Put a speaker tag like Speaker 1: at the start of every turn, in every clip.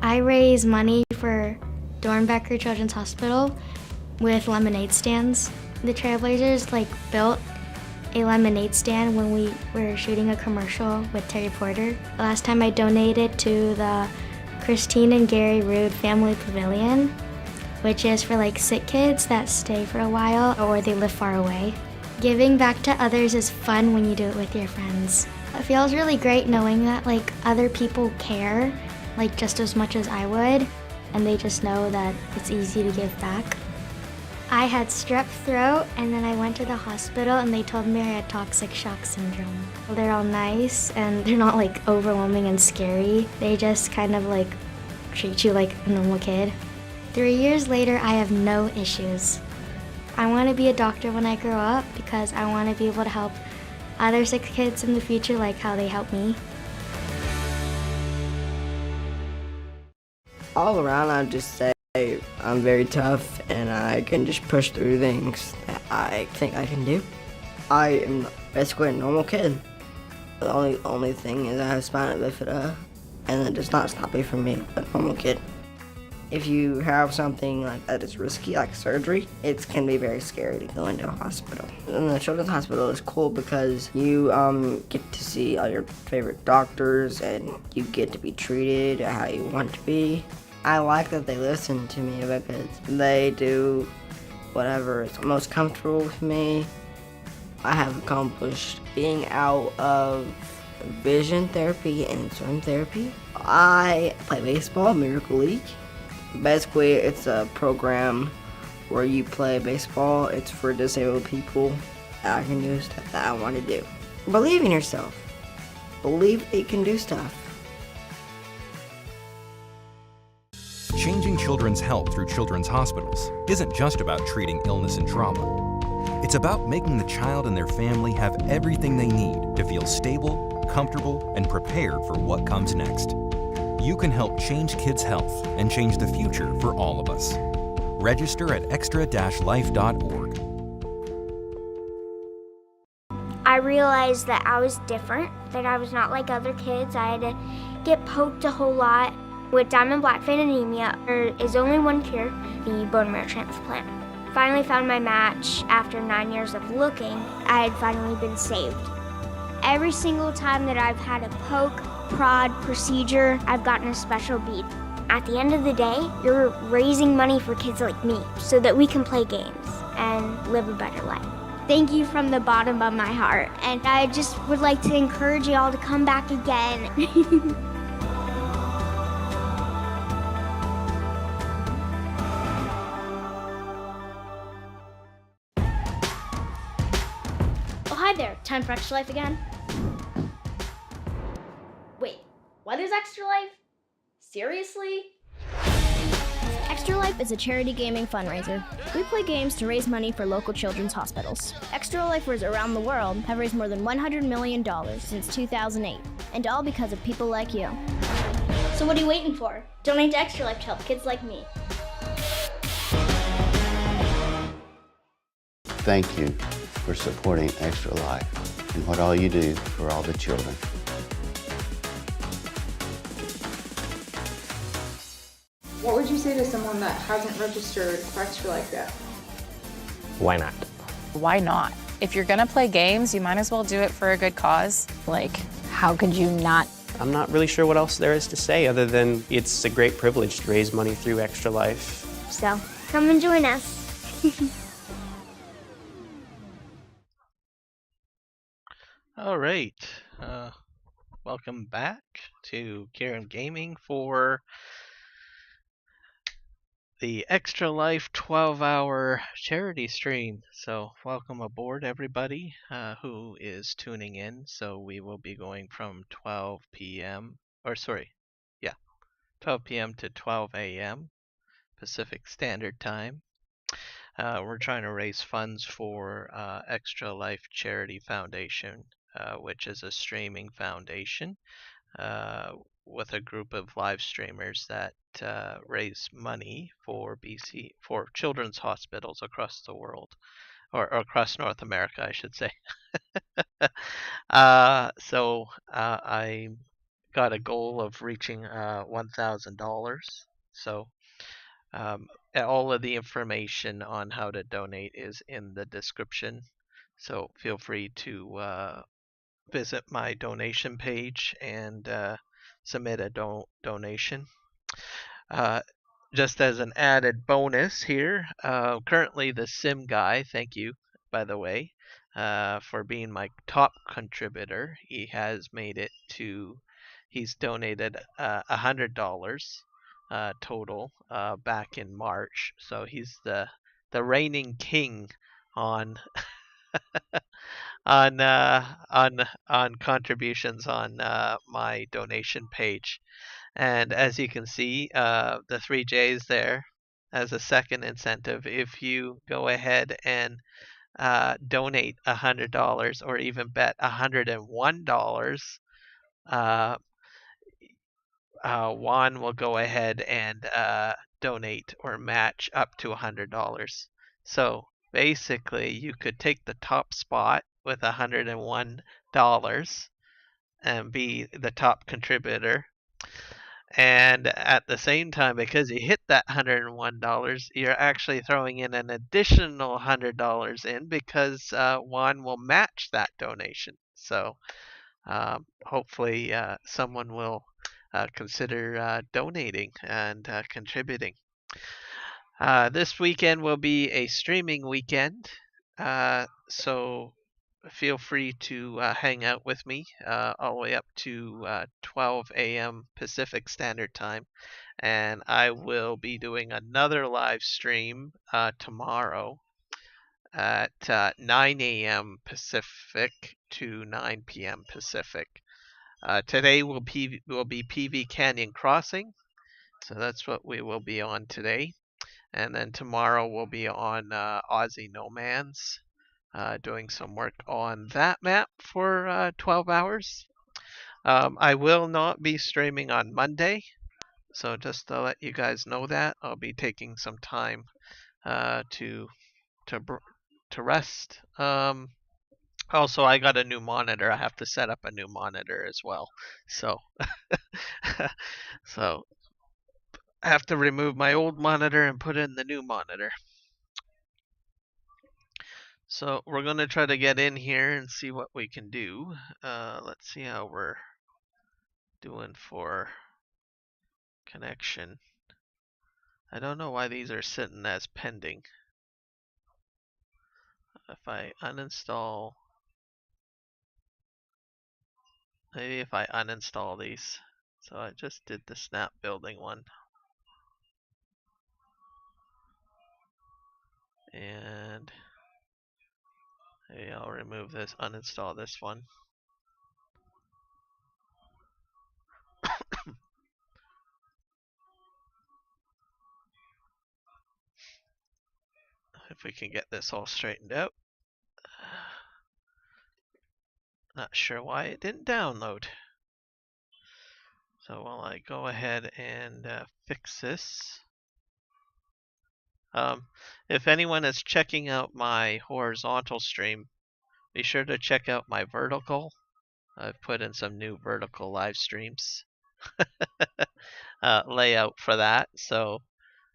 Speaker 1: I raise money for Dornbecker Children's Hospital with lemonade stands. The Trailblazers built a lemonade stand when we were shooting a commercial with Terry Porter. Last time I donated to the Christine and Gary Rude Family Pavilion, which is for sick kids that stay for a while or they live far away. Giving back to others is fun when you do it with your friends. It feels really great knowing that other people care just as much as I would, and they just know that it's easy to give back. I had strep throat, and then I went to the hospital and they told me I had toxic shock syndrome. They're all nice and they're not overwhelming and scary. They just kind of treat you like a normal kid. 3 years later, I have no issues. I want to be a doctor when I grow up because I want to be able to help other sick kids in the future like how they help me.
Speaker 2: All around, I'd just say I'm very tough and I can just push through things that I think I can do. I am basically a normal kid. The only thing is I have spina bifida, and that does not stop me from being a normal kid. If you have something that is risky, like surgery, it can be very scary to go into a hospital. And the Children's Hospital is cool because you get to see all your favorite doctors and you get to be treated how you want to be. I like that they listen to me because they do whatever is most comfortable with me. I have accomplished being out of vision therapy and swim therapy. I play baseball, Miracle League. Basically, it's a program where you play baseball. It's for disabled people. I can do stuff that I want to do. Believe in yourself. Believe that you can do stuff.
Speaker 3: Changing children's health through children's hospitals isn't just about treating illness and trauma. It's about making the child and their family have everything they need to feel stable, comfortable, and prepared for what comes next. You can help change kids' health and change the future for all of us. Register at extra-life.org.
Speaker 4: I realized that I was different, that I was not like other kids. I had to get poked a whole lot. With Diamond Black Vein Anemia, there is only one cure, the bone marrow transplant. Finally found my match after 9 years of looking. I had finally been saved. Every single time that I've had a poke, prod, procedure, I've gotten a special bead. At the end of the day, you're raising money for kids like me so that we can play games and live a better life. Thank you from the bottom of my heart, and I just would like to encourage y'all to come back again.
Speaker 5: Hi there, time for Extra Life again. Wait, what is Extra Life? Seriously?
Speaker 6: Extra Life is a charity gaming fundraiser. We play games to raise money for local children's hospitals. Extra Lifers around the world have raised more than $100 million since 2008, and all because of people like you.
Speaker 5: So what are you waiting for? Donate to Extra Life to help kids like me.
Speaker 7: Thank you for supporting Extra Life and what all you do for all the children.
Speaker 8: What would you say to someone that hasn't registered for Extra Life yet?
Speaker 9: Why not?
Speaker 10: Why not? If you're gonna play games, you might as well do it for a good cause.
Speaker 11: How could you not?
Speaker 9: I'm not really sure what else there is to say other than it's a great privilege to raise money through Extra Life.
Speaker 4: So, come and join us.
Speaker 12: All right, welcome back to Karen Gaming for the Extra Life 12-hour charity stream. So welcome aboard, everybody who is tuning in. So we will be going from 12 p.m. 12 p.m. to 12 a.m. Pacific Standard Time. We're trying to raise funds for Extra Life Charity Foundation, which is a streaming foundation with a group of live streamers that raise money for children's hospitals across the world, or across North America, I should say. So I'm got a goal of reaching $1,000. So all of the information on how to donate is in the description. So feel free to visit my donation page and submit a donation. Just as an added bonus here, currently the Sim guy, thank you, by the way, for being my top contributor. He has made it to, he's donated $100 total back in March. So he's the reigning king on on contributions on my donation page. And as you can see, the 3J's there as a second incentive. If you go ahead and donate $100 or even bet $101, Juan will go ahead and donate or match up to $100. So basically, you could take the top spot with $101 and be the top contributor. And at the same time, because you hit that $101, you're actually throwing in an additional $100 in because Juan will match that donation. So hopefully someone will consider donating and contributing. This weekend will be a streaming weekend, so feel free to hang out with me all the way up to 12 a.m. Pacific Standard Time. And I will be doing another live stream tomorrow at 9 a.m. Pacific to 9 p.m. Pacific. Today will be PV Canyon Crossing, so that's what we will be on today. And then tomorrow we'll be on Aussie No Man's, doing some work on that map for 12 hours. I will not be streaming on Monday, so just to let you guys know that I'll be taking some time to rest. Also, I got a new monitor. I have to set up a new monitor as well. So, so I have to remove my old monitor and put in the new monitor. So we're going to try to get in here and see what we can do. Let's see how we're doing for connection. I don't know why these are sitting as pending. If I uninstall, maybe if I uninstall these. So I just did the snap building one. And maybe I'll remove this, uninstall this one. If we can get this all straightened out. Not sure why it didn't download. So while I go ahead and fix this. If anyone is checking out my horizontal stream, be sure to check out my vertical. I've put in some new vertical live streams layout for that. So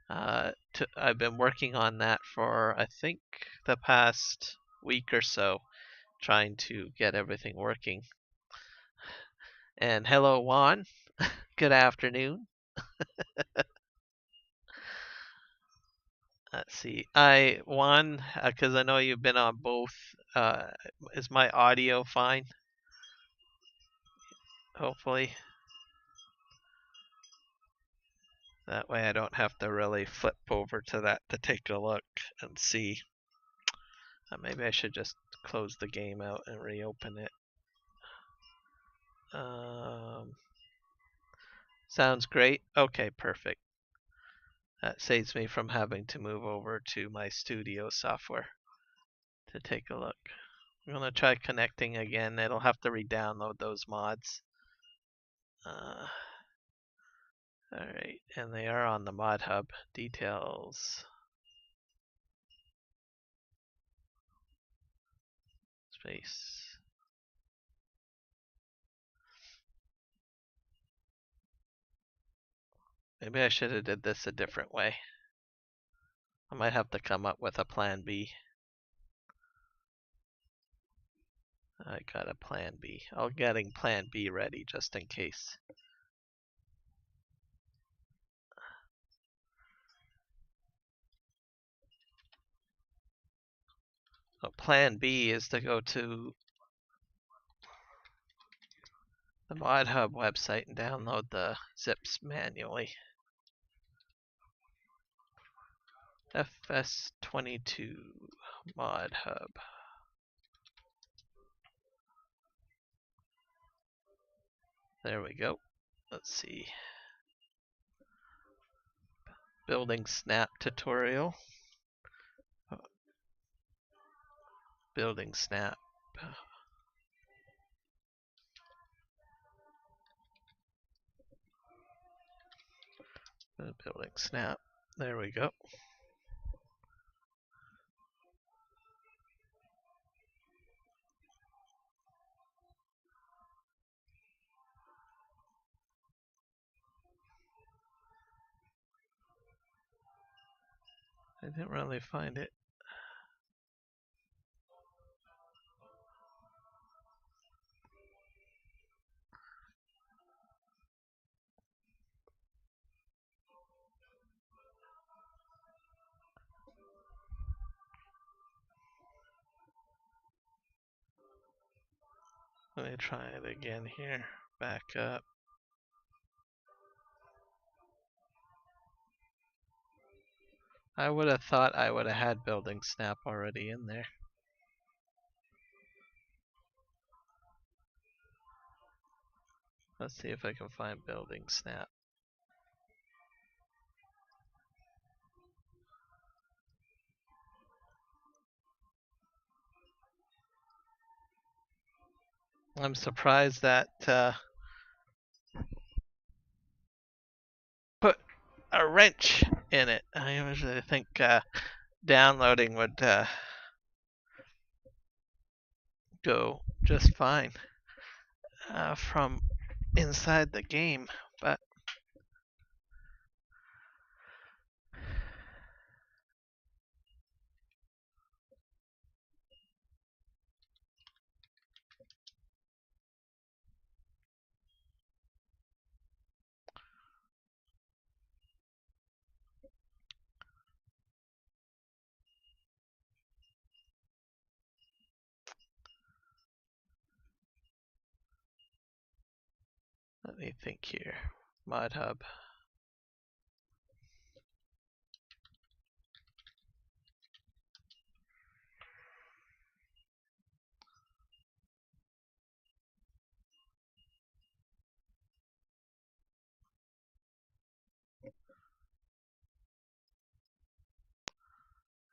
Speaker 12: I've been working on that for I think the past week or so, trying to get everything working. And hello, Juan. Good afternoon. Let's see. Juan, because I know you've been on both. Is my audio fine? Hopefully. That way I don't have to really flip over to that to take a look and see. Maybe I should just close the game out and reopen it. Sounds great. Okay, perfect. That saves me from having to move over to my studio software to take a look. I'm going to try connecting again. It'll have to re-download those mods. Alright, and they are on the mod hub. Details. Space. Maybe I should have did this a different way. I might have to come up with a plan B. I got a plan B. I'm getting plan B ready just in case. So plan B is to go to the ModHub website and download the zips manually. FS22 ModHub. There we go. Let's see. Building snap tutorial. Building snap. Building snap. There we go. I didn't really find it. Let me try it again here. Back up. I would have thought I would have had building snap already in there. Let's see if I can find building snap. I'm surprised that put a wrench in it. I usually think downloading would go just fine from inside the game, but let me think here. ModHub.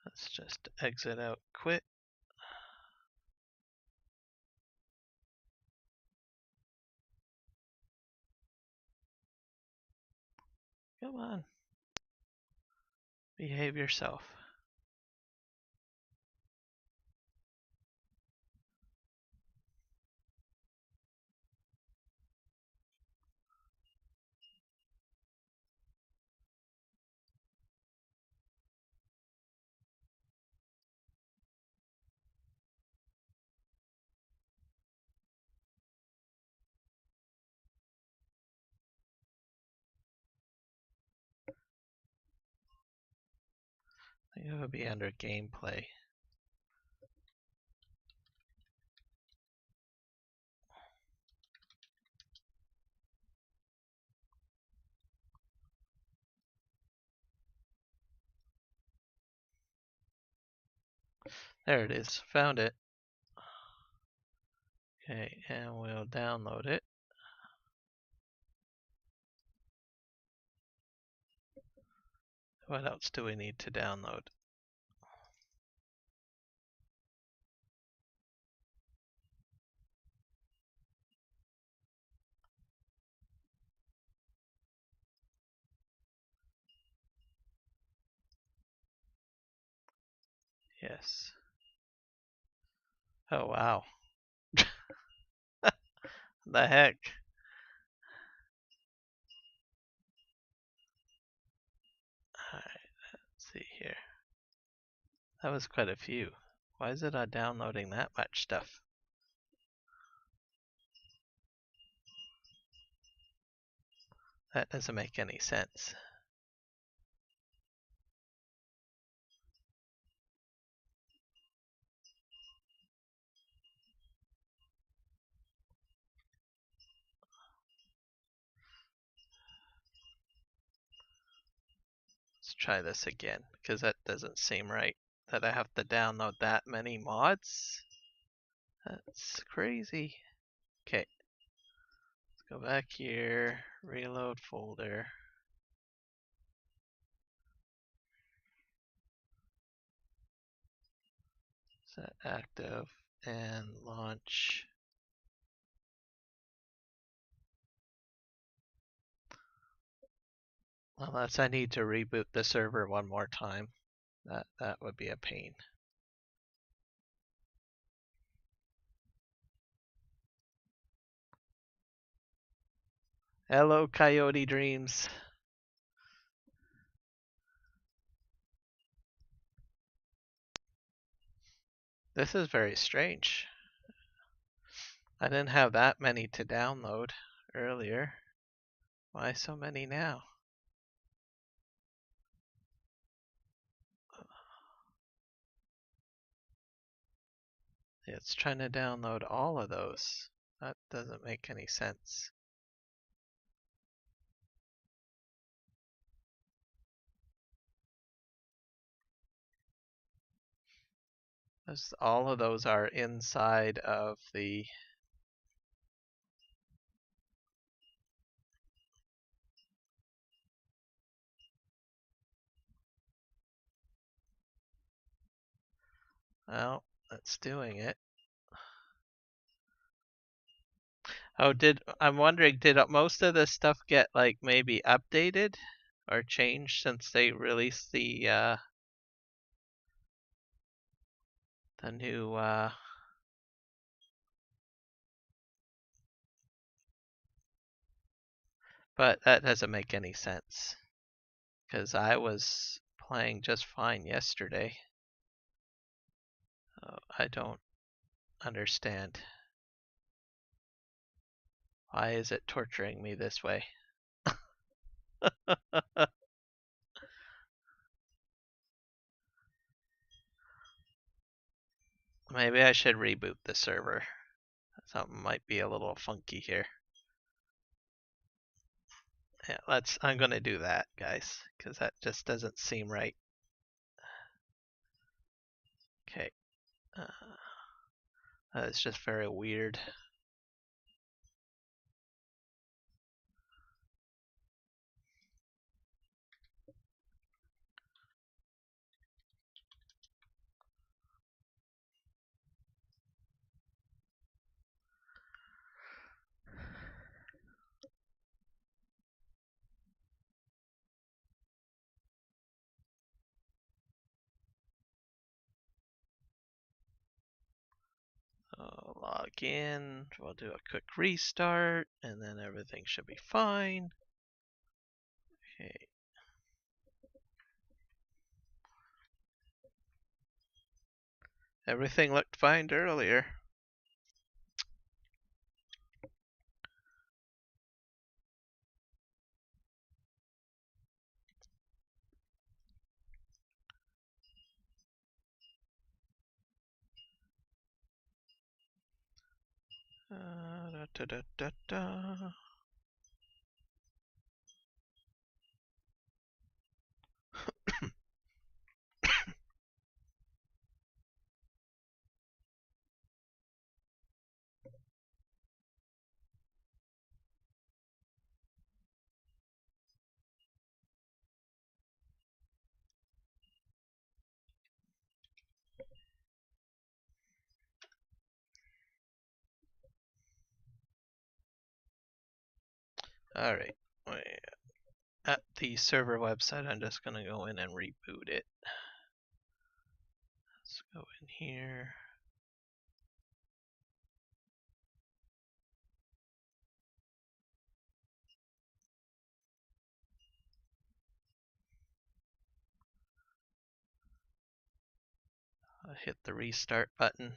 Speaker 12: Let's just exit out, quit. Come on. Behave yourself. I think it would be under gameplay. There it is. Found it. Okay, and we'll download it. What else do we need to download? Yes. Oh, wow. The heck? see here. That was quite a few. Why is it not downloading that much stuff? That doesn't make any sense. Let's try this again, because that doesn't seem right. That I have to download that many mods? That's crazy. Okay. Let's go back here, reload folder. Set active and launch. Unless I need to reboot the server one more time. That would be a pain. Hello, Coyote Dreams. This is very strange. I didn't have that many to download earlier. Why so many now? It's trying to download all of those. That doesn't make any sense. All of those are inside of the well, that's doing it. Oh, I'm wondering, did most of this stuff get like maybe updated or changed since they released the new but that doesn't make any sense because I was playing just fine yesterday. I don't understand. Why is it torturing me this way? Maybe I should reboot the server. Something might be a little funky here. Yeah, I'm gonna do that, guys, because that just doesn't seem right. Okay. That is just very weird. Log in, we'll do a quick restart, and then everything should be fine. Okay. Everything looked fine earlier. Da, da, da, da, da. All right. At the server website, I'm just gonna go in and reboot it. Let's go in here. hit the restart button.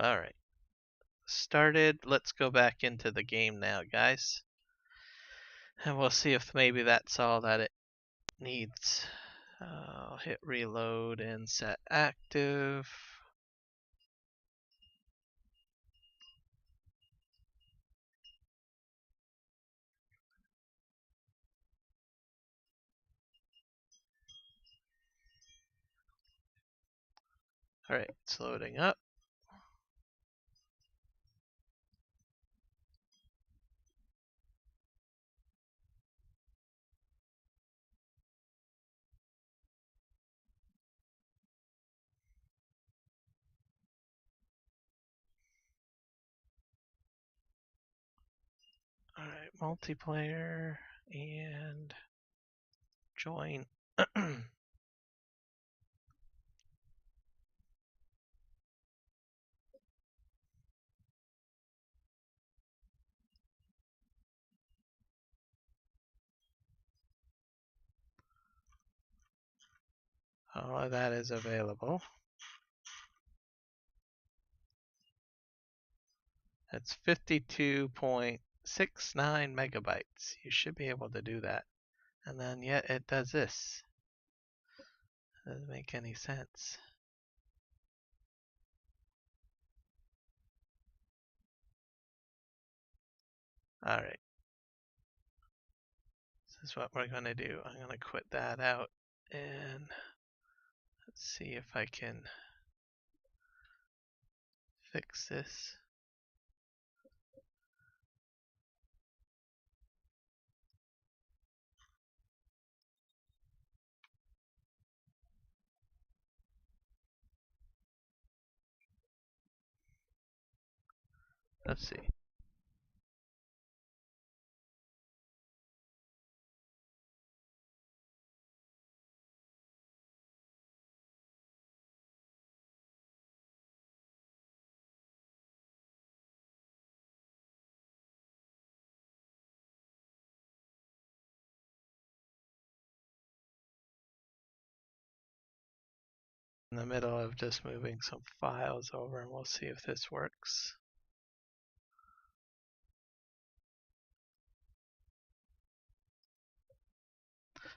Speaker 12: All right, started. Let's go back into the game now, guys. And we'll see if maybe that's all that it needs. I'll hit reload and set active. All right, it's loading up. All right, multiplayer and join. All of that is available. That's 52.69 megabytes. You should be able to do that. And then yet it does this. Doesn't make any sense. All right. This is what we're going to do. I'm going to quit that out and let's see if I can fix this. Let's see. In the middle of just moving some files over, and we'll see if this works.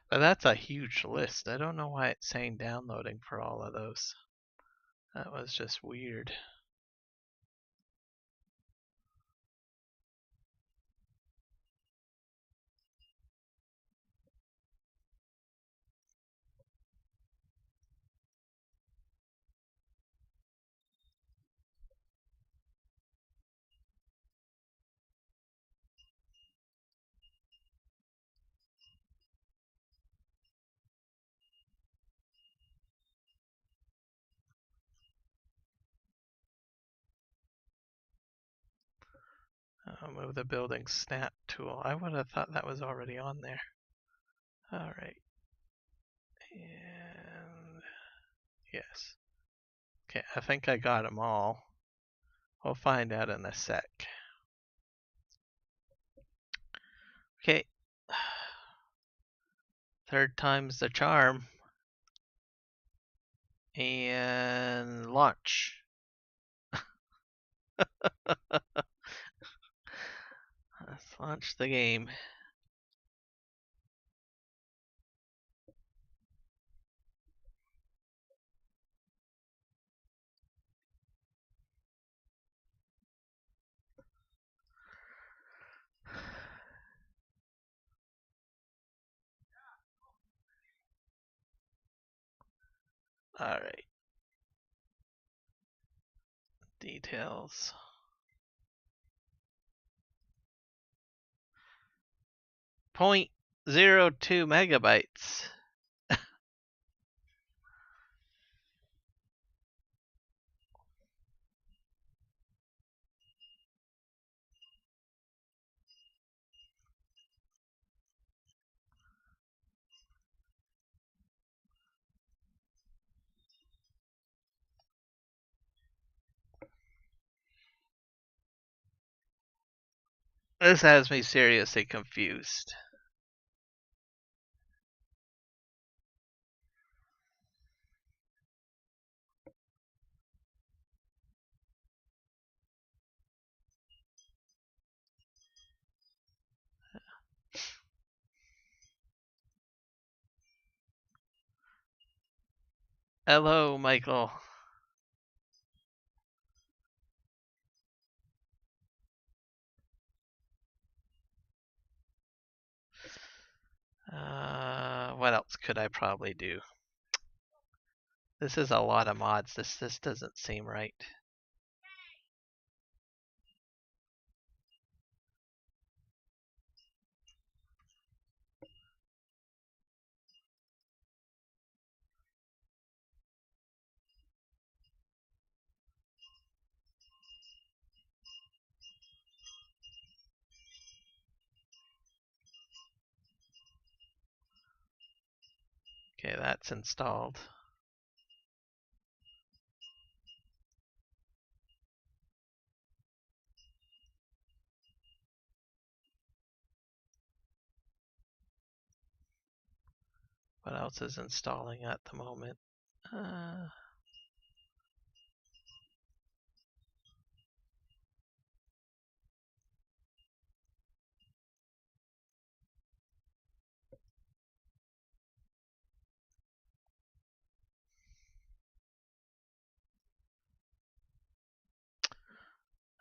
Speaker 12: But that's a huge list. I don't know why it's saying downloading for all of those. That was just weird. I'll move the building snap tool. I would have thought that was already on there. All right. And yes. Okay, I think I got them all. We'll find out in a sec. Okay. Third time's the charm. And launch. Let's launch the game. All right. Details. .02 megabytes. This has me seriously confused. Hello, Michael. What else could I probably do? This is a lot of mods. This doesn't seem right. Okay, that's installed. What else is installing at the moment?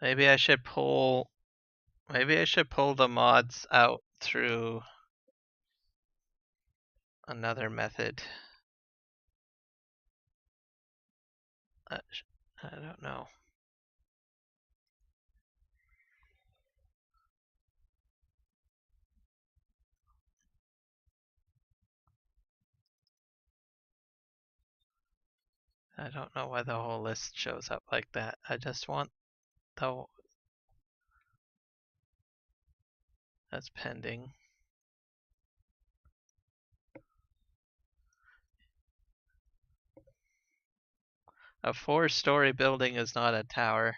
Speaker 12: Maybe I should pull the mods out through another method. I don't know. I don't know why the whole list shows up like that. I just want the that's pending. A 4-story building is not a tower.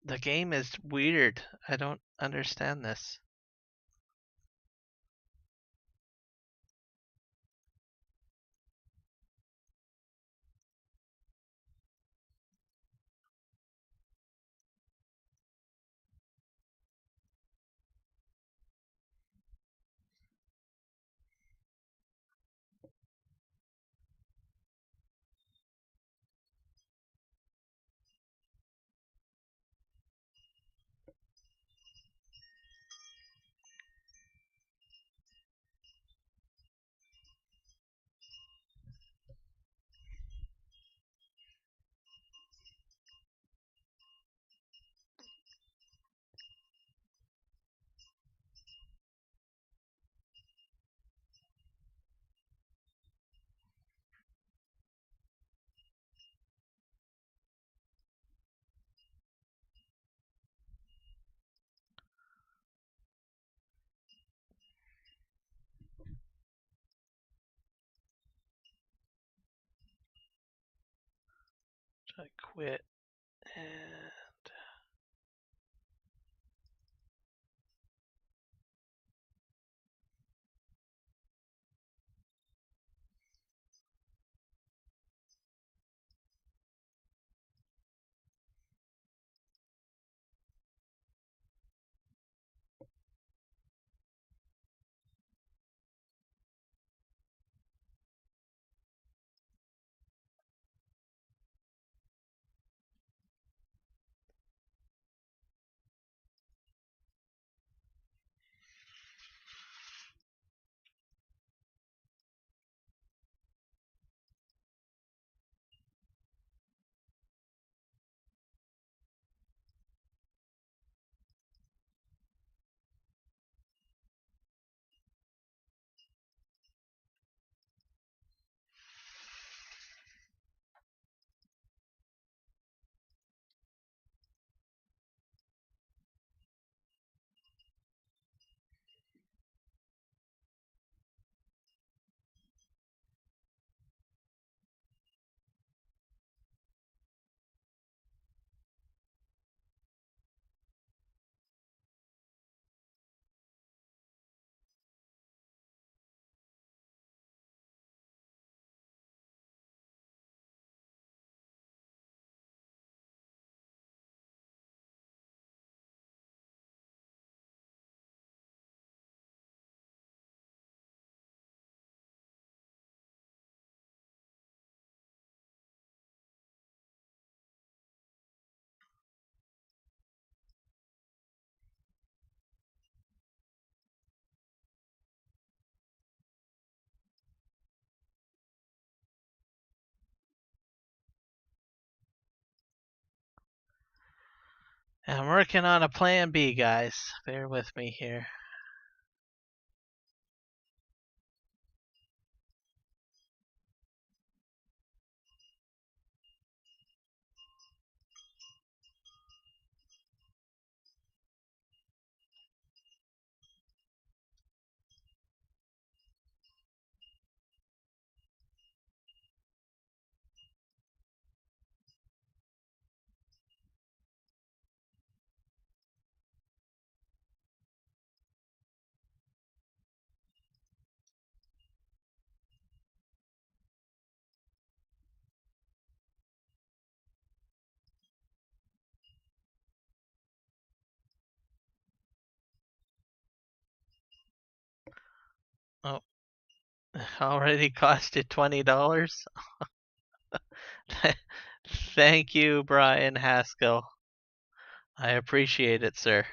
Speaker 12: The game is weird. I don't understand this. I quit and I'm working on a plan B, guys. Bear with me here. Oh, already cost you $20? Thank you, Brian Haskell. I appreciate it, sir.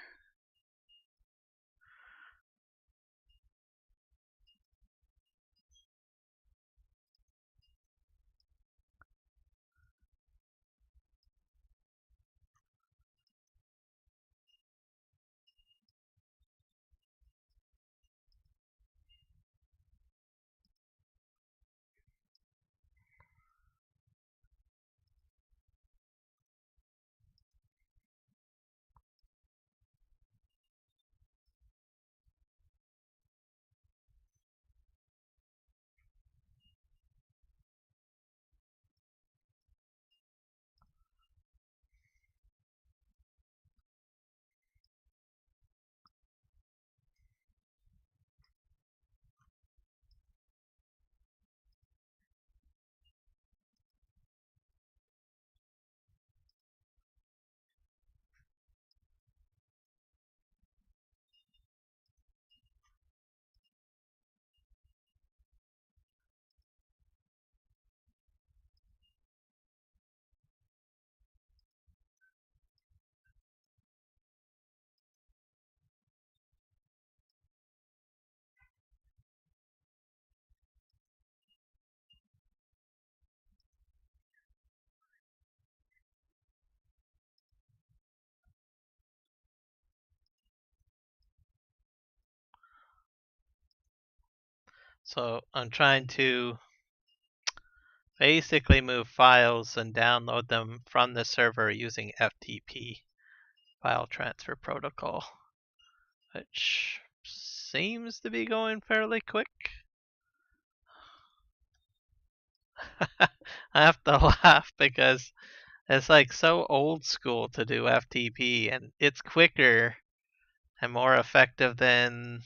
Speaker 12: So I'm trying to basically move files and download them from the server using FTP, file transfer protocol, which seems to be going fairly quick. I have to laugh because it's like so old school to do FTP, and it's quicker and more effective than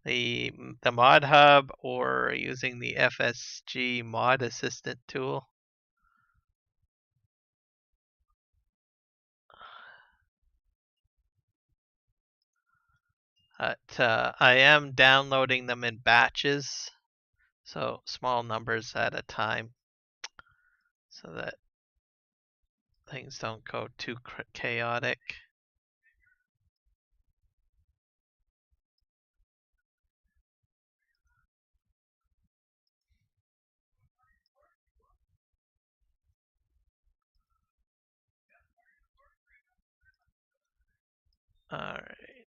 Speaker 12: the Mod Hub or using the FSG Mod Assistant tool. But I am downloading them in batches, so small numbers at a time, so that things don't go too chaotic. All right.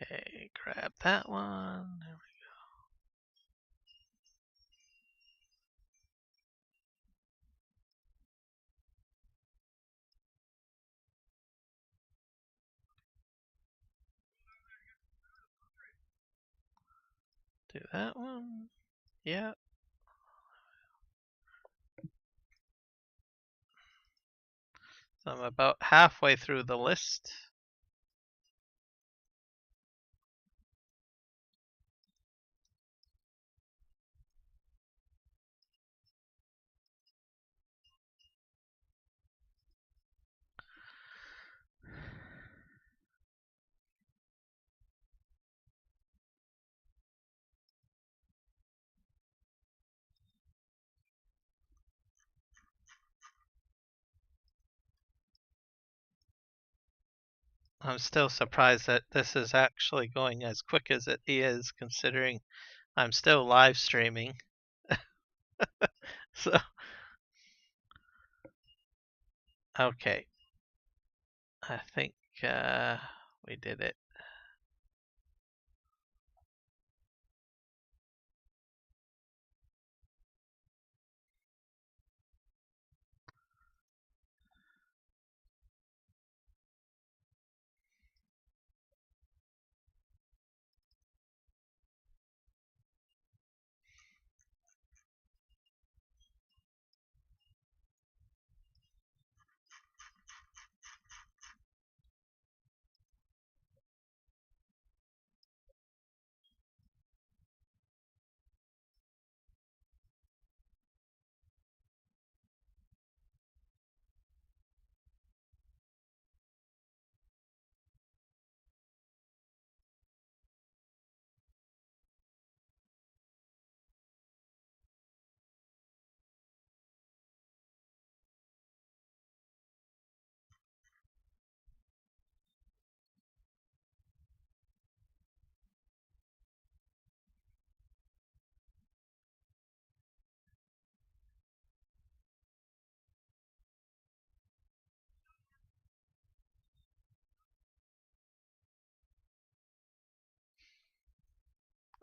Speaker 12: Okay, grab that one. There we go. Do that one. Yeah. So I'm about halfway through the list. I'm still surprised that this is actually going as quick as it is, considering I'm still live streaming. So, okay. I think we did it.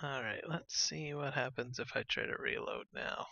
Speaker 12: Alright, let's see what happens if I try to reload now.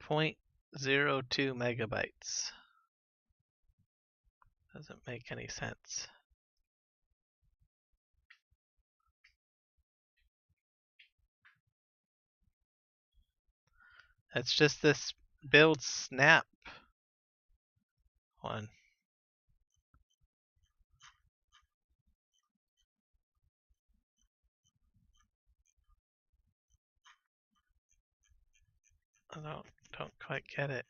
Speaker 12: Point 0.02 megabytes. Doesn't make any sense. It's just this build snap one. I don't quite get it.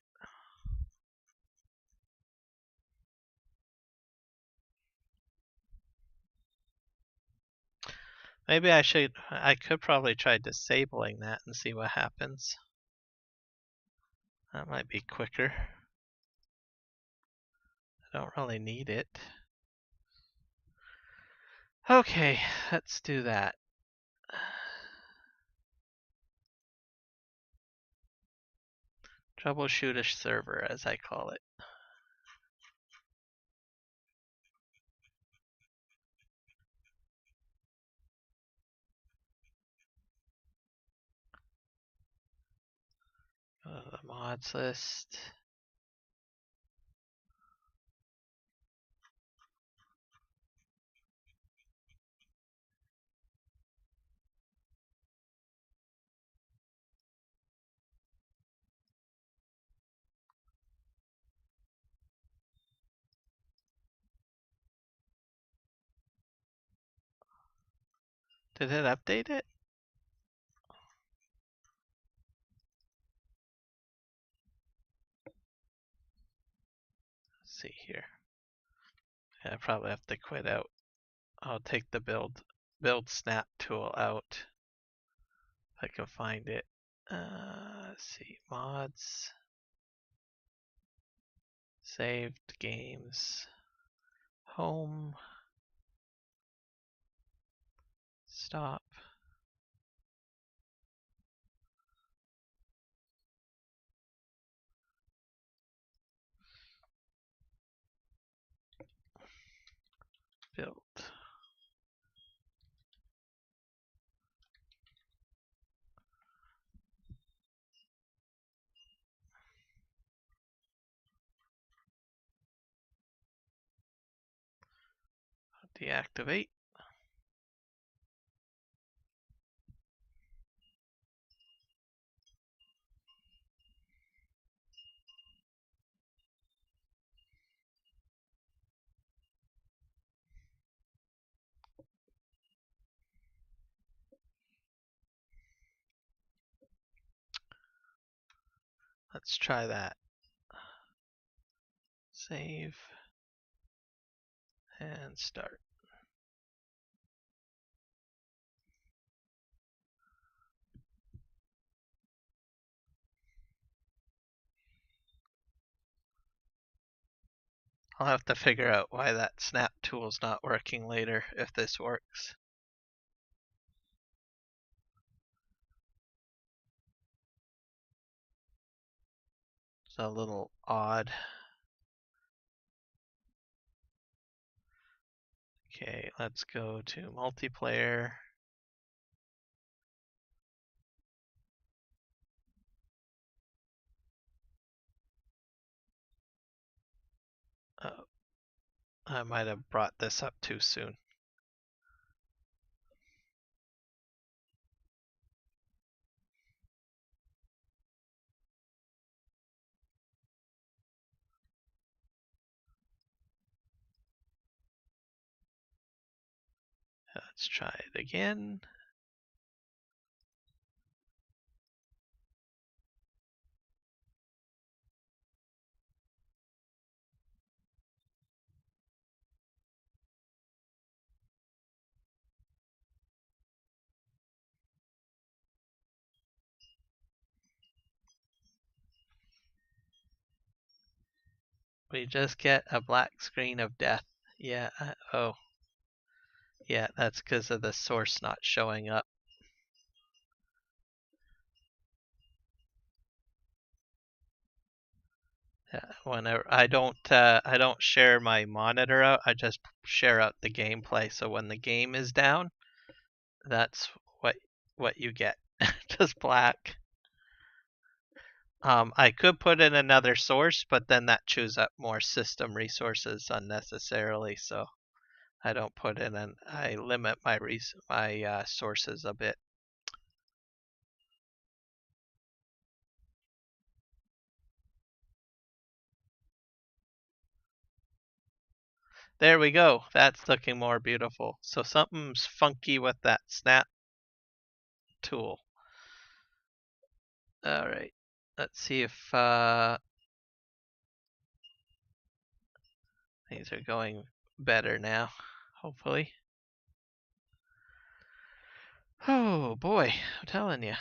Speaker 12: Maybe I could probably try disabling that and see what happens. That might be quicker. I don't really need it. Okay, let's do that. Troubleshootish server, as I call it. Go to the mods list. Did it update it? Let's see here. Yeah, I probably have to quit out. I'll take the build snap tool out if I can find it. Let's see, mods, saved games, home, stop. Build. Deactivate. Let's try that. Save and start. I'll have to figure out why that snap tool's not working later if this works. It's a little odd. Okay, let's go to multiplayer. Oh, I might have brought this up too soon. Let's try it again. We just get a black screen of death. Yeah, oh. Yeah, that's because of the source not showing up. Yeah, whenever I don't share my monitor out, I just share out the gameplay. So when the game is down, that's what you get. Just black. I could put in another source, but then that chews up more system resources unnecessarily. So I don't put in an. I limit my sources a bit. There we go. That's looking more beautiful. So something's funky with that snap tool. All right. Let's see if things are going better now. Hopefully. Oh boy, I'm telling you.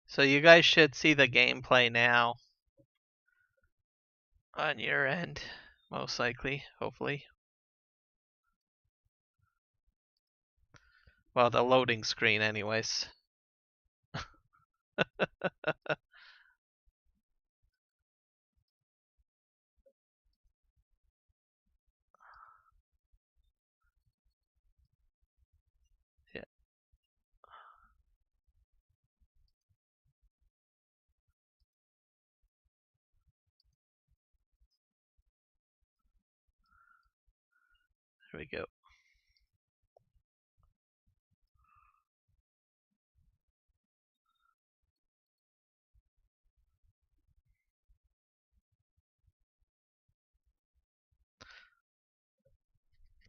Speaker 12: So you guys should see the gameplay now on your end, most likely, hopefully. Well, the loading screen anyways. Yeah. There we go.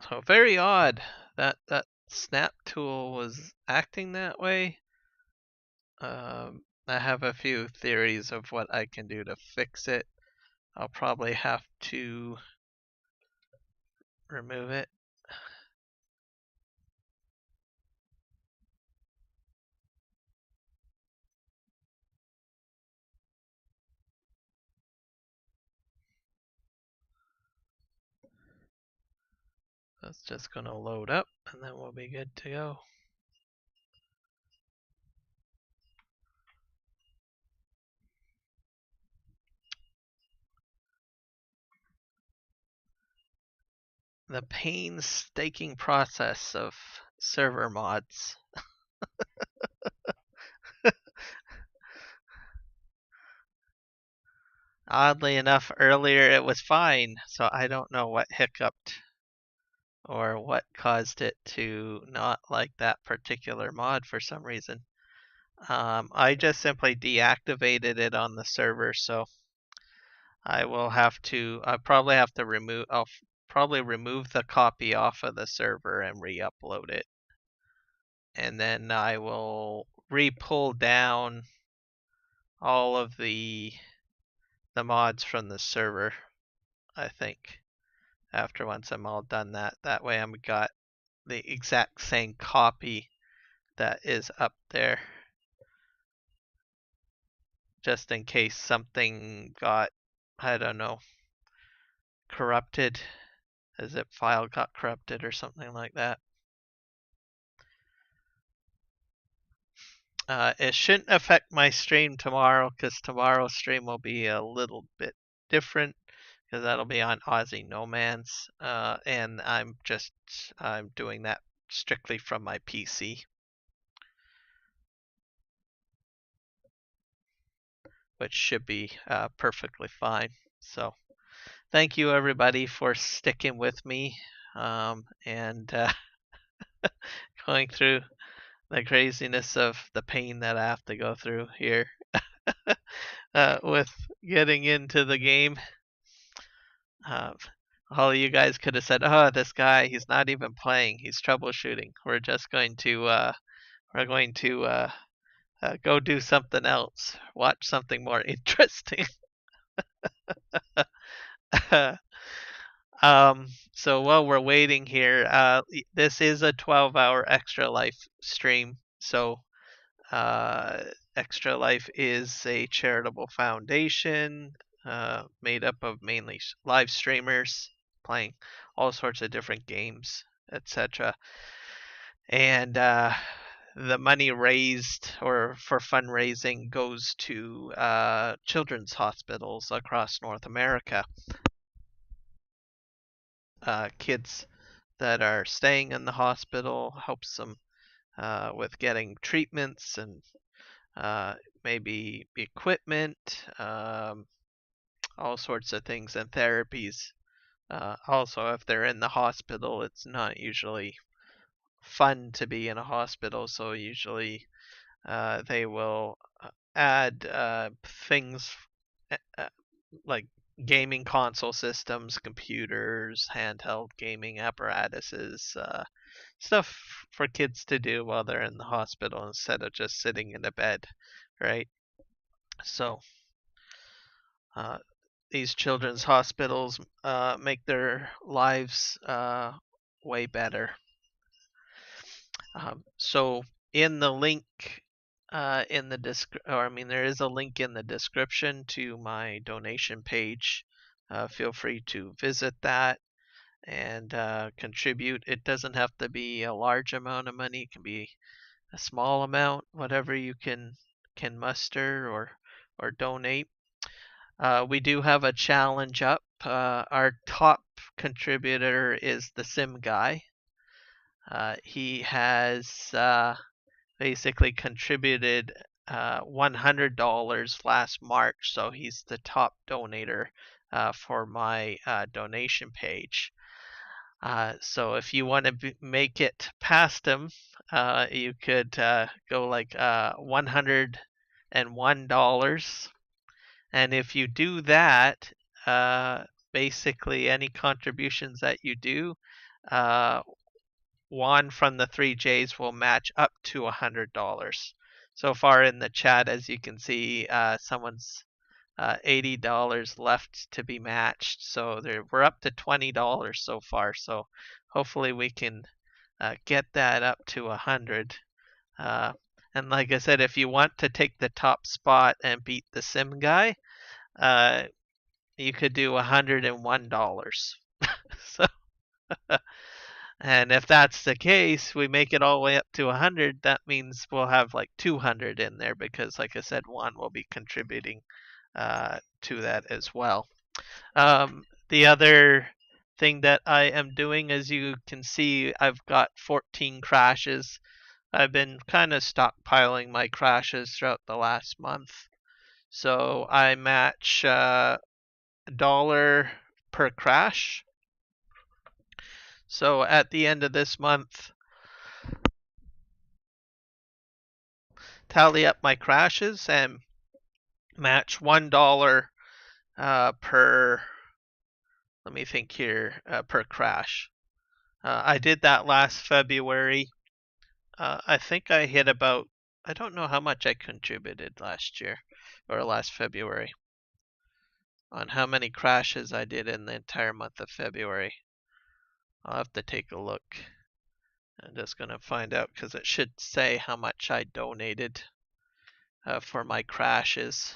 Speaker 12: So very odd that that snap tool was acting that way. I have a few theories of what I can do to fix it. I'll probably have to remove it. That's just going to load up and then we'll be good to go. the painstaking process of server mods. Oddly enough, earlier it was fine, so I don't know what hiccuped or what caused it to not like that particular mod for some reason. I just simply deactivated it on the server, so I probably have to I'll probably remove the copy off of the server and re-upload it. And then I will re-pull down all of the mods from the server, I think, after once I'm all done that. That way I've got the exact same copy that is up there. Just in case something got, I don't know, corrupted, a zip file got corrupted or something like that. It shouldn't affect my stream tomorrow, because tomorrow's stream will be a little bit different, because that'll be on Aussie No Man's, and I'm doing that strictly from my PC, which should be perfectly fine. So thank you everybody for sticking with me, and going through the craziness of the pain that I have to go through here with getting into the game. All of you guys could have said, "Oh, this guy, he's not even playing; he's troubleshooting." We're just going to go do something else, watch something more interesting. So while we're waiting here, this is a 12-hour Extra Life stream. So Extra Life is a charitable foundation made up of mainly live streamers playing all sorts of different games, etc. And the money raised or for fundraising goes to children's hospitals across North America. Kids that are staying in the hospital, helps them with getting treatments and maybe equipment, all sorts of things, and therapies. Also, if they're in the hospital, it's not usually fun to be in a hospital, so usually they will add things like gaming console systems, computers, handheld gaming apparatuses, stuff for kids to do while they're in the hospital instead of just sitting in a bed, right? So these children's hospitals make their lives way better. So in the link in the there is a link in the description to my donation page. Feel free to visit that and contribute. It doesn't have to be a large amount of money. It can be a small amount, whatever you can muster or donate. We do have a challenge up. Our top contributor is the Sim Guy. He has basically contributed $100 last March, so he's the top donator for my donation page. So if you want to make it past him, you could go like $101. And if you do that, basically any contributions that you do, Juan from the 3Js will match up to $100. So far in the chat, as you can see, someone's $80 left to be matched. So we're up to $20 so far. So hopefully we can get that up to 100. And like I said, if you want to take the top spot and beat the Sim Guy, you could do $101. So. And if that's the case, we make it all the way up to 100. That means we'll have like 200 in there because, like I said, Juan will be contributing to that as well. The other thing that I am doing. As you can see, I've got 14 crashes. I've been kind of stockpiling my crashes throughout the last month. So I match $1 per crash. So at the end of this month, tally up my crashes and match $1 per, let me think here, per crash. I did that last February. I think I hit about, I don't know how much I contributed last year or last February on how many crashes I did in the entire month of February. I'll have to take a look. I'm just going to find out because it should say how much I donated for my crashes.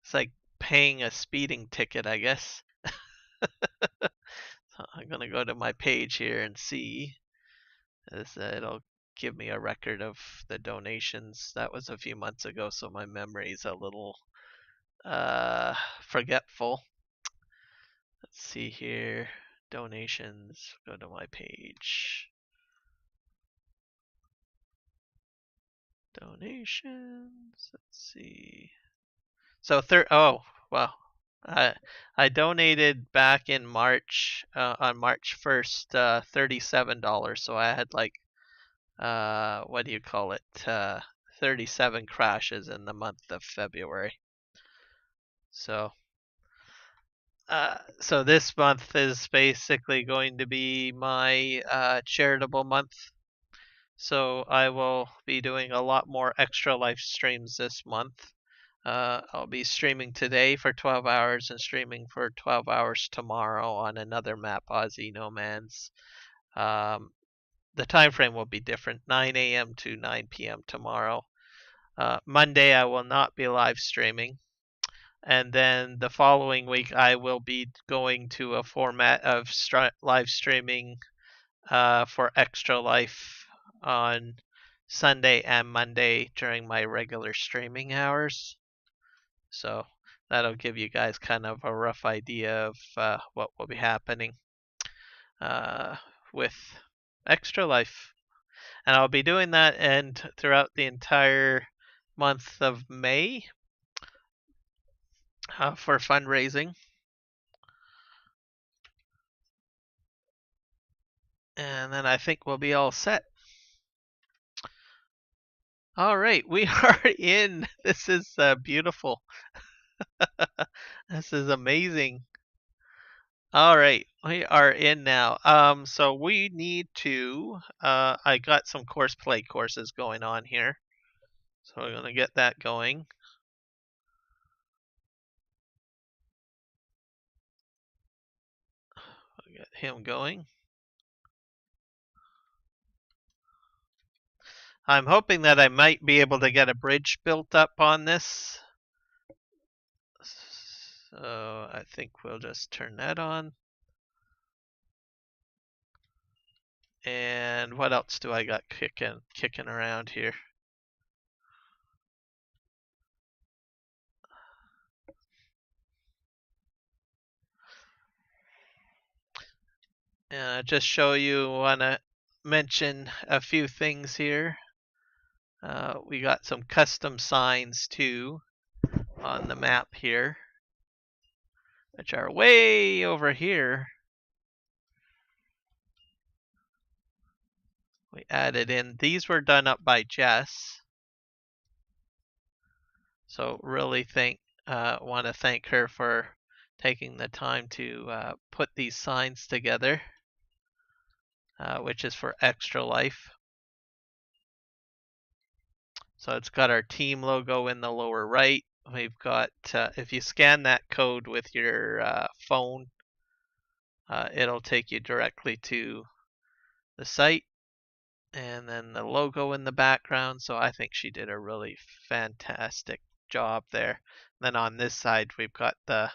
Speaker 12: It's like paying a speeding ticket, I guess. So I'm going to go to my page here and see. It'll give me a record of the donations. That was a few months ago, so my memory's a little forgetful. Let's see here. Donations. Go to my page. Donations. Let's see. So oh wow. I donated back in March on March 1st $37. So I had like what do you call it? 37 crashes in the month of February. So so this month is basically going to be my charitable month. So I will be doing a lot more Extra Life streams this month. I'll be streaming today for 12 hours and streaming for 12 hours tomorrow on another map, Aussie No Man's. The time frame will be different, 9 a.m. to 9 p.m. tomorrow. Monday I will not be live streaming. And then the following week I will be going to a format of live streaming for Extra Life on Sunday and Monday during my regular streaming hours. So that'll give you guys kind of a rough idea of what will be happening with Extra Life. And I'll be doing that and throughout the entire month of May for fundraising. And then I think we'll be all set. All right, we are in. This is beautiful. This is amazing. All right, we are in now. So we need to. I got some courseplay courses going on here, so we're gonna get that going. I'll get him going. I'm hoping that I might be able to get a bridge built up on this. So I think we'll just turn that on. And what else do I got kicking around here? And just show you, wanna mention a few things here. We got some custom signs too on the map here, which are way over here. We added in, these were done up by Jess. So really want to thank her for taking the time to put these signs together, which is for Extra Life. So it's got our team logo in the lower right. We've got, if you scan that code with your phone, it'll take you directly to the site. And then the logo in the background. So I think she did a really fantastic job there. And then on this side, we've got the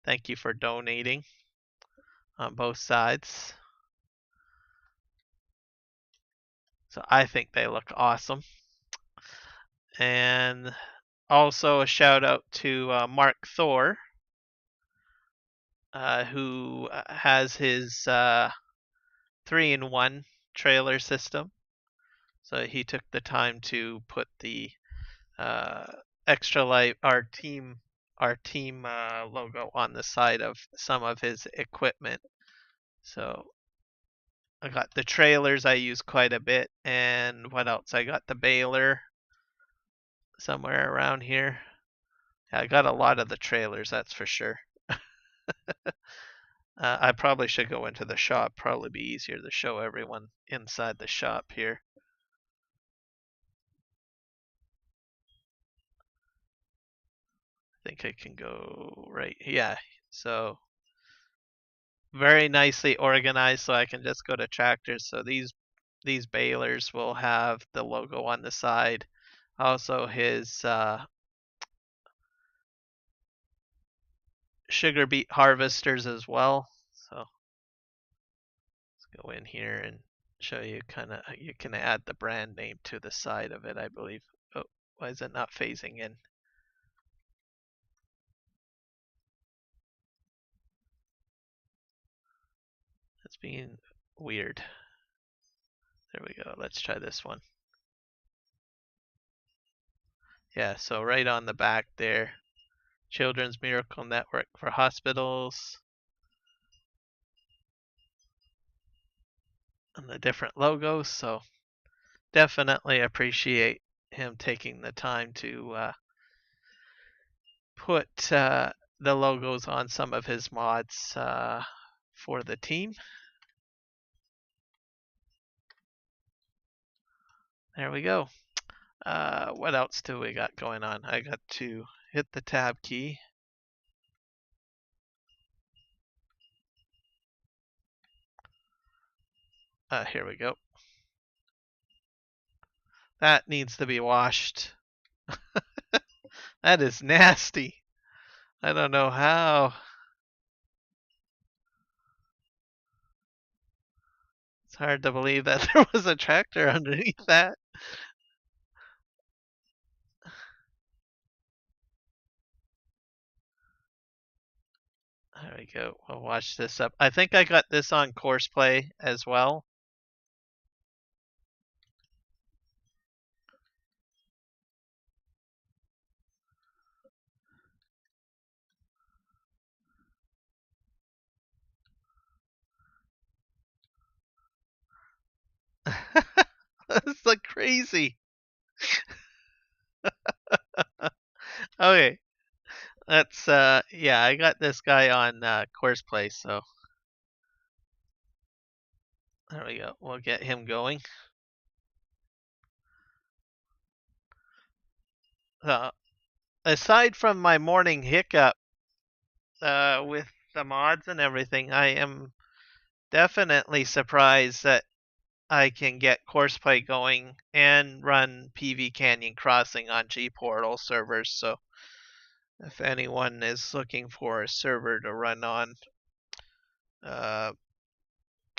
Speaker 12: thank you for donating on both sides. So I think they look awesome. And also a shout out to Mark Thor who has his 3-in-1 trailer system. So he took the time to put the Extra Life, our team logo on the side of some of his equipment. So I got the trailers I use quite a bit, and what else? I got the baler somewhere around here. Yeah, I got a lot of the trailers, that's for sure. I probably should go into the shop. Probably be easier to show everyone inside the shop here. I think I can go right. Yeah, so very nicely organized, so I can just go to tractors. So these balers will have the logo on the side. Also his sugar beet harvesters as well. So let's go in here and show you you can add the brand name to the side of it, I believe. Oh, why is it not phasing in? It's being weird. There we go. Let's try this one. Yeah, so right on the back there, Children's Miracle Network for Hospitals. And the different logos, so definitely appreciate him taking the time to put the logos on some of his mods for the team. There we go. What else do we got going on? I got to hit the tab key. Here we go. That needs to be washed. That is nasty. I don't know how. It's hard to believe that there was a tractor underneath that. There we go. We'll watch this up. I think I got this on Courseplay as well. That's like crazy. Okay. That's yeah, I got this guy on Courseplay, so there we go. We'll get him going. Aside from my morning hiccup with the mods and everything, I am definitely surprised that I can get Courseplay going and run PV Canyon Crossing on Gportal servers. So if anyone is looking for a server to run on,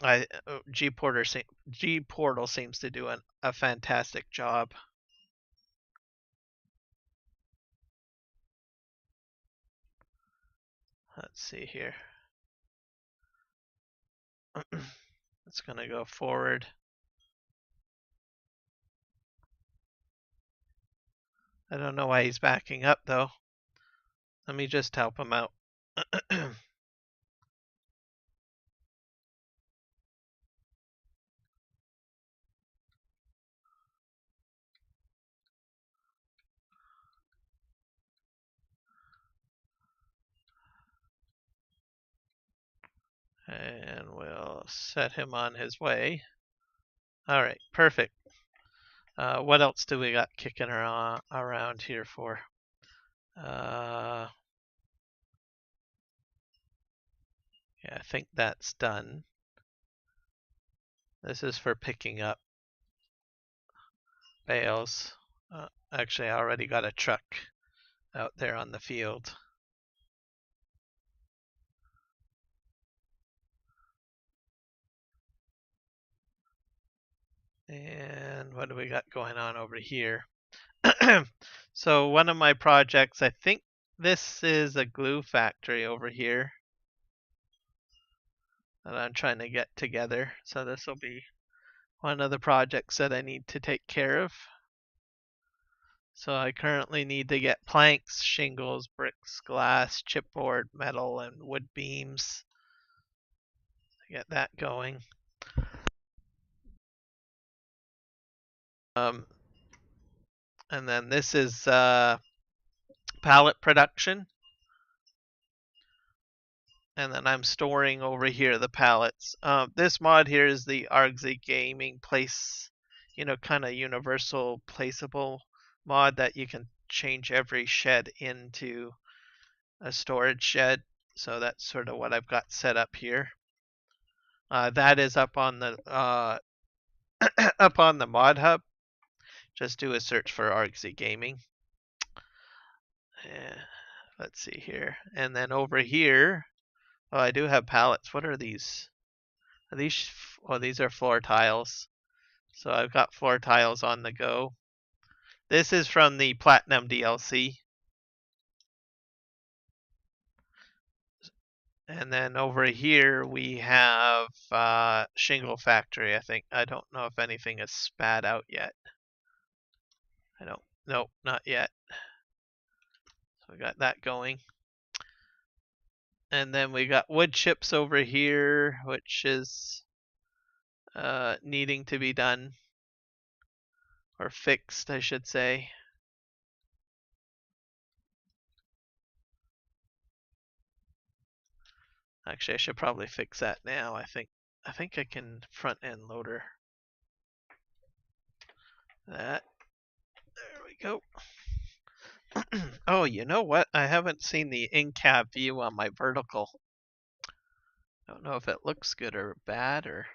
Speaker 12: Gportal seems to do a fantastic job. Let's see here. It's gonna go forward. I don't know why he's backing up though. Let me just help him out. And we'll set him on his way. All right, perfect. What else do we got kicking around here for? Yeah, I think that's done. This is for picking up bales. Actually, I already got a truck out there on the field. And what do we got going on over here? So one of my projects, I think this is a glue factory over here. that I'm trying to get together. So this will be one of the projects that I need to take care of. So I currently need to get planks, shingles, bricks, glass, chipboard, metal, and wood beams to get that going. And then this is pallet production. And then I'm storing over here the pallets. This mod here is the Argsy Gaming Place, kind of universal placeable mod that you can change every shed into a storage shed. So that's sort of what I've got set up here. That is up on the up on the mod hub. Just do a search for Argsy Gaming. Let's see here. And then over here, oh, I do have pallets. What are these? Are these? Oh, these are floor tiles. So I've got floor tiles on the go. This is from the Platinum DLC. And then over here we have Shingle Factory, I think. I don't know if anything is spat out yet. Nope, not yet. So we got that going. And then we got wood chips over here, which is needing to be done. Or fixed, I should say. Actually, I should probably fix that now. I think I can front end loader that. There we go. Oh, you know what? I haven't seen the in-cab view on my vertical. Don't know if it looks good or bad, or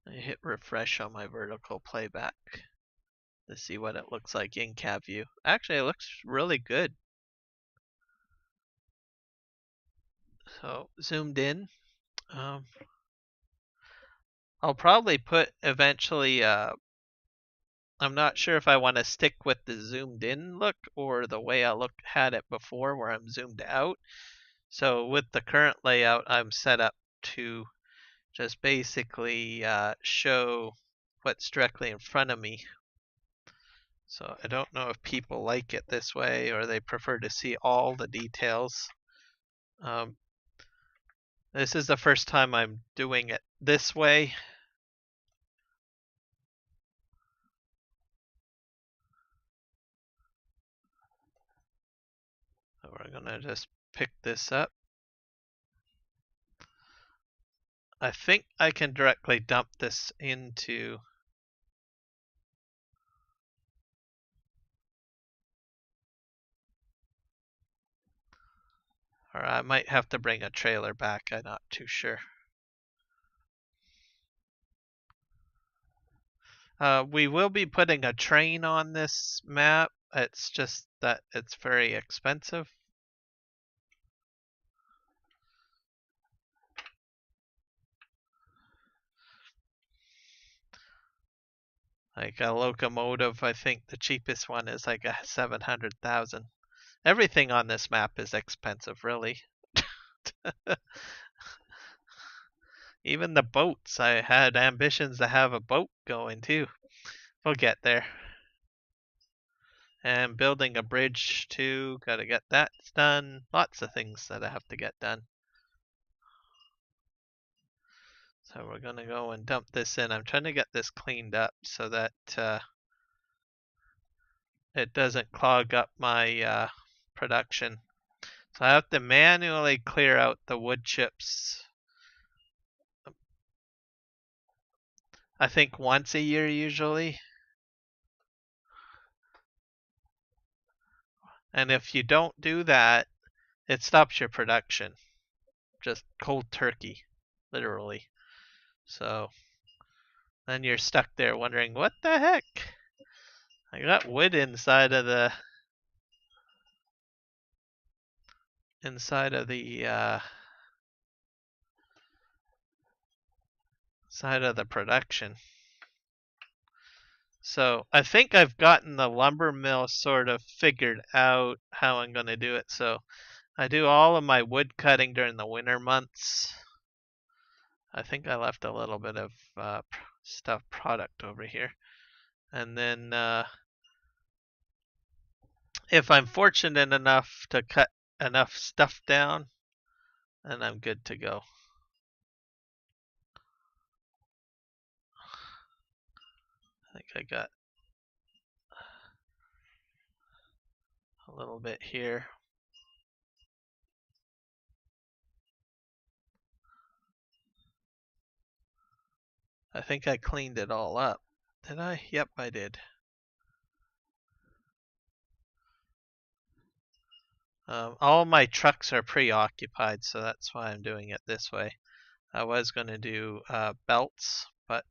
Speaker 12: I hit refresh on my vertical playback to see what it looks like in-cab view. Actually, it looks really good. So zoomed in. I'll probably put eventually I'm not sure if I want to stick with the zoomed in look or the way I had it before where I'm zoomed out. So with the current layout, I'm set up to just basically show what's directly in front of me. So I don't know if people like it this way or they prefer to see all the details. This is the first time I'm doing it this way. So we're gonna just pick this up. I think I can directly dump this into or I might have to bring a trailer back, I'm not too sure. We will be putting a train on this map. It's just that it's very expensive. Like a locomotive, I think the cheapest one is like a 700,000. Everything on this map is expensive, really. Even the boats, I had ambitions to have a boat going too. We'll get there. And building a bridge too, gotta get that done. Lots of things that I have to get done. So we're gonna go and dump this in. I'm trying to get this cleaned up so that it doesn't clog up my production. So I have to manually clear out the wood chips. I think once a year usually. And if you don't do that, it stops your production. Just cold turkey, literally. So then you're stuck there wondering, what the heck? I got wood inside of the side of the production. So I think I've gotten the lumber mill sort of figured out how I'm going to do it. So I do all of my wood cutting during the winter months. I think I left a little bit of stuff product over here. And then if I'm fortunate enough to cut enough stuff down, then I'm good to go. I think I got a little bit here. I think I cleaned it all up. Did I? Yep, I did. All my trucks are preoccupied, so that's why I'm doing it this way. I was going to do belts, but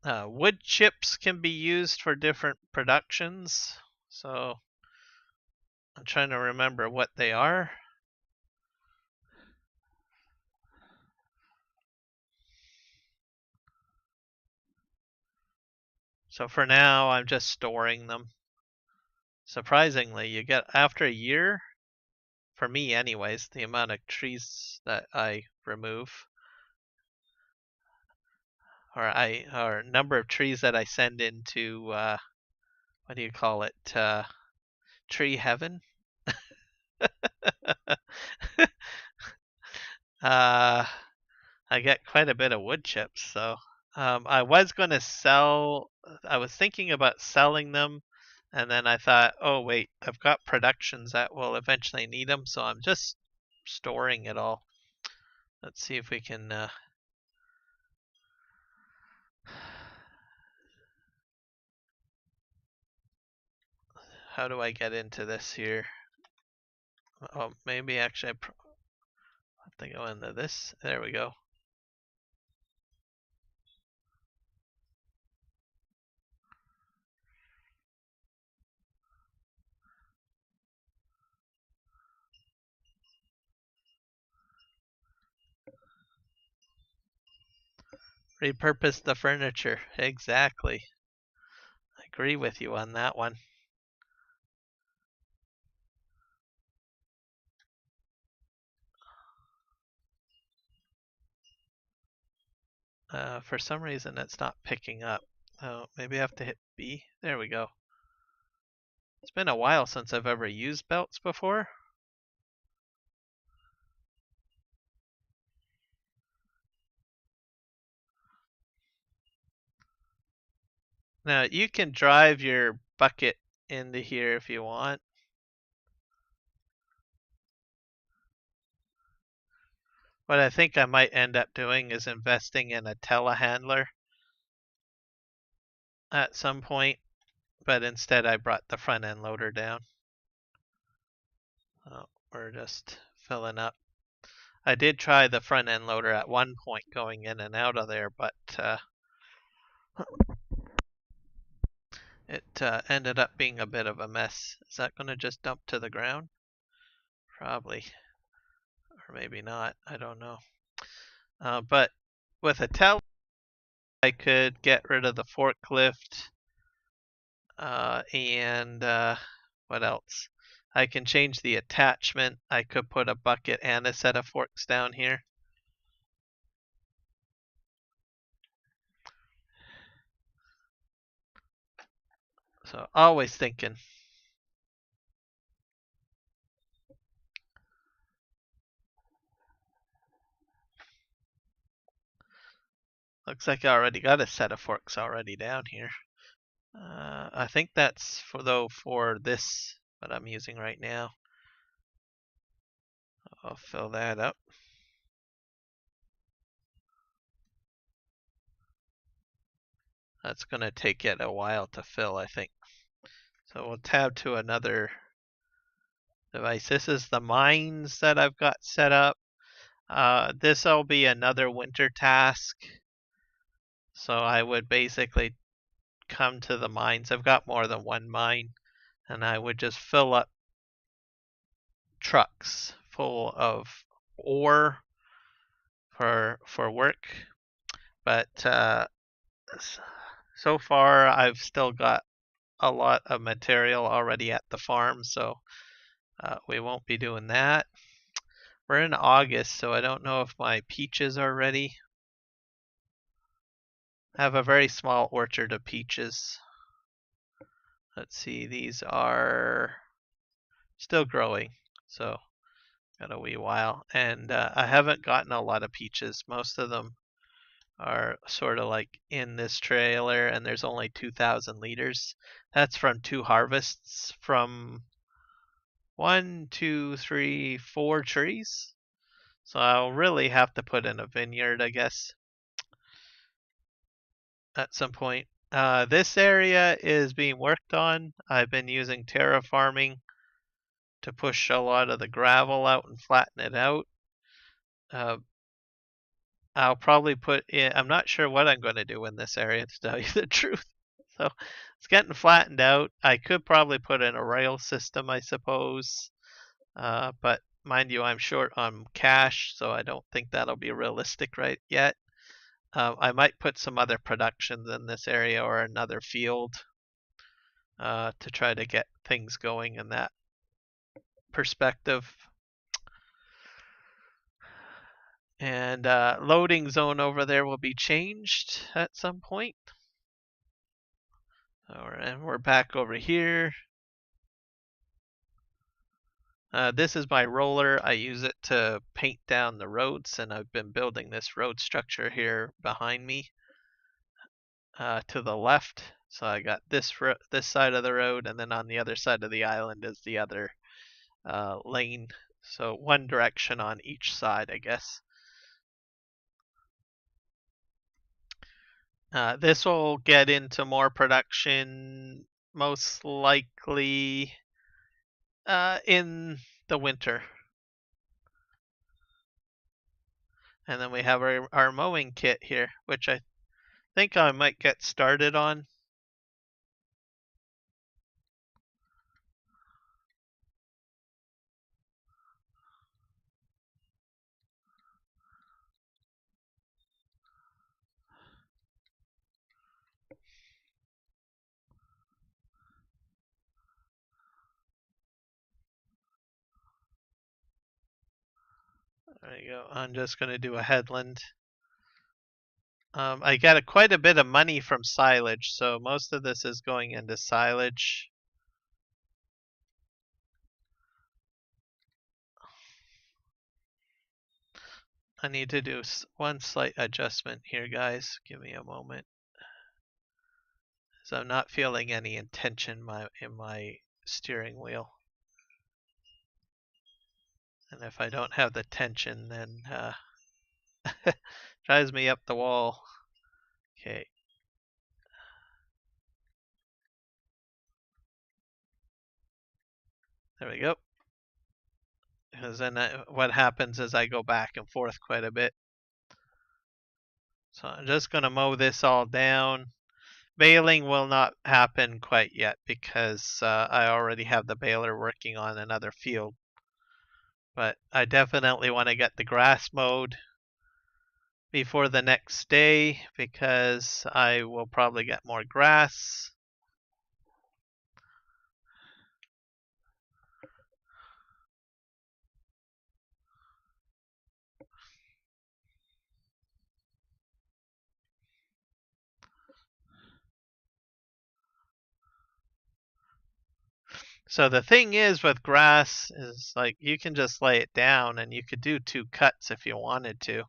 Speaker 12: wood chips can be used for different productions, so I'm trying to remember what they are. So for now, I'm just storing them. Surprisingly, you get after a year, for me anyways, the amount of trees that I remove, or number of trees that I send into what do you call it? Tree heaven. I get quite a bit of wood chips, so I was going to sell. I was thinking about selling them, and then I thought, oh wait, I've got productions that will eventually need them, so I'm just storing it all. Let's see if we can. How do I get into this here? Oh, maybe actually I have to go into this. There we go. Repurpose the furniture. Exactly. I agree with you on that one. For some reason, it's not picking up. Oh, maybe I have to hit B. There we go. It's been a while since I've ever used belts before. Now, you can drive your bucket into here if you want. What I think I might end up doing is investing in a telehandler at some point, but instead I brought the front end loader down. Oh, we're just filling up. I did try the front end loader at one point going in and out of there, but it ended up being a bit of a mess. Is that going to just dump to the ground? Probably. Or maybe not. I don't know. But with a telehandler, I could get rid of the forklift. And what else? I can change the attachment. I could put a bucket and a set of forks down here. So always thinking. Looks like I already got a set of forks already down here. I think that's for this, what I'm using right now. I'll fill that up. That's going to take it a while to fill, I think. So we'll tab to another device. This is the mines that I've got set up. This will be another winter task. So I would basically come to the mines. I've got more than one mine, and I would just fill up trucks full of ore for work. But so far I've still got a lot of material already at the farm, so we won't be doing that. We're in August, so I don't know if my peaches are ready. I have a very small orchard of peaches. Let's see, these are still growing, so got a wee while. And I haven't gotten a lot of peaches. Most of them are sort of like in this trailer, and there's only 2,000 liters. That's from 2 harvests from 1, 2, 3, 4 trees. So I'll really have to put in a vineyard, I guess, at some point. This area is being worked on. I've been using terraforming to push a lot of the gravel out and flatten it out. I'll probably put in, I'm not sure what I'm going to do in this area, to tell you the truth. So it's getting flattened out. I could probably put in a rail system, I suppose. But mind you, I'm short on cash, so I don't think that'll be realistic right yet. I might put some other productions in this area or another field to try to get things going in that perspective. And loading zone over there will be changed at some point. And we're back over here. This is my roller. I use it to paint down the roads, and I've been building this road structure here behind me to the left. So I got this side of the road, and then on the other side of the island is the other lane. So one direction on each side, I guess. This will get into more production most likely in the winter. And then we have our mowing kit here, which I think I might get started on. There you go. I'm just going to do a headland. I got quite a bit of money from silage, so most of this is going into silage. I need to do one slight adjustment here, guys. Give me a moment. So I'm not feeling any intention in my steering wheel. And if I don't have the tension, then drives me up the wall. Okay. There we go. Because then what happens is I go back and forth quite a bit. So I'm just going to mow this all down. Baling will not happen quite yet because I already have the baler working on another field. But I definitely want to get the grass mowed before the next day because I will probably get more grass. So the thing is with grass is like you can just lay it down and you could do 2 cuts if you wanted to.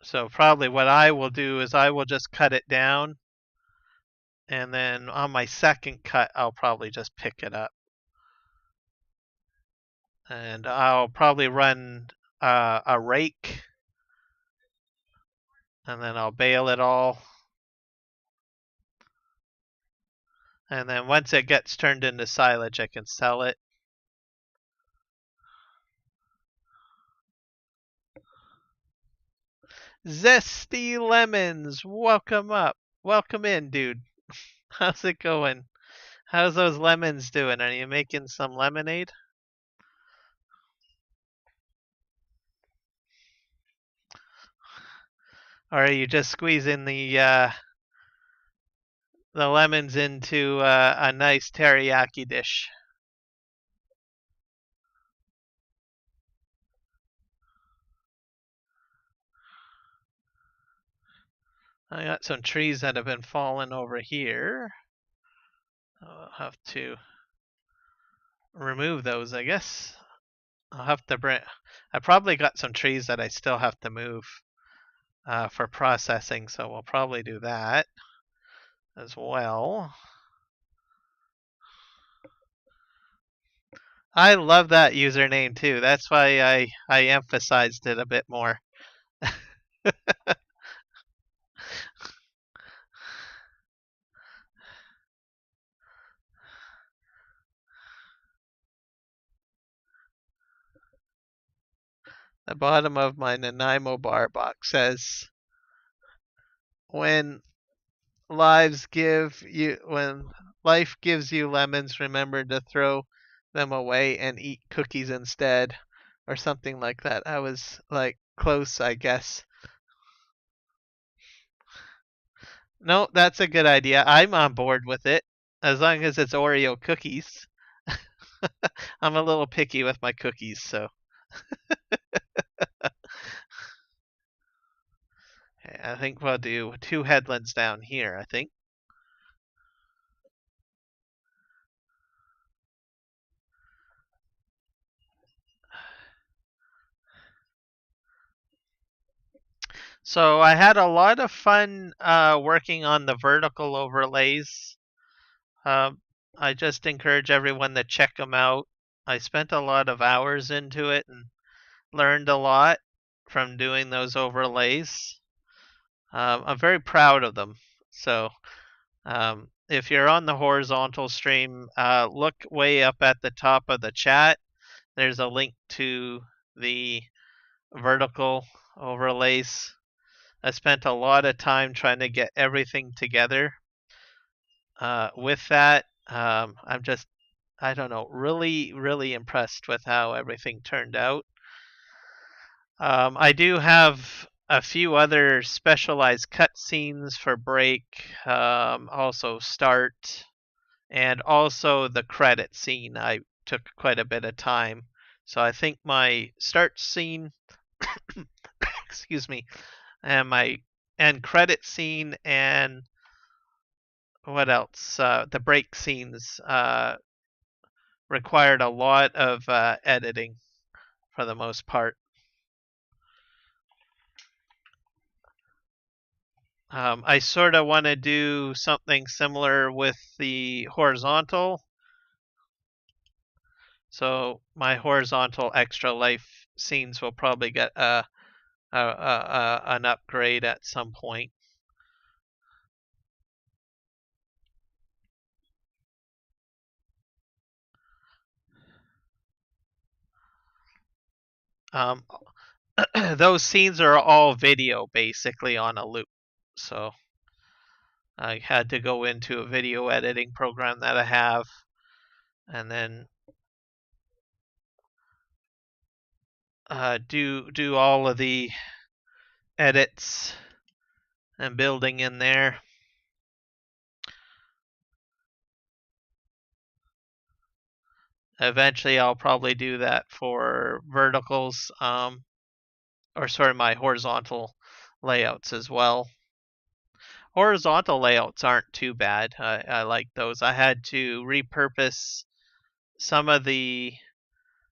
Speaker 12: So probably what I will do is I will just cut it down, and then on my second cut I'll probably just pick it up. And I'll probably run a rake, and then I'll bale it all. And then once it gets turned into silage, I can sell it. Zesty Lemons, welcome up. Welcome in, dude. How's it going? How's those lemons doing? Are you making some lemonade? Or are you just squeezing the lemons into a nice teriyaki dish? I got some trees that have been falling over here. I'll have to remove those, I guess. I'll have to bring. I probably got some trees that I still have to move for processing, so we'll probably do that as well. I love that username too. That's why I emphasized it a bit more. The bottom of my Nanaimo bar box says, when when life gives you lemons, remember to throw them away and eat cookies instead, or something like that. I was like close, I guess. No, that's a good idea. I'm on board with it, as long as it's Oreo cookies. I'm a little picky with my cookies, so. Okay, I think we'll do 2 headlands down here, I think. So I had a lot of fun working on the vertical overlays. I just encourage everyone to check them out. I spent a lot of hours into it and learned a lot from doing those overlays. I'm very proud of them. So if you're on the horizontal stream, look way up at the top of the chat. There's a link to the vertical overlays. I spent a lot of time trying to get everything together. With that, I'm just, I don't know, really, really impressed with how everything turned out. I do have a few other specialized cutscenes for break, also start, and also the credit scene. I took quite a bit of time. So I think my start scene, excuse me, and my end credit scene and what else? The break scenes required a lot of editing for the most part. I sort of want to do something similar with the horizontal. So my horizontal extra life scenes will probably get an upgrade at some point. Those scenes are all video basically on a loop. So I had to go into a video editing program that I have and then do all of the edits and building in there. Eventually I'll probably do that for verticals, or sorry, my horizontal layouts as well. Horizontal layouts aren't too bad. I like those. I had to repurpose some of the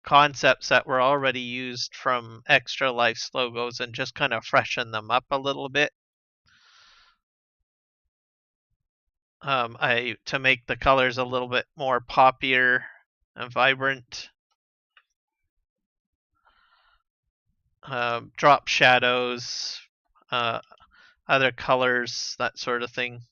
Speaker 12: concepts that were already used from Extra Life's logos and just kind of freshen them up a little bit. To make the colors a little bit more poppier and vibrant. Drop shadows, other colors, that sort of thing.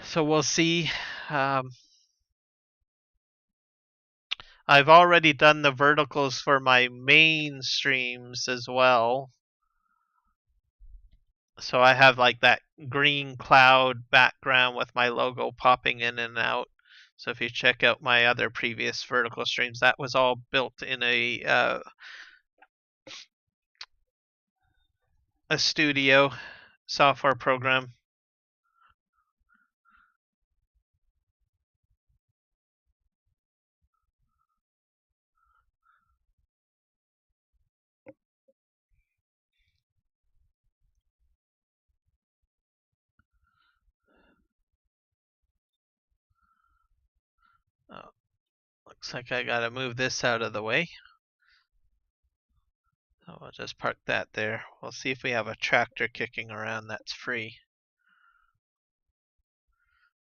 Speaker 12: So we'll see. I've already done the verticals for my main streams as well. So I have like that green cloud background with my logo popping in and out. So if you check out my other previous vertical streams, that was all built in a studio software program. Oh, looks like I gotta move this out of the way. So we'll just park that there. We'll see if we have a tractor kicking around that's free.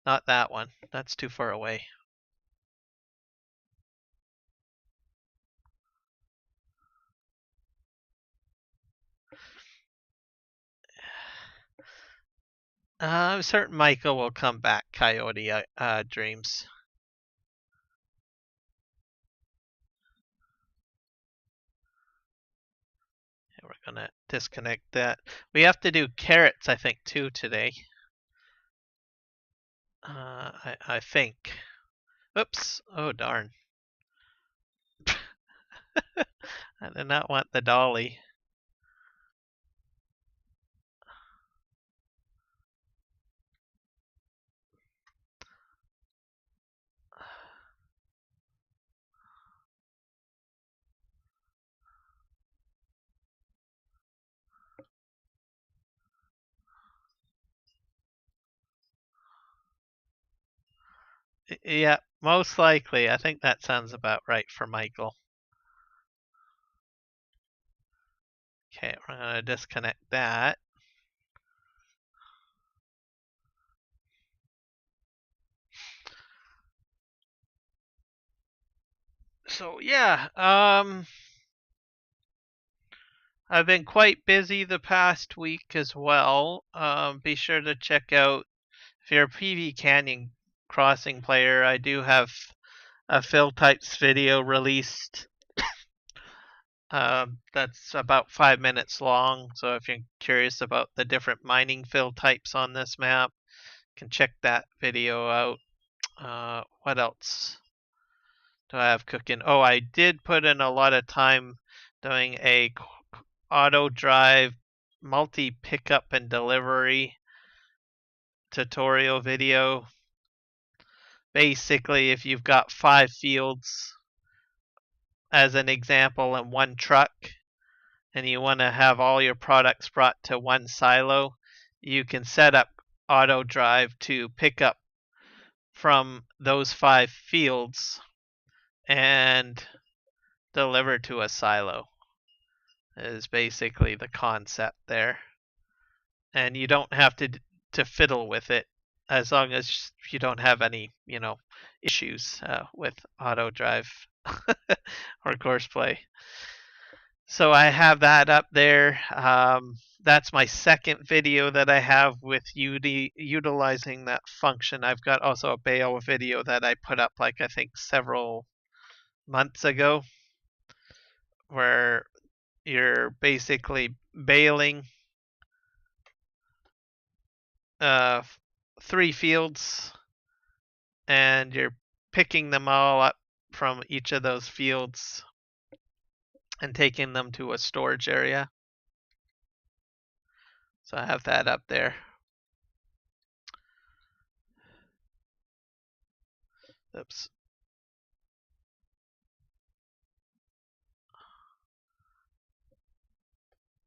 Speaker 12: Not that one. That's too far away. I'm certain Michael will come back, Coyote Dreams. And we're gonna disconnect that. We have to do carrots, I think, too today. I think. Oops. Oh, darn. I did not want the dolly. Yeah, most likely. I think that sounds about right for Michael. Okay, we're gonna disconnect that. So yeah, I've been quite busy the past week as well. Be sure to check out, if you're a PV Canyon Crossing player, I do have a fill types video released. That's about 5 minutes long. So if you're curious about the different mining fill types on this map, you can check that video out. What else do I have cooking? Oh, I did put in a lot of time doing a auto drive multi pickup and delivery tutorial video. Basically, if you've got 5 fields as an example in one truck and you want to have all your products brought to one silo, you can set up auto drive to pick up from those 5 fields and deliver to a silo. Is basically the concept there. And you don't have to fiddle with it as long as you don't have any, issues with auto drive or courseplay. So I have that up there. That's my second video that I have with utilizing that function. I've got also a bale video that I put up I think several months ago, where you're basically baling 3 fields and you're picking them all up from each of those fields and taking them to a storage area. So I have that up there. Oops.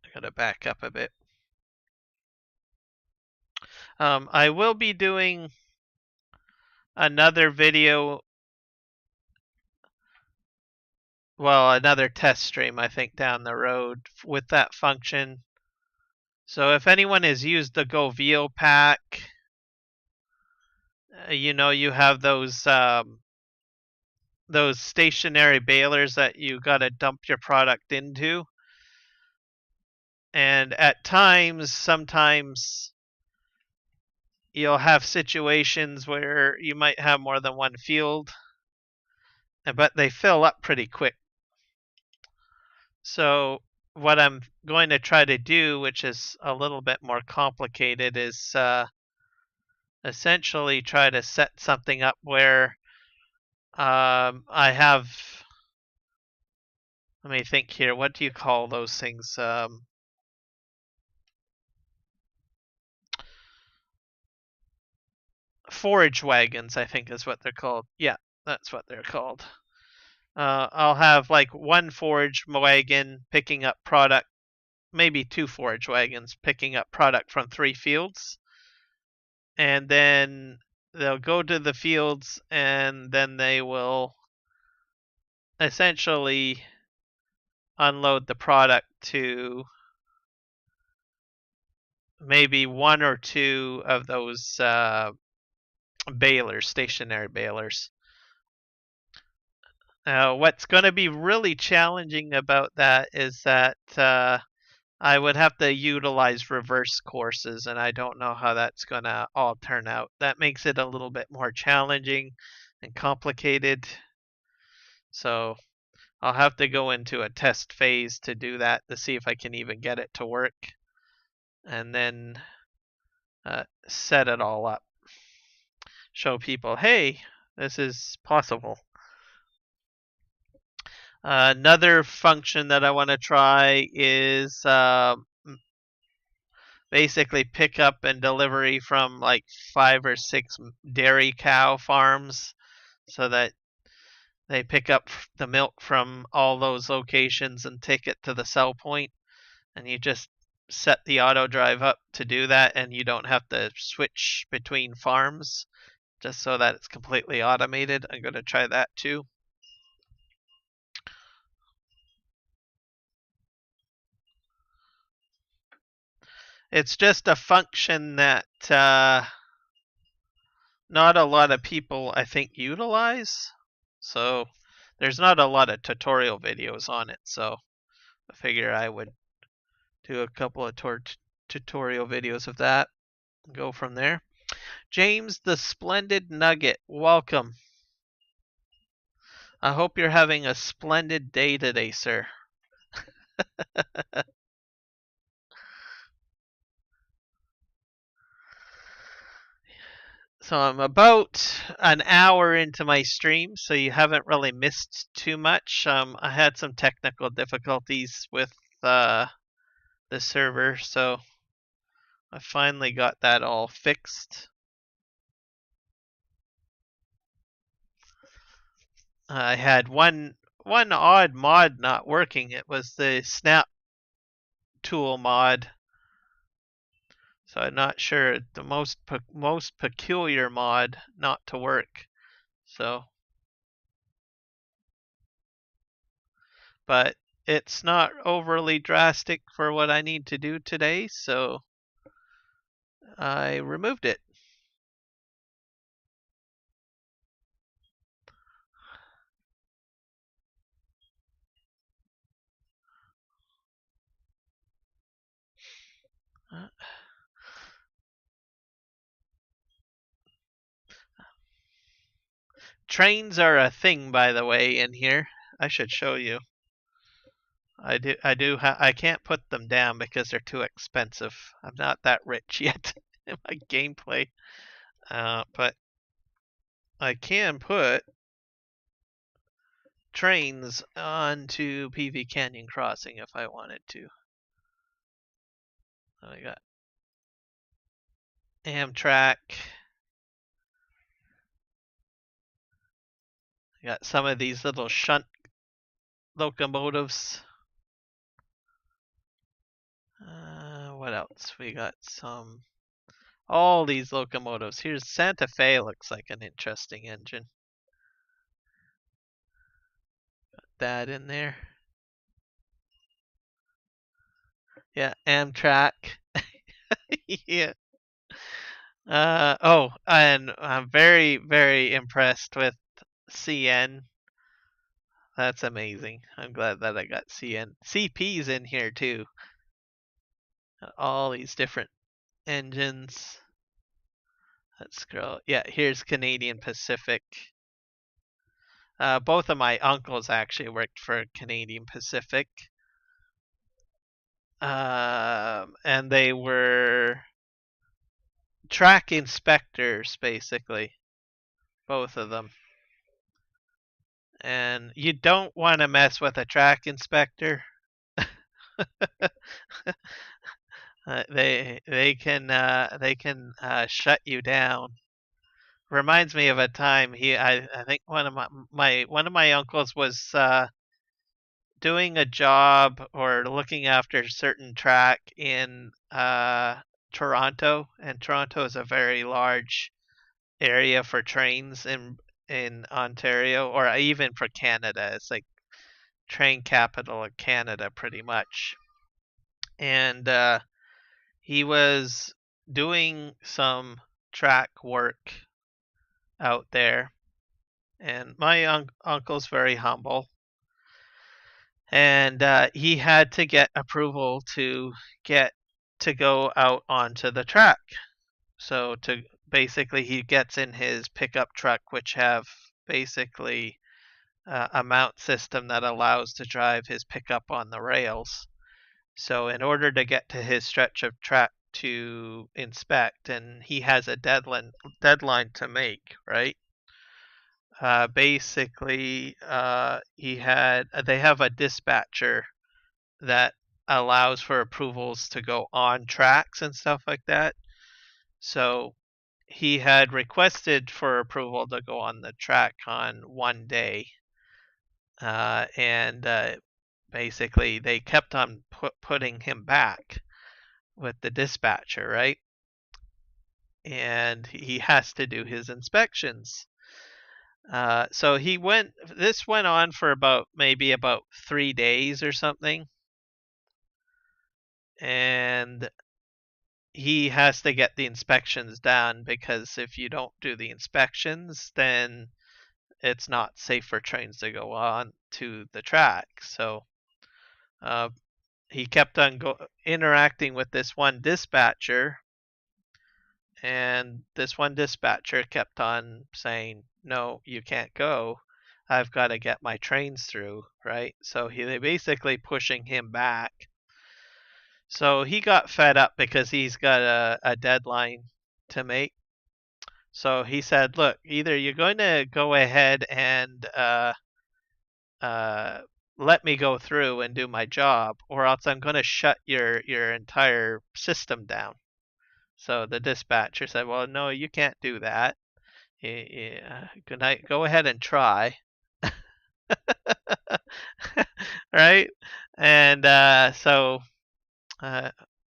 Speaker 12: I gotta back up a bit. I will be doing another video, another test stream, I think, down the road with that function. So if anyone has used the GoVio pack, you have those stationary balers that you gotta dump your product into. And at sometimes you'll have situations where you might have more than one field but they fill up pretty quick. So what I'm going to try to do, which is a little bit more complicated, is essentially try to set something up where I have, let me think here, what do you call those things? Forage wagons, I think is what they're called. Yeah, that's what they're called. I'll have like one forage wagon picking up product, maybe 2 forage wagons picking up product from 3 fields. And then they'll go to the fields and then they will essentially unload the product to maybe 1 or 2 of those balers, stationary balers. What's going to be really challenging about that is that I would have to utilize reverse courses, and I don't know how that's going to all turn out. That makes it a little bit more challenging and complicated. So I'll have to go into a test phase to do that to see if I can even get it to work, and then set it all up. Show people, hey, this is possible. Another function that I want to try is basically pick up and delivery from like 5 or 6 dairy cow farms, so that they pick up the milk from all those locations and take it to the sell point, and you just set the auto drive up to do that, and you don't have to switch between farms, just so that it's completely automated. I'm going to try that too. It's just a function that not a lot of people, I think, utilize. So there's not a lot of tutorial videos on it. So I figure I would do a couple of tutorial videos of that and go from there. James the Splendid Nugget, welcome. I hope you're having a splendid day today, sir. So I'm about an hour into my stream, so you haven't really missed too much. I had some technical difficulties with the server, so I finally got that all fixed. I had one odd mod not working. It was the snap tool mod. So I'm not sure, the most peculiar mod not to work. So, but it's not overly drastic for what I need to do today, so I removed it. Trains are a thing, by the way, in here. I should show you. I can't put them down because they're too expensive. I'm not that rich yet in my gameplay. But I can put trains onto PV Canyon Crossing if I wanted to. So I got Amtrak. I got some of these little shunt locomotives. What else? We got all these locomotives. Here's Santa Fe, looks like an interesting engine. Got that in there. Yeah, Amtrak. Yeah. Oh, and I'm very, very impressed with CN. That's amazing. I'm glad that I got CN. CP's in here too. All these different engines. Let's scroll. Yeah, here's Canadian Pacific. Both of my uncles actually worked for Canadian Pacific. And they were track inspectors, basically. Both of them. And you don't want to mess with a track inspector. They can shut you down. Reminds me of a time I think one of my uncles was doing a job or looking after a certain track in Toronto, and Toronto is a very large area for trains in Ontario, or even for Canada. It's like train capital of Canada, pretty much. And he was doing some track work out there, and my uncle's very humble, and he had to get approval to go out onto the track. So basically he gets in his pickup truck, which have basically a mount system that allows to drive his pickup on the rails. So in order to get to his stretch of track to inspect, and he has a deadline to make, right? Basically, they have a dispatcher that allows for approvals to go on tracks and stuff like that. So he had requested for approval to go on the track on one day, and basically they kept on putting him back with the dispatcher, right? And he has to do his inspections. So this went on for maybe about 3 days or something. And he has to get the inspections done, because if you don't do the inspections, then it's not safe for trains to go on to the track. So he kept on interacting with this one dispatcher, and this one dispatcher kept on saying, no, you can't go. I've got to get my trains through, right? So they basically pushing him back. So he got fed up because he's got a deadline to make. So he said, look, either you're going to go ahead and let me go through and do my job, or else I'm going to shut your entire system down. So the dispatcher said, well, no, you can't do that. Good night. Go ahead and try. Right? And so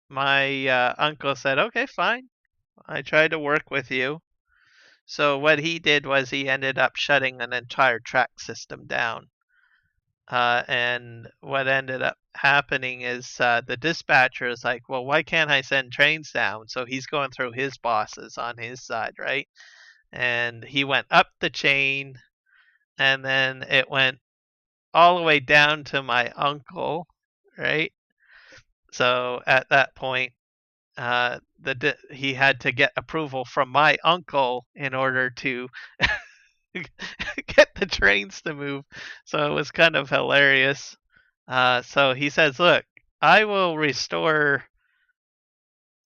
Speaker 12: my uncle said, okay, fine. I tried to work with you. So what he did was he ended up shutting an entire track system down. And what ended up happening is the dispatcher is like, well, why can't I send trains down? So he's going through his bosses on his side, right? And he went up the chain, and then it went all the way down to my uncle, right? So at that point, he had to get approval from my uncle in order to get the trains to move. So it was kind of hilarious. So he says, look, I will restore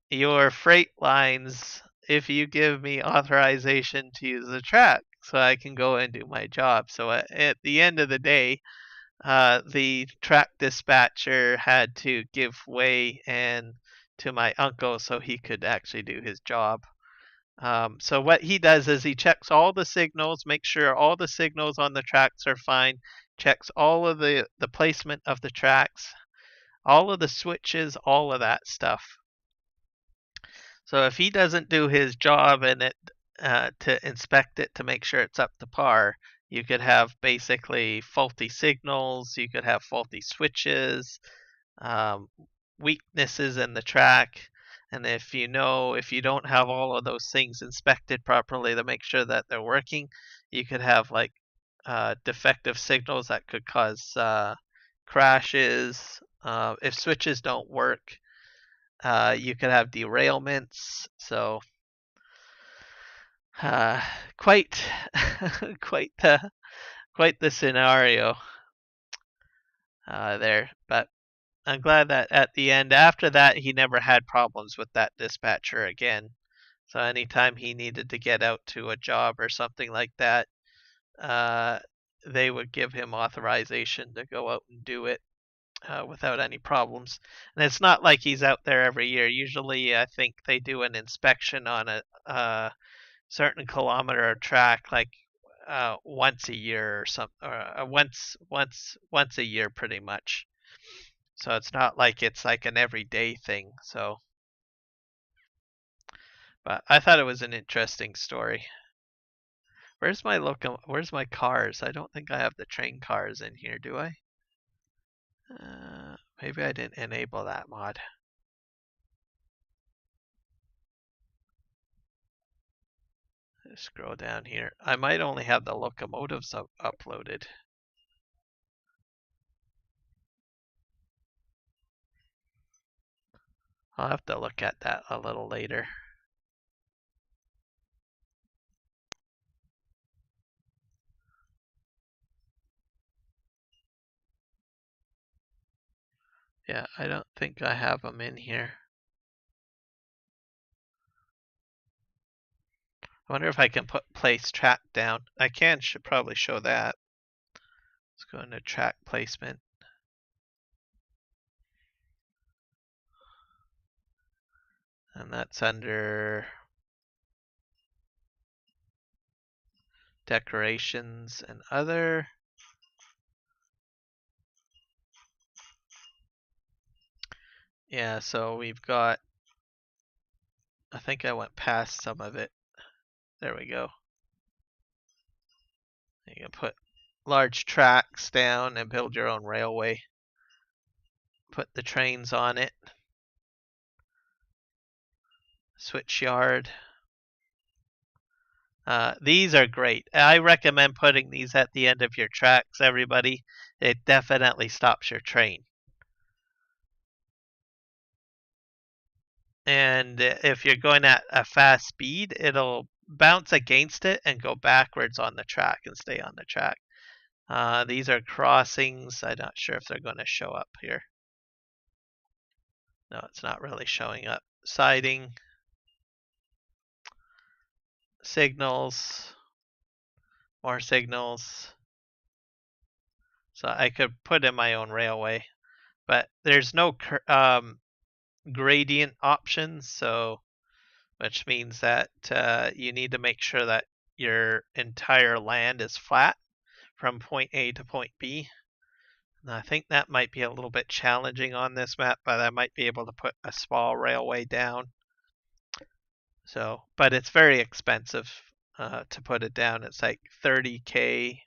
Speaker 12: your freight lines if you give me authorization to use the track so I can go and do my job. So at the end of the day, the track dispatcher had to give way to my uncle so he could actually do his job. So what he does is he checks all the signals, makes sure all the signals on the tracks are fine, checks all of the placement of the tracks, all of the switches, all of that stuff. So if he doesn't do his job and to inspect it to make sure it's up to par, you could have basically faulty signals, you could have faulty switches, weaknesses in the track. And if you don't have all of those things inspected properly to make sure that they're working, you could have like defective signals that could cause crashes. If switches don't work, you could have derailments. So quite quite the scenario there. But I'm glad that at the end, after that, he never had problems with that dispatcher again. So anytime he needed to get out to a job or something like that, they would give him authorization to go out and do it without any problems. And it's not like he's out there every year. Usually, I think they do an inspection on a certain kilometer of track, like once a year or something, or once a year, pretty much. So it's not like it's like an everyday thing. So, but I thought it was an interesting story. Where's my cars? I don't think I have the train cars in here, do I? Maybe I didn't enable that mod. Let's scroll down here. I might only have the locomotives uploaded. I'll have to look at that a little later. Yeah, I don't think I have them in here. I wonder if I can place track down. I should probably show that. Let's go into track placement. And that's under decorations and other. Yeah, so we've got, I think I went past some of it. There we go. You can put large tracks down and build your own railway. Put the trains on it. Switch yard. These are great. I recommend putting these at the end of your tracks, everybody. It definitely stops your train. And if you're going at a fast speed, it'll bounce against it and go backwards on the track and stay on the track. These are crossings. I'm not sure if they're going to show up here. No, it's not really showing up. Siding. Signals. More signals. So I could put in my own railway. But there's no gradient options, so which means that you need to make sure that your entire land is flat from point A to point B. And I think that might be a little bit challenging on this map, but I might be able to put a small railway down. So, but it's very expensive to put it down. It's like 30K,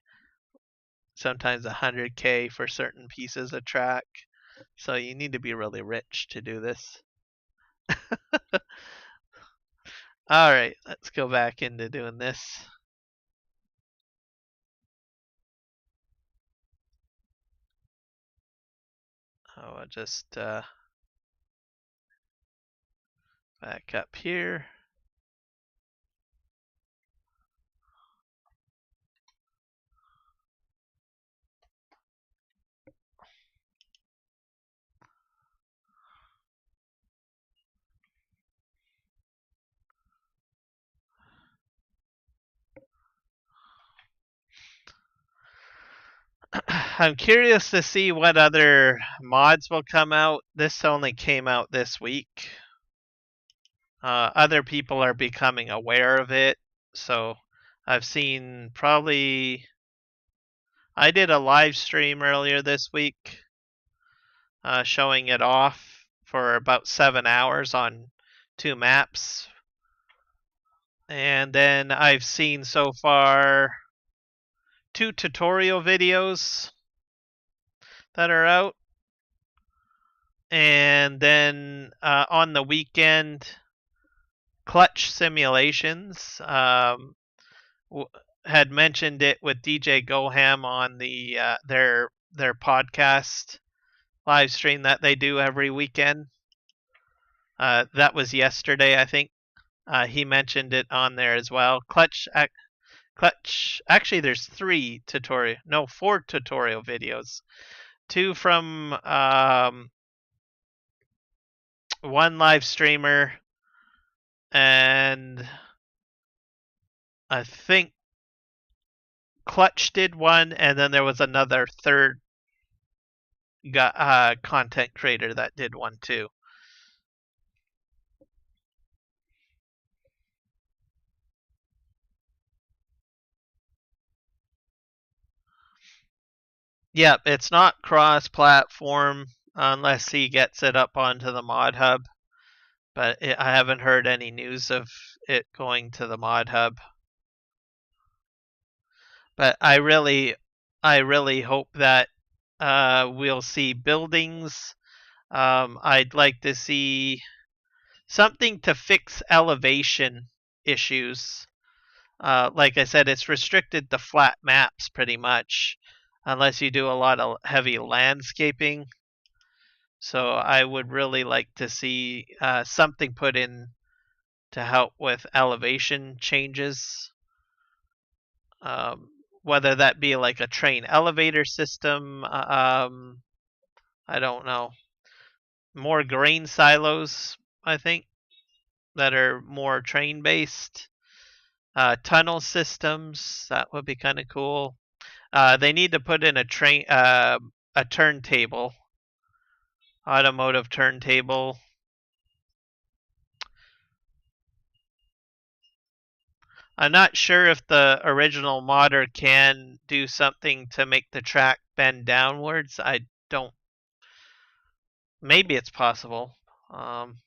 Speaker 12: sometimes 100K for certain pieces of track. So you need to be really rich to do this. All right, let's go back into doing this. I'll just back up here. I'm curious to see what other mods will come out. This only came out this week. Other people are becoming aware of it. So I've seen probably... I did a live stream earlier this week showing it off for about 7 hours on 2 maps. And then I've seen so far 2 tutorial videos that are out. And then on the weekend, Clutch Simulations had mentioned it with DJ Goham on the their podcast live stream that they do every weekend. That was yesterday, I think. He mentioned it on there as well. Clutch Clutch. Actually, there's 4 tutorial videos. 2 from one live streamer, and I think Clutch did one, and then there was another third content creator that did one too. Yep, it's not cross-platform unless he gets it up onto the Mod Hub, but I haven't heard any news of it going to the Mod Hub. But I really hope that we'll see buildings. I'd like to see something to fix elevation issues. Like I said, it's restricted to flat maps pretty much, unless you do a lot of heavy landscaping. So I would really like to see something put in to help with elevation changes. Whether that be like a train elevator system, I don't know. More grain silos, I think, that are more train based. Tunnel systems, that would be kind of cool. They need to put in a turntable, automotive turntable. I'm not sure if the original modder can do something to make the track bend downwards. I don't. Maybe it's possible. But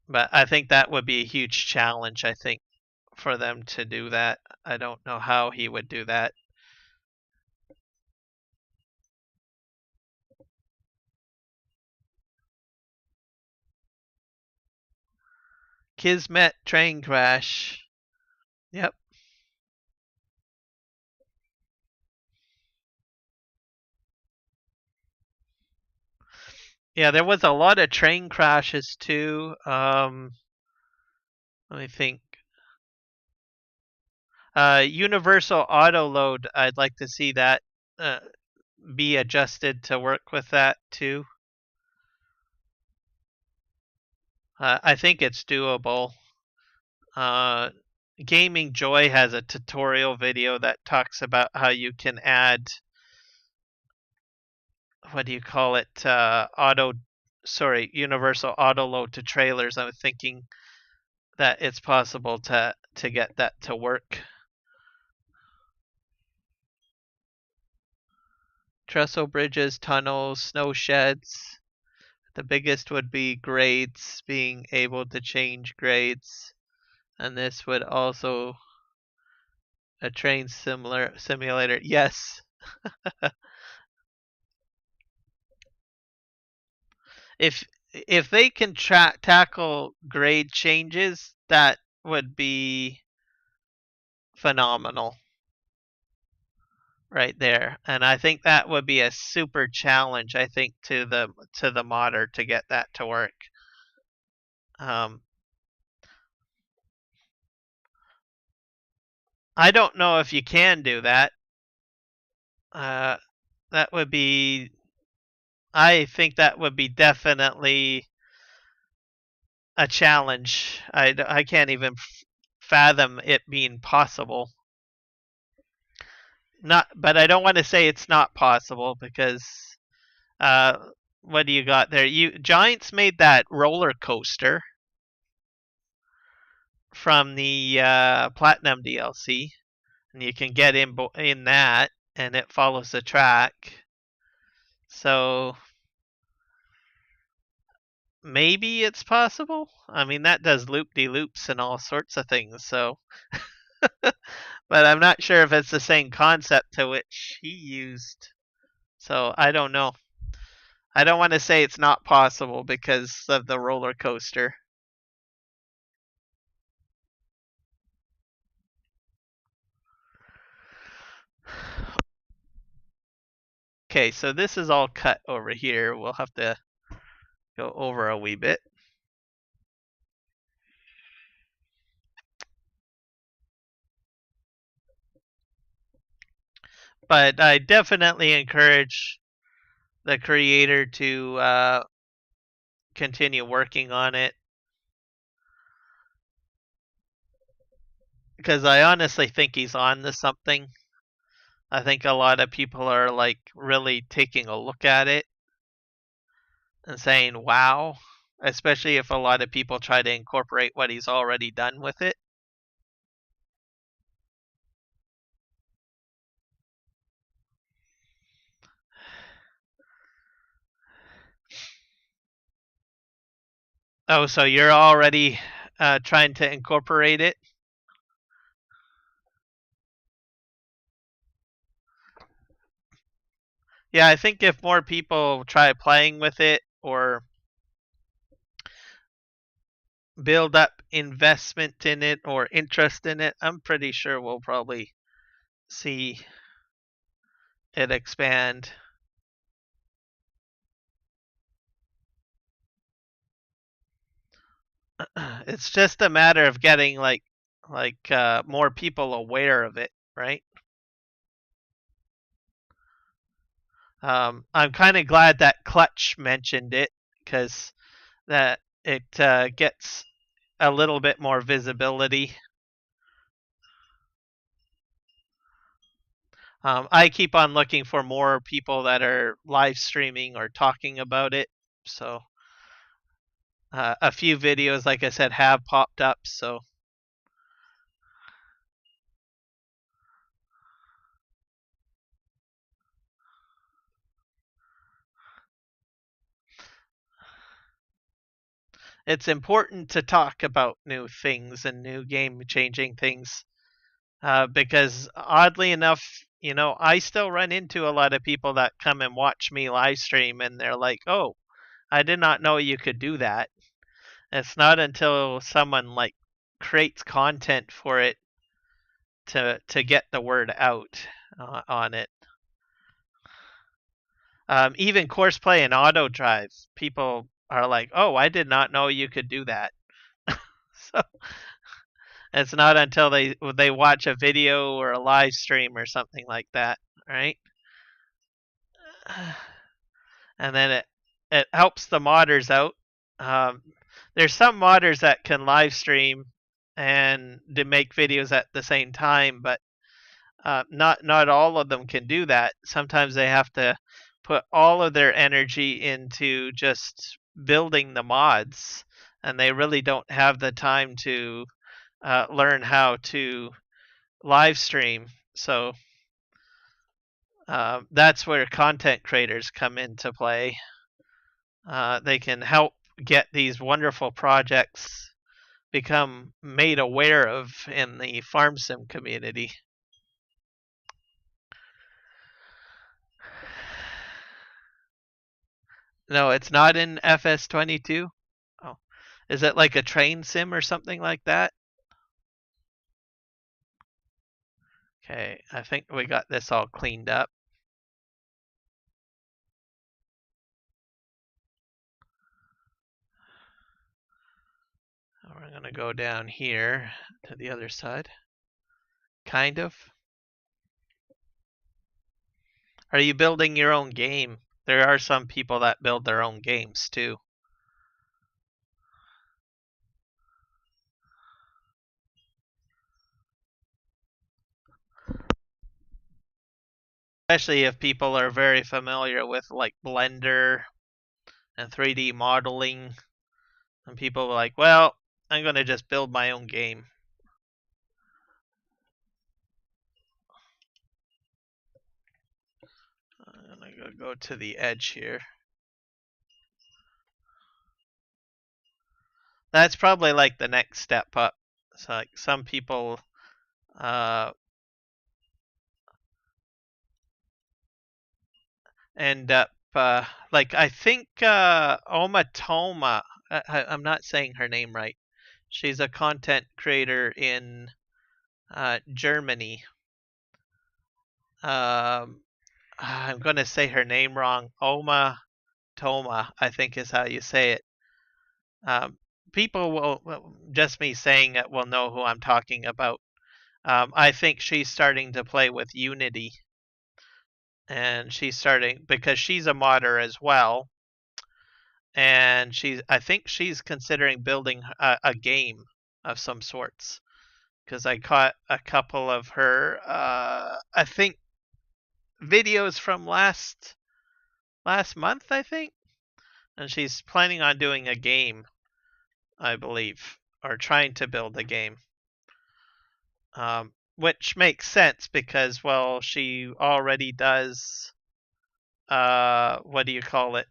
Speaker 12: I think that would be a huge challenge, I think, for them to do that. I don't know how he would do that. Kismet train crash. Yep. Yeah, there was a lot of train crashes too. Let me think. Universal auto load, I'd like to see that be adjusted to work with that too. I think it's doable. Gaming Joy has a tutorial video that talks about how you can add, what do you call it, universal auto load to trailers. I was thinking that it's possible to get that to work. Trestle bridges, tunnels, snow sheds. The biggest would be grades, being able to change grades. And this would also a train simulator. Yes. If they can tackle grade changes, that would be phenomenal right there. And I think that would be a super challenge, I think, to the modder to get that to work. I don't know if you can do that. That would be, I think that would be definitely a challenge. I can't even fathom it being possible. But I don't want to say it's not possible, because what do you got there? Giants made that roller coaster from the Platinum DLC, and you can get in that, and it follows the track. So maybe it's possible. I mean, that does loop-de-loops and all sorts of things. So, but I'm not sure if it's the same concept to which he used. So I don't know. I don't want to say it's not possible because of the roller coaster. Okay, so this is all cut over here. We'll have to go over a wee bit. But I definitely encourage the creator to continue working on it. Because I honestly think he's on to something. I think a lot of people are like really taking a look at it and saying, wow, especially if a lot of people try to incorporate what he's already done with it. Oh, so you're already trying to incorporate it? Yeah, I think if more people try playing with it or build up investment in it or interest in it, I'm pretty sure we'll probably see it expand. It's just a matter of getting like more people aware of it, right? I'm kind of glad that Clutch mentioned it because that it gets a little bit more visibility. I keep on looking for more people that are live streaming or talking about it. So a few videos, like I said, have popped up. So it's important to talk about new things and new game changing things because oddly enough, you know, I still run into a lot of people that come and watch me live stream and they're like, oh, I did not know you could do that. It's not until someone like creates content for it to get the word out on it. Even Courseplay and Auto Drive, people are like, "Oh, I did not know you could do that." So it's not until they watch a video or a live stream or something like that, right? And then it helps the modders out. There's some modders that can live stream and to make videos at the same time, but not all of them can do that. Sometimes they have to put all of their energy into just building the mods, and they really don't have the time to learn how to live stream. So that's where content creators come into play. They can help get these wonderful projects become made aware of in the farm sim community. No, it's not in FS22. Oh, is it like a train sim or something like that? Okay, I think we got this all cleaned up. We're gonna go down here to the other side. Kind of. Are you building your own game? There are some people that build their own games too. Especially if people are very familiar with like Blender and 3D modeling. And people are like, well, I'm gonna just build my own game. I'm gonna go to the edge here. That's probably like the next step up. So like some people end up like I think Omatoma. I'm not saying her name right. She's a content creator in Germany. I'm gonna say her name wrong. Oma Toma, I think is how you say it. People will, just me saying it, will know who I'm talking about. I think she's starting to play with Unity. and she's starting because she's a modder as well, and I think she's considering building a game of some sorts. Because I caught a couple of her, I think videos from last month, I think, and she's planning on doing a game, I believe, or trying to build a game. Which makes sense because, well, she already does, what do you call it?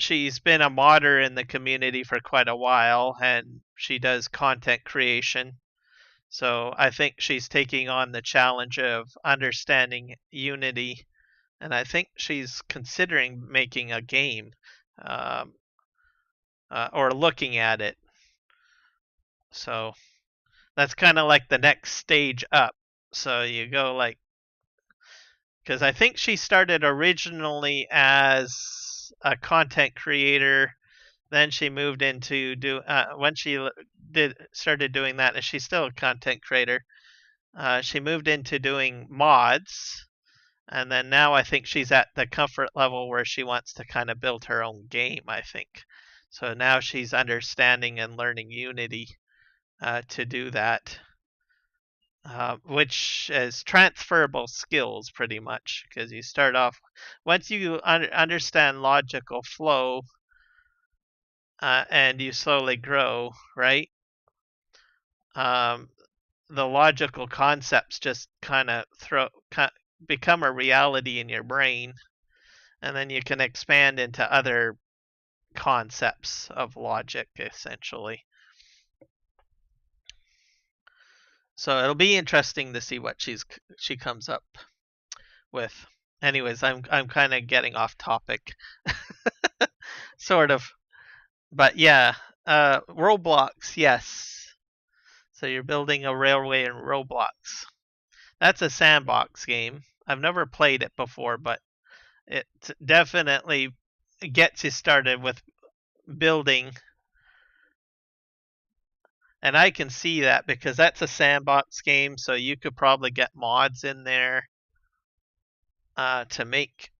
Speaker 12: She's been a modder in the community for quite a while, and she does content creation. So I think she's taking on the challenge of understanding Unity, and I think she's considering making a game, or looking at it. So that's kind of like the next stage up. So you go like, because I think she started originally as a content creator, then she moved into when she started doing that, and she's still a content creator. She moved into doing mods, and then now I think she's at the comfort level where she wants to kind of build her own game, I think. So now she's understanding and learning Unity to do that, which is transferable skills pretty much, because you start off, once you understand logical flow, and you slowly grow, right? The logical concepts just kind of become a reality in your brain, and then you can expand into other concepts of logic, essentially. So it'll be interesting to see what she comes up with. Anyways, I'm kind of getting off topic, sort of. But yeah, Roblox, yes. So you're building a railway in Roblox. That's a sandbox game. I've never played it before, but it definitely gets you started with building. And I can see that because that's a sandbox game, so you could probably get mods in there to make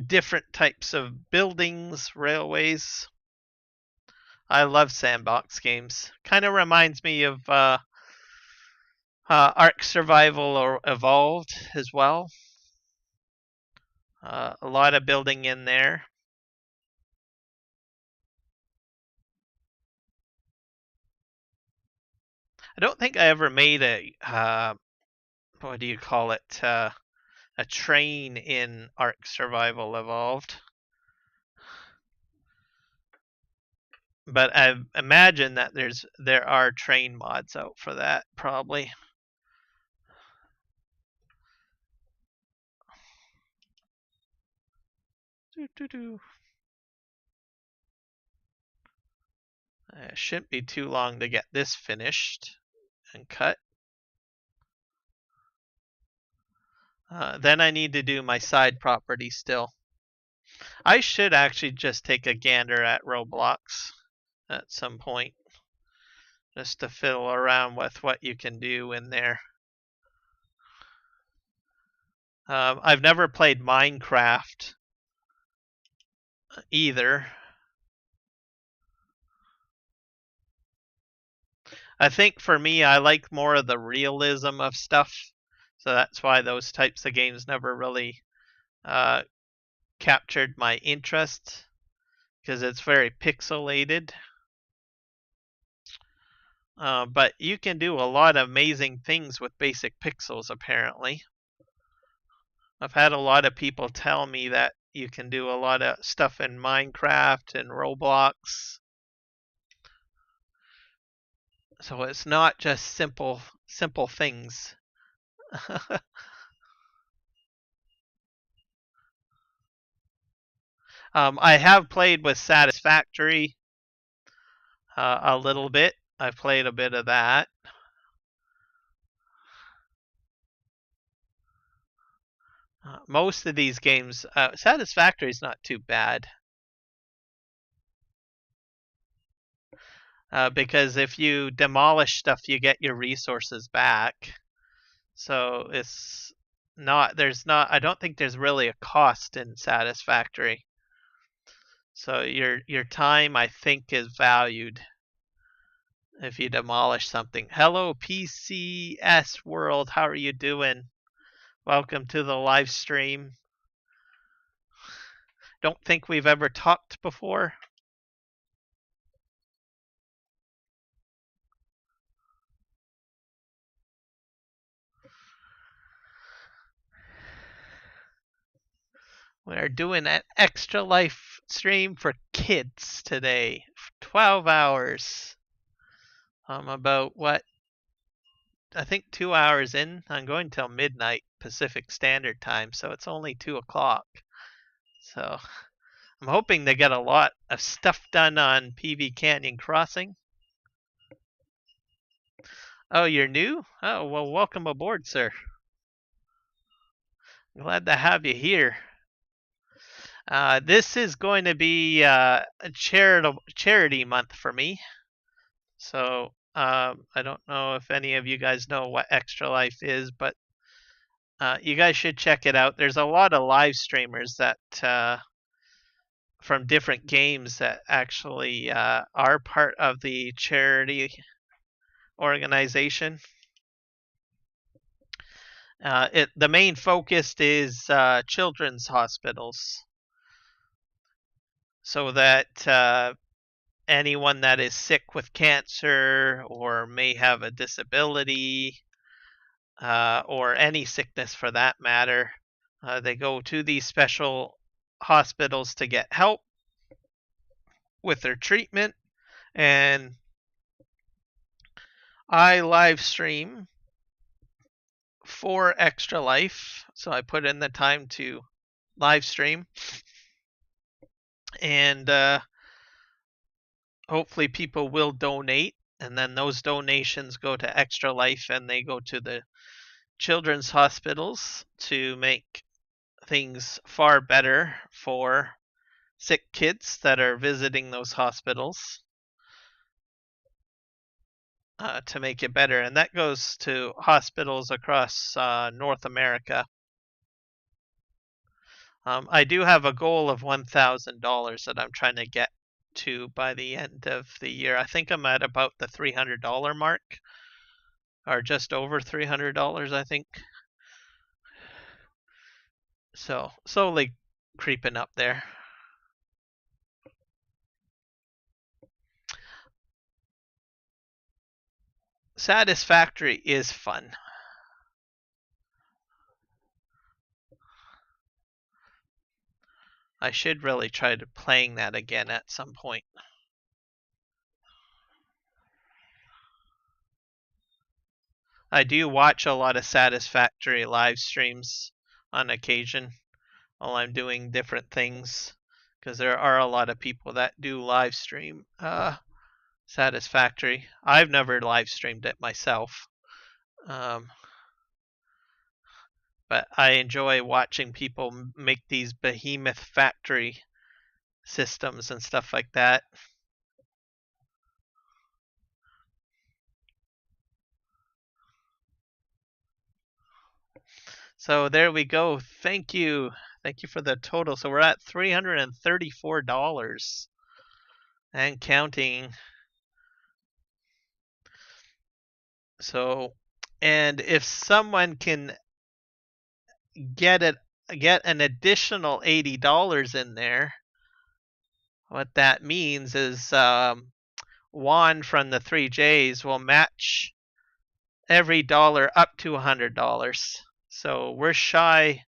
Speaker 12: different types of buildings, railways. I love sandbox games. Kind of reminds me of Ark Survival or Evolved as well. A lot of building in there. I don't think I ever made a what do you call it? A train in Ark Survival Evolved. But I imagine that there are train mods out for that, probably. It shouldn't be too long to get this finished and cut. Then I need to do my side property still. I should actually just take a gander at Roblox at some point, just to fiddle around with what you can do in there. I've never played Minecraft either. I think for me, I like more of the realism of stuff, so that's why those types of games never really captured my interest, because it's very pixelated. But you can do a lot of amazing things with basic pixels, apparently. I've had a lot of people tell me that you can do a lot of stuff in Minecraft and Roblox. So it's not just simple things. I have played with Satisfactory a little bit. I've played a bit of that. Most of these games, Satisfactory is not too bad. Because if you demolish stuff, you get your resources back. So I don't think there's really a cost in Satisfactory. So your time, I think, is valued if you demolish something. Hello, PCS World. How are you doing? Welcome to the live stream. Don't think we've ever talked before. We're doing an Extra Life stream for kids today. 12 hours. I'm about, I think 2 hours in. I'm going till midnight Pacific Standard Time, so it's only 2 o'clock. So I'm hoping to get a lot of stuff done on PV Canyon Crossing. Oh, you're new? Oh, well, welcome aboard, sir. Glad to have you here. This is going to be a charity month for me. So I don't know if any of you guys know what Extra Life is, but you guys should check it out. There's a lot of live streamers that from different games that actually are part of the charity organization. The main focus is children's hospitals, so that anyone that is sick with cancer or may have a disability or any sickness for that matter, they go to these special hospitals to get help with their treatment. And I live stream for Extra Life, so I put in the time to live stream, and hopefully people will donate, and then those donations go to Extra Life and they go to the children's hospitals to make things far better for sick kids that are visiting those hospitals, to make it better. And that goes to hospitals across North America. I do have a goal of $1,000 that I'm trying to get to by the end of the year. I think I'm at about the $300 mark, or just over $300, I think. So slowly creeping up there. Satisfactory is fun. I should really try to playing that again at some point. I do watch a lot of Satisfactory live streams on occasion while I'm doing different things, because there are a lot of people that do live stream Satisfactory. I've never live streamed it myself, but I enjoy watching people make these behemoth factory systems and stuff like that. So there we go. Thank you. Thank you for the total. So we're at $334 and counting. So, and if someone can get an additional $80 in there, what that means is Juan from the 3Js will match every dollar up to $100. So we're shy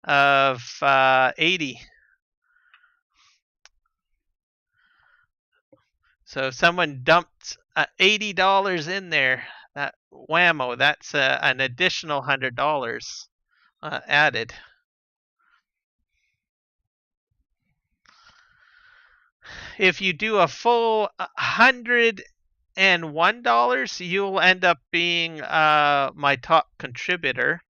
Speaker 12: of 80. So if someone dumped $80 in there, that whammo, that's an additional $100 added. If you do a full $101, you'll end up being my top contributor.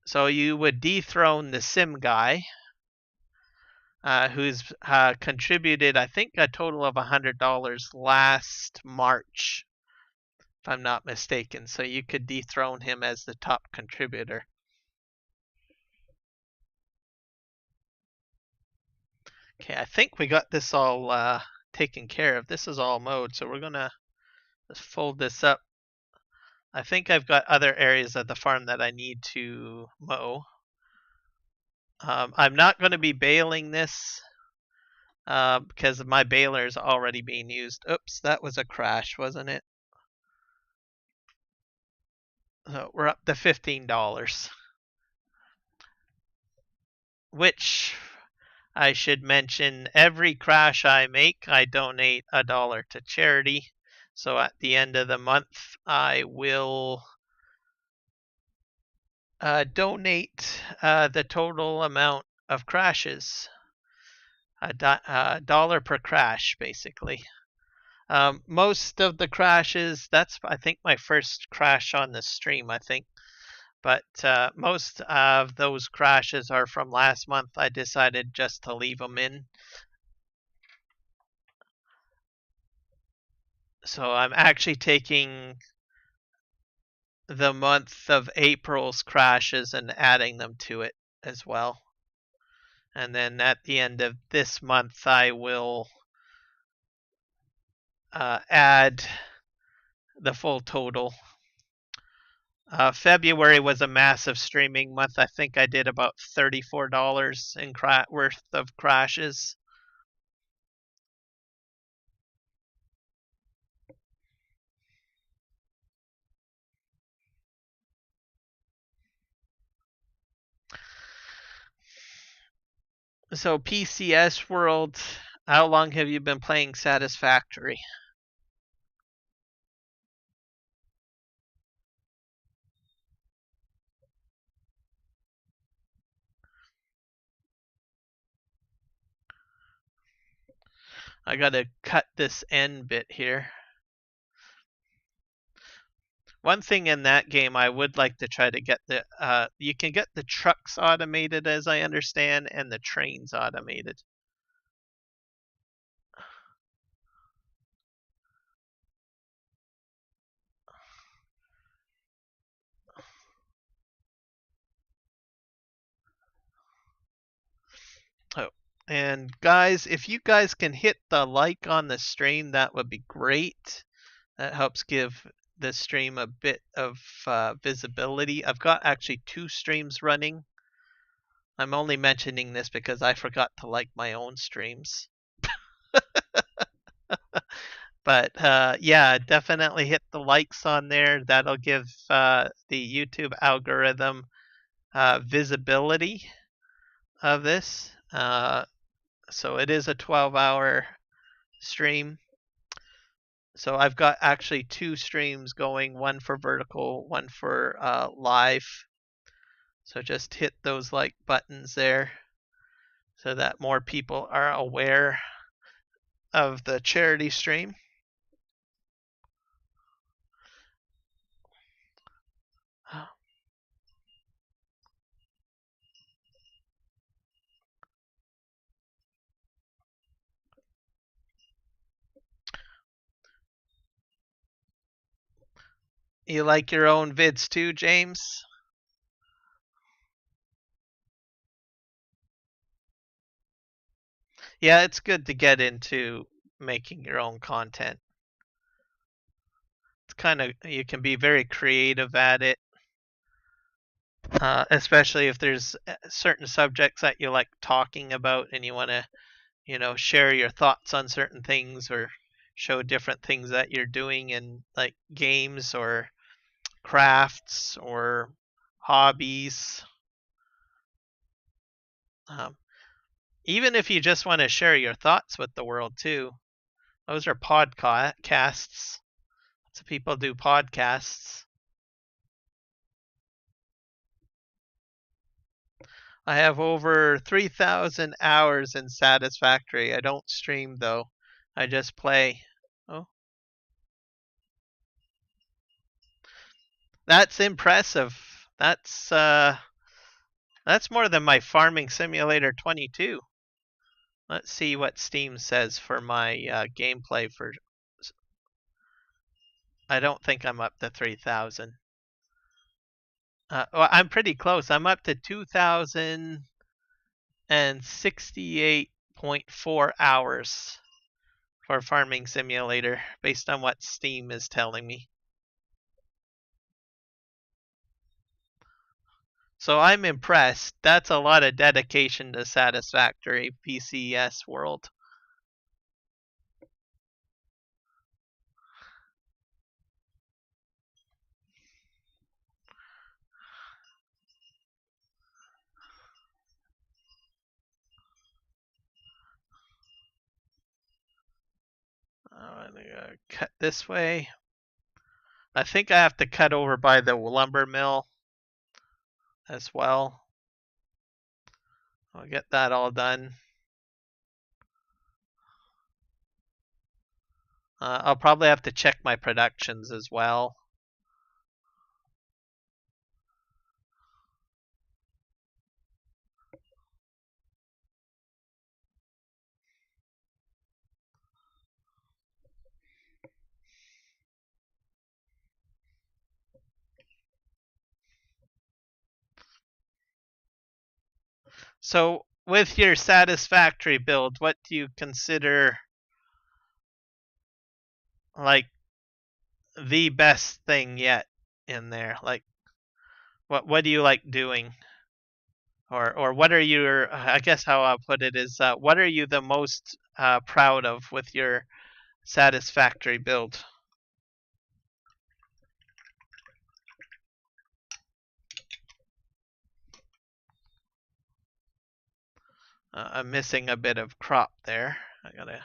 Speaker 12: So you would dethrone the Sim guy, who's contributed, I think, a total of $100 last March if I'm not mistaken. So you could dethrone him as the top contributor. Okay, I think we got this all taken care of. This is all mowed, so we're gonna just fold this up. I think I've got other areas of the farm that I need to mow. I'm not going to be baling this because my baler is already being used. Oops, that was a crash, wasn't it? So we're up to $15. Which I should mention, every crash I make, I donate $1 to charity. So at the end of the month, I will donate the total amount of crashes. A dollar per crash, basically. Most of the crashes, that's I think my first crash on the stream, I think. But most of those crashes are from last month. I decided just to leave them in. So I'm actually taking the month of April's crashes and adding them to it as well. And then at the end of this month, I will add the full total. February was a massive streaming month. I think I did about $34 in worth of crashes. So PCS World, how long have you been playing Satisfactory? I gotta cut this end bit here. One thing in that game I would like to try to get you can get the trucks automated, as I understand, and the trains automated. Oh, and guys, if you guys can hit the like on the stream, that would be great. That helps give the stream a bit of visibility. I've got actually 2 streams running. I'm only mentioning this because I forgot to like my own streams. But yeah, definitely hit the likes on there. That'll give the YouTube algorithm visibility of this. So it is a 12-hour stream. So I've got actually 2 streams going, one for vertical, one for live. So just hit those like buttons there so that more people are aware of the charity stream. You like your own vids too, James? Yeah, it's good to get into making your own content. It's kind of, you can be very creative at it, especially if there's certain subjects that you like talking about and you want to, you know, share your thoughts on certain things or show different things that you're doing in like games or crafts or hobbies. Even if you just want to share your thoughts with the world too. Those are podcasts. Lots of people do podcasts. I have over 3,000 hours in Satisfactory. I don't stream though. I just play. Oh. That's impressive. That's more than my Farming Simulator 22. Let's see what Steam says for my gameplay for I don't think I'm up to 3,000. Well, I'm pretty close. I'm up to 2,068.4 hours for Farming Simulator, based on what Steam is telling me. So I'm impressed. That's a lot of dedication to Satisfactory PCS World. I'm gonna cut this way. I think I have to cut over by the lumber mill as well. I'll get that all done. I'll probably have to check my productions as well. So with your Satisfactory build, what do you consider like the best thing yet in there? Like what do you like doing? Or what are your, I guess how I'll put it is, what are you the most proud of with your Satisfactory build? I'm missing a bit of crop there. I gotta.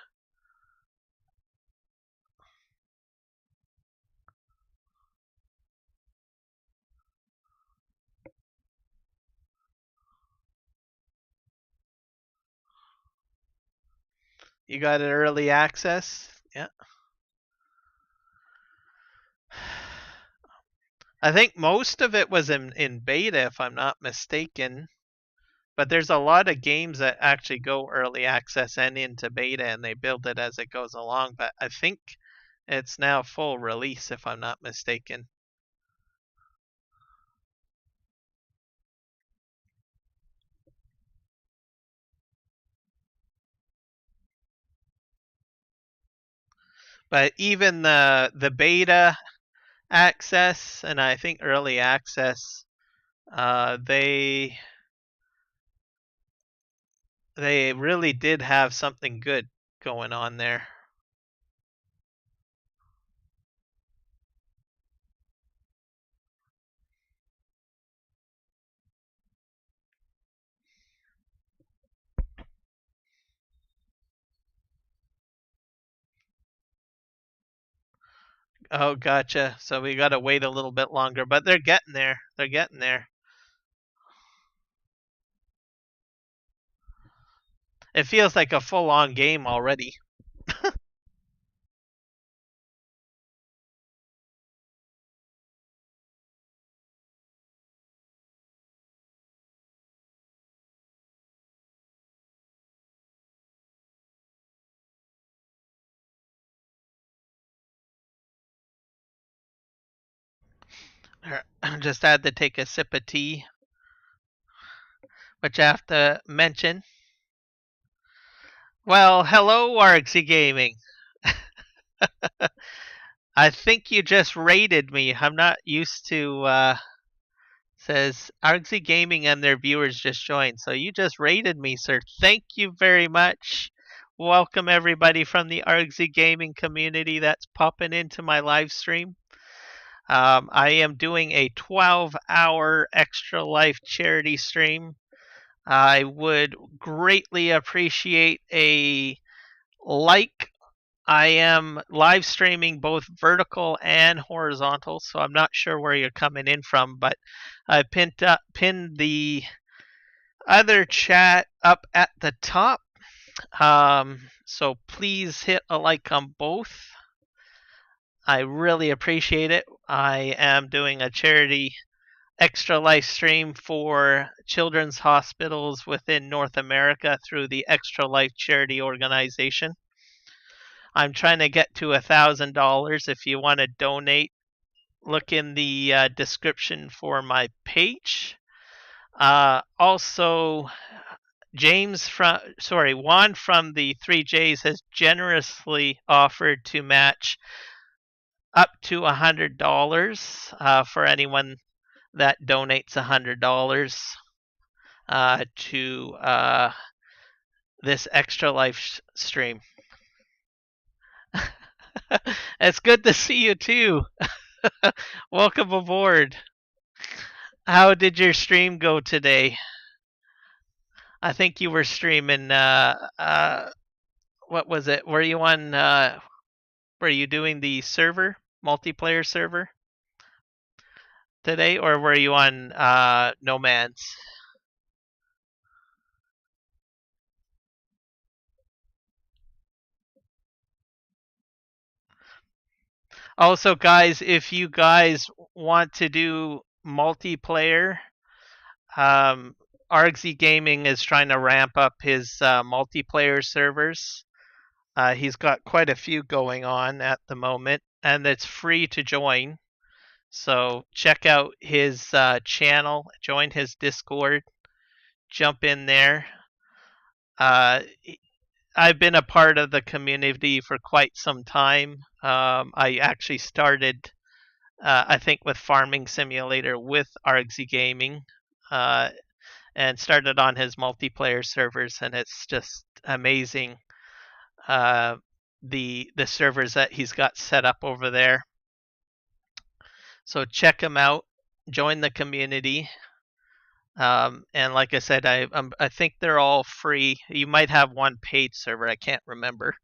Speaker 12: You got it early access? Yeah. I think most of it was in beta, if I'm not mistaken. But there's a lot of games that actually go early access and into beta, and they build it as it goes along. But I think it's now full release, if I'm not mistaken. But even the beta access and I think early access, they really did have something good going on there. Oh, gotcha. So we gotta wait a little bit longer, but they're getting there. They're getting there. It feels like a full-on game already. Just had to take a sip of tea, which I have to mention. Well, hello, Argsy Gaming. I think you just raided me. I'm not used to, says Argsy Gaming and their viewers just joined. So you just raided me, sir. Thank you very much. Welcome everybody from the Argsy Gaming community that's popping into my live stream. I am doing a 12-hour Extra Life charity stream. I would greatly appreciate a like. I am live streaming both vertical and horizontal, so I'm not sure where you're coming in from, but I pinned the other chat up at the top. So please hit a like on both. I really appreciate it. I am doing a charity Extra Life stream for children's hospitals within North America through the Extra Life charity organization. I'm trying to get to $1,000. If you want to donate, look in the description for my page. Also, Juan from the 3Js has generously offered to match up to $100 for anyone that donates $100 to this Extra Life stream. It's good to see you too. Welcome aboard. How did your stream go today? I think you were streaming. What was it? Were you on? Were you doing the multiplayer server today, or were you on No Man's? Also, guys, if you guys want to do multiplayer, Argsy Gaming is trying to ramp up his multiplayer servers. He's got quite a few going on at the moment, and it's free to join. So check out his channel, join his Discord, jump in there. I've been a part of the community for quite some time. I actually started, I think, with Farming Simulator with Argsy Gaming, and started on his multiplayer servers, and it's just amazing the servers that he's got set up over there. So check him out, join the community. And like I said, I think they're all free. You might have one paid server, I can't remember.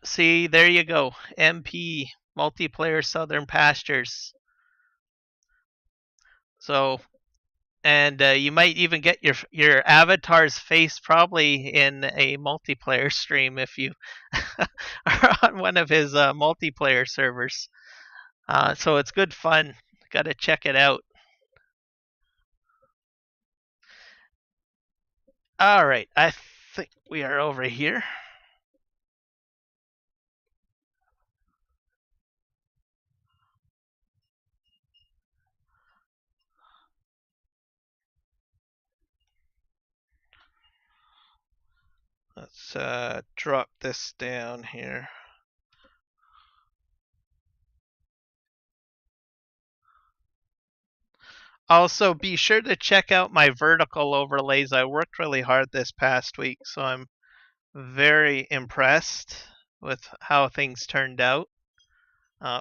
Speaker 12: See, there you go. MP, Multiplayer Southern Pastures. So, and you might even get your avatar's face probably in a multiplayer stream if you are on one of his multiplayer servers. So it's good fun. Got to check it out. All right, I think we are over here. Let's drop this down here. Also, be sure to check out my vertical overlays. I worked really hard this past week, so I'm very impressed with how things turned out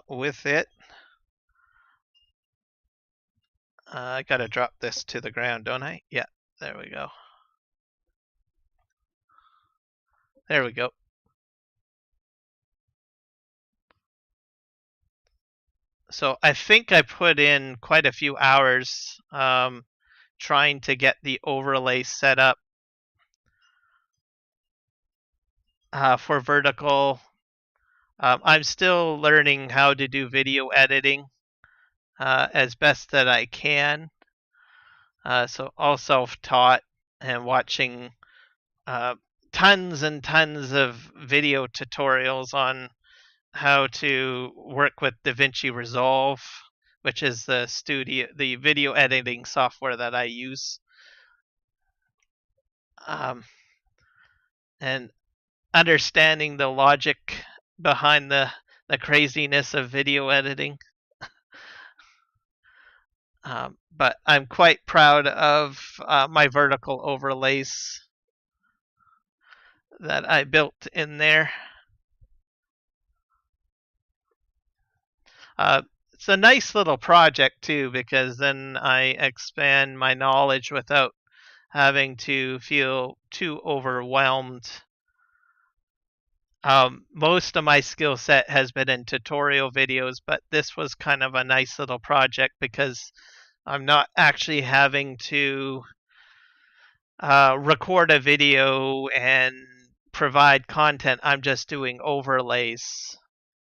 Speaker 12: with it. I gotta drop this to the ground, don't I? Yeah, there we go. There we go. So I think I put in quite a few hours trying to get the overlay set up for vertical. I'm still learning how to do video editing as best that I can. So all self-taught and watching tons and tons of video tutorials on how to work with DaVinci Resolve, which is the video editing software that I use. And understanding the logic behind the craziness of video editing. But I'm quite proud of my vertical overlays that I built in there. It's a nice little project too, because then I expand my knowledge without having to feel too overwhelmed. Most of my skill set has been in tutorial videos, but this was kind of a nice little project because I'm not actually having to record a video and provide content. I'm just doing overlays.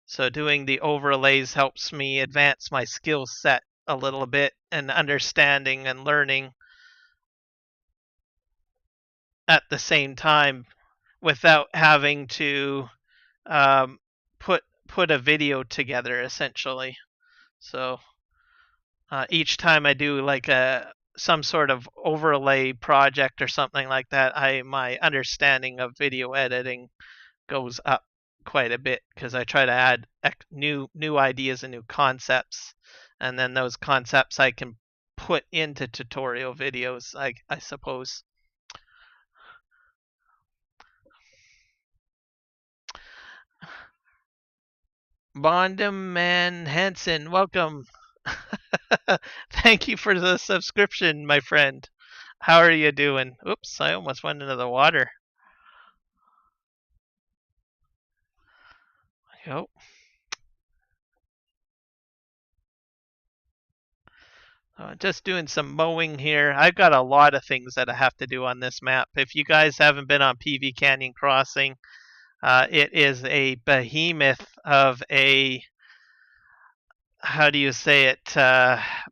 Speaker 12: So doing the overlays helps me advance my skill set a little bit and understanding and learning at the same time without having to put a video together essentially. So each time I do like some sort of overlay project or something like that, my understanding of video editing goes up quite a bit because I try to add new ideas and new concepts, and then those concepts I can put into tutorial videos, I suppose. Bondman Hansen, welcome. Thank you for the subscription, my friend. How are you doing? Oops, I almost went into the water. Yep. Just doing some mowing here. I've got a lot of things that I have to do on this map. If you guys haven't been on PV Canyon Crossing, it is a behemoth of a, how do you say it,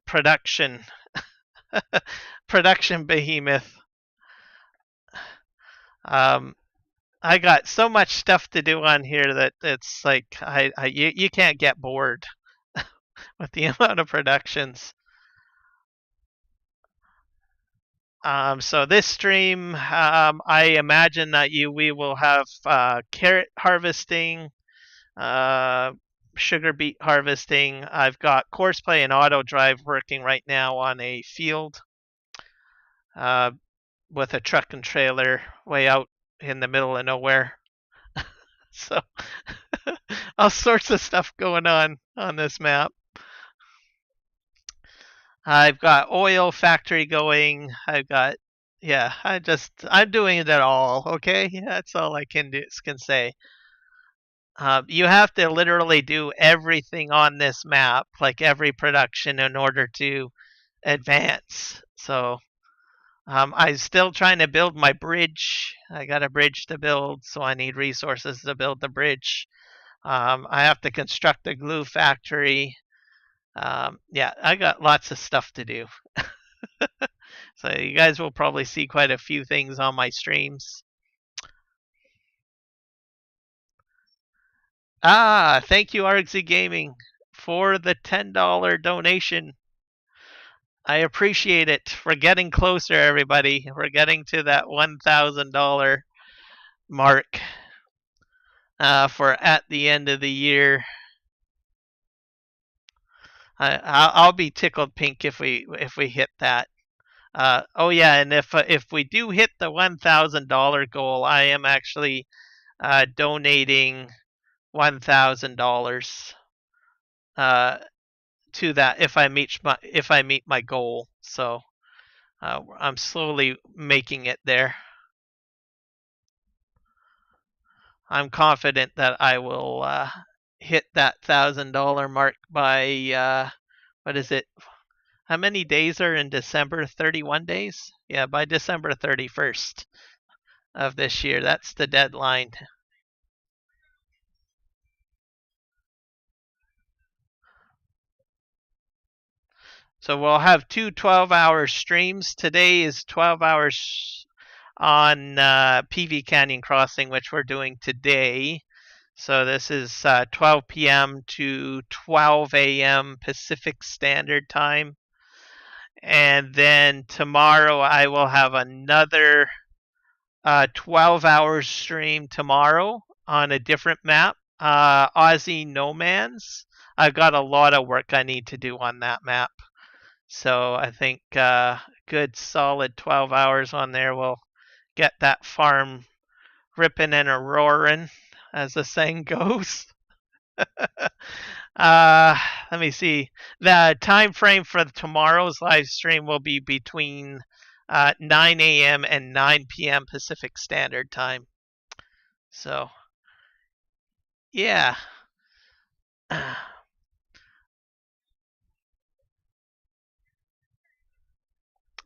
Speaker 12: production production behemoth. I got so much stuff to do on here that it's like you can't get bored with the amount of productions. So this stream, I imagine that we will have carrot harvesting, sugar beet harvesting. I've got Courseplay and Auto Drive working right now on a field with a truck and trailer way out in the middle of nowhere. So all sorts of stuff going on this map. I've got oil factory going. I've got, yeah, I'm doing it all. Okay, that's all I can say. You have to literally do everything on this map, like every production, in order to advance. So I'm still trying to build my bridge. I got a bridge to build, so I need resources to build the bridge. I have to construct a glue factory. Yeah, I got lots of stuff to do. So you guys will probably see quite a few things on my streams. Thank you, RXZ Gaming, for the $10 donation. I appreciate it. We're getting closer, everybody. We're getting to that $1,000 mark for at the end of the year. I'll be tickled pink if we hit that. Oh yeah, and if we do hit the $1,000 goal, I am actually donating $1,000 to that if I meet my goal. So I'm slowly making it there. I'm confident that I will hit that $1,000 mark by what is it? How many days are in December? 31 days? Yeah, by December 31st of this year. That's the deadline. So we'll have two 12-hour streams. Today is 12 hours on PV Canyon Crossing, which we're doing today. So this is 12 p.m. to 12 a.m. Pacific Standard Time. And then tomorrow I will have another 12-hour stream tomorrow on a different map, Aussie No Man's. I've got a lot of work I need to do on that map. So I think good solid 12 hours on there will get that farm ripping and a roaring, as the saying goes. Let me see. The time frame for tomorrow's live stream will be between 9 a.m. and 9 p.m. Pacific Standard Time. So, yeah.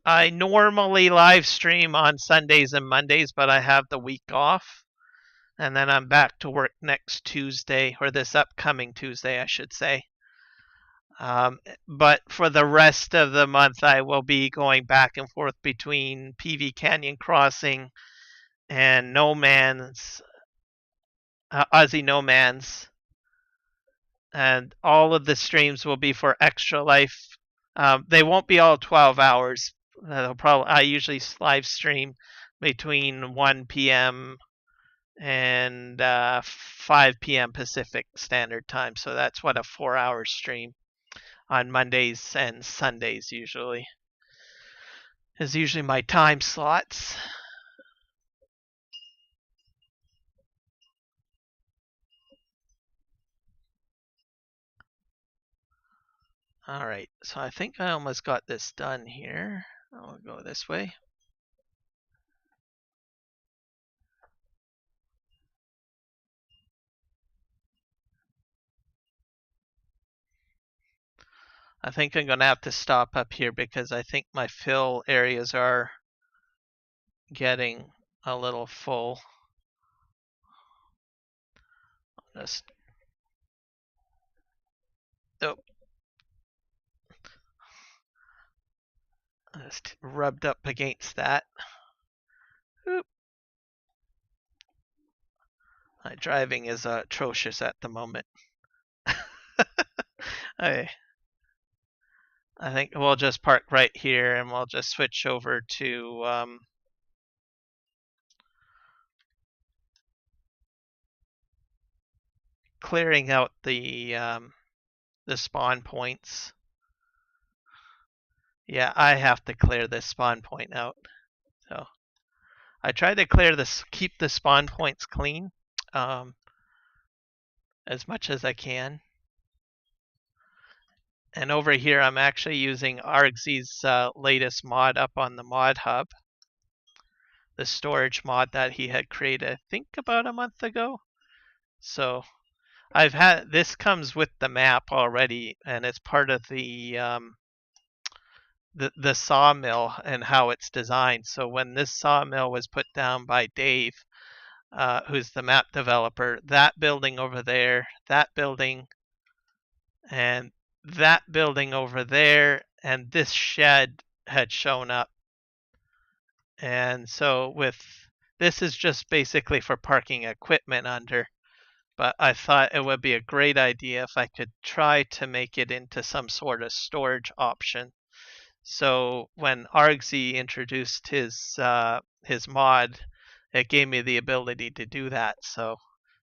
Speaker 12: I normally live stream on Sundays and Mondays, but I have the week off. And then I'm back to work next Tuesday, or this upcoming Tuesday, I should say. But for the rest of the month, I will be going back and forth between PV Canyon Crossing and No Man's, Aussie No Man's, and all of the streams will be for Extra Life. They won't be all 12 hours. I usually live stream between 1 p.m. and 5 p.m. Pacific Standard Time. So that's what a 4-hour stream on Mondays and Sundays usually is usually my time slots. All right, so I think I almost got this done here. I'll go this way. I think I'm gonna have to stop up here because I think my fill areas are getting a little full. Just, oh, just rubbed up against that. Oop. My driving is atrocious at the moment. I think we'll just park right here and we'll just switch over to clearing out the spawn points. Yeah, I have to clear this spawn point out. So I try to clear this, keep the spawn points clean as much as I can. And over here, I'm actually using Argzy's latest mod up on the mod hub. The storage mod that he had created, I think about a month ago. So this comes with the map already, and it's part of the sawmill and how it's designed. So when this sawmill was put down by Dave, who's the map developer, that building over there, that building, and that building over there, and this shed had shown up. And so this is just basically for parking equipment under, but I thought it would be a great idea if I could try to make it into some sort of storage option. So when Argsy introduced his mod, it gave me the ability to do that. So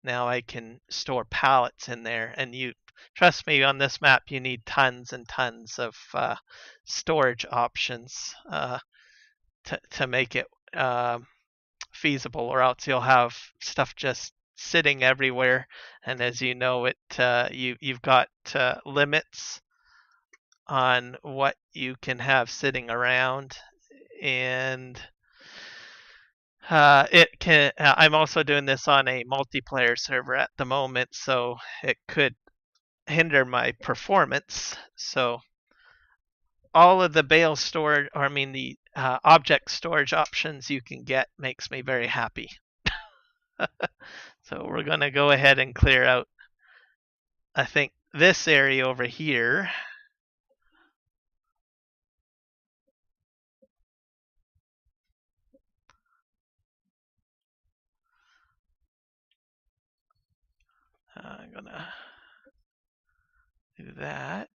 Speaker 12: now I can store pallets in there, and trust me, on this map you need tons and tons of storage options to make it feasible, or else you'll have stuff just sitting everywhere. And as you know, you've got limits on what you can have sitting around, and I'm also doing this on a multiplayer server at the moment, so it could hinder my performance. So all of the the object storage options you can get makes me very happy. So we're gonna go ahead and clear out, I think, this area over here. I'm gonna do that.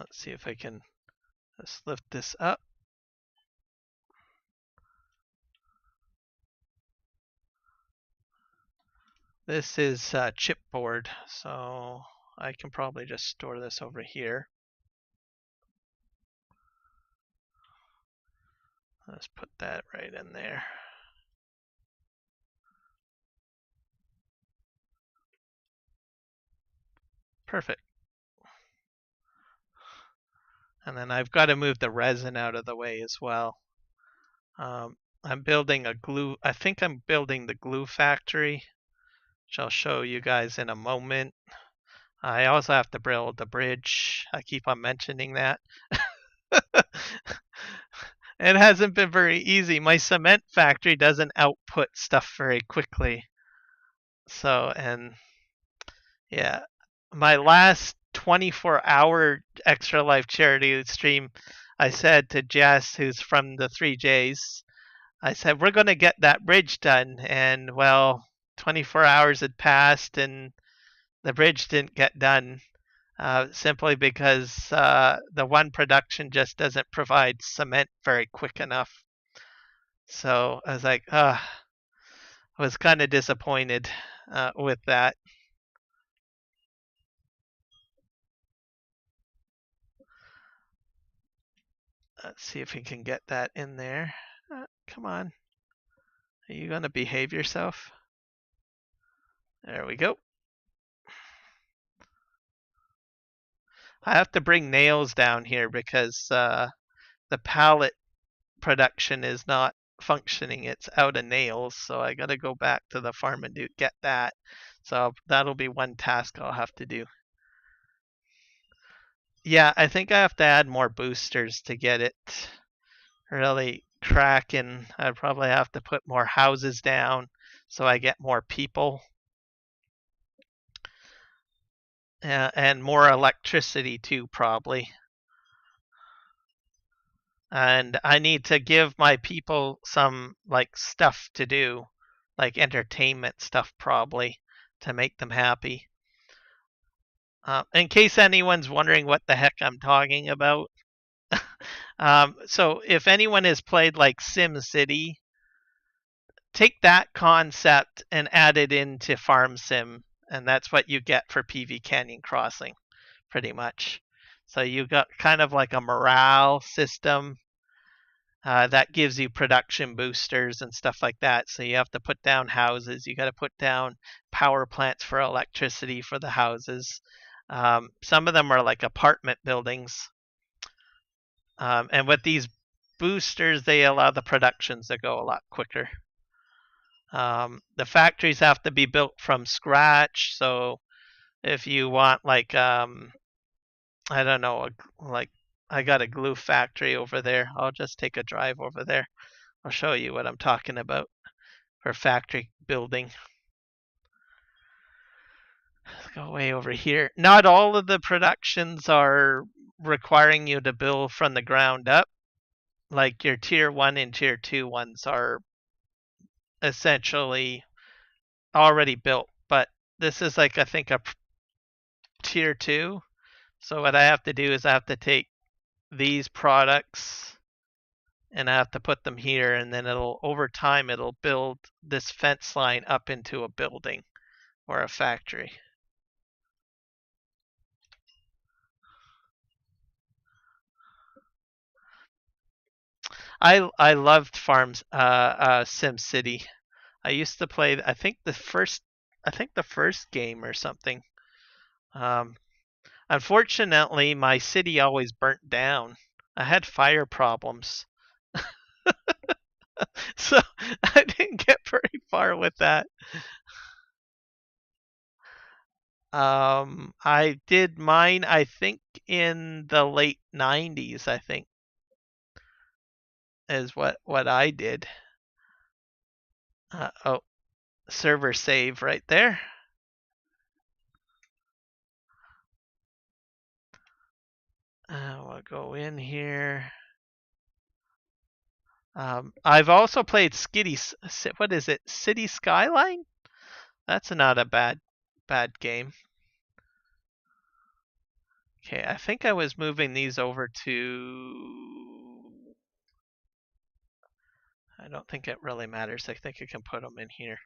Speaker 12: Let's see if I can just lift this up. This is chipboard, so I can probably just store this over here. Let's put that right in there. Perfect. And then I've got to move the resin out of the way as well. I'm building I think I'm building the glue factory, which I'll show you guys in a moment. I also have to build the bridge. I keep on mentioning that. It hasn't been very easy. My cement factory doesn't output stuff very quickly. So, and yeah, my last 24-hour Extra Life charity stream, I said to Jess, who's from the 3Js, I said, we're going to get that bridge done. And well, 24 hours had passed and the bridge didn't get done, simply because the one production just doesn't provide cement very quick enough. So I was like, I was kind of disappointed with that. Let's see if we can get that in there. Come on. Are you going to behave yourself? There we go. I have to bring nails down here because the pallet production is not functioning. It's out of nails, so I got to go back to the farm and get that. So that'll be one task I'll have to do. Yeah, I think I have to add more boosters to get it really cracking. I probably have to put more houses down so I get more people. And more electricity too, probably. And I need to give my people some like stuff to do, like entertainment stuff probably, to make them happy. In case anyone's wondering what the heck I'm talking about. So if anyone has played like SimCity, take that concept and add it into Farm Sim, and that's what you get for PV Canyon Crossing, pretty much. So you got kind of like a morale system that gives you production boosters and stuff like that. So you have to put down houses. You got to put down power plants for electricity for the houses. Some of them are like apartment buildings. And with these boosters, they allow the productions to go a lot quicker. The factories have to be built from scratch. So if you want like, I don't know, like I got a glue factory over there. I'll just take a drive over there. I'll show you what I'm talking about for factory building. Let's go way over here. Not all of the productions are requiring you to build from the ground up. Like your tier 1 and tier 2 ones are essentially already built. But this is like, I think, a tier 2. So what I have to do is I have to take these products and I have to put them here, and then it'll, over time, it'll build this fence line up into a building or a factory. I loved Farms SimCity. I used to play, I think the first game or something. Unfortunately, my city always burnt down. I had fire problems. So I didn't get very far with that. I did mine, I think, in the late 90s, I think, is what I did. Oh, server save right there. We'll go in here. I've also played what is it? City Skyline? That's not a bad game. Okay, I think I was moving these over to... I don't think it really matters. I think I can put them in here.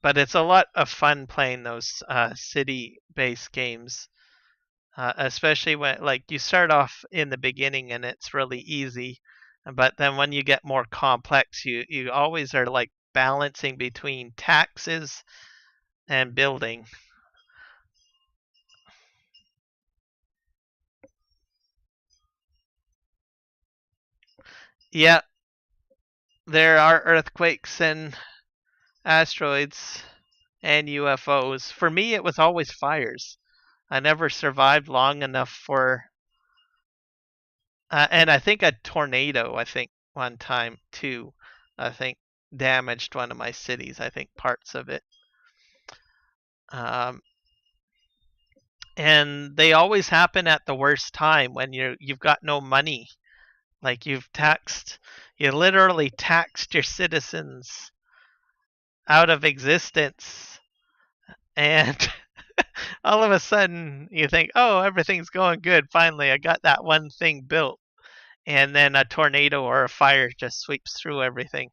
Speaker 12: But it's a lot of fun playing those city-based games, especially when like you start off in the beginning and it's really easy, but then when you get more complex, you always are like balancing between taxes and building. Yeah, there are earthquakes and asteroids and UFOs. For me, it was always fires. I never survived long enough for... and I think a tornado, one time too. I think damaged one of my cities. I think parts of it. And they always happen at the worst time when you've got no money. Like you literally taxed your citizens out of existence, and all of a sudden you think, oh, everything's going good. Finally, I got that one thing built. And then a tornado or a fire just sweeps through everything.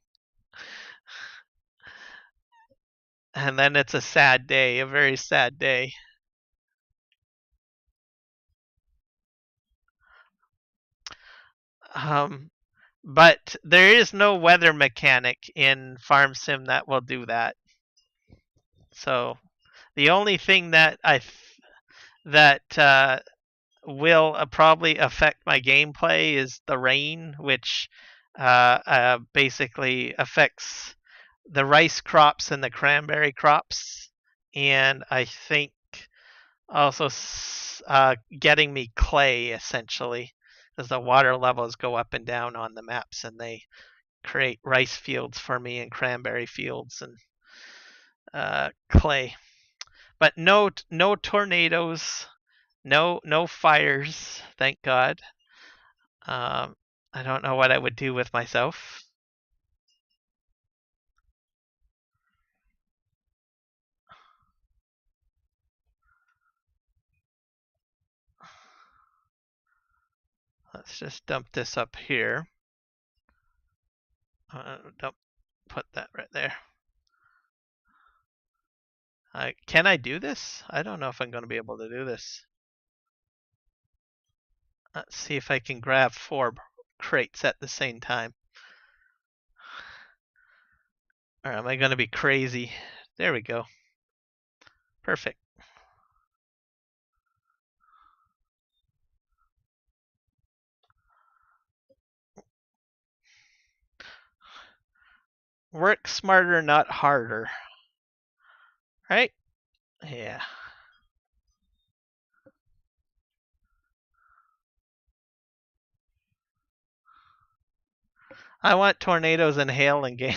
Speaker 12: And then it's a sad day, a very sad day. But there is no weather mechanic in Farm Sim that will do that. So the only thing that will probably affect my gameplay is the rain, which basically affects the rice crops and the cranberry crops, and I think also getting me clay, essentially, as the water levels go up and down on the maps, and they create rice fields for me and cranberry fields and clay. But no tornadoes, no fires, thank God. I don't know what I would do with myself. Let's just dump this up here. Don't put that right there. Can I do this? I don't know if I'm going to be able to do this. Let's see if I can grab 4 crates at the same time. Or am I going to be crazy? There we go. Perfect. Work smarter, not harder. Right? Yeah. I want tornadoes and hail in game.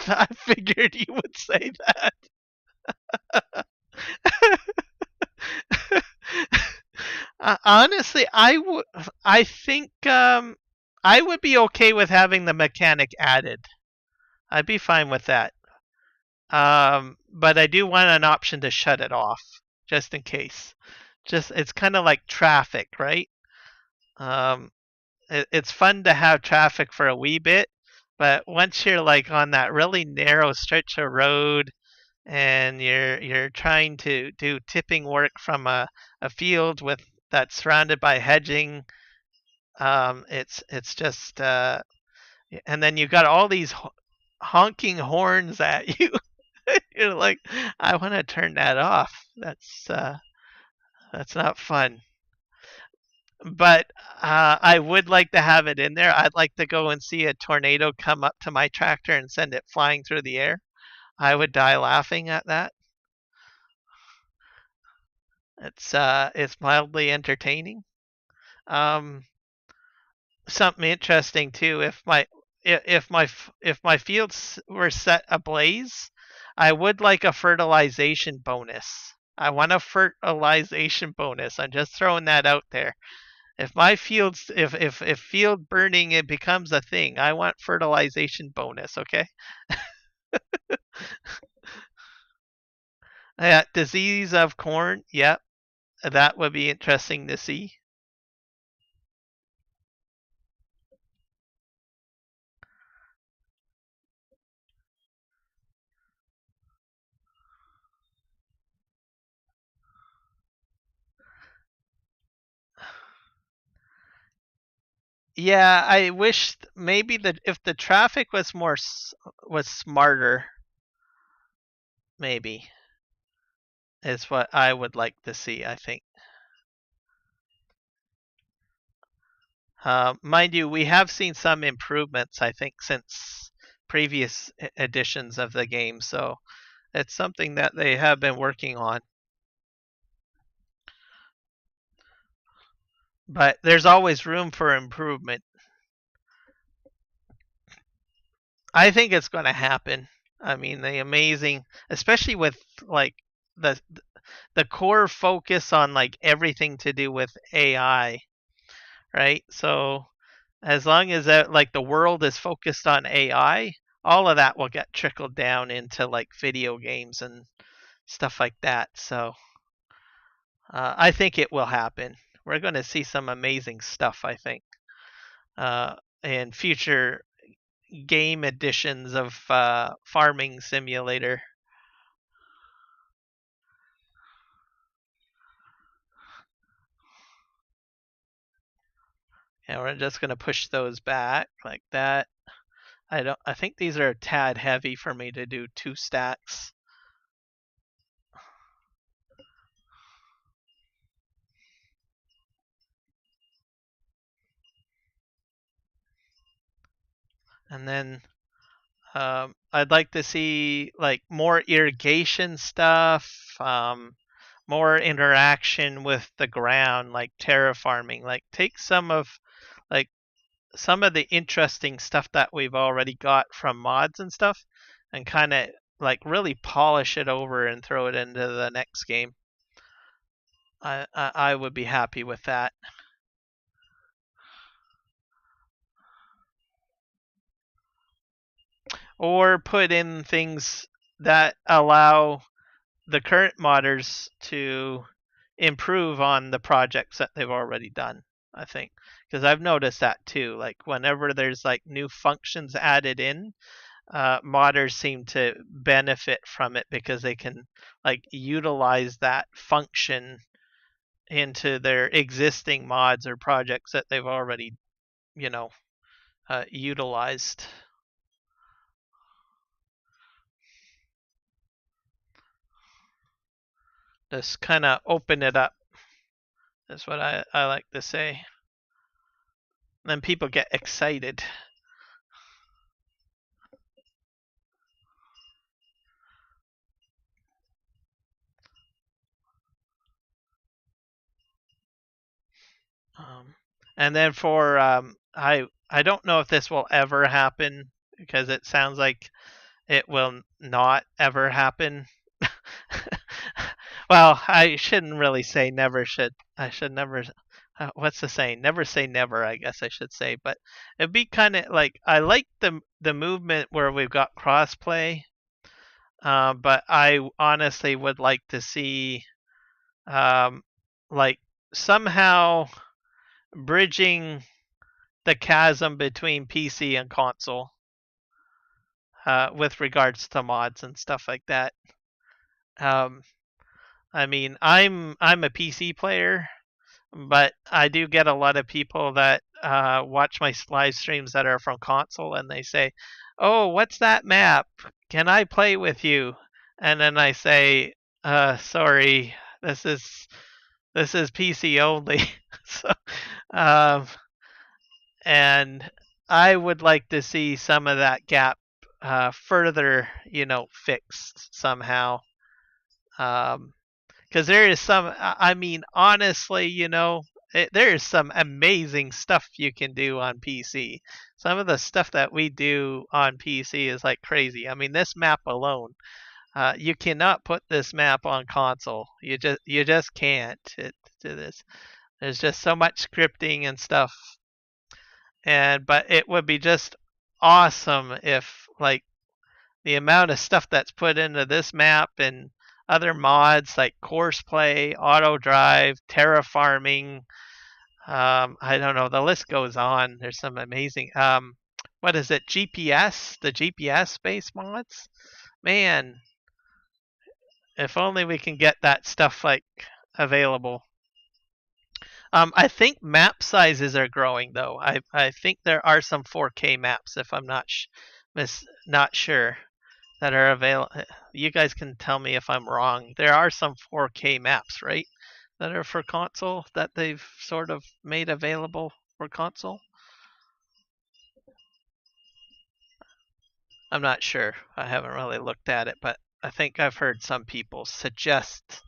Speaker 12: I figured you would say that. Honestly, I think I would be okay with having the mechanic added. I'd be fine with that. But I do want an option to shut it off, just in case. It's kind of like traffic, right? It's fun to have traffic for a wee bit, but once you're like on that really narrow stretch of road and you're trying to do tipping work from a field that's surrounded by hedging, it's just and then you've got all these honking horns at you. You're like, I want to turn that off. That's not fun. But I would like to have it in there. I'd like to go and see a tornado come up to my tractor and send it flying through the air. I would die laughing at that. It's mildly entertaining. Something interesting too. If my fields were set ablaze, I would like a fertilization bonus. I want a fertilization bonus. I'm just throwing that out there. If my fields, if field burning it becomes a thing, I want fertilization bonus. Okay. Yeah, disease of corn. Yep, that would be interesting to see. Yeah, I wish maybe that if the traffic was was smarter, maybe is what I would like to see. I think. Mind you, we have seen some improvements. I think since previous editions of the game, so it's something that they have been working on. But there's always room for improvement. I think it's going to happen. I mean, the amazing, especially with like the the core focus on like everything to do with AI, right? So as long as that, like the world is focused on AI, all of that will get trickled down into like video games and stuff like that. So I think it will happen. We're going to see some amazing stuff, I think, in future game editions of Farming Simulator. And we're just going to push those back like that. I think these are a tad heavy for me to do 2 stacks. And then I'd like to see like more irrigation stuff, more interaction with the ground, like terraforming. Like take like some of the interesting stuff that we've already got from mods and stuff, and kind of like really polish it over and throw it into the next game. I would be happy with that. Or put in things that allow the current modders to improve on the projects that they've already done, I think. Because I've noticed that too. Like whenever there's like new functions added in, modders seem to benefit from it because they can like utilize that function into their existing mods or projects that they've already, utilized. Just kind of open it up. That's what I like to say. Then people get excited. And then for I don't know if this will ever happen because it sounds like it will not ever happen. Well, I shouldn't really say never should. I should never. What's the saying? Never say never, I guess I should say. But it'd be kind of like I like the movement where we've got crossplay, but I honestly would like to see like somehow bridging the chasm between PC and console with regards to mods and stuff like that. I mean, I'm a PC player, but I do get a lot of people that watch my live streams that are from console, and they say, "Oh, what's that map? Can I play with you?" And then I say, "Sorry, this is PC only." So, and I would like to see some of that gap further, fixed somehow. Because there is some, I mean, honestly, there is some amazing stuff you can do on PC. Some of the stuff that we do on PC is like crazy. I mean, this map alone, you cannot put this map on console. You just can't. There's just so much scripting and stuff. But it would be just awesome if like the amount of stuff that's put into this map and other mods like Courseplay, Auto Drive, Terraforming. I don't know. The list goes on. There's some amazing. What is it? GPS? The GPS based mods? Man, if only we can get that stuff like available. I think map sizes are growing though. I think there are some 4K maps. If I'm not sure. That are available. You guys can tell me if I'm wrong. There are some 4K maps, right? That are for console that they've sort of made available for console. I'm not sure. I haven't really looked at it, but I think I've heard some people suggest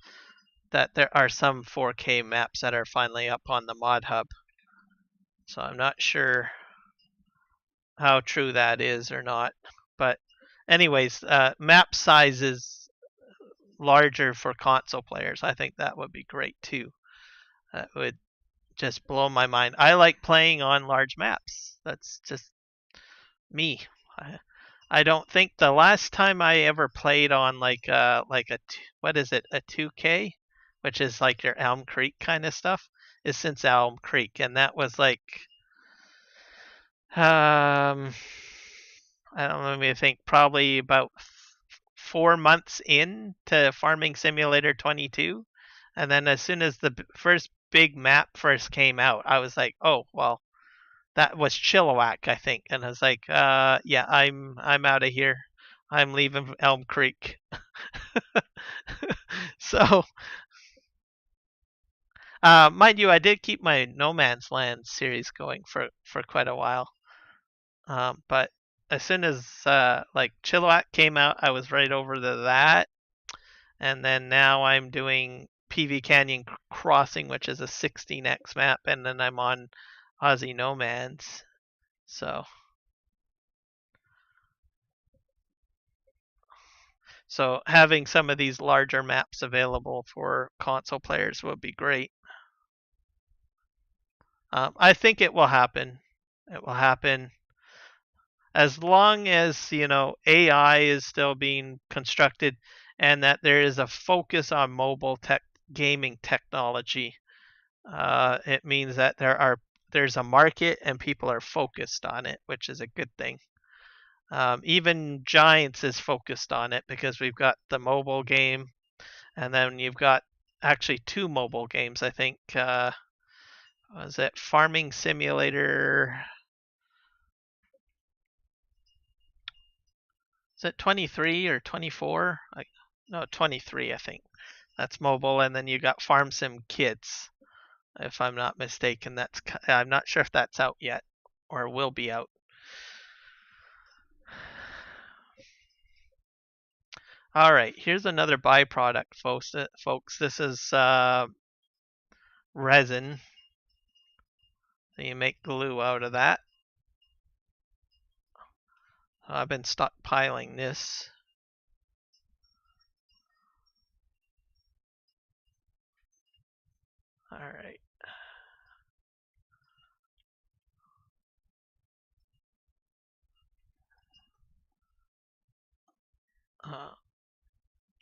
Speaker 12: that there are some 4K maps that are finally up on the Mod Hub. So I'm not sure how true that is or not. But anyways, map size is larger for console players. I think that would be great too. That would just blow my mind. I like playing on large maps. That's just me. I don't think the last time I ever played on what is it, a 2K, which is like your Elm Creek kind of stuff, is since Elm Creek, and that was like I don't know, let me think, probably about 4 months in to Farming Simulator 22, and then as soon as the first big map first came out, I was like, oh well, that was Chilliwack, I think, and I was like, yeah, I'm out of here. I'm leaving Elm Creek. So, mind you, I did keep my No Man's Land series going for quite a while. But as soon as like Chilliwack came out, I was right over to that, and then now I'm doing PV Canyon Crossing, which is a 16x map, and then I'm on Aussie Nomads. So having some of these larger maps available for console players would be great. I think it will happen. It will happen as long as, you know, AI is still being constructed and that there is a focus on mobile gaming technology. It means that there's a market and people are focused on it, which is a good thing. Even Giants is focused on it because we've got the mobile game, and then you've got actually 2 mobile games, I think. Was it Farming Simulator? Is it 23 or 24? No, 23, I think. That's mobile, and then you got Farm Sim Kids, if I'm not mistaken. I'm not sure if that's out yet or will be out. All right, here's another byproduct, folks. This is resin. So you make glue out of that. I've been stockpiling this. All right.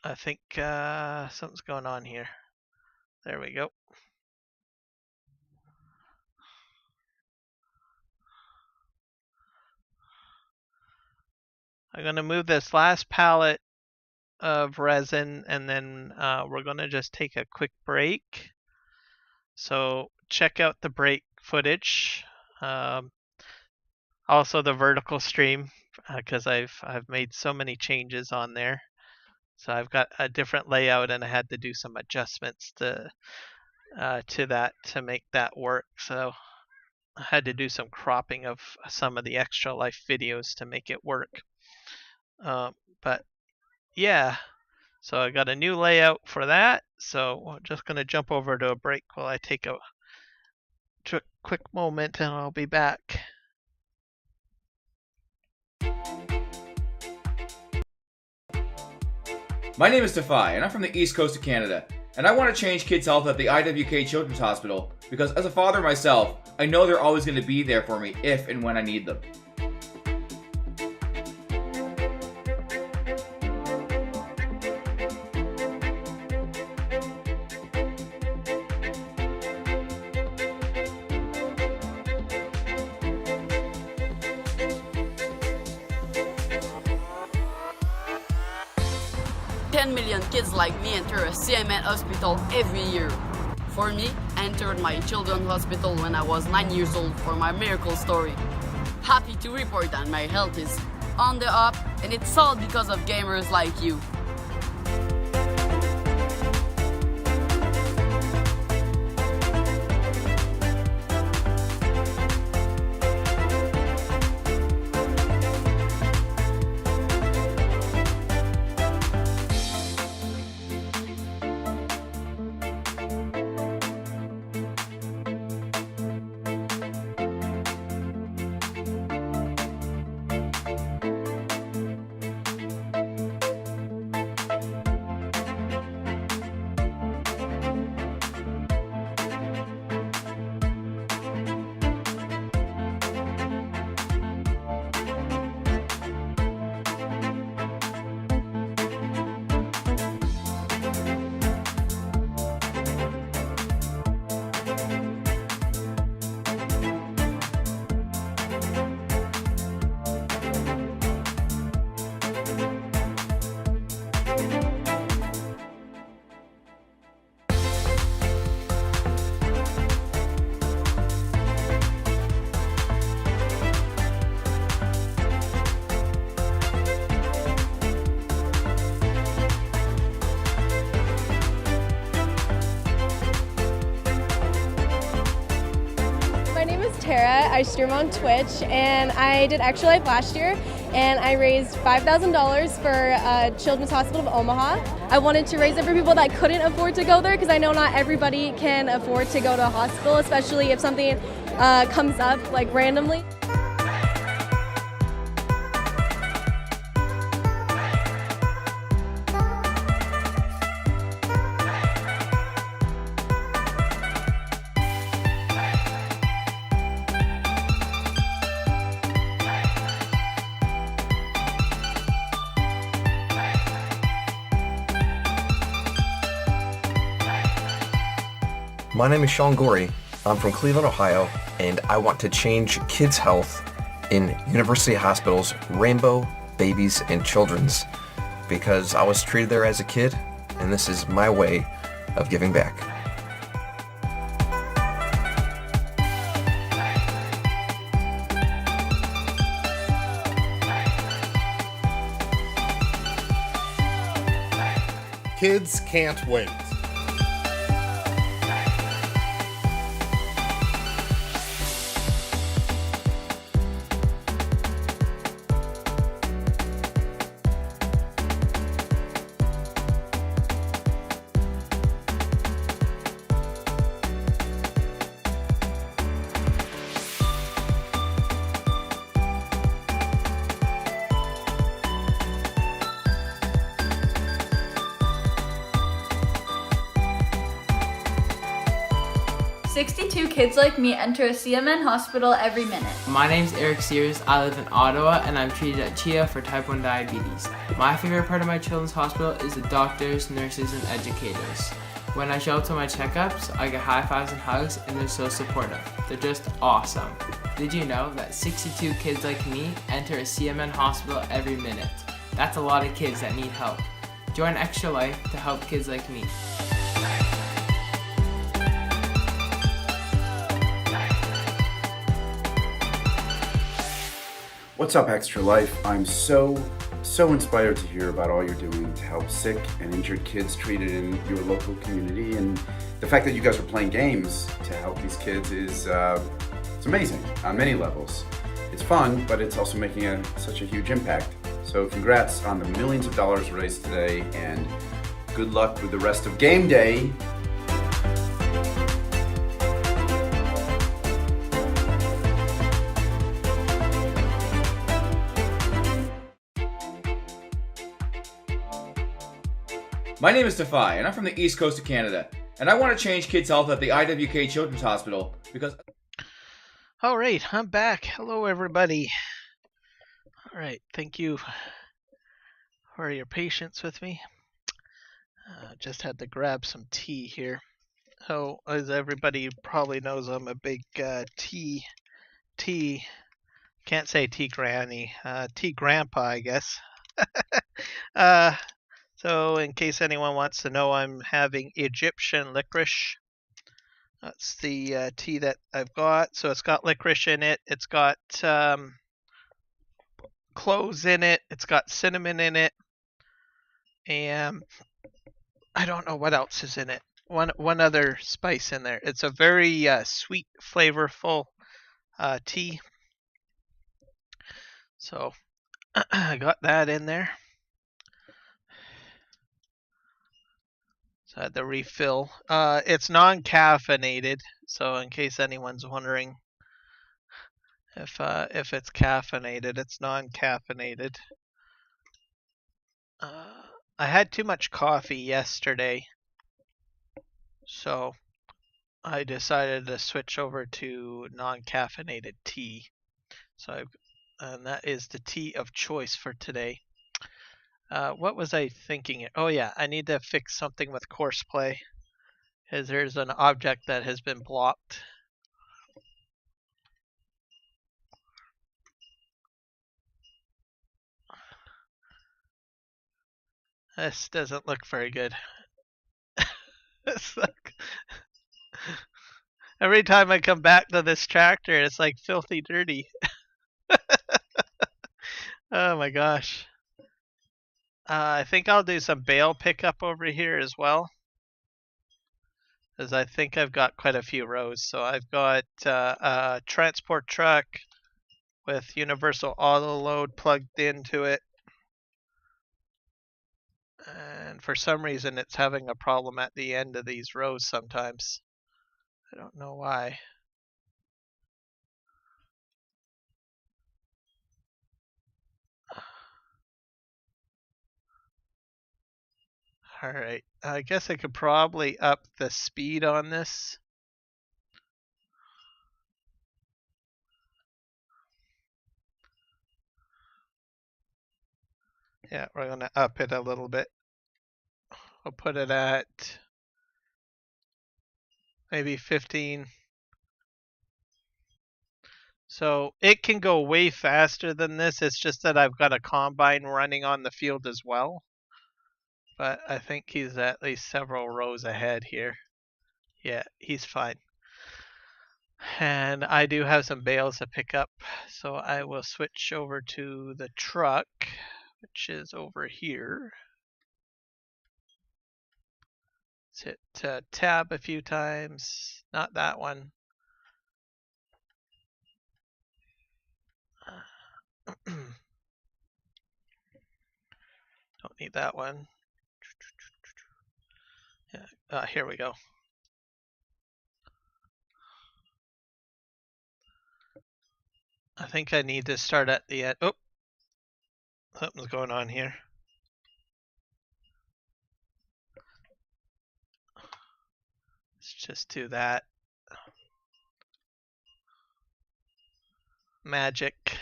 Speaker 12: I think something's going on here. There we go. I'm going to move this last pallet of resin, and then we're going to just take a quick break. So check out the break footage. Also the vertical stream, because I've made so many changes on there. So I've got a different layout, and I had to do some adjustments to that to make that work. So I had to do some cropping of some of the Extra Life videos to make it work. But yeah, so I got a new layout for that. So I'm just going to jump over to a break while I take a quick moment, and I'll be back.
Speaker 13: My name is Defy, and I'm from the East Coast of Canada, and I want to change kids' health at the IWK Children's Hospital because as a father myself, I know they're always going to be there for me if and when I need them.
Speaker 14: Kids like me enter a CMN hospital every year. For me, I entered my children's hospital when I was 9 years old for my miracle story. Happy to report that my health is on the up, and it's all because of gamers like you.
Speaker 15: I stream on Twitch, and I did Extra Life last year, and I raised $5,000 for Children's Hospital of Omaha. I wanted to raise it for people that couldn't afford to go there, because I know not everybody can afford to go to a hospital, especially if something comes up like randomly.
Speaker 16: My name is Sean Gorey. I'm from Cleveland, Ohio, and I want to change kids' health in University Hospital's Rainbow Babies and Children's because I was treated there as a kid, and this is my way of giving back.
Speaker 17: Kids can't wait.
Speaker 18: Kids like me enter a CMN hospital every minute.
Speaker 19: My name's Eric Sears. I live in Ottawa and I'm treated at CHIA for type 1 diabetes. My favorite part of my children's hospital is the doctors, nurses, and educators. When I show up to my checkups, I get high fives and hugs and they're so supportive. They're just awesome. Did you know that 62 kids like me enter a CMN hospital every minute? That's a lot of kids that need help. Join Extra Life to help kids like me.
Speaker 20: What's up, Extra Life? I'm so inspired to hear about all you're doing to help sick and injured kids treated in your local community, and the fact that you guys are playing games to help these kids is it's amazing on many levels. It's fun, but it's also making such a huge impact. So congrats on the millions of dollars raised today, and good luck with the rest of game day.
Speaker 13: My name is Defy, and I'm from the East Coast of Canada, and I want to change kids' health at the IWK Children's Hospital because...
Speaker 12: Alright, I'm back. Hello, everybody. Alright, thank you for your patience with me. Just had to grab some tea here. So, as everybody probably knows, I'm a big tea, can't say tea granny, tea grandpa, I guess. So in case anyone wants to know, I'm having Egyptian licorice. That's the tea that I've got. So it's got licorice in it. It's got cloves in it. It's got cinnamon in it. And I don't know what else is in it. One other spice in there. It's a very sweet, flavorful tea. So I got that in there. So I had the refill. It's non-caffeinated, so in case anyone's wondering if it's caffeinated, it's non-caffeinated. I had too much coffee yesterday, so I decided to switch over to non-caffeinated tea. And that is the tea of choice for today. What was I thinking? Oh yeah, I need to fix something with Courseplay, because there's an object that has been blocked. This doesn't look very good. It's like every time I come back to this tractor, it's like filthy dirty. Oh my gosh. I think I'll do some bale pickup over here as well. because I think I've got quite a few rows. So I've got a transport truck with universal auto load plugged into it. And for some reason it's having a problem at the end of these rows sometimes. I don't know why. All right, I guess I could probably up the speed on this. Yeah, we're gonna up it a little bit. I'll put it at maybe 15. So it can go way faster than this. It's just that I've got a combine running on the field as well. But I think he's at least several rows ahead here. Yeah, he's fine. And I do have some bales to pick up. So I will switch over to the truck, which is over here. Let's hit tab a few times. Not that one. Don't need that one. Yeah, here we go. I think I need to start at the end. Oh, something's going on here. Let's just do that. Magic.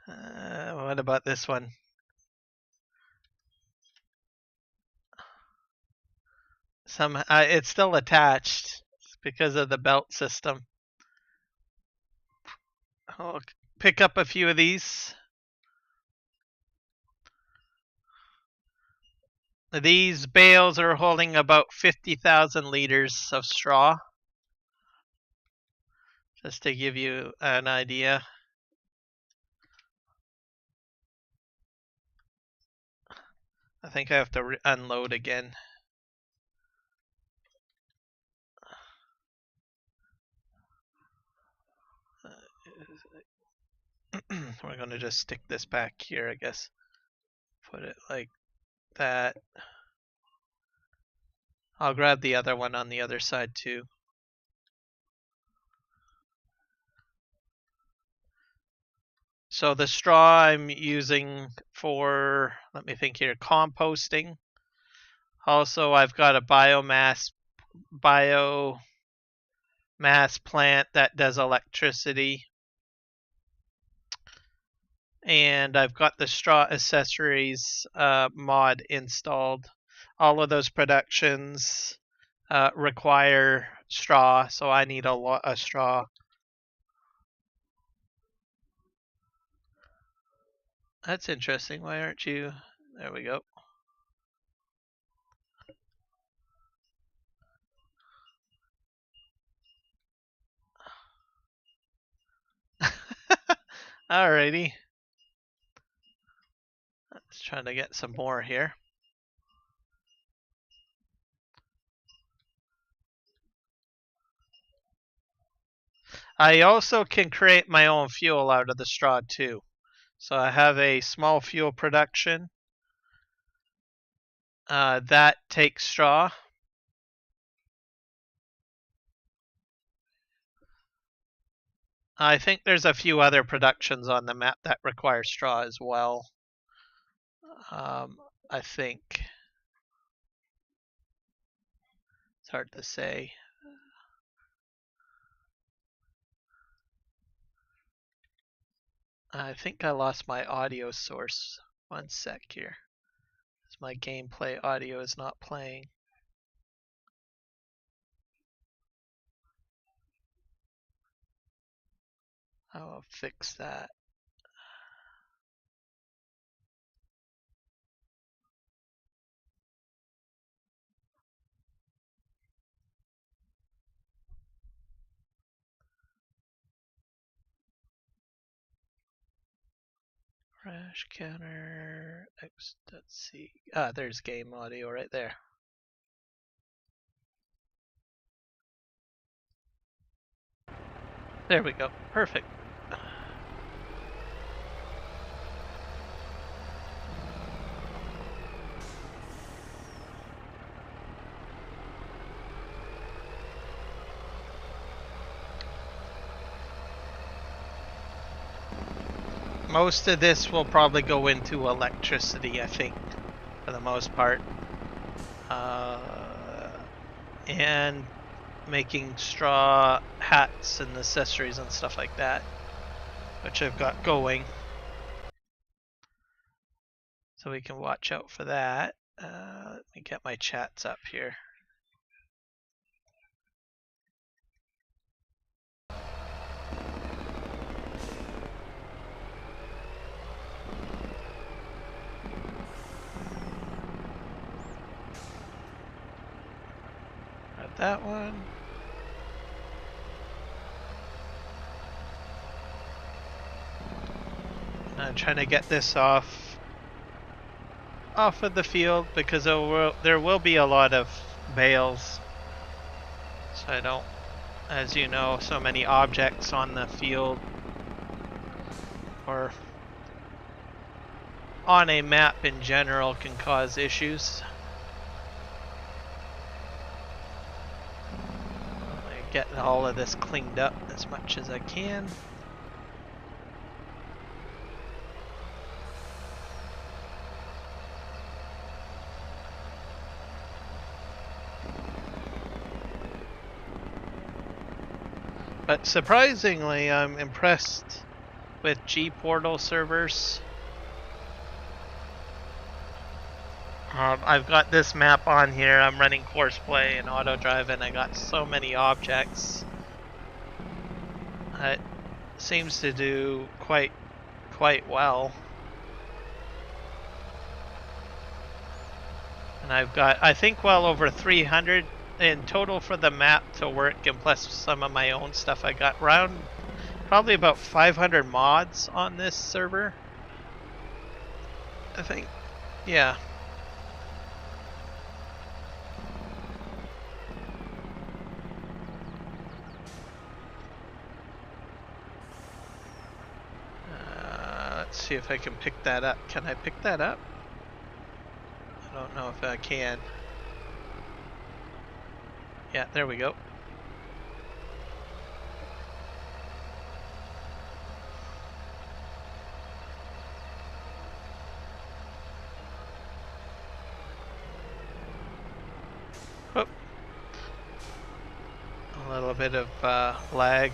Speaker 12: What about this one? It's still attached because of the belt system. I'll pick up a few of these. These bales are holding about 50,000 liters of straw. Just to give you an idea. I think I have to unload again. We're gonna just stick this back here, I guess. Put it like that. I'll grab the other one on the other side too. So the straw I'm using for, let me think here, composting. Also, I've got a biomass plant that does electricity. And I've got the straw accessories mod installed. All of those productions require straw, so I need a lot of straw. That's interesting. Why aren't you? There we go. Alrighty. Let's try to get some more here. I also can create my own fuel out of the straw too. So I have a small fuel production that takes straw. I think there's a few other productions on the map that require straw as well. I think. It's hard to say. I think I lost my audio source. One sec here. My gameplay audio is not playing. I'll fix that. Crash counter, let's see. There's game audio right there. There we go. Perfect. Most of this will probably go into electricity, I think, for the most part. And making straw hats and accessories and stuff like that, which I've got going. So we can watch out for that. Let me get my chats up here. That one. I'm trying to get this off of the field because there will be a lot of bales. So I don't, as you know, so many objects on the field or on a map in general can cause issues. Getting all of this cleaned up as much as I can. But surprisingly, I'm impressed with G-Portal servers. I've got this map on here. I'm running Courseplay and Auto Drive, and I got so many objects. It seems to do quite well. And I've got, I think, well over 300 in total for the map to work, and plus some of my own stuff. I got around probably about 500 mods on this server, I think. Yeah. Let's see if I can pick that up. Can I pick that up? I don't know if I can. Yeah, there we go. Oh. A little bit of lag.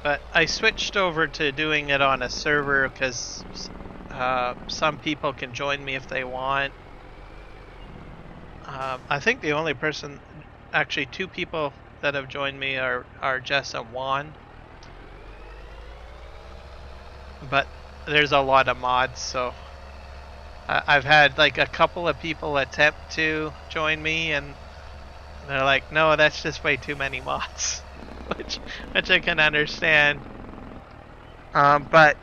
Speaker 12: But I switched over to doing it on a server because some people can join me if they want. I think the only person, actually 2 people that have joined me are Jess and Juan. But there's a lot of mods, so I've had like a couple of people attempt to join me and they're like, no, that's just way too many mods. which I can understand, but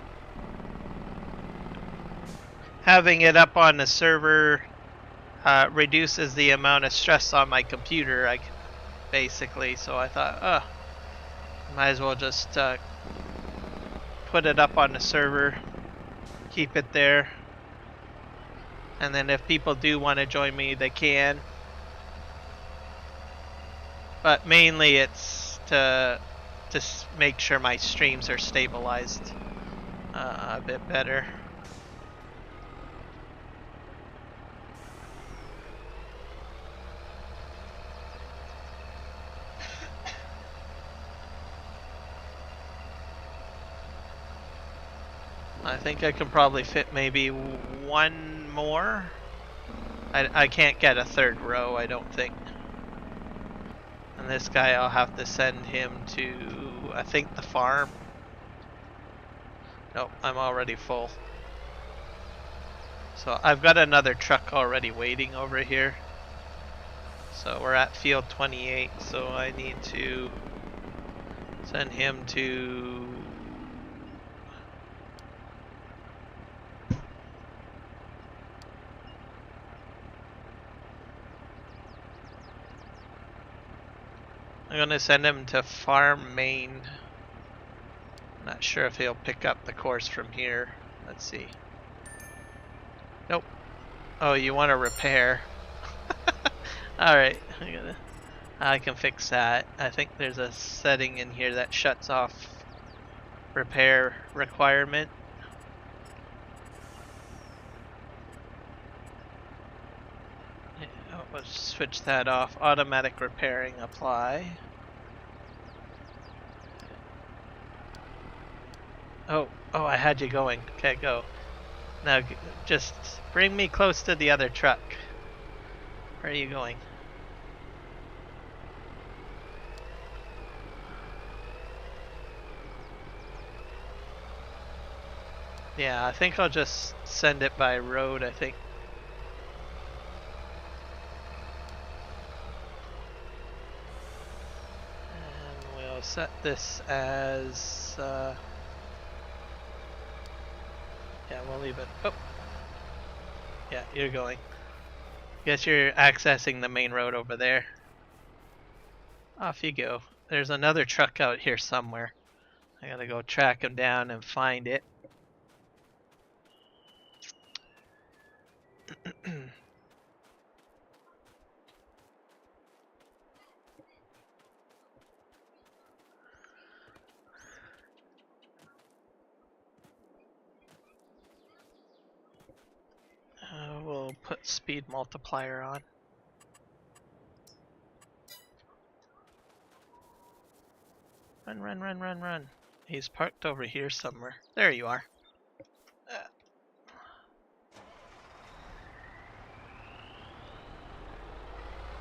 Speaker 12: having it up on the server reduces the amount of stress on my computer, basically. So I thought, might as well just put it up on the server, keep it there, and then if people do want to join me, they can. But mainly it's to make sure my streams are stabilized a bit better. I think I can probably fit maybe one more. I can't get a third row, I don't think. And this guy, I'll have to send him to, I think, the farm. Nope, I'm already full. So I've got another truck already waiting over here. So we're at field 28, so I need to send him to I'm gonna send him to Farm, Maine. Not sure if he'll pick up the course from here. Let's see. Nope. Oh, you want to repair? Alright, I can fix that. I think there's a setting in here that shuts off repair requirement. Oh, let's switch that off. Automatic repairing, apply. Oh, I had you going. Okay, go. Now, just bring me close to the other truck. Where are you going? Yeah, I think I'll just send it by road, I think. And we'll set this as... yeah, we'll leave it. Oh! Yeah, you're going. Guess you're accessing the main road over there. Off you go. There's another truck out here somewhere. I gotta go track him down and find it. We'll put speed multiplier on. Run, run, run, run, run. He's parked over here somewhere. There you are.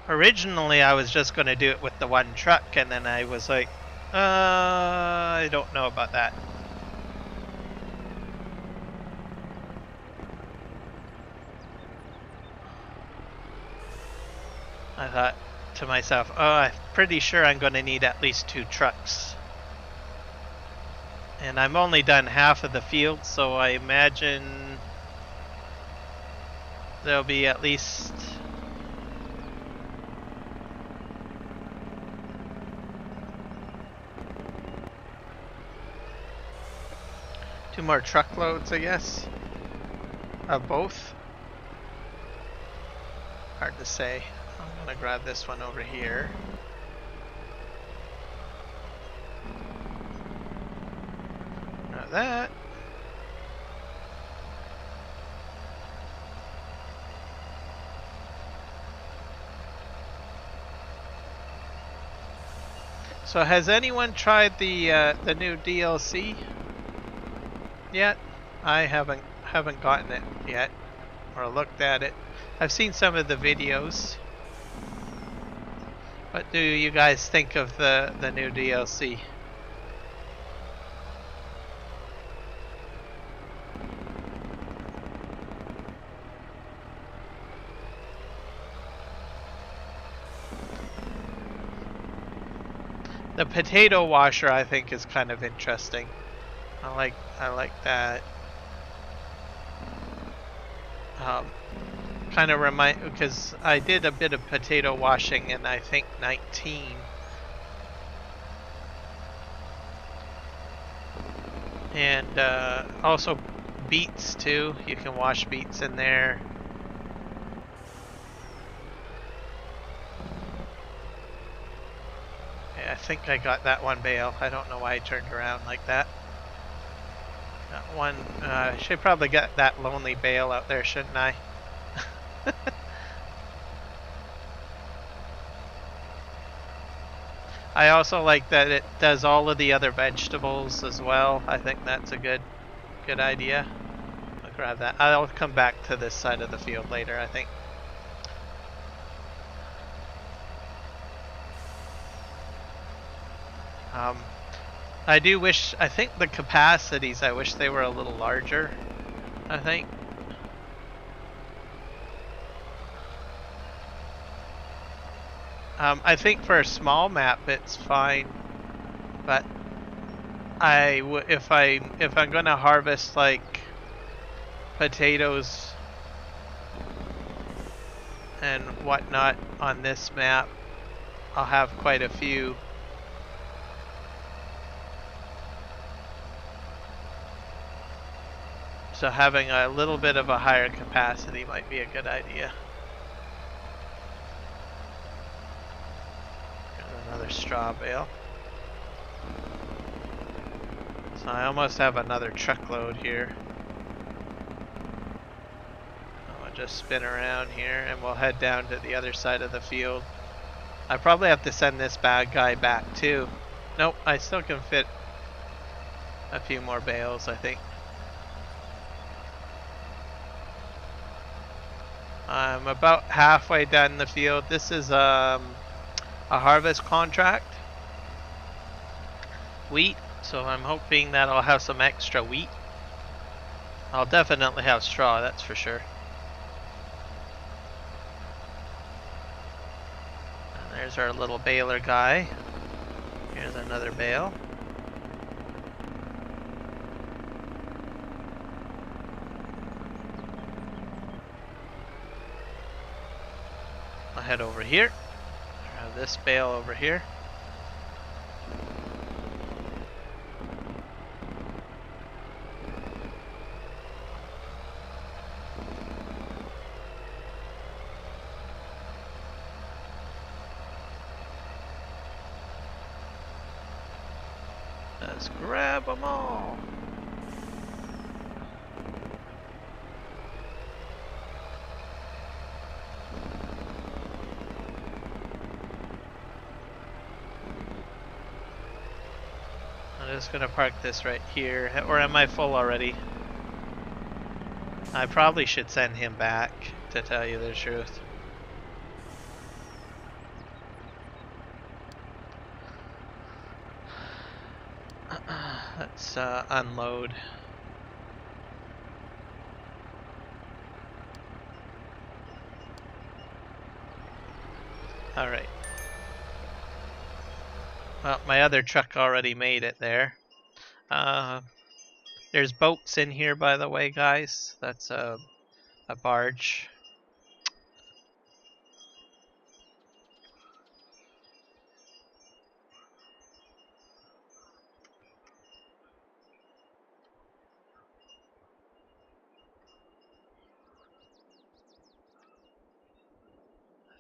Speaker 12: Originally, I was just going to do it with the one truck, and then I was like, I don't know about that. I thought to myself, oh, I'm pretty sure I'm going to need at least 2 trucks. And I'm only done half of the field, so I imagine there'll be at least... two more truckloads, I guess, of both. Hard to say. I'm gonna grab this one over here. Now that. So has anyone tried the new DLC yet? I haven't gotten it yet or looked at it. I've seen some of the videos. What do you guys think of the new DLC? The potato washer, I think, is kind of interesting. I like that. Kind of remind, because I did a bit of potato washing in I think 19. And also beets too. You can wash beets in there. I think I got that one bale. I don't know why I turned around like that. That one, I should probably get that lonely bale out there, shouldn't I? I also like that it does all of the other vegetables as well. I think that's a good idea. I'll grab that. I'll come back to this side of the field later, I think. I do wish, I think the capacities, I wish they were a little larger, I think. I think for a small map it's fine, but if I'm gonna harvest like potatoes and whatnot on this map, I'll have quite a few. So having a little bit of a higher capacity might be a good idea. Got another straw bale. So I almost have another truckload here. I'll just spin around here and we'll head down to the other side of the field. I probably have to send this bad guy back too. Nope, I still can fit a few more bales, I think. I'm about halfway done the field. This is a harvest contract. Wheat, so I'm hoping that I'll have some extra wheat. I'll definitely have straw, that's for sure. And there's our little baler guy. Here's another bale. I'll head over here. I have this bale over here. Let's grab them all. I'm just gonna park this right here. Or am I full already? I probably should send him back, to tell you the truth. Let's unload. All right. Well, my other truck already made it there. There's boats in here, by the way, guys. That's a barge.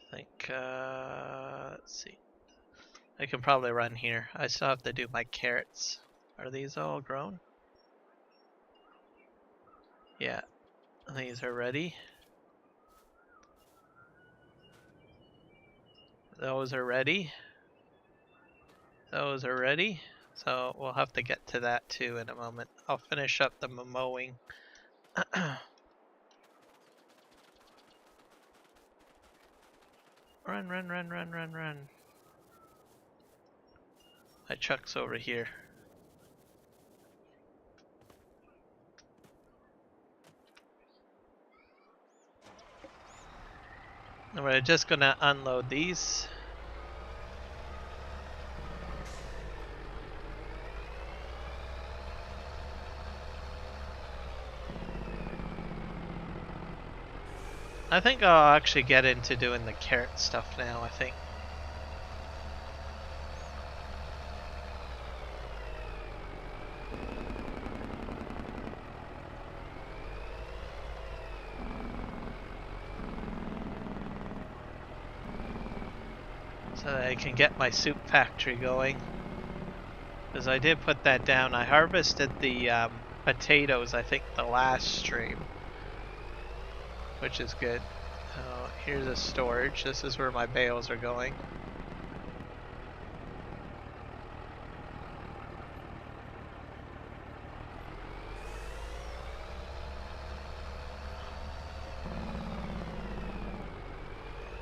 Speaker 12: I think, let's see. I can probably run here. I still have to do my carrots. Are these all grown? Yeah, these are ready. Those are ready. Those are ready. So we'll have to get to that too in a moment. I'll finish up the mowing. Run, run, run, run, run, run. My truck's over here. And we're just gonna unload these. I think I'll actually get into doing the carrot stuff now, I think. So that I can get my soup factory going. Because I did put that down. I harvested the potatoes, I think, the last stream. Which is good. Here's a storage. This is where my bales are going.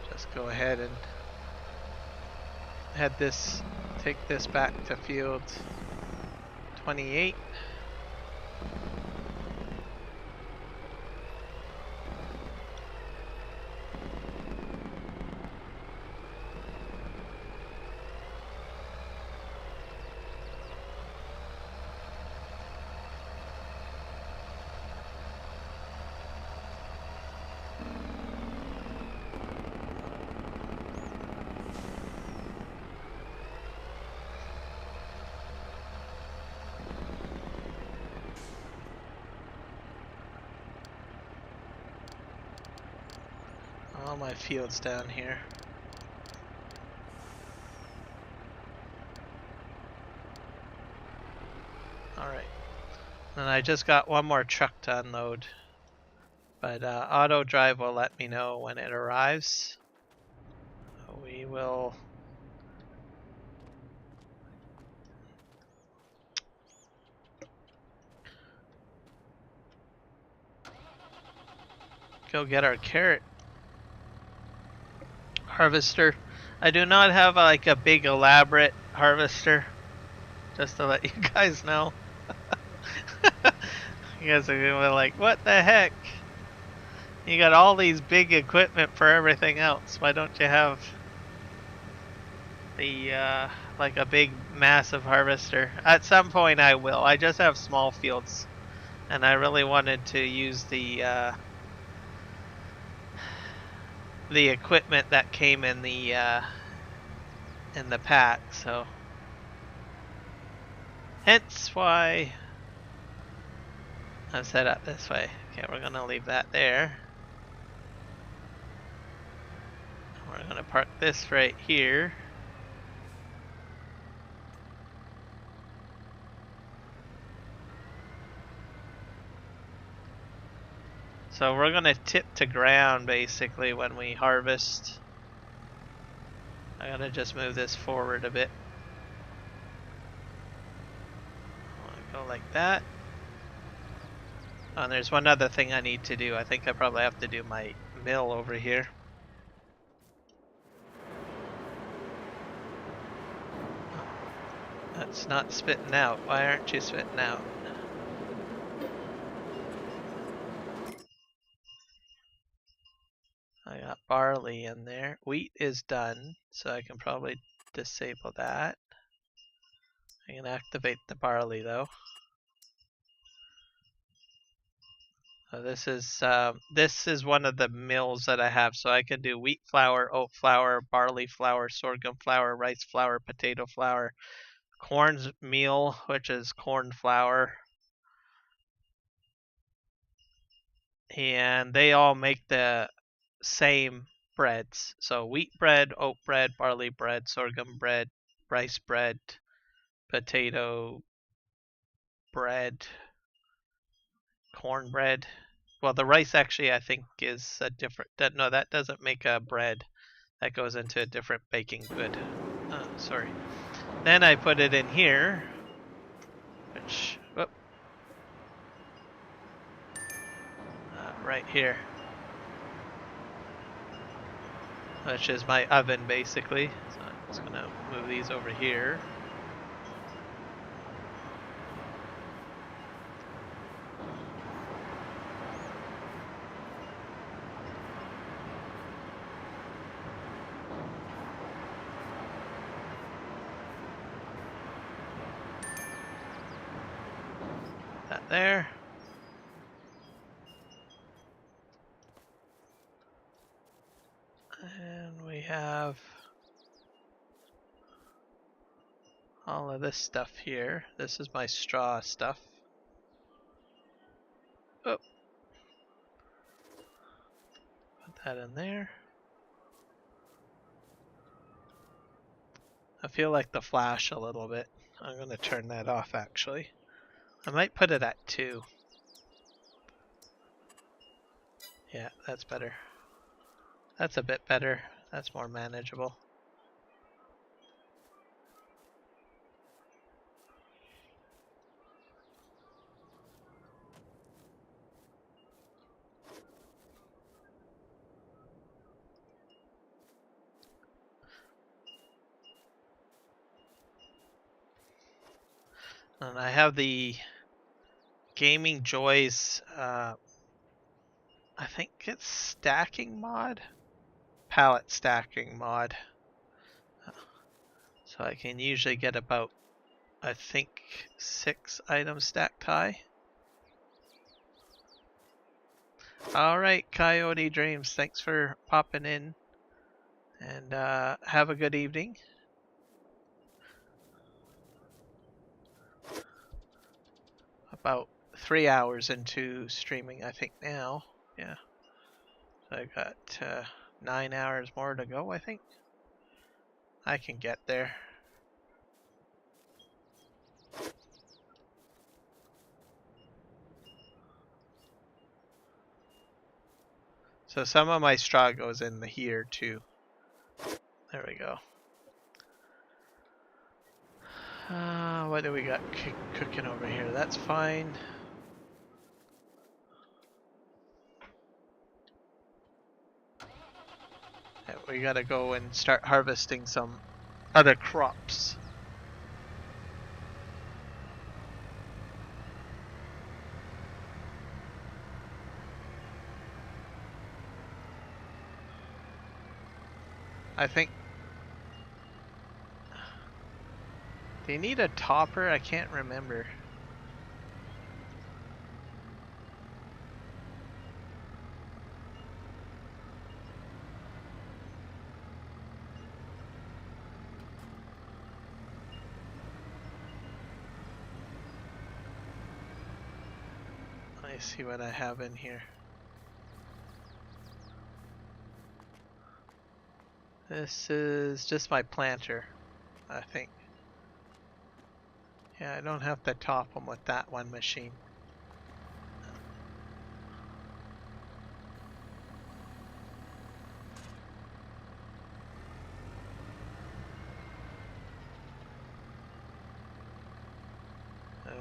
Speaker 12: Just go ahead and take this back to field 28. all my fields down here. Alright. And I just got one more truck to unload. But auto drive will let me know when it arrives. We will go get our carrot harvester. I do not have like a big elaborate harvester, just to let you guys know. You guys are gonna be like, what the heck? You got all these big equipment for everything else. Why don't you have the like a big massive harvester? At some point I will. I just have small fields, and I really wanted to use the equipment that came in the pack, so hence why I'm set up this way. Okay, we're gonna leave that there. We're gonna park this right here. So we're gonna tip to ground basically when we harvest. I gotta just move this forward a bit. Go like that. Oh, and there's one other thing I need to do. I think I probably have to do my mill over here. That's not spitting out. Why aren't you spitting out? I got barley in there. Wheat is done, so I can probably disable that. I can activate the barley though. So this is one of the mills that I have, so I can do wheat flour, oat flour, barley flour, sorghum flour, rice flour, potato flour, corn meal, which is corn flour, and they all make the same breads. So wheat bread, oat bread, barley bread, sorghum bread, rice bread, potato bread, corn bread. Well, the rice actually I think is a different, no, that doesn't make a bread. That goes into a different baking good. Oh, sorry. Then I put it in here, which, whoop, right here, which is my oven basically. So I'm just gonna move these over here. There. And we have all of this stuff here. This is my straw stuff. Oh. Put that in there. I feel like the flash a little bit. I'm going to turn that off actually. I might put it at 2. Yeah, that's better. That's a bit better. That's more manageable. And I have the Gaming Joys, I think it's stacking mod? Pallet stacking mod. So I can usually get about, I think, 6 items stacked high. Alright, Coyote Dreams, thanks for popping in. And have a good evening. About 3 hours into streaming, I think now. Yeah. So I got 9 hours more to go, I think. I can get there. So some of my straw goes in here too. There we go. What do we got cooking over here? That's fine. Yeah, we gotta go and start harvesting some other crops. I think. Do you need a topper? I can't remember. Let me see what I have in here. This is just my planter, I think. Yeah, I don't have to top them with that one machine. And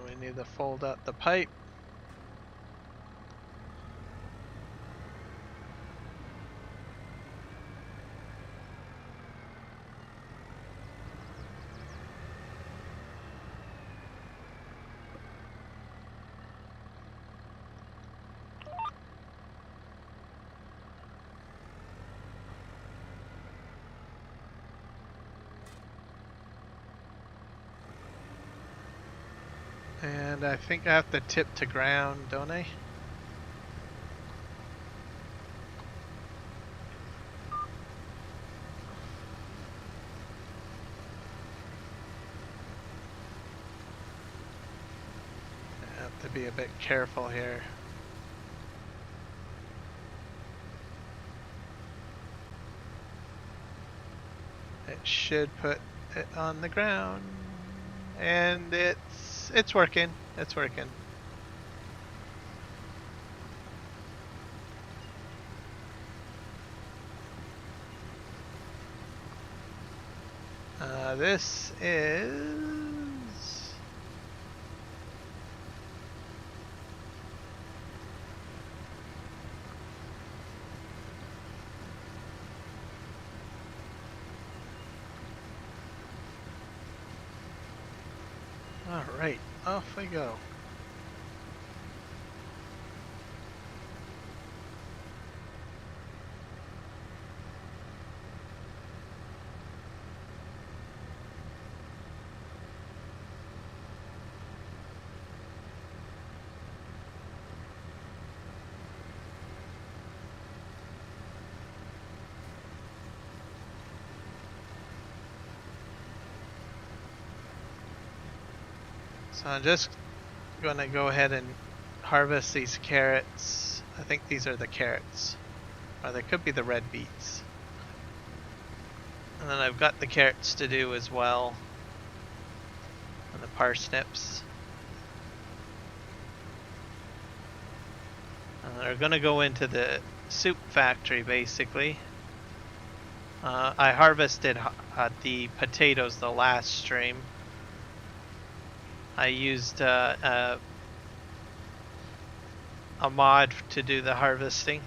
Speaker 12: we need to fold out the pipe. And I think I have to tip to ground, don't I? I have to be a bit careful here. It should put it on the ground. And it's working. It's working. This is all right. Off we go. So I'm just going to go ahead and harvest these carrots. I think these are the carrots. Or they could be the red beets. And then I've got the carrots to do as well. And the parsnips. And they're going to go into the soup factory basically. I harvested the potatoes the last stream. I used a mod to do the harvesting.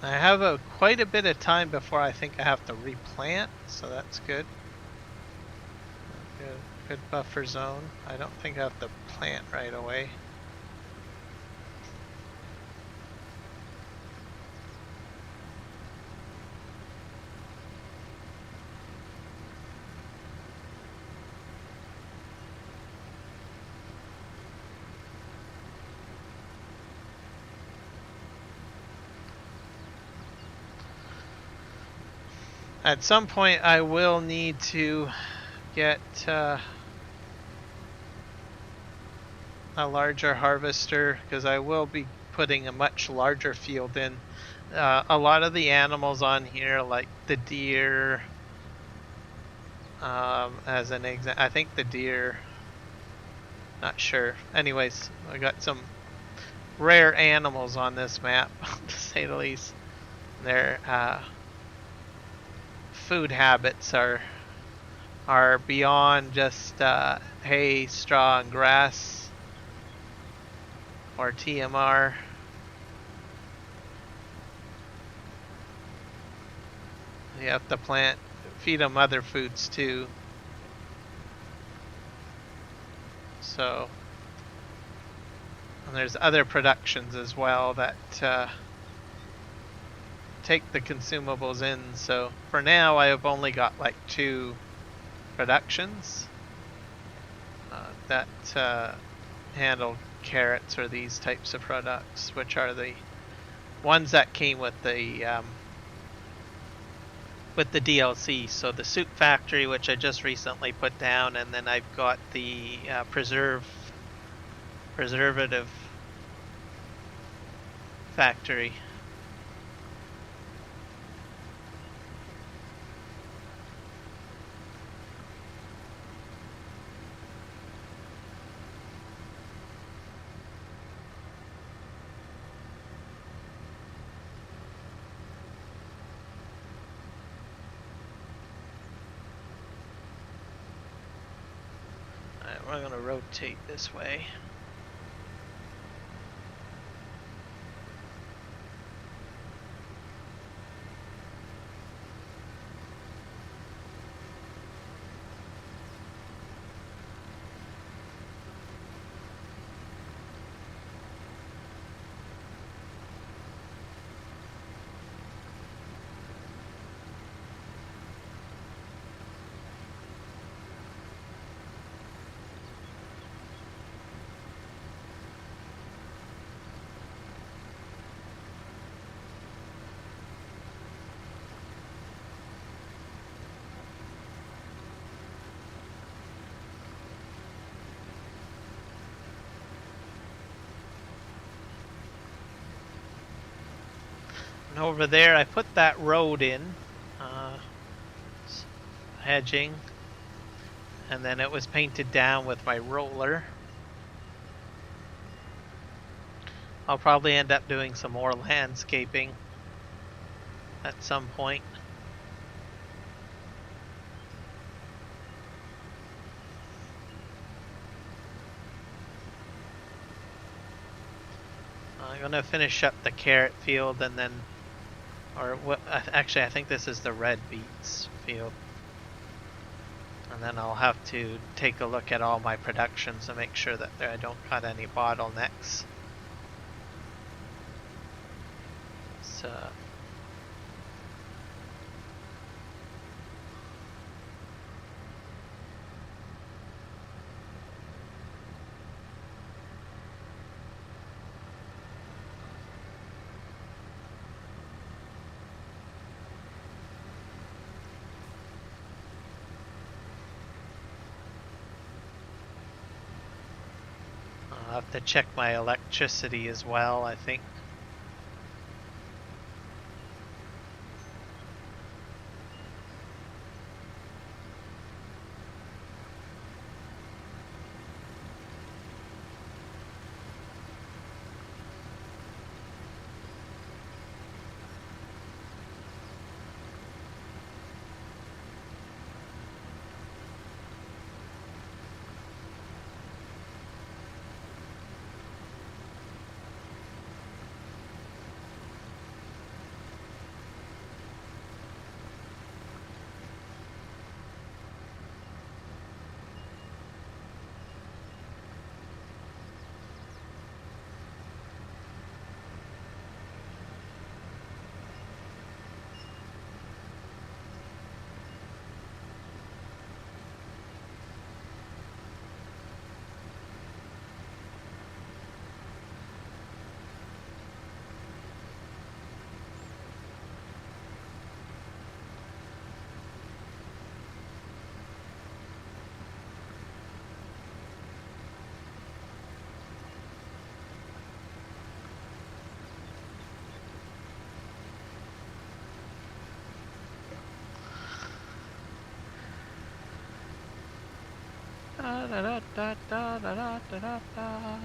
Speaker 21: I have quite a bit of time before I think I have to replant, so that's good. Good buffer zone. I don't think I have to plant right away. At some point I will need to get a larger harvester, because I will be putting a much larger field in. A lot of the animals on here, like the deer, as an example, I think the deer, not sure. Anyways, I got some rare animals on this map, to say the least. Their food habits are beyond just hay, straw, and grass, or TMR. You have to feed them other foods too. So, and there's other productions as well that take the consumables in. So for now I have only got like 2 productions that handle carrots or these types of products, which are the ones that came with the DLC. So the Soup Factory, which I just recently put down, and then I've got the Preservative Factory. We're going to rotate this way. Over there I put that road in, hedging, and then it was painted down with my roller. I'll probably end up doing some more landscaping at some point. I'm gonna finish up the carrot field, and then actually I think this is the red beets field, and then I'll have to take a look at all my productions and make sure that I don't cut any bottlenecks. So I'll have to check my electricity as well, I think. Da-da-da-da-da-da-da-da-da.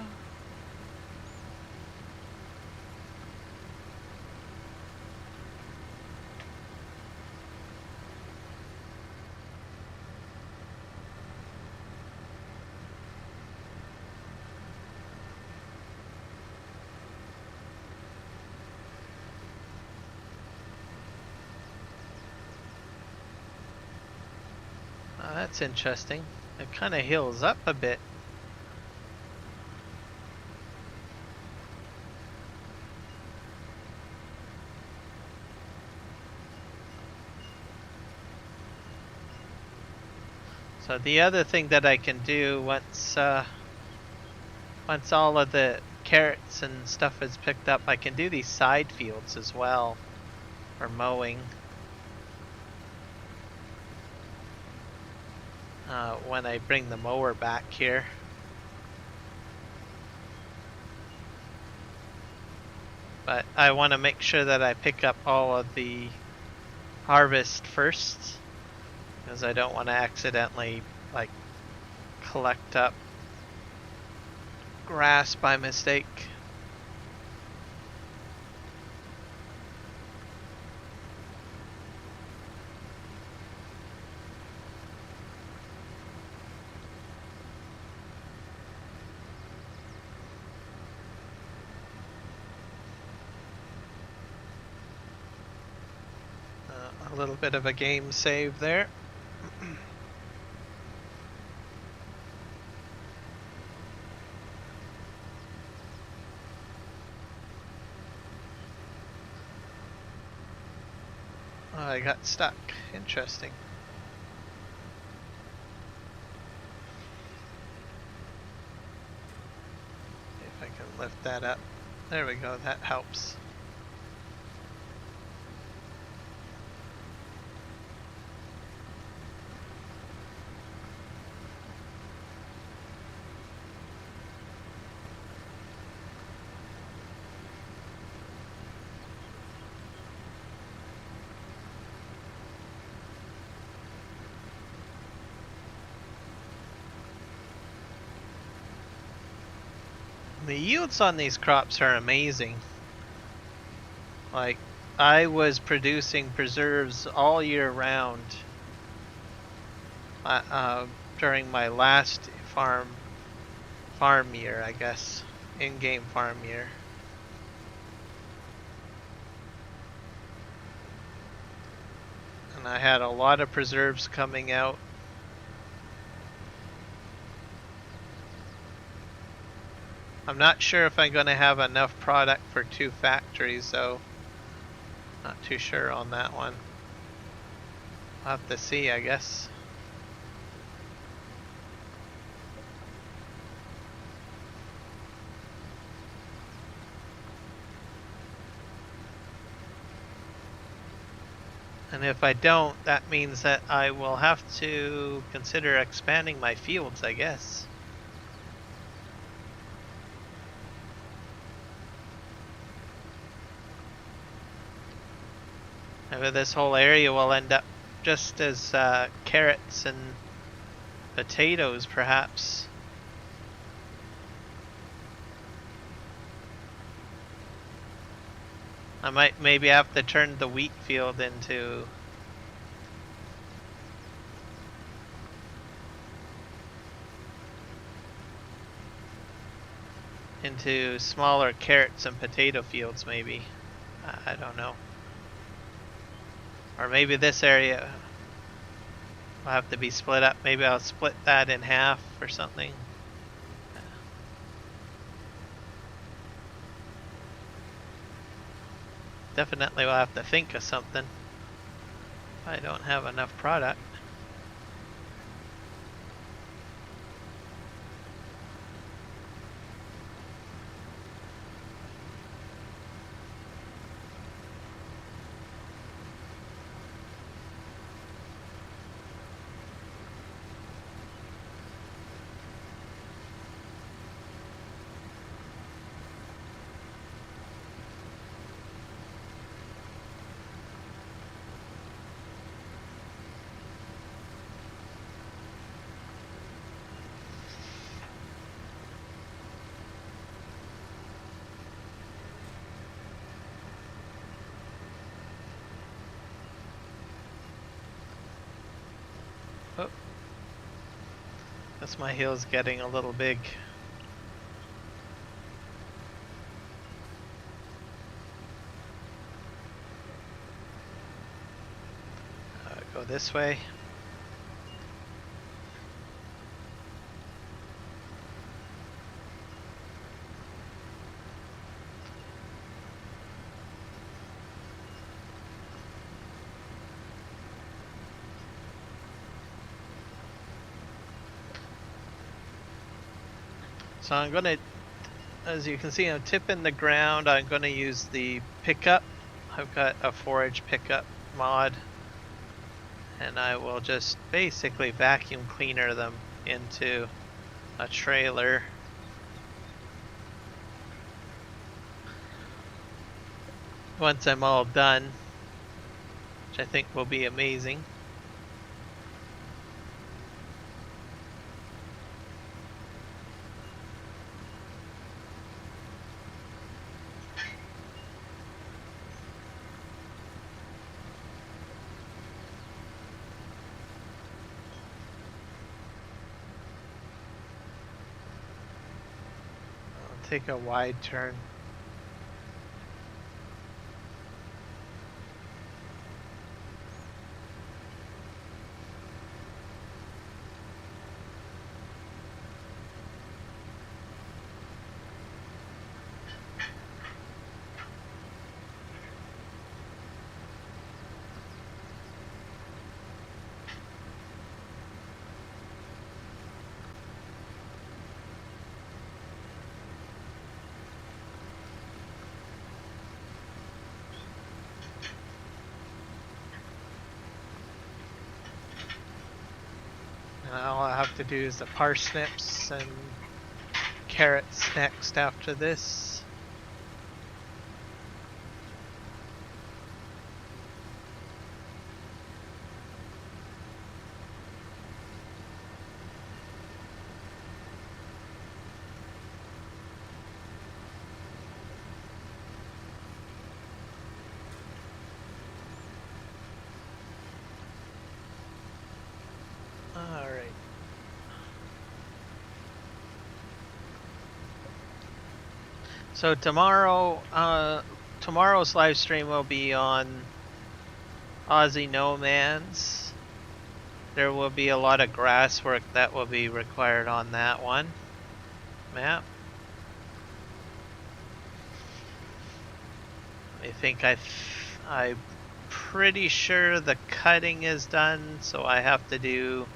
Speaker 21: That's interesting. It kind of heals up a bit. So the other thing that I can do once all of the carrots and stuff is picked up, I can do these side fields as well for mowing. When I bring the mower back here. But I want to make sure that I pick up all of the harvest first, because I don't want to accidentally like collect up grass by mistake. A little bit of a game save there. Oh, I got stuck. Interesting. If I can lift that up. There we go, that helps. The yields on these crops are amazing. Like, I was producing preserves all year round during my last farm year, I guess, in-game farm year. And I had a lot of preserves coming out. I'm not sure if I'm going to have enough product for 2 factories, though. Not too sure on that one. I'll have to see, I guess. And if I don't, that means that I will have to consider expanding my fields, I guess. Maybe this whole area will end up just as carrots and potatoes, perhaps. I might maybe have to turn the wheat field into smaller carrots and potato fields, maybe. I don't know. Or maybe this area will have to be split up. Maybe I'll split that in half or something. Definitely will have to think of something if I don't have enough product. Oh. Guess my heel's getting a little big. Go this way. So I'm gonna, as you can see, I'm tipping the ground. I'm gonna use the pickup. I've got a forage pickup mod, and I will just basically vacuum cleaner them into a trailer. Once I'm all done, which I think will be amazing. Take a wide turn. All I have to do is the parsnips and carrots next after this. Alright. So tomorrow, tomorrow's live stream will be on Aussie Nomads. There will be a lot of grass work that will be required on that one map. I think I'm pretty sure the cutting is done, so I have to do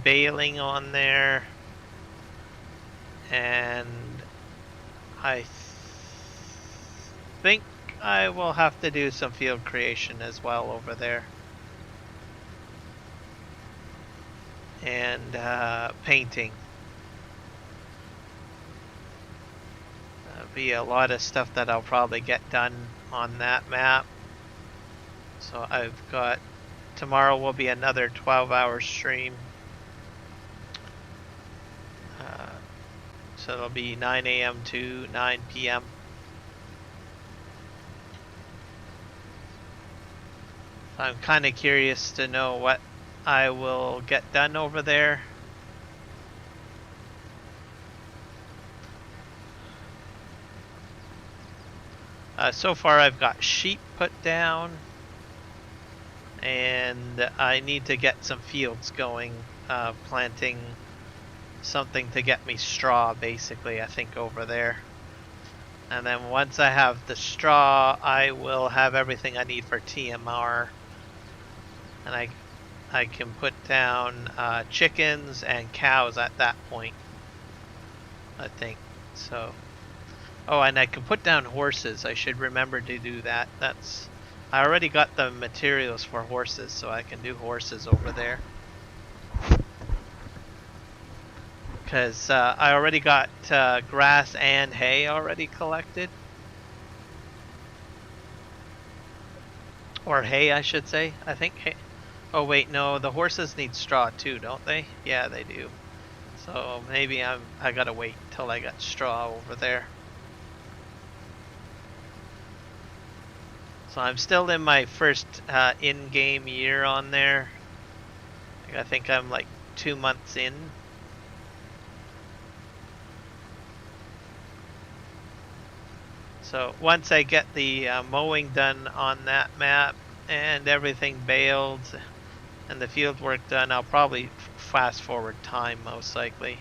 Speaker 21: baling on there, and I think I will have to do some field creation as well over there, and painting. There'll be a lot of stuff that I'll probably get done on that map. So I've got, tomorrow will be another 12-hour stream. So it'll be 9 a.m. to 9 p.m. I'm kind of curious to know what I will get done over there. So far I've got sheep put down, and I need to get some fields going, planting something to get me straw, basically, I think, over there. And then once I have the straw, I will have everything I need for TMR, and I can put down chickens and cows at that point, I think. So, oh, and I can put down horses. I should remember to do that. I already got the materials for horses, so I can do horses over there. Because I already got grass and hay already collected. Or hay, I should say. I think hay. Oh wait, no, the horses need straw too, don't they? Yeah, they do. So maybe I gotta wait till I got straw over there. So I'm still in my first in-game year on there. I I think I'm like 2 months in. So once I get the mowing done on that map and everything baled and the field work done, I'll probably fast forward time most likely.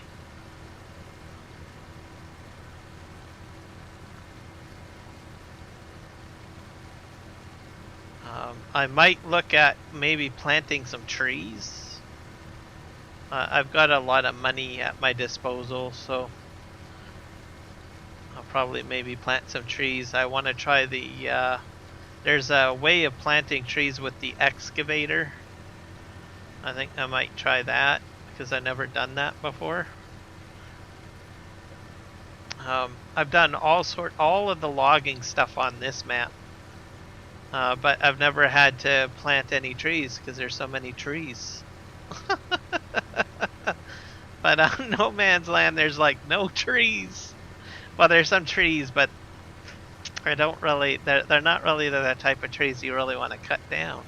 Speaker 21: I might look at maybe planting some trees. I've got a lot of money at my disposal, so I'll probably maybe plant some trees. I want to try the, there's a way of planting trees with the excavator. I think I might try that because I've never done that before. I've done all of the logging stuff on this map. But I've never had to plant any trees because there's so many trees. But on No Man's Land, there's like no trees. Well, there's some trees, but I don't really. They're not really the type of trees you really want to cut down.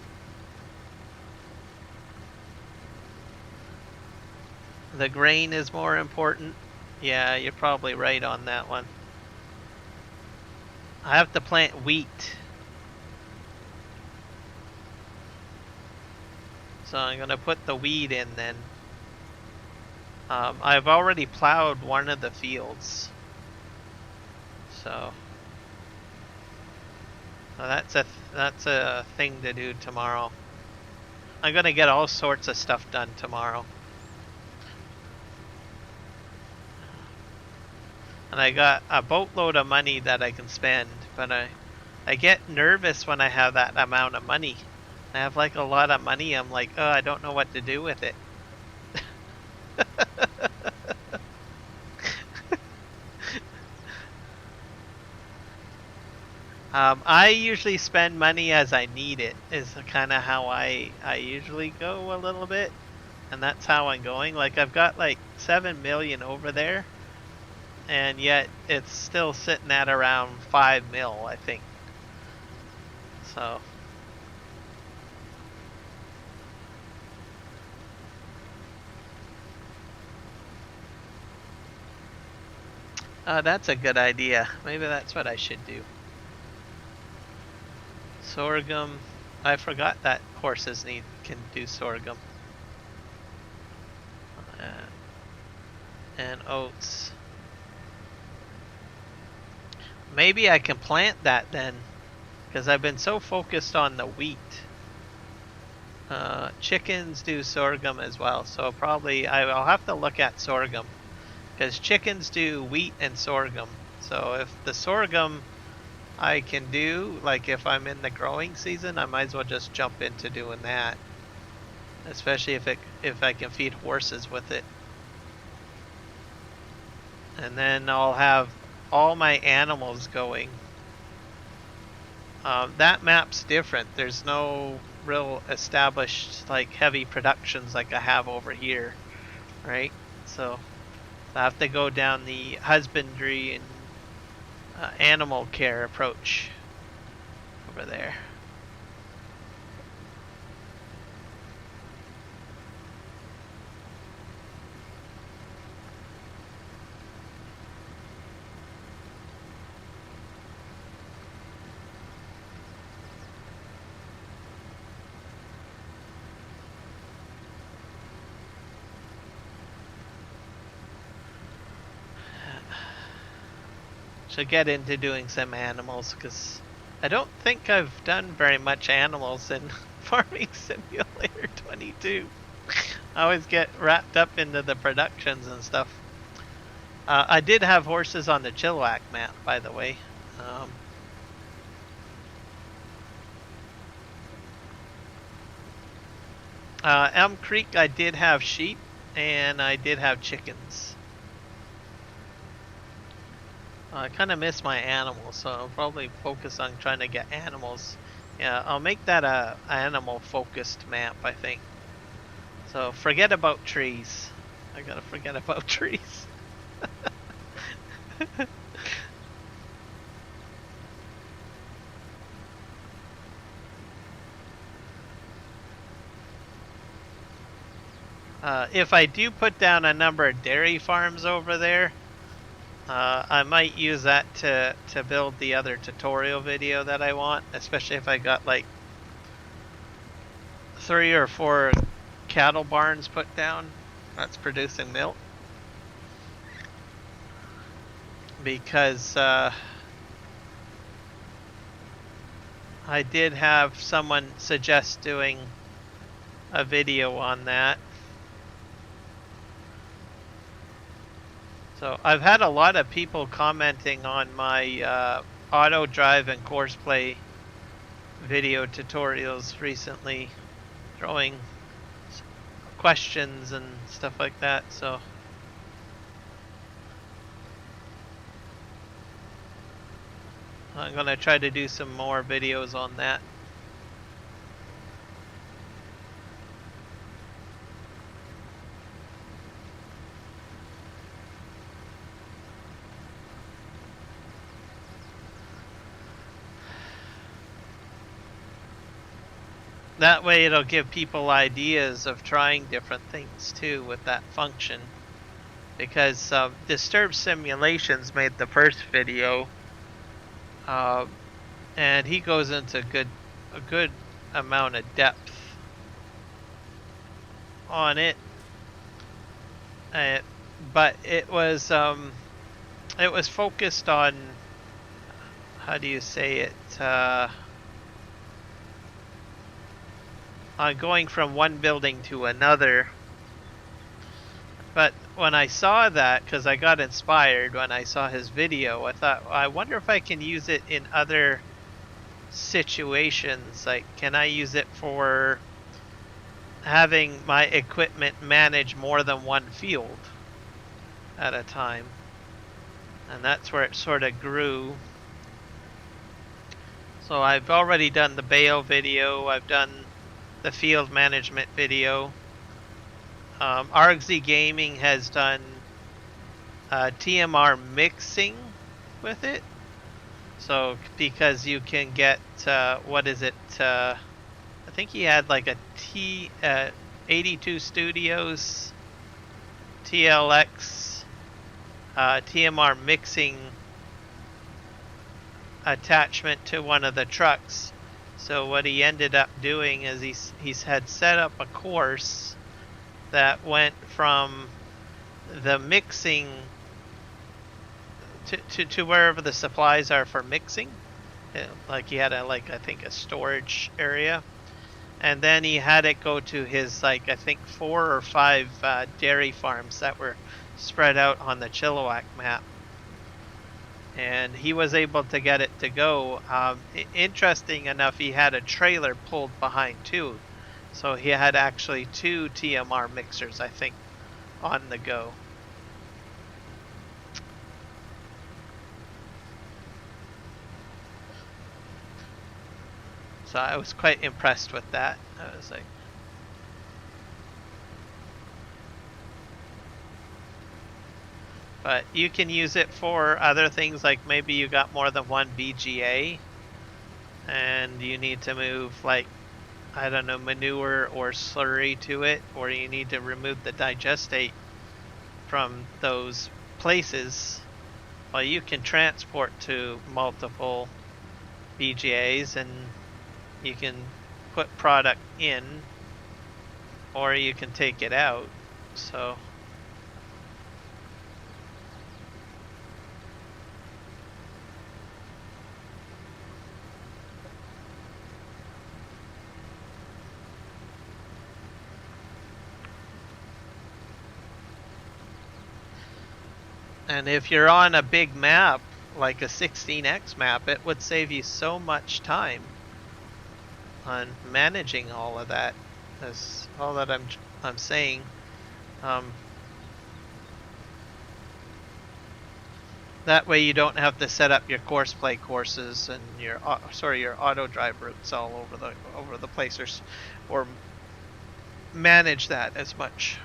Speaker 21: The grain is more important. Yeah, you're probably right on that one. I have to plant wheat. So I'm going to put the weed in then. I've already plowed one of the fields. So that's a thing to do tomorrow. I'm going to get all sorts of stuff done tomorrow. And I got a boatload of money that I can spend, but I get nervous when I have that amount of money. I have like a lot of money. I'm like, oh, I don't know what to do with it. I usually spend money as I need it, is kind of how I usually go a little bit. And that's how I'm going. Like I've got like 7 million over there. And yet it's still sitting at around 5 mil, I think. So. That's a good idea. Maybe that's what I should do. Sorghum. I forgot that horses can do sorghum. And oats. Maybe I can plant that then, because I've been so focused on the wheat. Chickens do sorghum as well, so probably I'll have to look at sorghum. Because chickens do wheat and sorghum. So if the sorghum I can do, like if I'm in the growing season, I might as well just jump into doing that. Especially if I can feed horses with it. And then I'll have all my animals going. That map's different. There's no real established like heavy productions like I have over here, right? So I have to go down the husbandry and animal care approach over there. Should get into doing some animals because I don't think I've done very much animals in Farming Simulator 22. I always get wrapped up into the productions and stuff. I did have horses on the Chilliwack map, by the way. Elm Creek, I did have sheep and I did have chickens. I kind of miss my animals, so I'll probably focus on trying to get animals. Yeah, I'll make that a animal focused map, I think. So forget about trees. I gotta forget about trees. If I do put down a number of dairy farms over there, I might use that to build the other tutorial video that I want, especially if I got like 3 or 4 cattle barns put down that's producing milk. Because I did have someone suggest doing a video on that. So I've had a lot of people commenting on my auto drive and course play video tutorials recently, throwing questions and stuff like that. So I'm gonna try to do some more videos on that. That way it'll give people ideas of trying different things too with that function. Because Disturbed Simulations made the first video, and he goes into a good amount of depth on it. But it was focused on, how do you say it, on going from one building to another. But when I saw that, because I got inspired when I saw his video, I thought, I wonder if I can use it in other situations. Like, can I use it for having my equipment manage more than one field at a time? And that's where it sort of grew. So I've already done the bale video, I've done the field management video. ArgZ Gaming has done TMR mixing with it. So because you can get what is it? I think he had like a 82 Studios TLX TMR mixing attachment to one of the trucks. So what he ended up doing is he's had set up a course that went from the mixing to wherever the supplies are for mixing. Like he had I think a storage area, and then he had it go to his I think 4 or 5 dairy farms that were spread out on the Chilliwack map. And he was able to get it to go. Interesting enough, he had a trailer pulled behind too. So he had actually 2 TMR mixers, I think, on the go. So I was quite impressed with that. I was like, but you can use it for other things, like maybe you got more than one BGA and you need to move, like, I don't know, manure or slurry to it, or you need to remove the digestate from those places. Well, you can transport to multiple BGAs and you can put product in, or you can take it out. So and if you're on a big map, like a 16x map, it would save you so much time on managing all of that. That's all that I'm saying. That way you don't have to set up your course play courses and your auto drive routes all over the place, or manage that as much.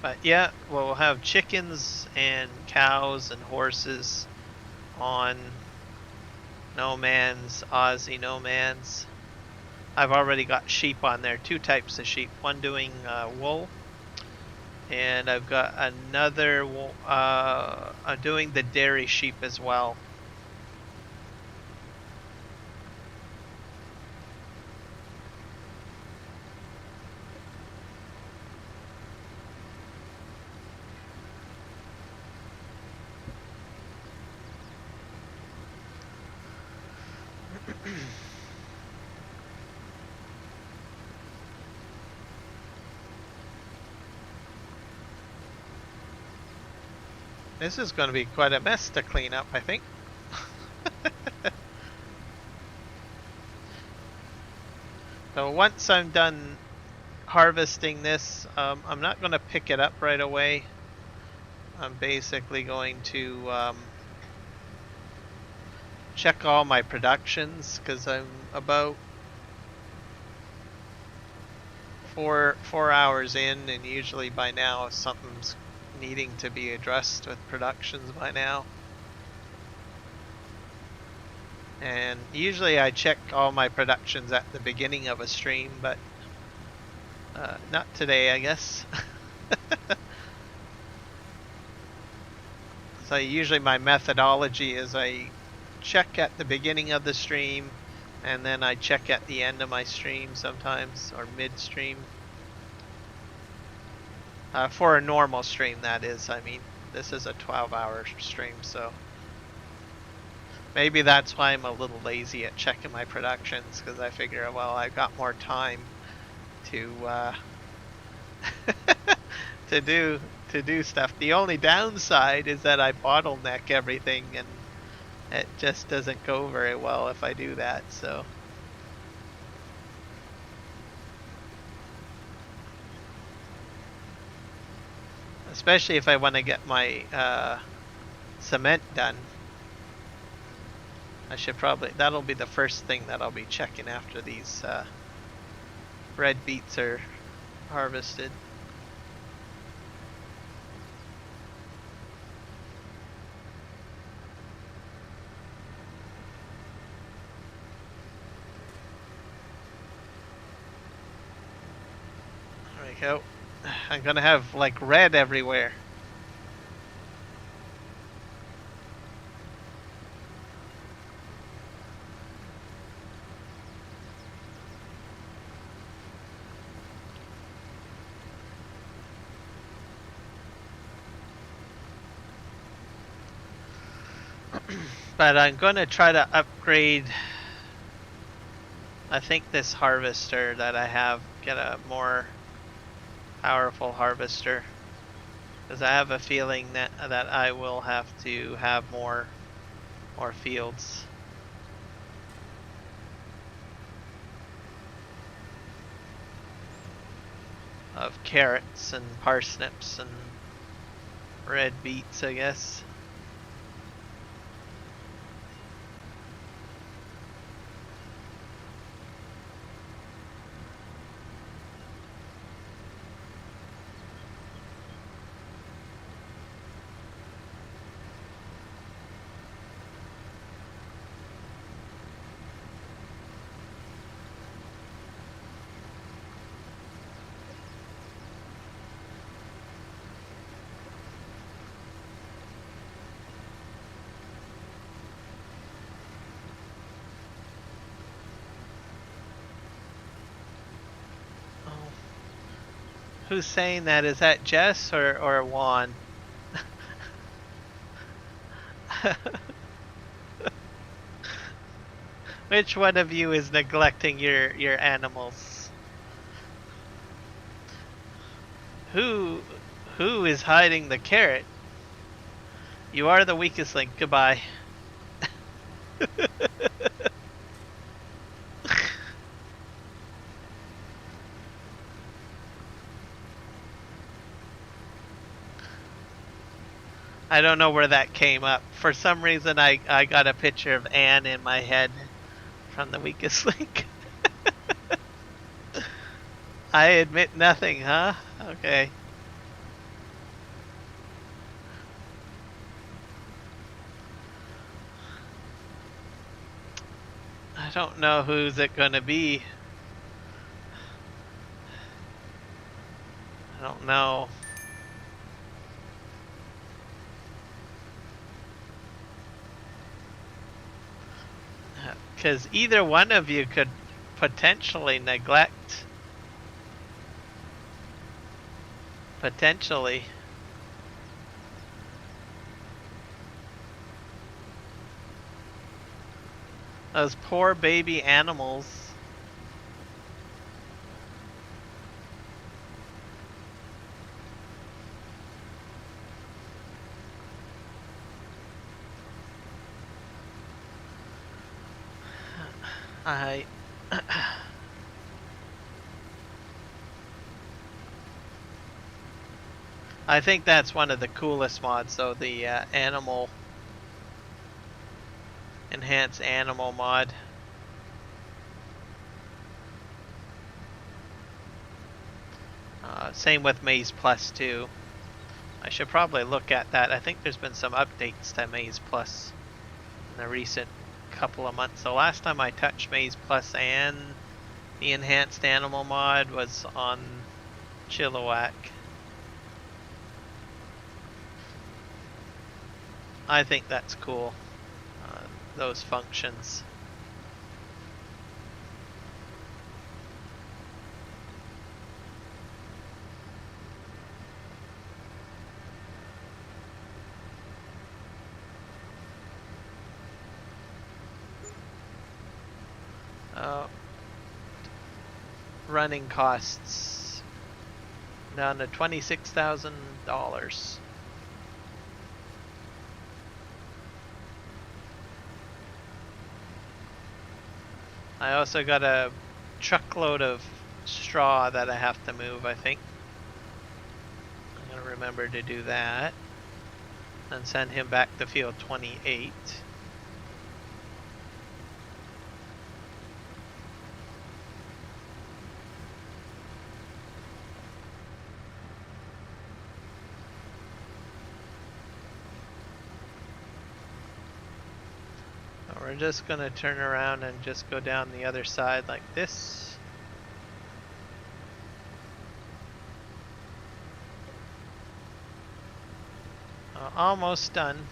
Speaker 21: But yeah, we'll have chickens and cows and horses on No Man's Aussie No Man's. I've already got sheep on there, 2 types of sheep. One doing wool, and I've got another doing the dairy sheep as well. This is going to be quite a mess to clean up, I think. So once I'm done harvesting this, I'm not going to pick it up right away. I'm basically going to check all my productions, because I'm about 4 hours in, and usually by now something's needing to be addressed with productions by now. And usually I check all my productions at the beginning of a stream, but not today, I guess. So usually my methodology is I check at the beginning of the stream, and then I check at the end of my stream sometimes, or mid-stream. For a normal stream, that is. I mean, this is a 12-hour stream, so maybe that's why I'm a little lazy at checking my productions, because I figure, well, I've got more time to to do stuff. The only downside is that I bottleneck everything, and it just doesn't go very well if I do that. So. Especially if I want to get my cement done. I should probably, that'll be the first thing that I'll be checking after these red beets are harvested. There we go. I'm gonna have like red everywhere. But I'm gonna try to upgrade, I think, this harvester that I have, get a more powerful harvester, because I have a feeling that I will have to have more fields. Of carrots and parsnips and red beets, I guess. Who's saying that? Is that Jess or Juan? Which one of you is neglecting your animals? Who is hiding the carrot? You are the weakest link. Goodbye. I don't know where that came up. For some reason, I got a picture of Anne in my head from the weakest link. I admit nothing, huh? Okay. don't know who's it gonna be. I don't know. Because either one of you could potentially neglect. Potentially. Those poor baby animals. I think that's one of the coolest mods, though, the animal enhanced animal mod. Same with Maze Plus too. I should probably look at that. I think there's been some updates to Maze Plus in the recent couple of months. The last time I touched Maze Plus and the enhanced animal mod was on Chilliwack. I think that's cool, those functions. Running costs down to $26,000. I also got a truckload of straw that I have to move, I think. I'm gonna remember to do that and send him back to field 28. We're just gonna turn around and just go down the other side like this. Almost done.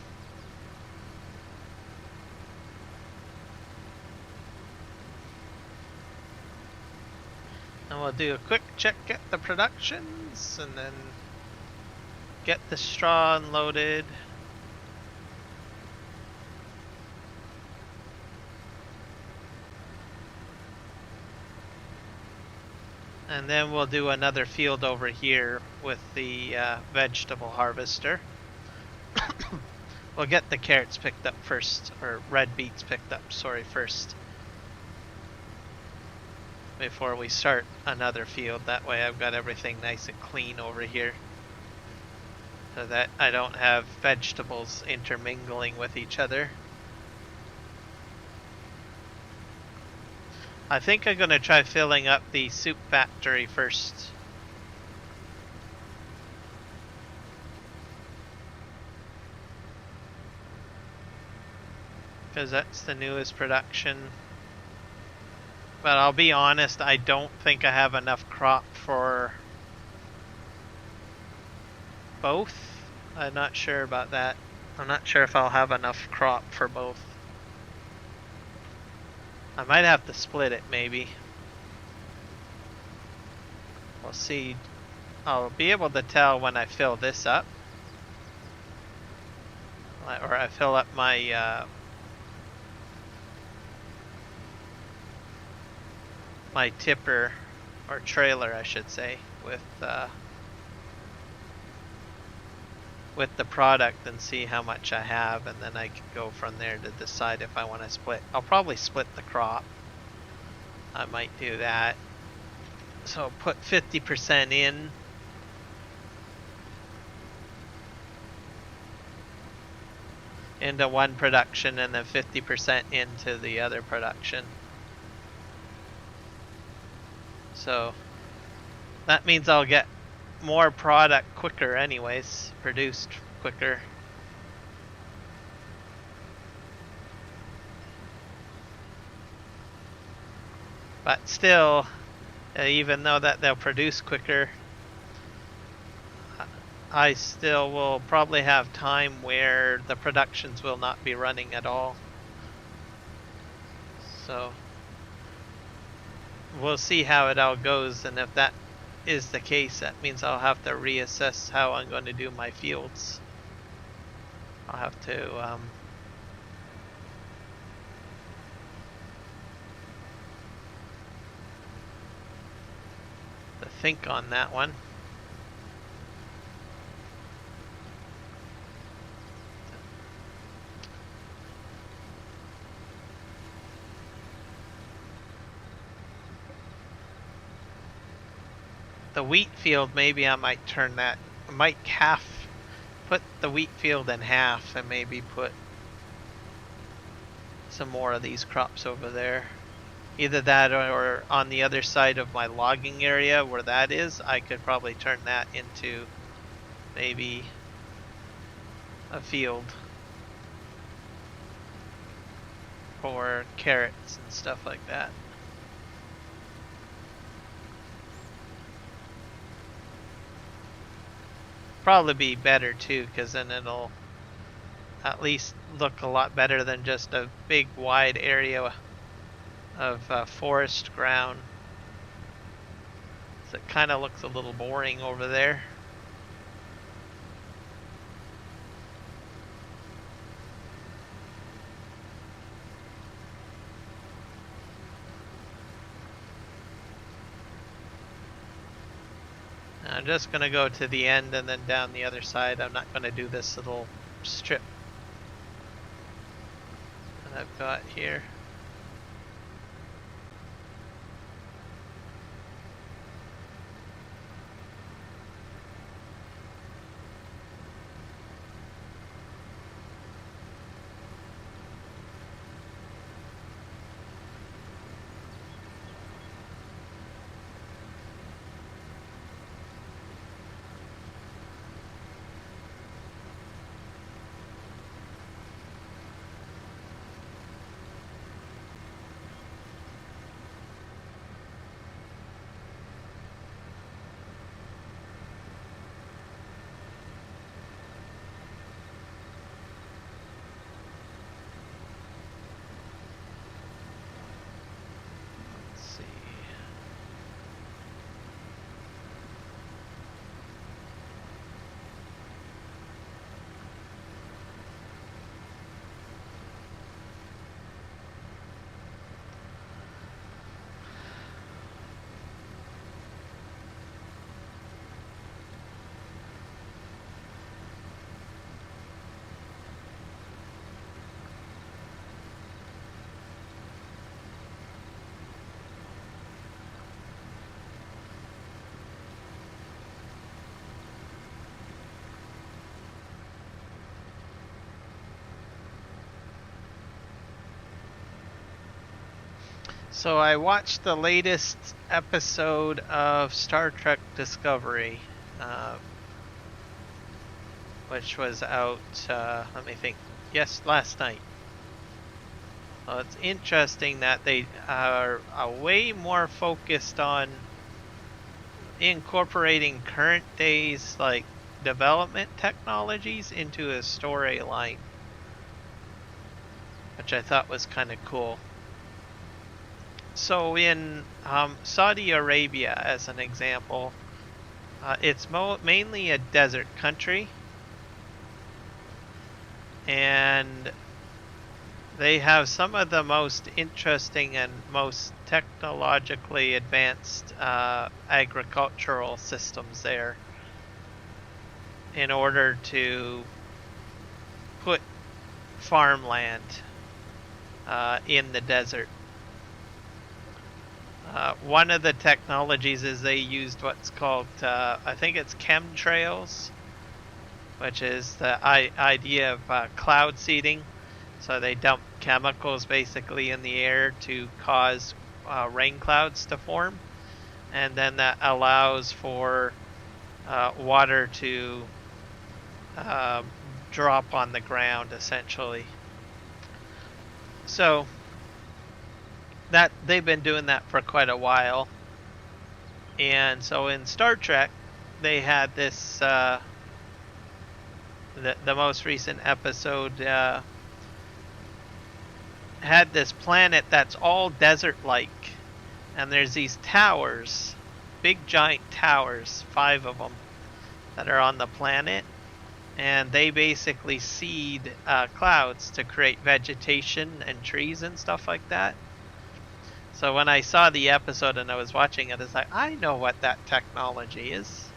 Speaker 21: And we'll do a quick check at the productions and then get the straw unloaded. And then we'll do another field over here with the vegetable harvester. We'll get the carrots picked up first, or red beets picked up, sorry, first. Before we start another field. That way I've got everything nice and clean over here. So that I don't have vegetables intermingling with each other. I think I'm gonna try filling up the soup factory first. Because that's the newest production. But I'll be honest, I don't think I have enough crop for both. I'm not sure about that. I'm not sure if I'll have enough crop for both. I might have to split it, maybe. We'll see. I'll be able to tell when I fill this up. Or I fill up my my tipper, or trailer I should say, with the product and see how much I have, and then I can go from there to decide if I want to split. I'll probably split the crop. I might do that. So put 50% in. Into one production and then 50% into the other production. So that means I'll get more product quicker anyways, produced quicker. But still, even though that they'll produce quicker, I still will probably have time where the productions will not be running at all. So we'll see how it all goes, and if that is the case, that means I'll have to reassess how I'm going to do my fields. I'll have to think on that one. The wheat field, maybe I might turn that, I might put the wheat field in half and maybe put some more of these crops over there. Either that or on the other side of my logging area where that is, I could probably turn that into maybe a field for carrots and stuff like that. Probably be better too, because then it'll at least look a lot better than just a big wide area of forest ground. So it kind of looks a little boring over there. I'm just going to go to the end and then down the other side. I'm not going to do this little strip that I've got here. So I watched the latest episode of Star Trek Discovery, which was out, let me think, last night. Well, it's interesting that they are way more focused on incorporating current days like development technologies into a storyline, which I thought was kind of cool. So in Saudi Arabia, as an example, it's mainly a desert country, and they have some of the most interesting and most technologically advanced agricultural systems there in order to put farmland in the desert. One of the technologies is they used what's called, I think it's chemtrails, which is the idea of cloud seeding. So they dump chemicals basically in the air to cause rain clouds to form, and then that allows for water to drop on the ground essentially. So that they've been doing that for quite a while. And so in Star Trek, they had this the most recent episode had this planet that's all desert-like, and there's these towers, big giant towers, 5 of them, that are on the planet, and they basically seed clouds to create vegetation and trees and stuff like that. So when I saw the episode and I was watching it, it's like, I know what that technology is.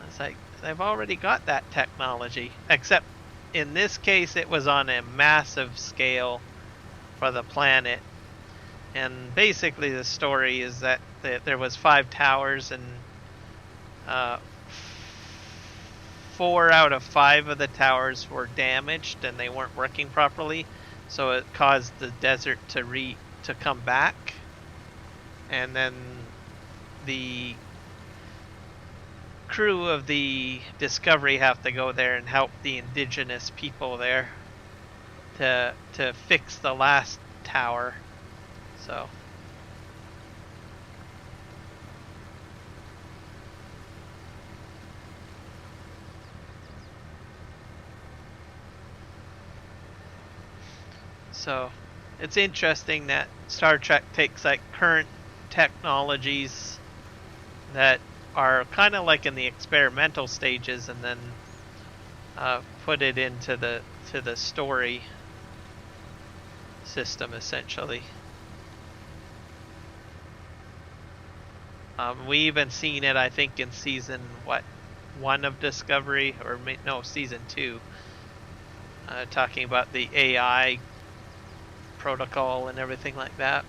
Speaker 21: It's like, they've already got that technology, except in this case it was on a massive scale for the planet. And basically the story is that there was 5 towers, and 4 out of 5 of the towers were damaged and they weren't working properly, so it caused the desert to come back. And then the crew of the Discovery have to go there and help the indigenous people there to fix the last tower. So it's interesting that Star Trek takes like current technologies that are kind of like in the experimental stages, and then put it into the story system essentially. We even seen it, I think, in season 1 of Discovery, or no, season 2, talking about the AI protocol and everything like that.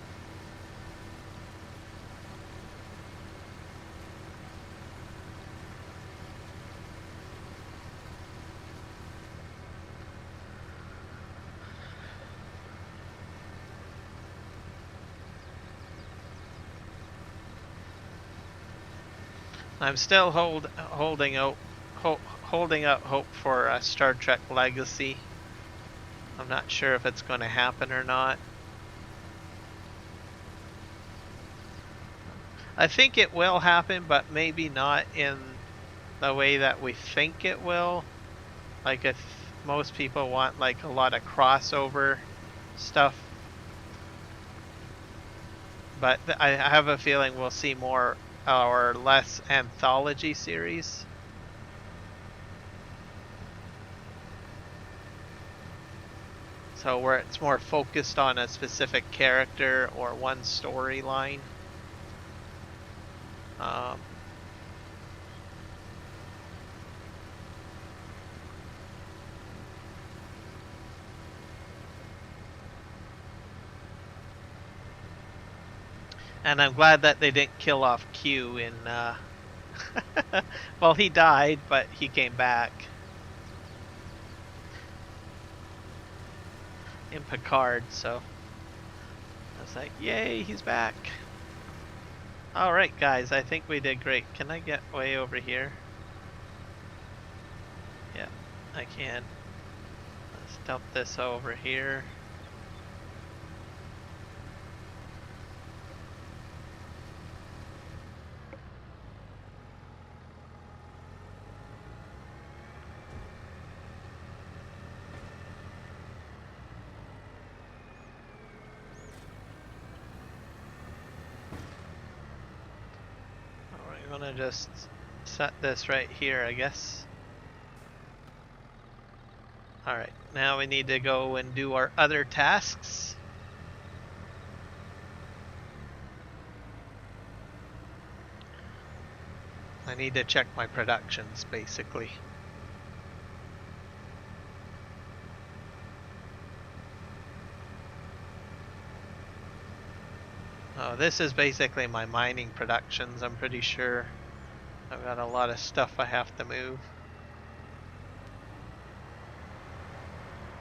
Speaker 21: I'm still holding out hope for Star Trek Legacy. I'm not sure if it's going to happen or not. I think it will happen, but maybe not in the way that we think it will. Like, if most people want like a lot of crossover stuff. But I have a feeling we'll see more or less anthology series. So where it's more focused on a specific character or one storyline. And I'm glad that they didn't kill off Q in well, he died, but he came back in Picard, so I was like, yay, he's back. Alright guys, I think we did great. Can I get way over here? Yeah, I can. Let's dump this over here. I'm gonna just set this right here, I guess. Alright, now we need to go and do our other tasks. I need to check my productions, basically. Oh, this is basically my mining productions, I'm pretty sure. I've got a lot of stuff I have to move.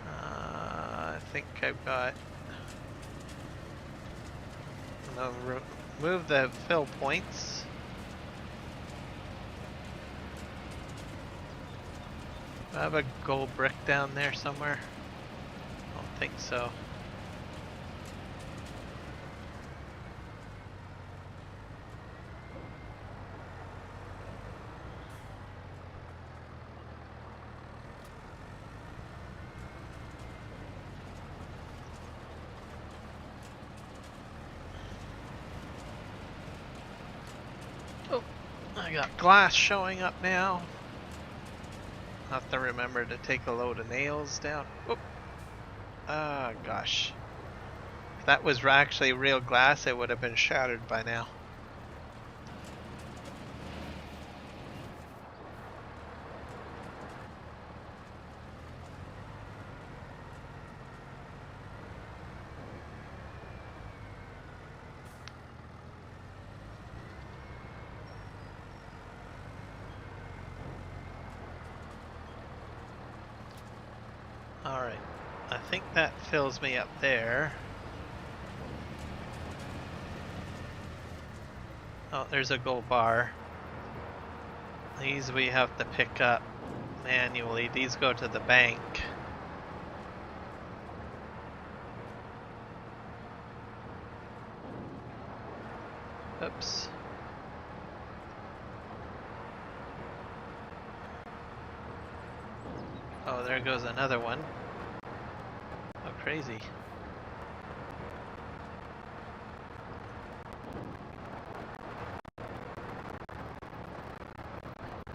Speaker 21: I think I've got... I'm gonna move the fill points. Do I have a gold brick down there somewhere? I don't think so. I got glass showing up now. I'll have to remember to take a load of nails down. Oop. Oh gosh. If that was actually real glass, it would have been shattered by now. Alright, I think that fills me up there. Oh, there's a gold bar. These we have to pick up manually. These go to the bank. Oops. Oh, there goes another one. Oh, crazy.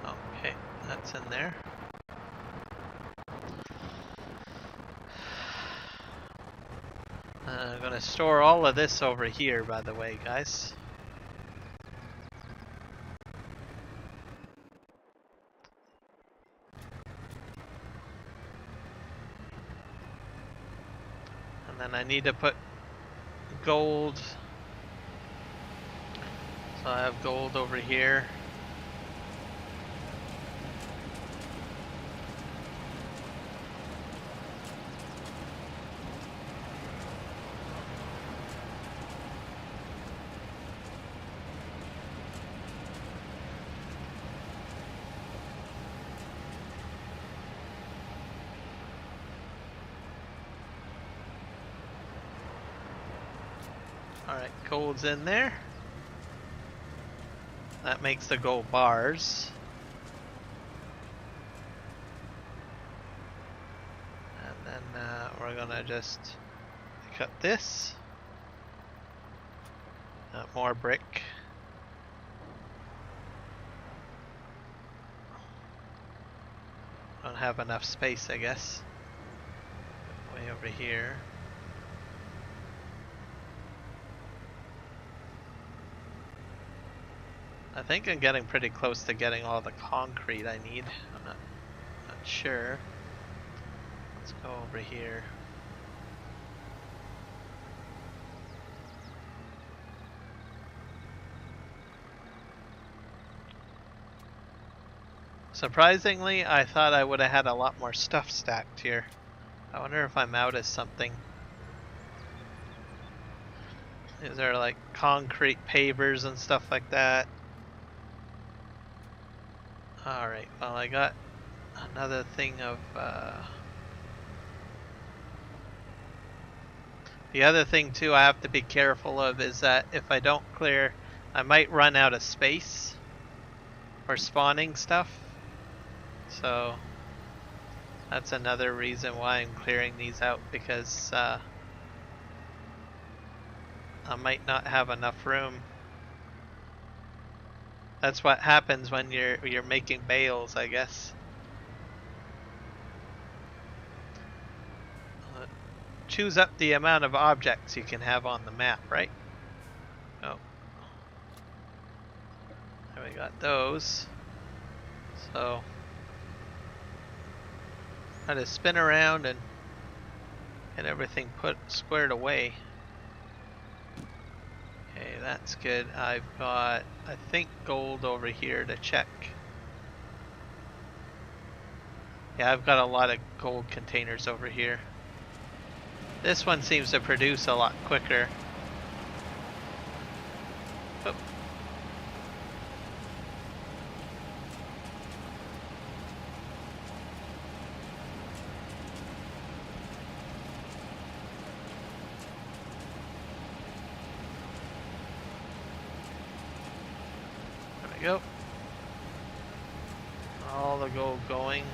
Speaker 21: Okay, that's in there. I'm gonna store all of this over here, by the way, guys. And then I need to put gold. So I have gold over here. Alright, gold's in there. That makes the gold bars. And then we're gonna just cut this. More brick. Don't have enough space, I guess. Way over here. I think I'm getting pretty close to getting all the concrete I need. I'm not sure. Let's go over here. Surprisingly, I thought I would have had a lot more stuff stacked here. I wonder if I'm out of something. Is there like concrete pavers and stuff like that? Alright, well I got another thing of the other thing too I have to be careful of is that if I don't clear, I might run out of space for spawning stuff. So that's another reason why I'm clearing these out, because I might not have enough room. That's what happens when you're making bales, I guess. Choose up the amount of objects you can have on the map, right? Oh. There we got those. So try to spin around and get everything squared away. Okay, that's good. I've got, I think, gold over here to check. Yeah, I've got a lot of gold containers over here. This one seems to produce a lot quicker. Oh. Go. All the gold going.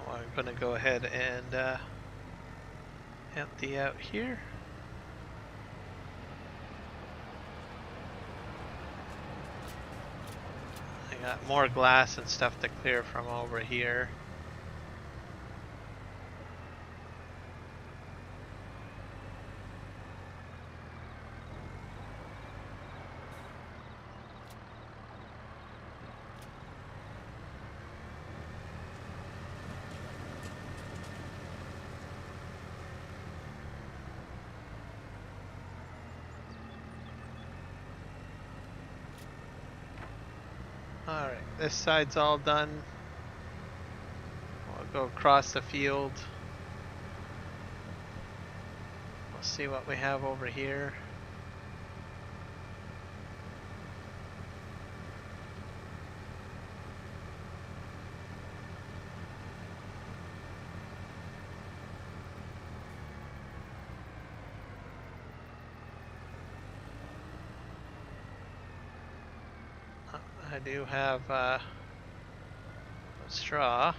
Speaker 21: Oh, I'm gonna go ahead and empty out here. I got more glass and stuff to clear from over here. Alright, this side's all done. We'll go across the field. We'll see what we have over here. I do have straw.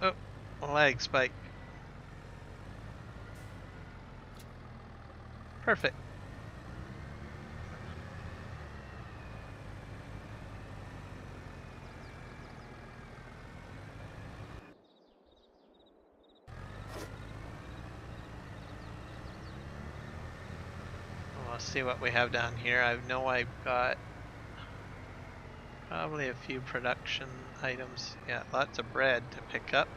Speaker 21: Oh, a lag spike. Perfect. Let's see what we have down here. I know I've got probably a few production items. Yeah, lots of bread to pick up.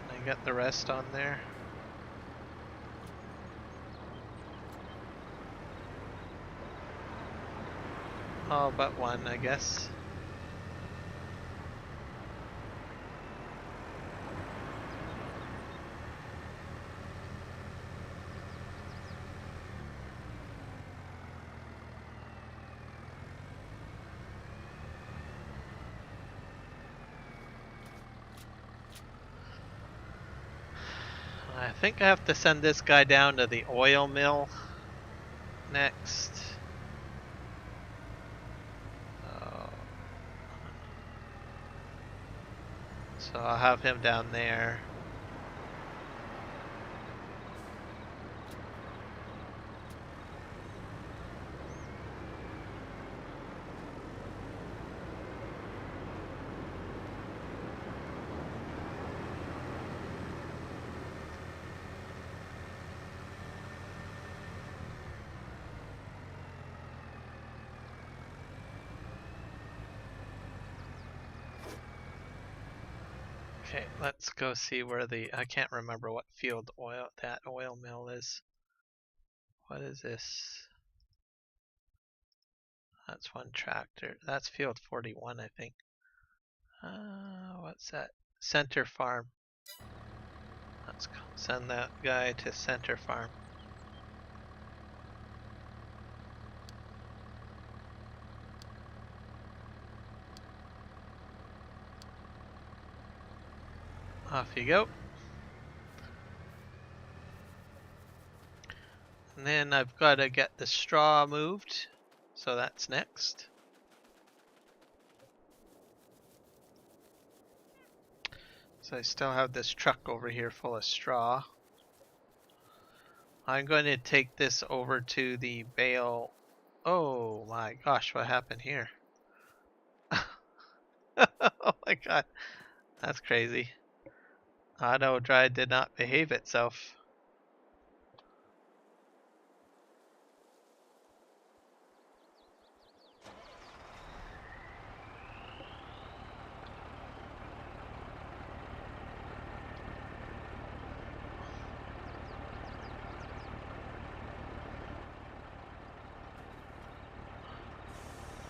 Speaker 21: I got the rest on there. All but one, I guess. I think I have to send this guy down to the oil mill next. So I'll have him down there. Okay, let's go see where I can't remember what field that oil mill is. What is this? That's one tractor. That's field 41, I think. What's that? Center Farm. Let's send that guy to Center Farm. Off you go. And then I've got to get the straw moved, so that's next. So I still have this truck over here full of straw. I'm going to take this over to the bale. Oh my gosh, what happened here? Oh my god, that's crazy. Auto dry did not behave itself.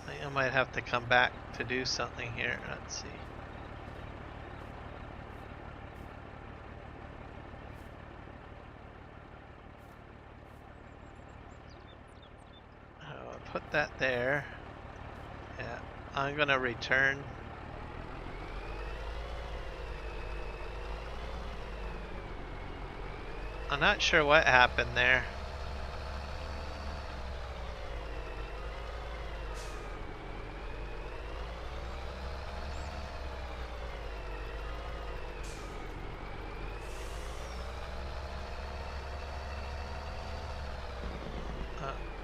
Speaker 21: I think I might have to come back to do something here. Let's see. Put that there. Yeah, I'm gonna return. I'm not sure what happened there.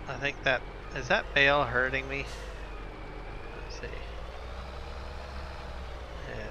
Speaker 21: I think that, is that bale hurting me? Let's see. Yeah.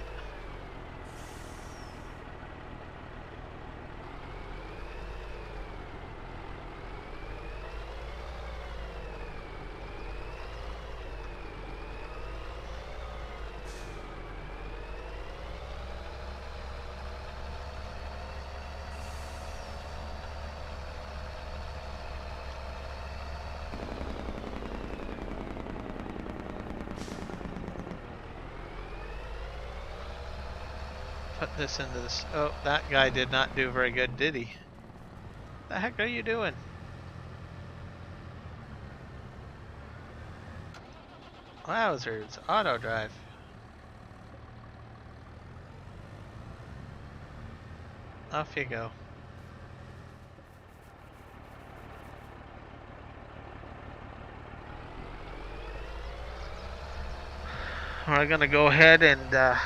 Speaker 21: Put this into this. Oh, that guy did not do very good, did he? The heck are you doing? Wowzers, auto drive. Off you go. We're gonna go ahead and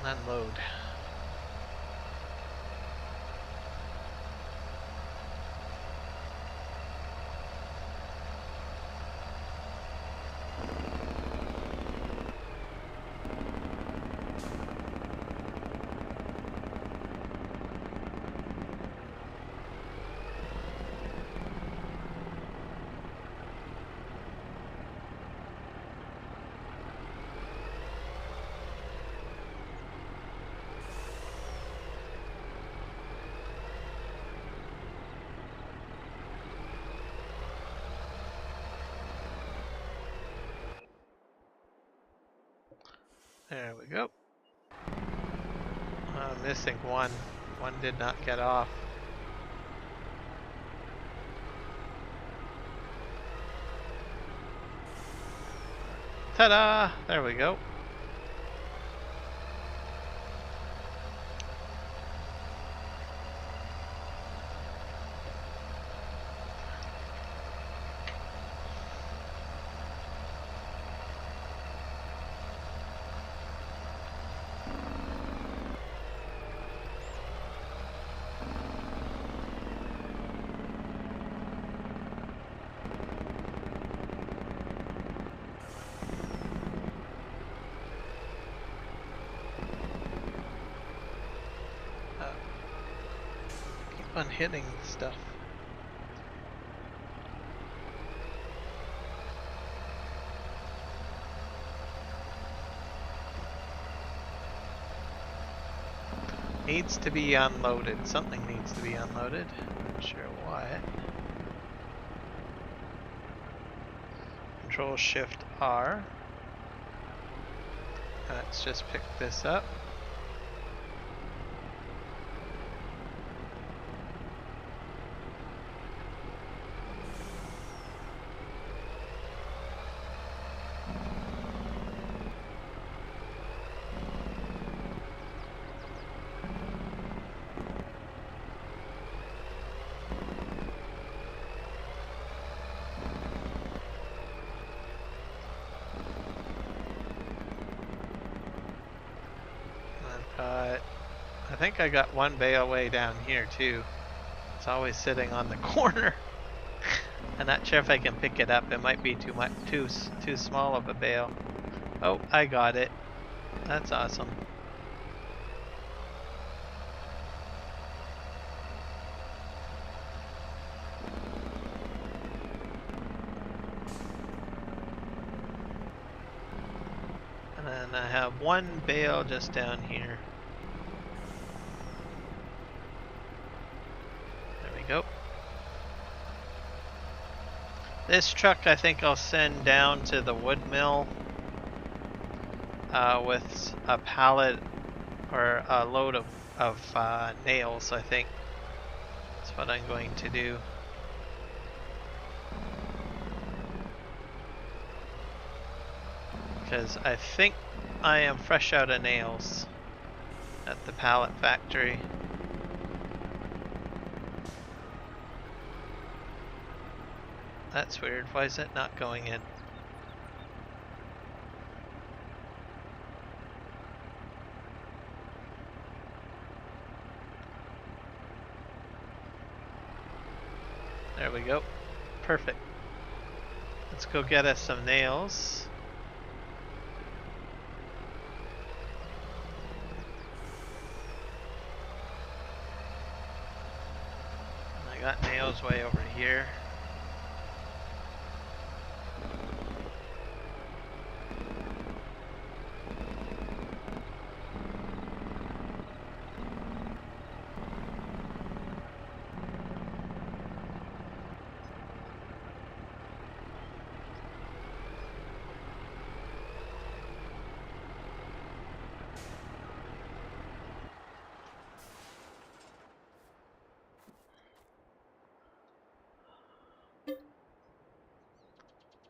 Speaker 21: unload. There we go. Missing one. One did not get off. Ta-da! There we go. On hitting stuff. Needs to be unloaded. Something needs to be unloaded. Not sure what. Control Shift R. Let's just pick this up. I think I got one bale way down here too. It's always sitting on the corner. I'm not sure if I can pick it up. It might be too small of a bale. Oh, I got it. That's awesome. And then I have one bale just down here. Go. This truck I think I'll send down to the wood mill with a pallet or a load of nails, I think. That's what I'm going to do. Because I think I am fresh out of nails at the pallet factory.
Speaker 12: That's weird. Why is it not going in? There we go. Perfect. Let's go get us some nails. I got nails way over here.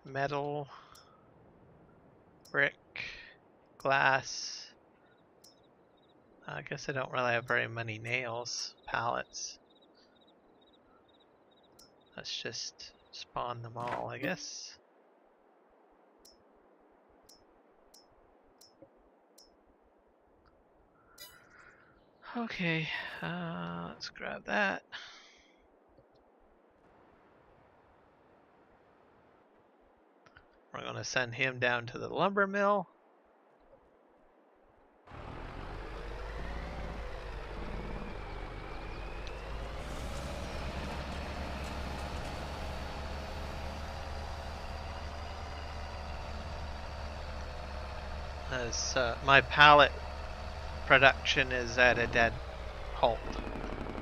Speaker 12: Metal, brick, glass. I guess I don't really have very many nails. Pallets. Let's just spawn them all, I guess. Okay, let's grab that. We're gonna send him down to the lumber mill. As my pallet production is at a dead halt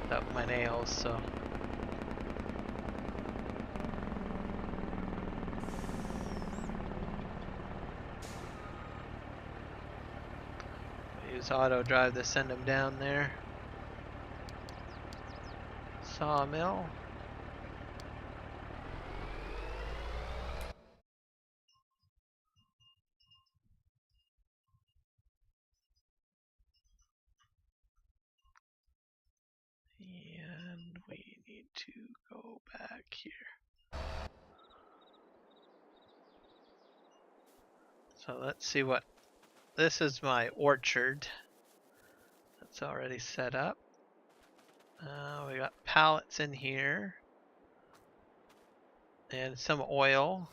Speaker 12: without my nails, so. Use auto drive to send them down there. Sawmill. And we need to go back here. So let's see what. This is my orchard. That's already set up. We got pallets in here. And some oil.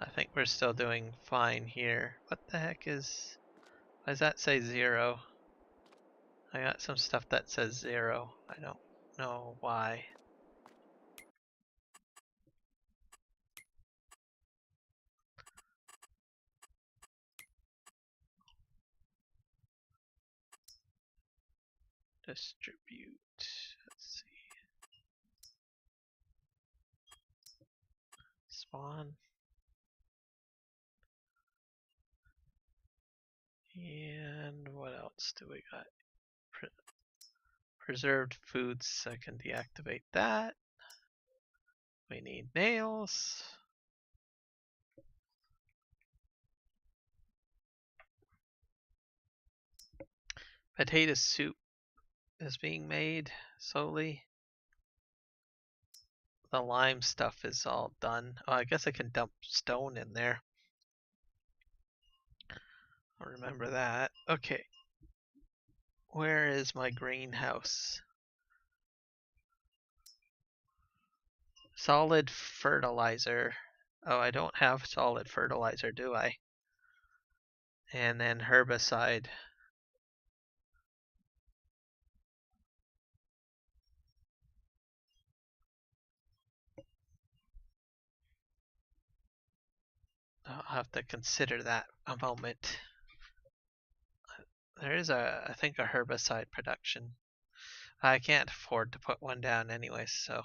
Speaker 12: I think we're still doing fine here. What the heck is... Why does that say 0? I got some stuff that says 0. I don't know why. Distribute. Let's see. Spawn. And what else do we got? Preserved foods. I can deactivate that. We need nails. Potato soup is being made slowly. The lime stuff is all done. Oh, I guess I can dump stone in there. I'll remember that. Okay. Where is my greenhouse? Solid fertilizer. Oh, I don't have solid fertilizer, do I? And then herbicide. I'll have to consider that a moment. There is I think a herbicide production. I can't afford to put one down anyway, so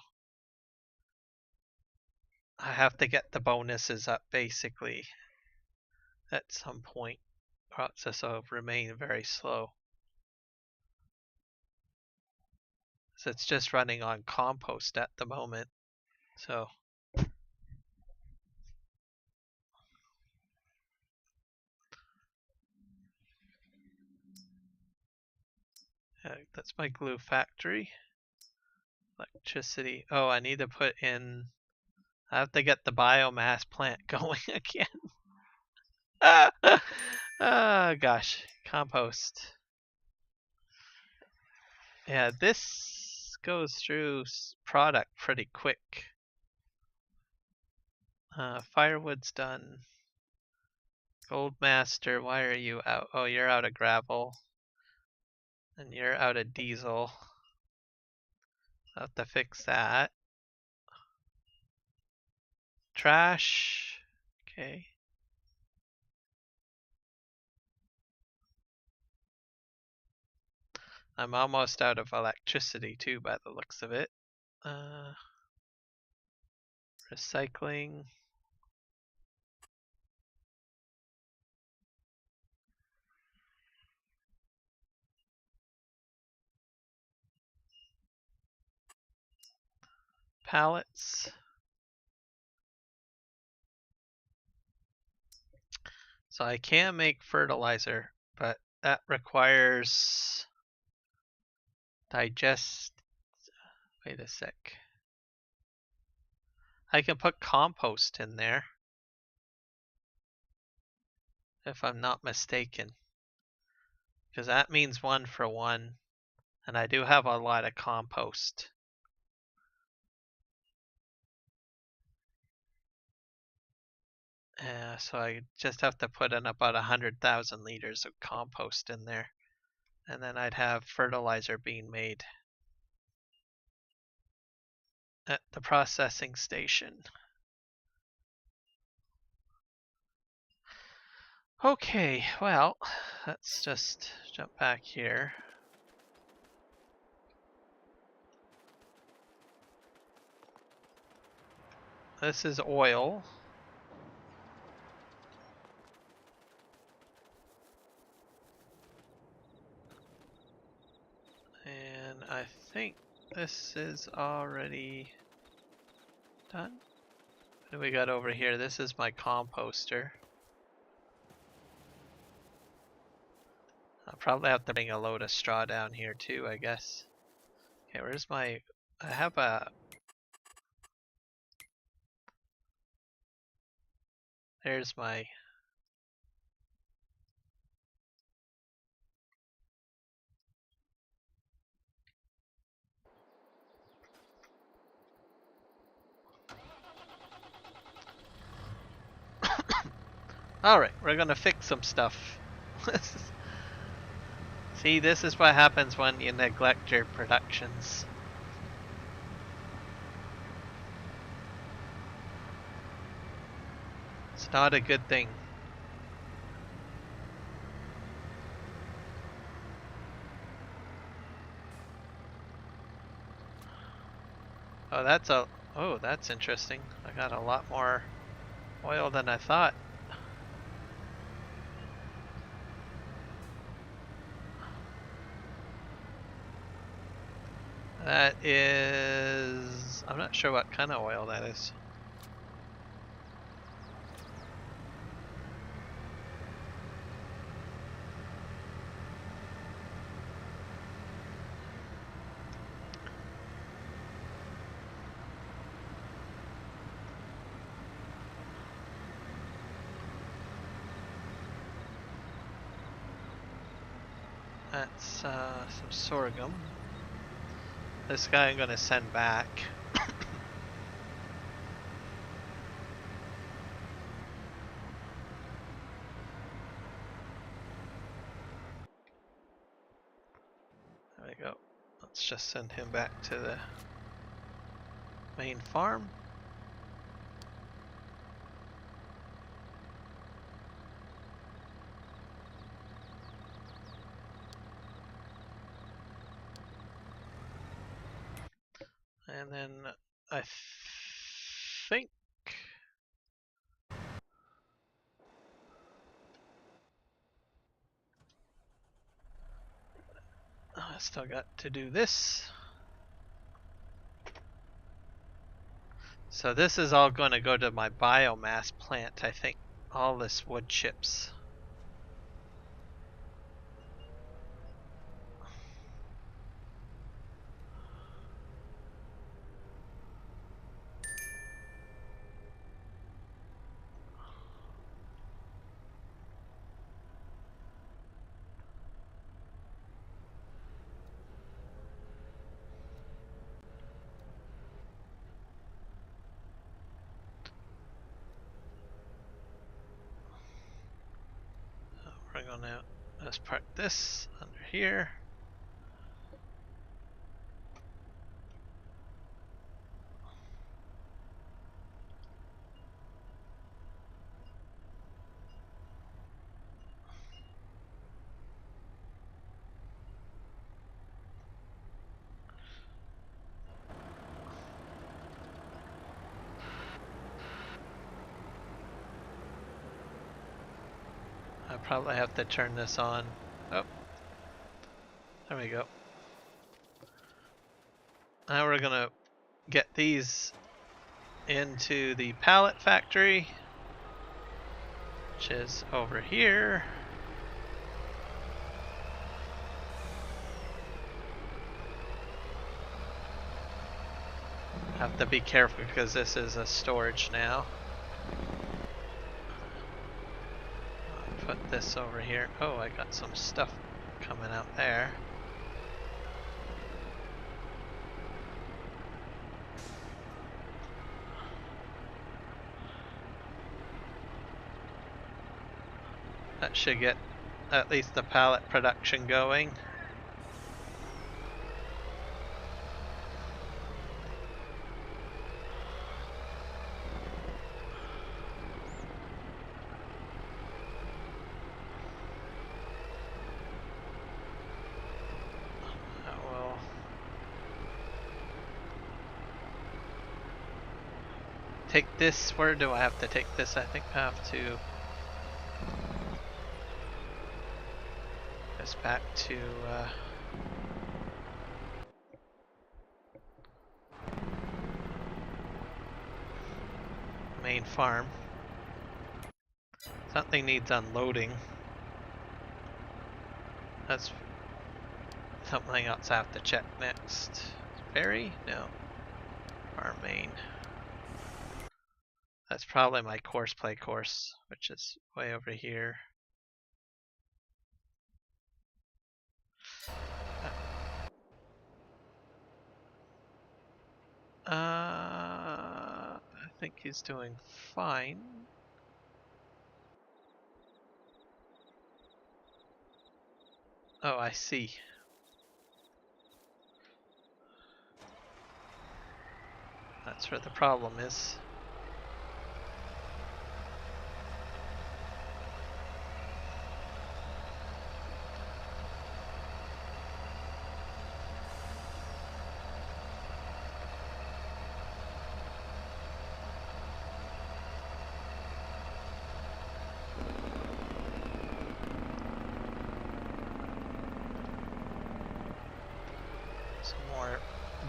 Speaker 12: I have to get the bonuses up basically at some point, or else this will remain very slow. So it's just running on compost at the moment, so. That's my glue factory.
Speaker 21: Electricity. Oh, I need to put in. I have to get the biomass plant going again. Oh gosh, compost. Yeah, this goes through product pretty quick. Firewood's done. Goldmaster, why are you out? Oh, you're out of gravel. And you're out of diesel. I'll have to fix that. Trash. Okay. I'm almost out of electricity too, by the looks of it. Recycling. Pallets. So I can make fertilizer, but that requires digest. Wait a sec. I can put compost in there, if I'm not mistaken, because that means 1 for 1, and I do have a lot of compost. So I just have to put in about 100,000 liters of compost in there, and then I'd have fertilizer being made at the processing station. Okay, well, let's just jump back here. This is oil. And I think this is already done. What do we got over here? This is my composter. I'll probably have to bring a load of straw down here too, I guess. Okay, where's my... I have a... There's my... Alright, we're gonna fix some stuff. See, this is what happens when you neglect your productions. It's not a good thing. Oh, that's interesting. I got a lot more oil than I thought. That is... I'm not sure what kind of oil that is. That's some sorghum. This guy I'm gonna send back. There we go. Let's just send him back to the main farm. And then I think I still got to do this. So this is all going to go to my biomass plant, I think. All this wood chips.
Speaker 12: gonna let's park this under here. I probably have to turn this on. Oh, there we go. Now we're gonna get these into the pallet factory, which is over here. Have to be careful because this is a storage now. Put this over here. Oh, I got some stuff coming out there. That should get at least the pallet production going. Take this, where do I have to take this? I think I have to this back to main farm. Something needs unloading. That's something else I have to check next. Ferry? No. Farm main. That's probably my play course, which is way over here. I think he's doing fine. Oh, I see. That's where the problem is.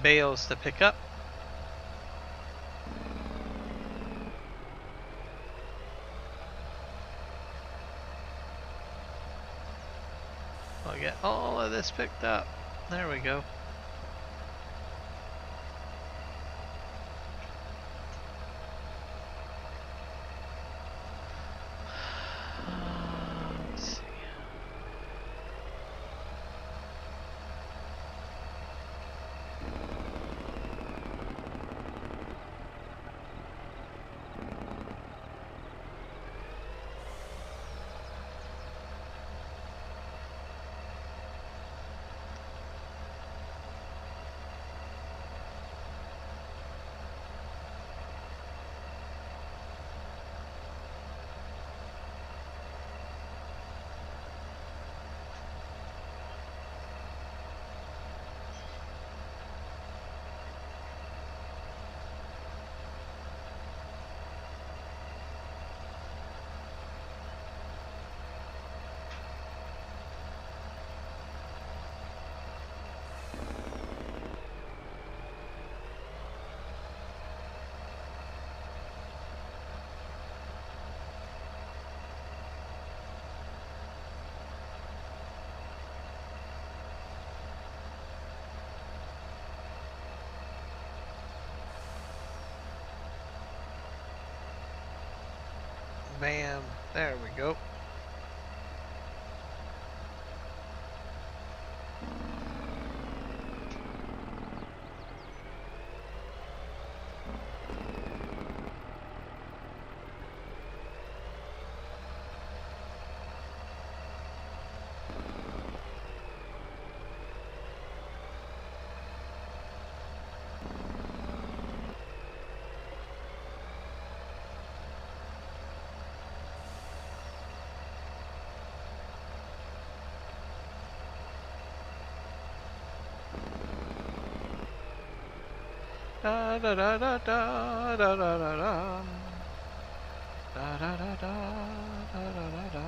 Speaker 12: Bales to pick up. I'll get all of this picked up. There we go. Let's see. Bam, there we go.
Speaker 21: Da da da da da da da da da. Da da da da da da da da.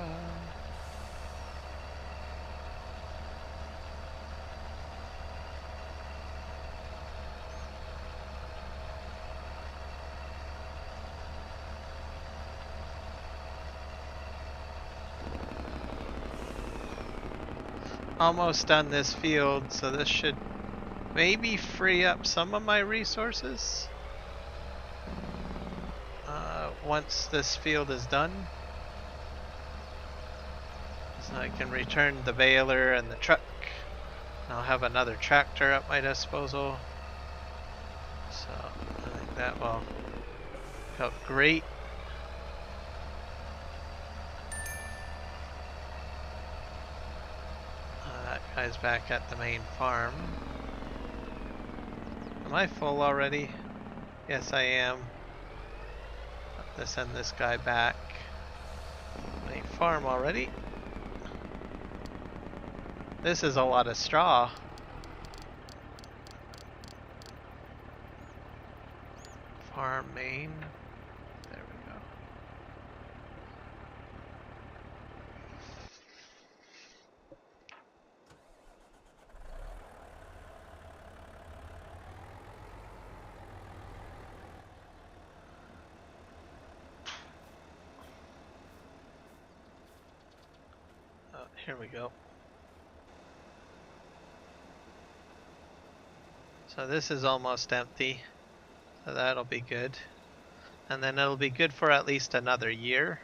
Speaker 21: Almost done this field, so this should maybe free up some of my resources once this field is done. So I can return the baler and the truck. I'll have another tractor at my disposal. So I think that will help great. That guy's back at the main farm. Am I full already? Yes, I am. Let's send this guy back. Main farm already. This is a lot of straw. Farm main. There we go. Here we go. So this is almost empty, so that'll be good. And then it'll be good for at least another year.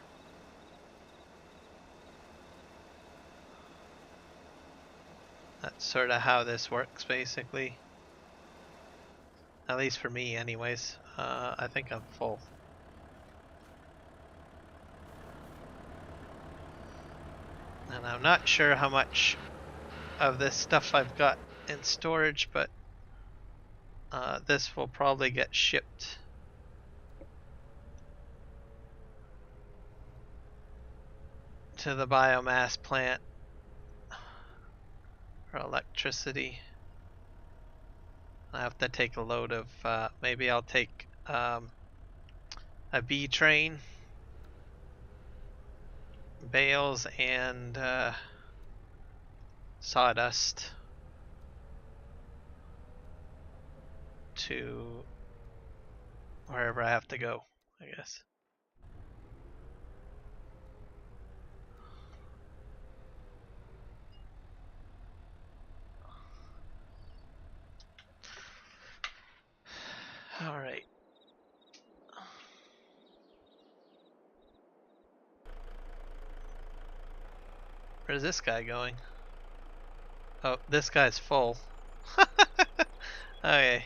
Speaker 21: That's sort of how this works, basically. At least for me, anyways. I think I'm full. And I'm not sure how much of this stuff I've got in storage, but this will probably get shipped. To the biomass plant for electricity. I have to take a load of, maybe I'll take a B train, bales, and sawdust to wherever I have to go, I guess. All right. Where's this guy going? Oh, this guy's full. Okay.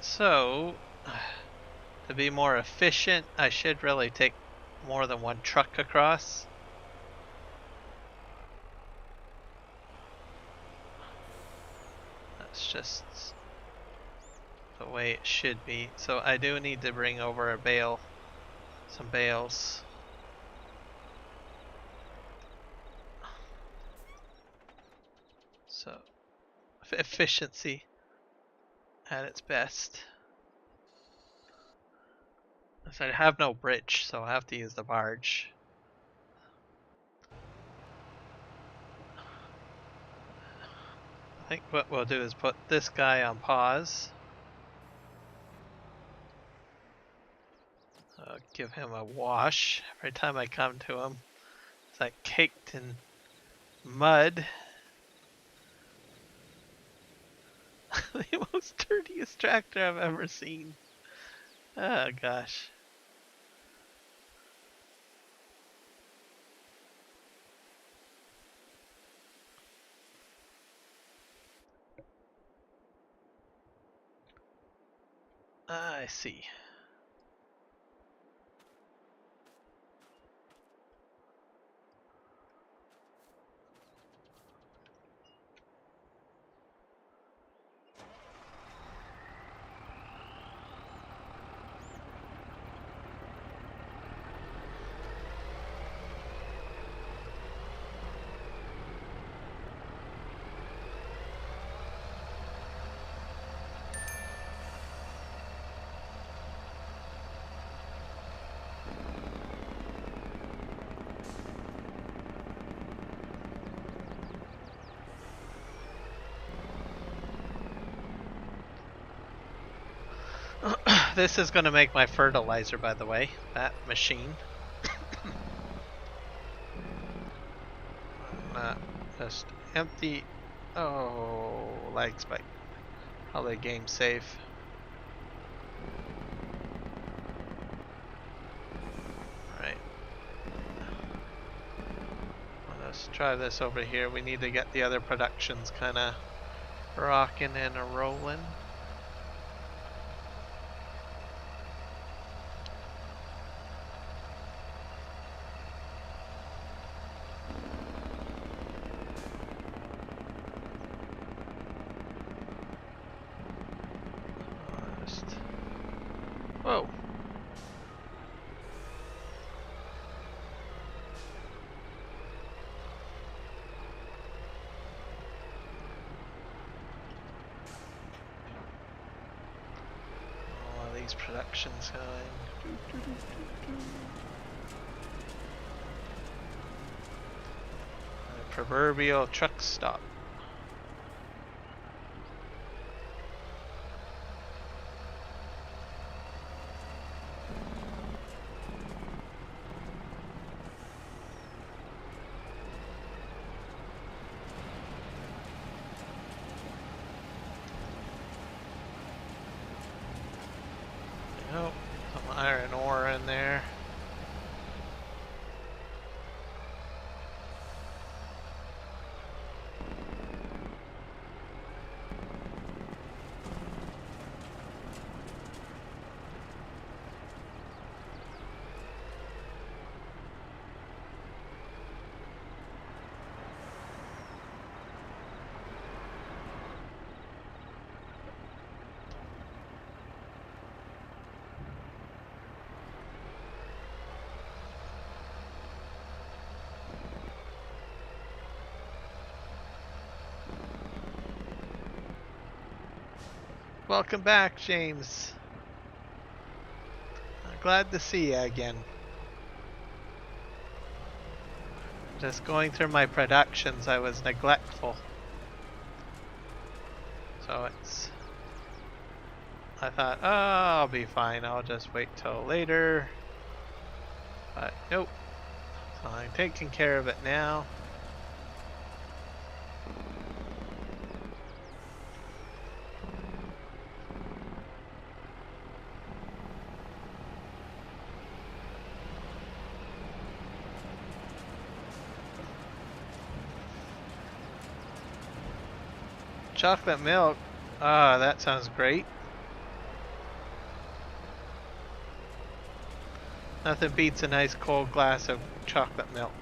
Speaker 21: So, to be more efficient, I should really take more than one truck across. That's just the way it should be. So I do need to bring over a bale, some bales. So, efficiency at its best. So I have no bridge, so I have to use the barge. I think what we'll do is put this guy on pause. Give him a wash. Every time I come to him, it's like caked in mud. The most dirtiest tractor I've ever seen. Oh gosh. I see. This is going to make my fertilizer, by the way, that machine. Just empty. Oh, lag spike. Probably game safe. Right. Let's try this over here. We need to get the other productions kind of rocking and rolling. Whoa. All of these productions going. The proverbial truck stop. Oh, some iron ore in there. Welcome back, James. Glad to see you again. Just going through my productions, I was neglectful. So I thought, oh, I'll be fine. I'll just wait till later. But nope. So I'm taking care of it now. Chocolate milk. Ah, that sounds great. Nothing beats a nice cold glass of chocolate milk.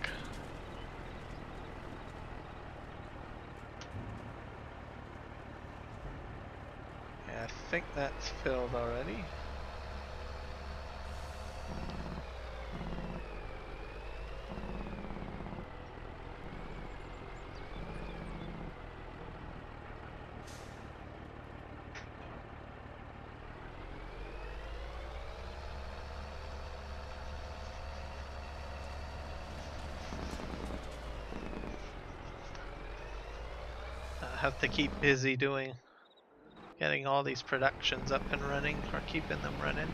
Speaker 21: Yeah, I think that's filled already. Have to keep busy getting all these productions up and running, or keeping them running.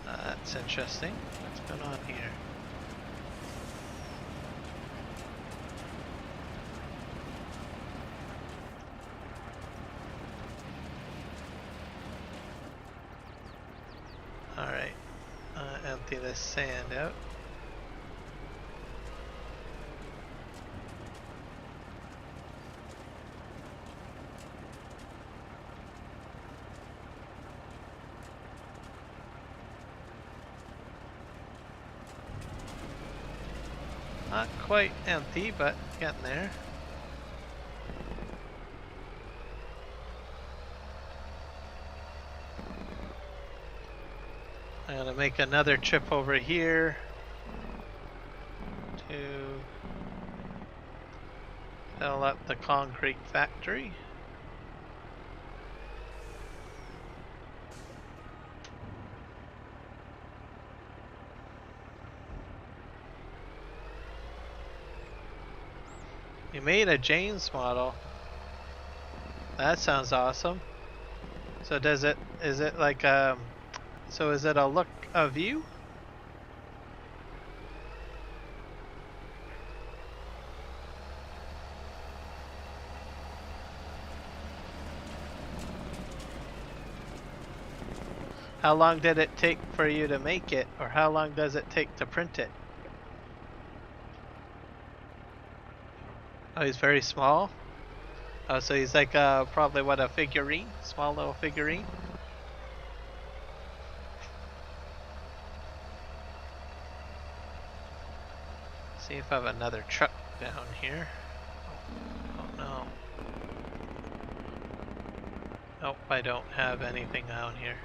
Speaker 21: That's interesting. What's going on here? Alright, empty this sand out. Not quite empty, but getting there. I'm gonna make another trip over here to fill up the concrete factory. You made a James model. That sounds awesome. So is it like so is it a look of you? How long did it take for you to make it, or how long does it take to print it? Oh, he's very small? Oh, so he's like probably what, a figurine? Small little figurine? See if I have another truck down here. Oh no. Nope, I don't have anything down here.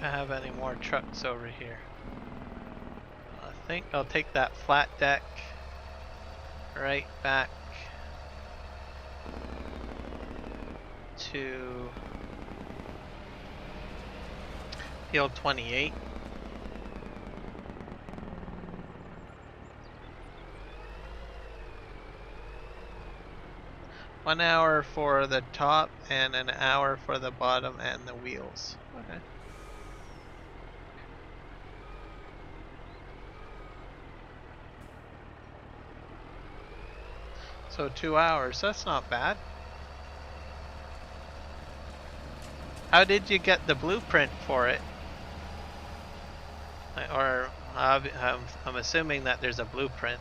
Speaker 21: I have any more trucks over here. I think I'll take that flat deck right back to Field 28. One hour for the top and an hour for the bottom and the wheels. Okay. So 2 hours, that's not bad. How did you get the blueprint for it? Or I'm assuming that there's a blueprint.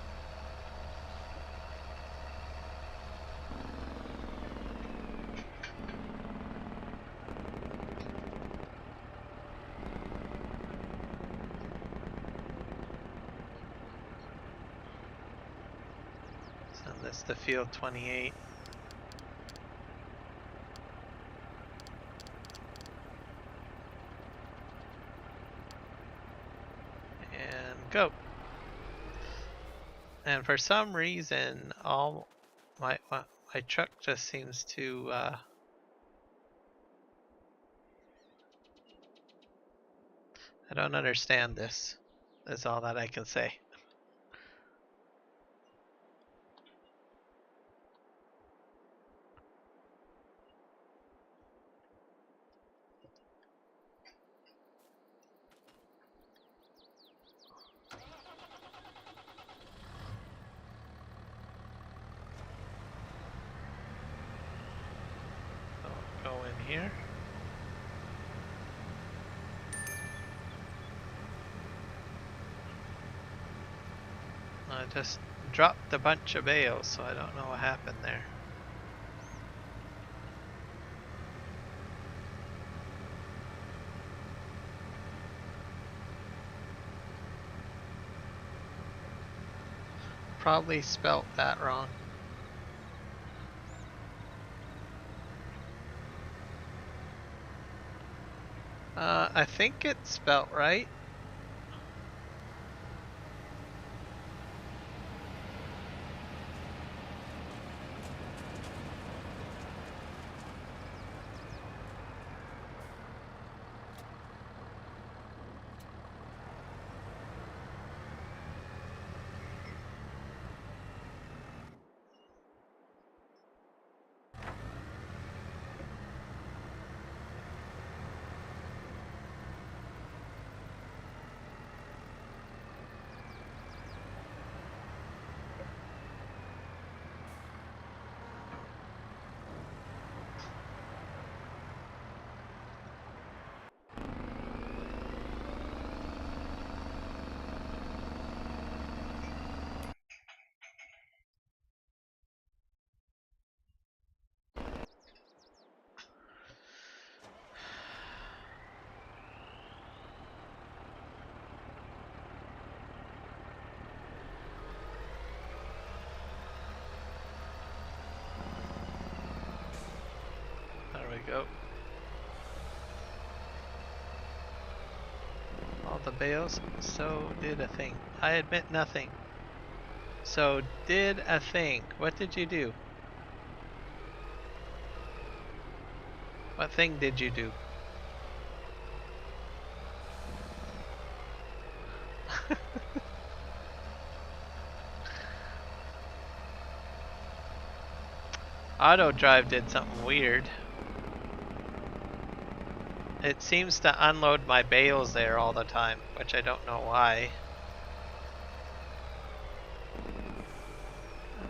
Speaker 21: That's the Field 28. And go. And for some reason, all my truck just seems to I don't understand this. That's all that I can say. Go in here. I just dropped a bunch of bales, so I don't know what happened there. Probably spelt that wrong. I think it's spelt right. go. All the bales. So did a thing. I admit nothing. So did a thing. What did you do? What thing did you do? Auto Drive did something weird. It seems to unload my bales there all the time, which I don't know why.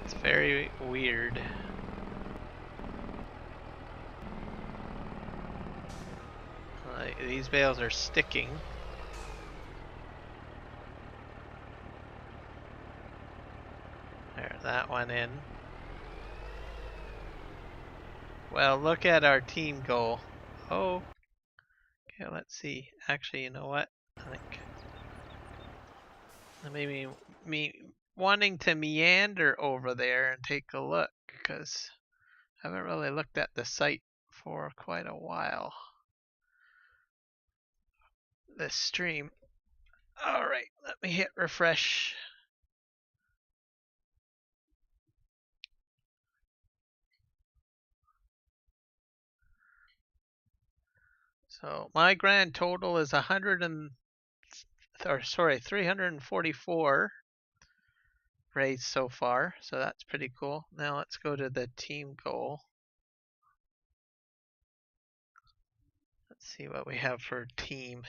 Speaker 21: It's very weird. These bales are sticking. There, that one in. Well, look at our team goal. Oh. Okay, let's see. Actually, you know what? I think maybe me wanting to meander over there and take a look, because I haven't really looked at the site for quite a while. This stream. Alright, let me hit refresh. So my grand total is 344 raised so far, so that's pretty cool. Now let's go to the team goal. Let's see what we have for team.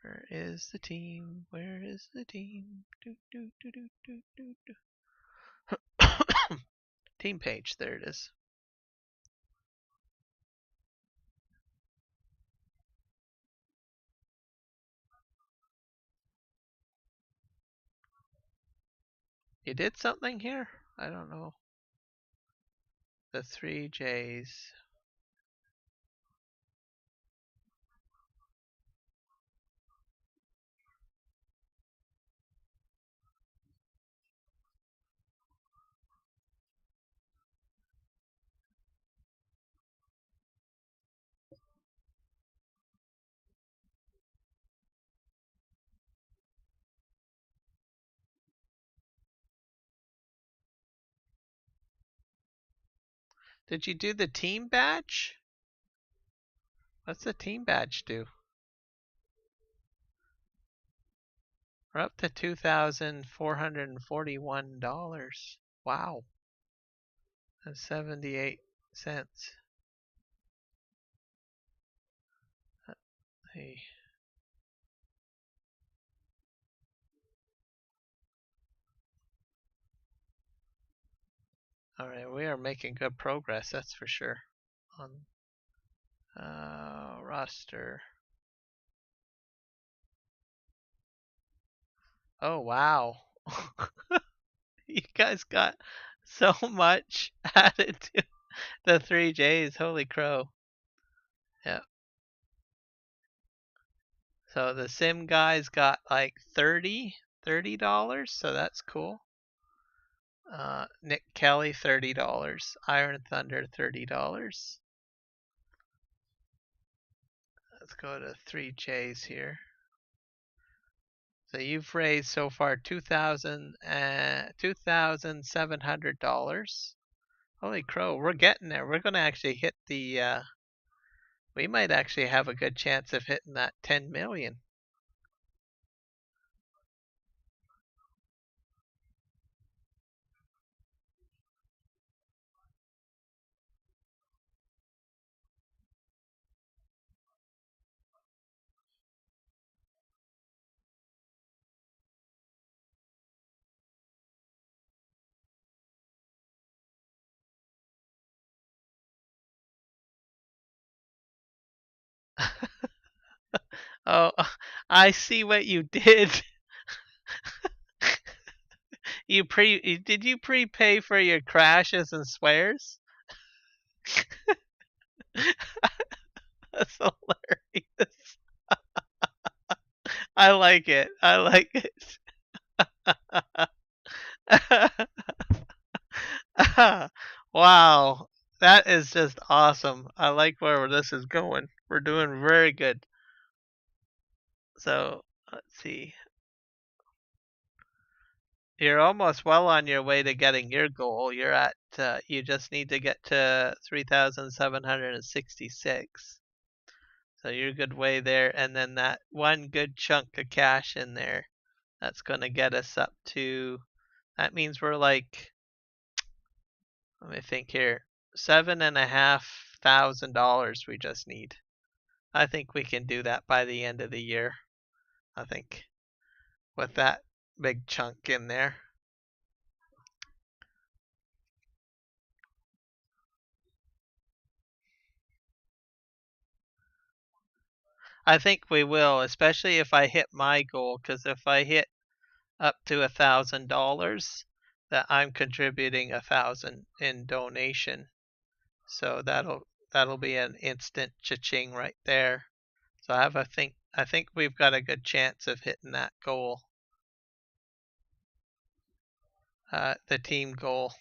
Speaker 21: Where is the team? Where is the team? Team page, there it is. You did something here? I don't know. The 3 J's. Did you do the team badge? What's the team badge do? We're up to $2,441. Wow. And 78 cents. Hey. Alright, we are making good progress, that's for sure. On roster. Oh wow. You guys got so much added to the 3 J's, holy crow. Yeah. So the sim guys got like $30, so that's cool. Nick Kelly $30, Iron Thunder $30. Let's go to 3 J's here. So you've raised so far $2,700. Holy crow, we're getting there. We're gonna actually hit the we might actually have a good chance of hitting that 10 million. Oh, I see what you did. Did you prepay for your crashes and swears? That's hilarious. I like it. I like it. Wow, that is just awesome. I like where this is going. We're doing very good. So let's see. You're almost well on your way to getting your goal. You're at you just need to get to 3,766. So you're a good way there, and then that one good chunk of cash in there, that's gonna get us up to. That means we're like, let me think here, $7,500 we just need. I think we can do that by the end of the year. I think with that big chunk in there. I think we will, especially if I hit my goal, because if I hit up to $1,000, that I'm contributing 1,000 in donation. So that'll be an instant cha-ching right there. So I think we've got a good chance of hitting that goal. The team goal.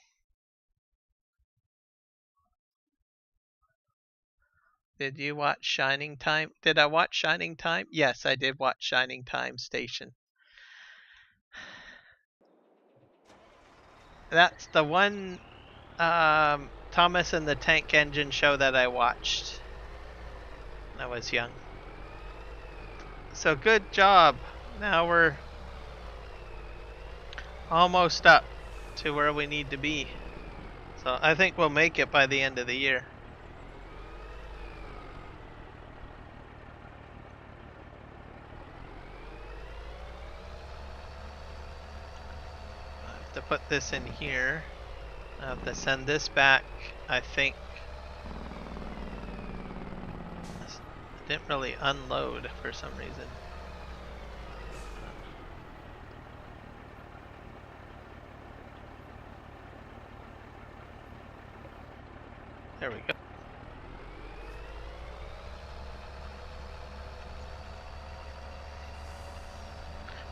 Speaker 21: Did you watch Shining Time? Did I watch Shining Time? Yes, I did watch Shining Time Station. That's the one Thomas and the Tank Engine show that I watched when I was young. So good job. Now we're almost up to where we need to be. So I think we'll make it by the end of the year. I have to put this in here. I have to send this back, I think. It didn't really unload for some reason. There we go.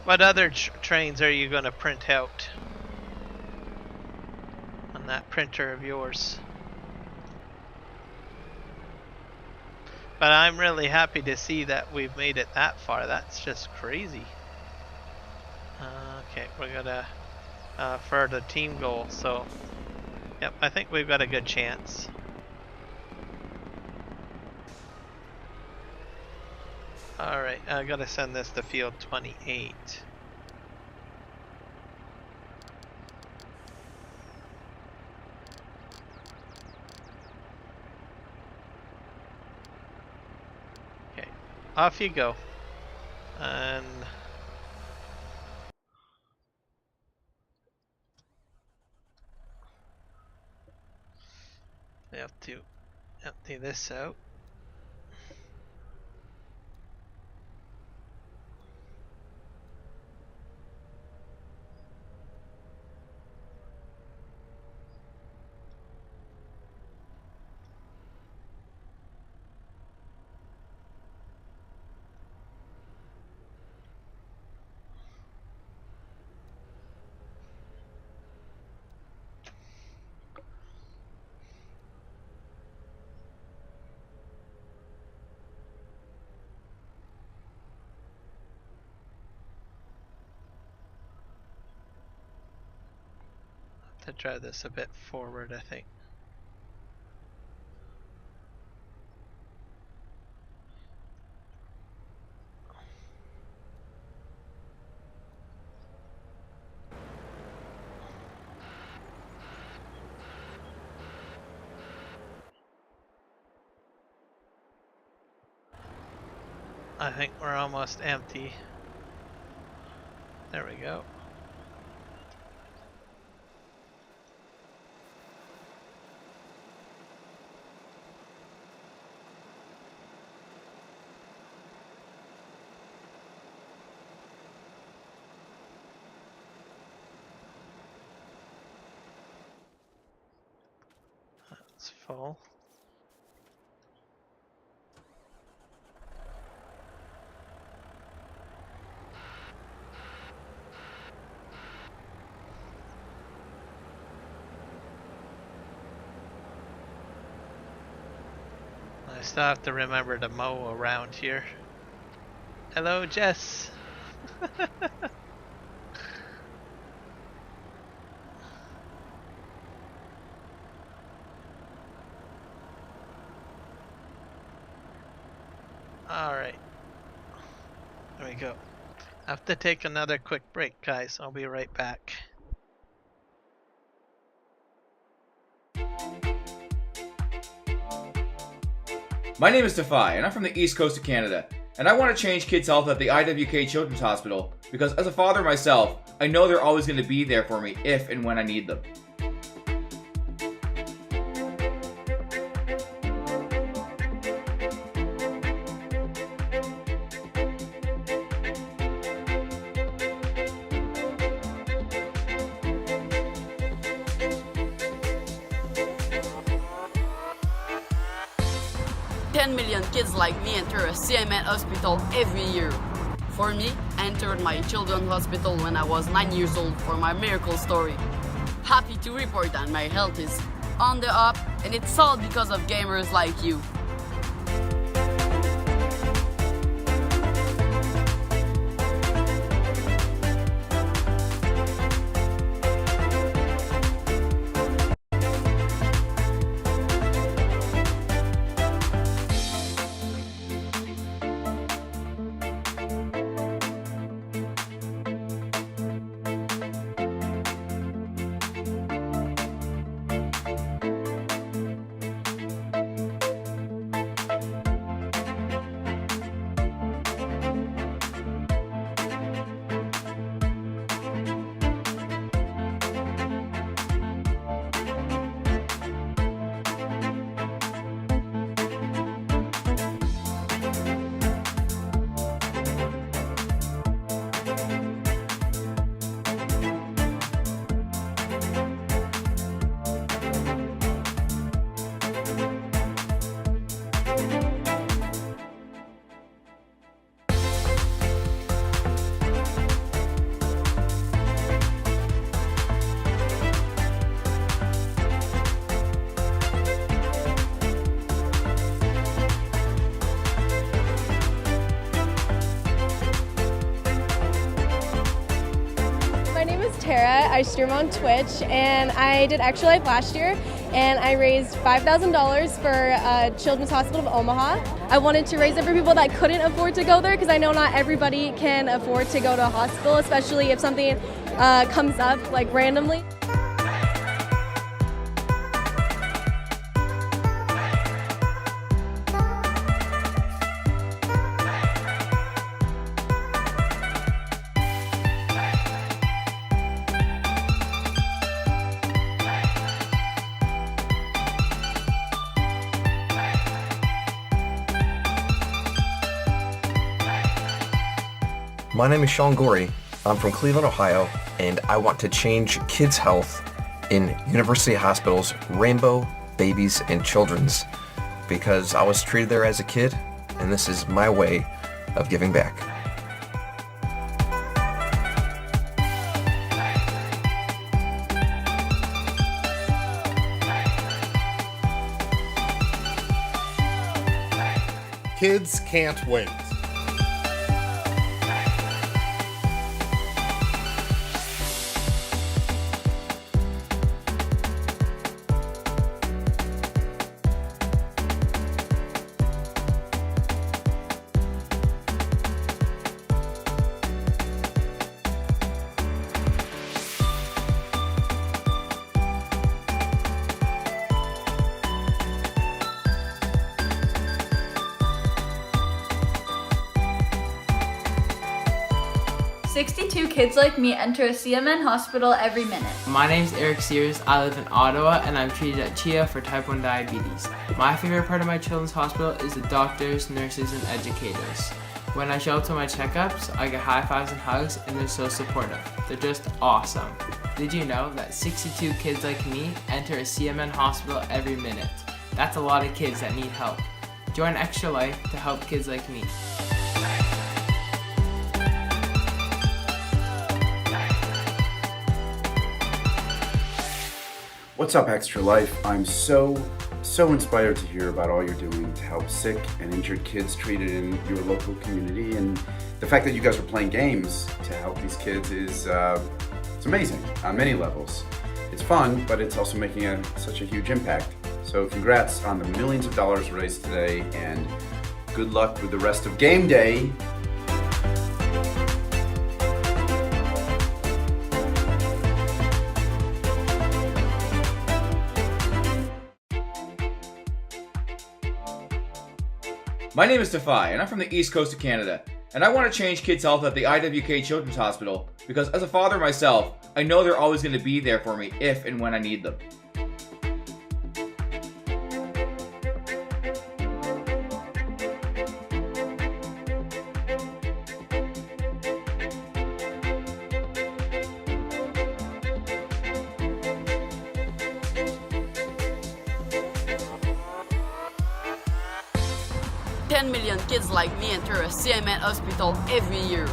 Speaker 21: What other trains are you going to print out on that printer of yours? But I'm really happy to see that we've made it that far. That's just crazy. Okay, we're gonna for the team goal. So, yep, I think we've got a good chance. Alright, I gotta send this to field 28. Okay, off you go. And we have to empty this out. To drive this a bit forward, I think. I think we're almost empty. There we go. That's full. still have to remember to mow around here. Hello, Jess. Alright. There we go. I have to take another quick break, guys. I'll be right back.
Speaker 13: My name is Defy, and I'm from the East Coast of Canada, and I want to change kids' health at the IWK Children's Hospital because as a father myself, I know they're always going to be there for me if and when I need them.
Speaker 14: Million kids like me enter a CMN hospital every year. For me, I entered my children's hospital when I was 9 years old for my miracle story. Happy to report that my health is on the up, and it's all because of gamers like you.
Speaker 15: Tara. I stream on Twitch, and I did Extra Life last year, and I raised $5,000 for Children's Hospital of Omaha. I wanted to raise it for people that couldn't afford to go there, because I know not everybody can afford to go to a hospital, especially if something comes up like randomly.
Speaker 16: My name is Sean Gorey. I'm from Cleveland, Ohio, and I want to change kids' health in University Hospital's Rainbow, Babies, and Children's because I was treated there as a kid, and this is my way of giving back.
Speaker 17: Kids can't wait.
Speaker 18: Kids like me enter a CMN hospital every minute.
Speaker 19: My name's Eric Sears. I live in Ottawa, and I'm treated at CHIA for type 1 diabetes. My favorite part of my children's hospital is the doctors, nurses, and educators. When I show up to my checkups, I get high fives and hugs, and they're so supportive. They're just awesome. Did you know that 62 kids like me enter a CMN hospital every minute? That's a lot of kids that need help. Join Extra Life to help kids like me.
Speaker 20: What's up, Extra Life? I'm so so inspired to hear about all you're doing to help sick and injured kids treated in your local community, and the fact that you guys are playing games to help these kids is it's amazing on many levels. It's fun, but it's also making such a huge impact. So congrats on the millions of dollars raised today, and good luck with the rest of game day.
Speaker 13: My name is Defy, and I'm from the East Coast of Canada, and I want to change kids' health at the IWK Children's Hospital because as a father myself, I know they're always going to be there for me if and when I need them.
Speaker 14: Million kids like me enter a CMN hospital every year.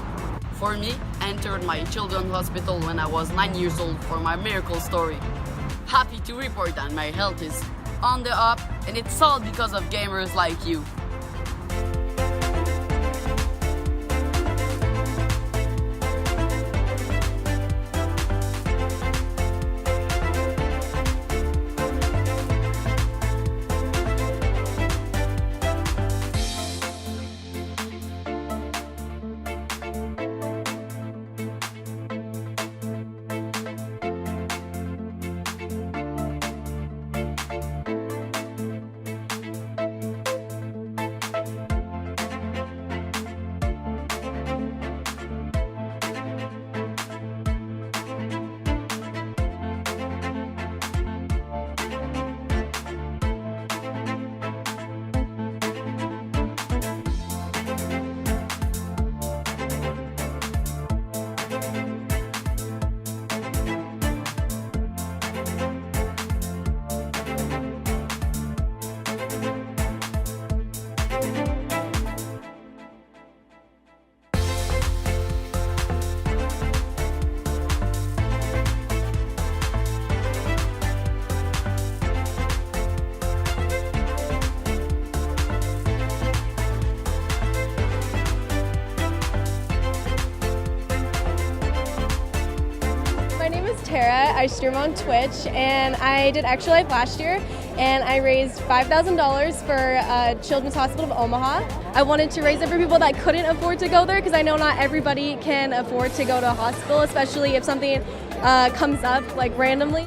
Speaker 14: For me, I entered my children's hospital when I was 9 years old for my miracle story. Happy to report that my health is on the up, and it's all because of gamers like you.
Speaker 15: Tara. I stream on Twitch, and I did Extra Life last year, and I raised $5,000 for Children's Hospital of Omaha. I wanted to raise it for people that couldn't afford to go there, because I know not everybody can afford to go to a hospital, especially if something comes up like randomly.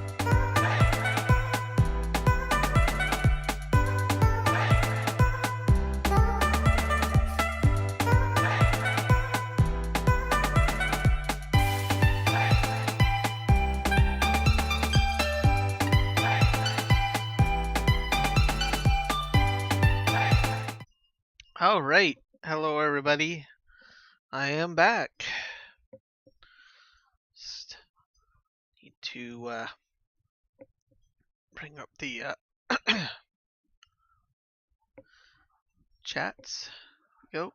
Speaker 21: Alright, hello everybody. I am back. Just need to bring up the chats. Go.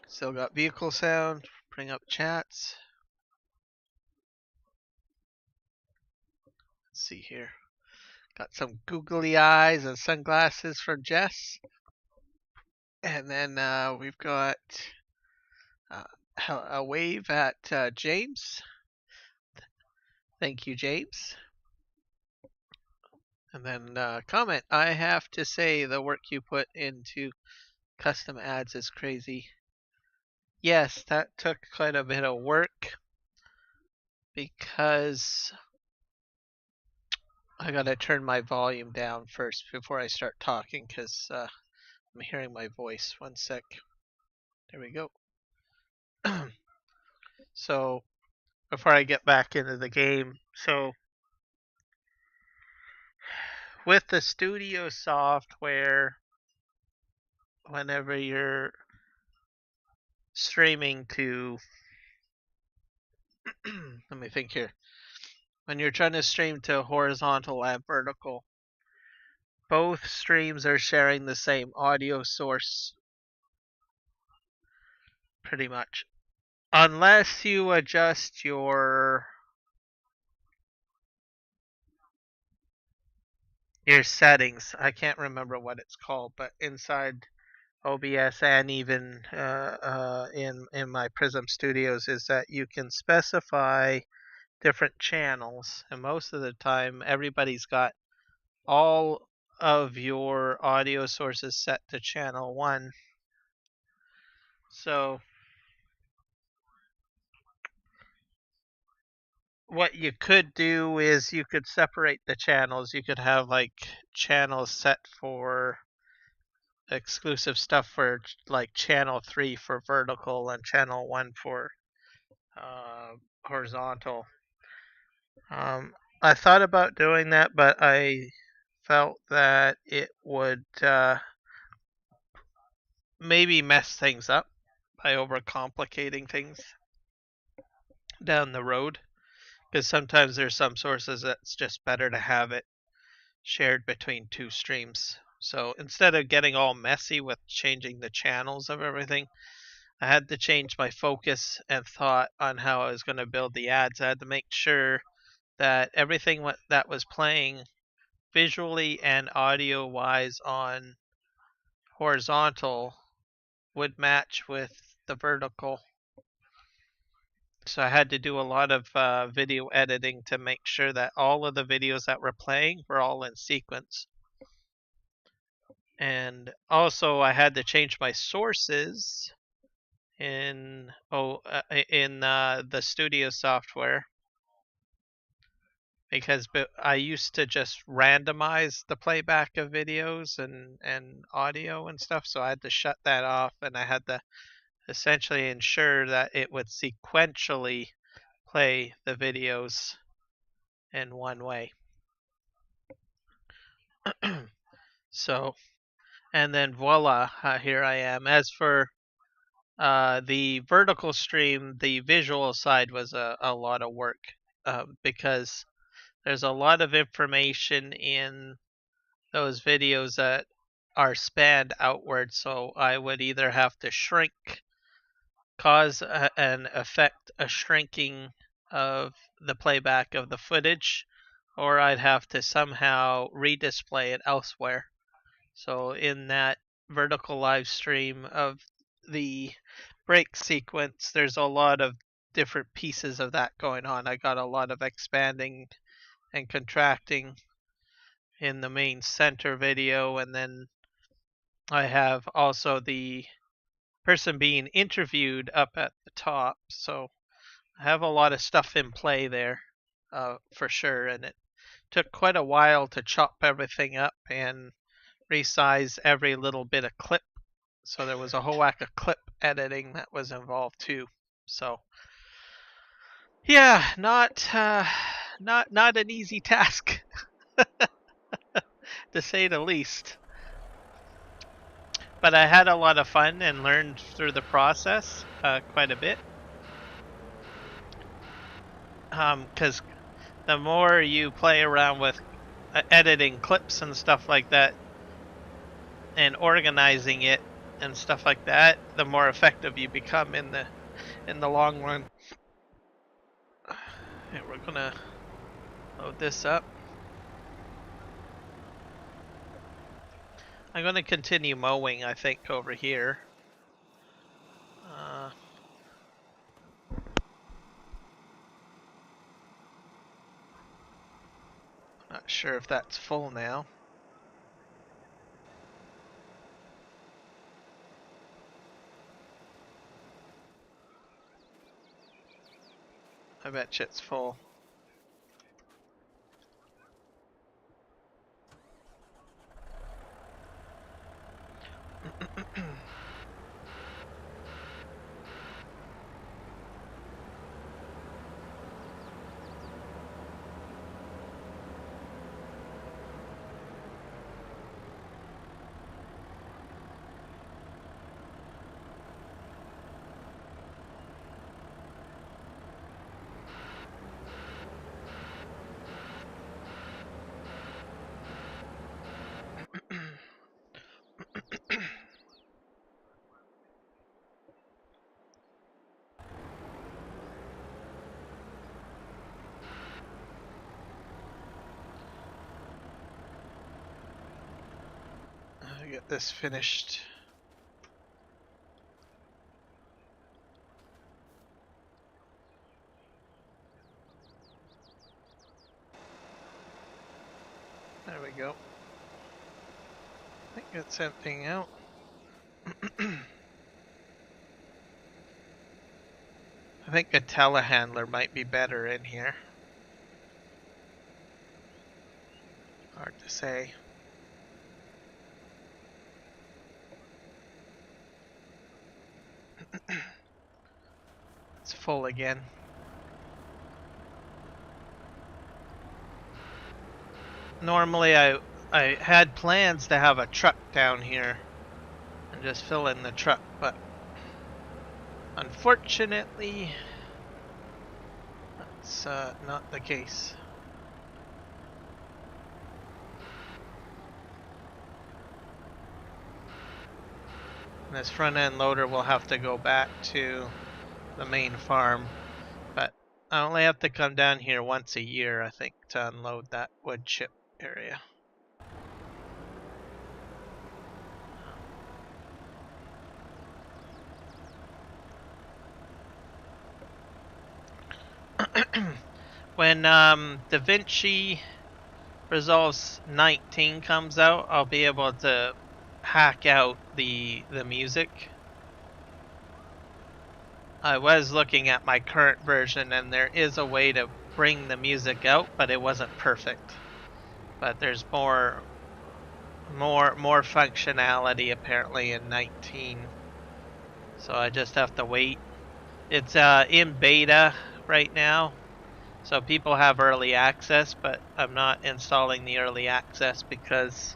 Speaker 21: Still got vehicle sound. Bring up chats. Let's see here. Got some googly eyes and sunglasses from Jess. And then we've got a wave at James. Thank you, James. And then comment. I have to say the work you put into custom ads is crazy. Yes, that took quite a bit of work because I gotta turn my volume down first before I start talking because I'm hearing my voice. One sec. There we go. So, before I get back into the game, so with the studio software, whenever you're streaming to, let me think here. When you're trying to stream to horizontal and vertical, both streams are sharing the same audio source, pretty much. Unless you adjust your your settings. I can't remember what it's called, but inside OBS and even in my Prism Studios is that you can specify different channels, and most of the time everybody's got all of your audio sources set to channel 1. So what you could do is you could separate the channels. You could have like channels set for exclusive stuff for like channel 3 for vertical and channel 1 for horizontal. I thought about doing that, but I felt that it would maybe mess things up by overcomplicating things down the road. Because sometimes there's some sources that's just better to have it shared between 2 streams. So instead of getting all messy with changing the channels of everything, I had to change my focus and thought on how I was going to build the ads. I had to make sure that everything that was playing visually and audio wise on horizontal would match with the vertical. So I had to do a lot of video editing to make sure that all of the videos that were playing were all in sequence. And also I had to change my sources in the studio software, because I used to just randomize the playback of videos and audio and stuff, so I had to shut that off, and I had to essentially ensure that it would sequentially play the videos in one way. So, and then voila, here I am. As for the vertical stream, the visual side was a lot of work, because there's a lot of information in those videos that are spanned outward. So I would either have to cause and affect a shrinking of the playback of the footage, or I'd have to somehow redisplay it elsewhere. So in that vertical live stream of the break sequence, there's a lot of different pieces of that going on. I got a lot of expanding and contracting in the main center video, and then I have also the person being interviewed up at the top. So I have a lot of stuff in play there, for sure, and it took quite a while to chop everything up and resize every little bit of clip. So there was a whole whack of clip editing that was involved too. So yeah, not an easy task to say the least. But I had a lot of fun and learned through the process quite a bit. Because the more you play around with editing clips and stuff like that and organizing it and stuff like that, the more effective you become in the long run. Okay, we're gonna load this up. I'm gonna continue mowing, I think, over here. Not sure if that's full now. I bet you it's full. this finished. There we go. I think it's emptying out. I think a telehandler might be better in here. Hard to say. It's full again. Normally I had plans to have a truck down here and just fill in the truck, but unfortunately that's not the case. And this front end loader will have to go back to the main farm, but I only have to come down here once a year, I think, to unload that wood chip area. When DaVinci Resolve 19 comes out, I'll be able to hack out the music. I was looking at my current version and there is a way to bring the music out, but it wasn't perfect. But there's more functionality apparently in 19. So I just have to wait. It's in beta right now. So people have early access, but I'm not installing the early access because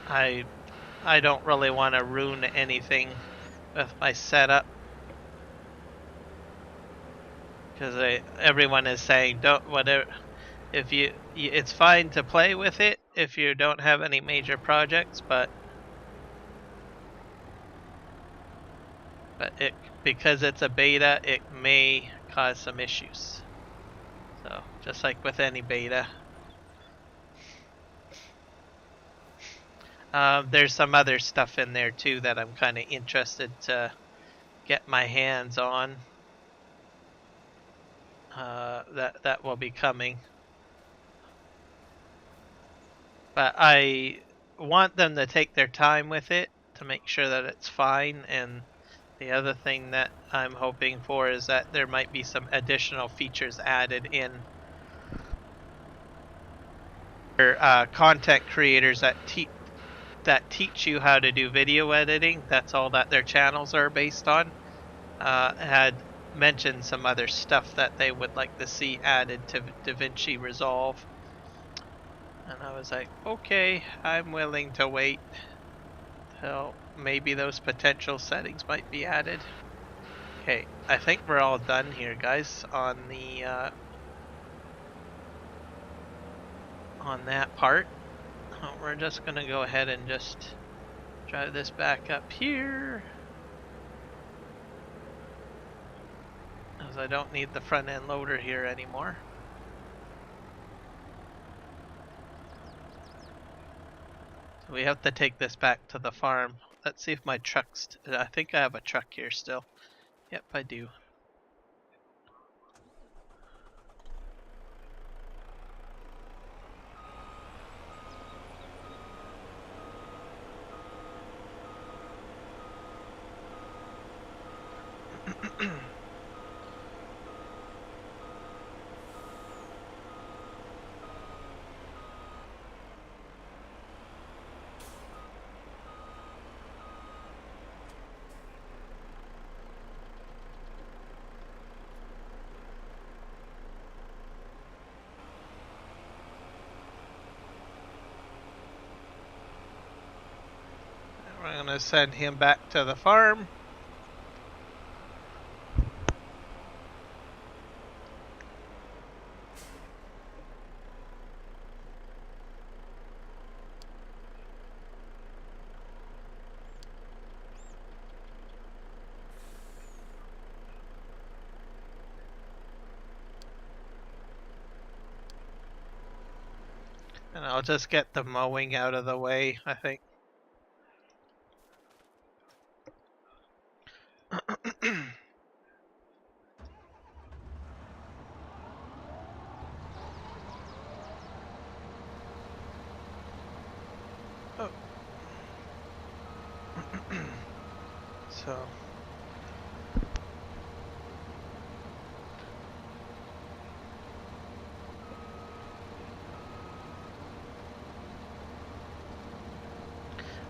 Speaker 21: I don't really want to ruin anything with my setup, because everyone is saying don't whatever. If it's fine to play with it if you don't have any major projects, but because it's a beta, it may cause some issues. So just like with any beta. There's some other stuff in there too that I'm kind of interested to get my hands on. That will be coming. But I want them to take their time with it to make sure that it's fine. And the other thing that I'm hoping for is that there might be some additional features added in for content creators that teach you how to do video editing. That's all that their channels are based on. Had mentioned some other stuff that they would like to see added to DaVinci Resolve. And I was like, okay, I'm willing to wait till maybe those potential settings might be added. Okay, I think we're all done here, guys, on the on that part. We're just gonna go ahead and just drive this back up here, as I don't need the front end loader here anymore. So we have to take this back to the farm. Let's see if my truck's... I think I have a truck here still. Yep, I do. We're gonna send him back to the farm. And And I'll just get the mowing out of the way, I think. Oh. So.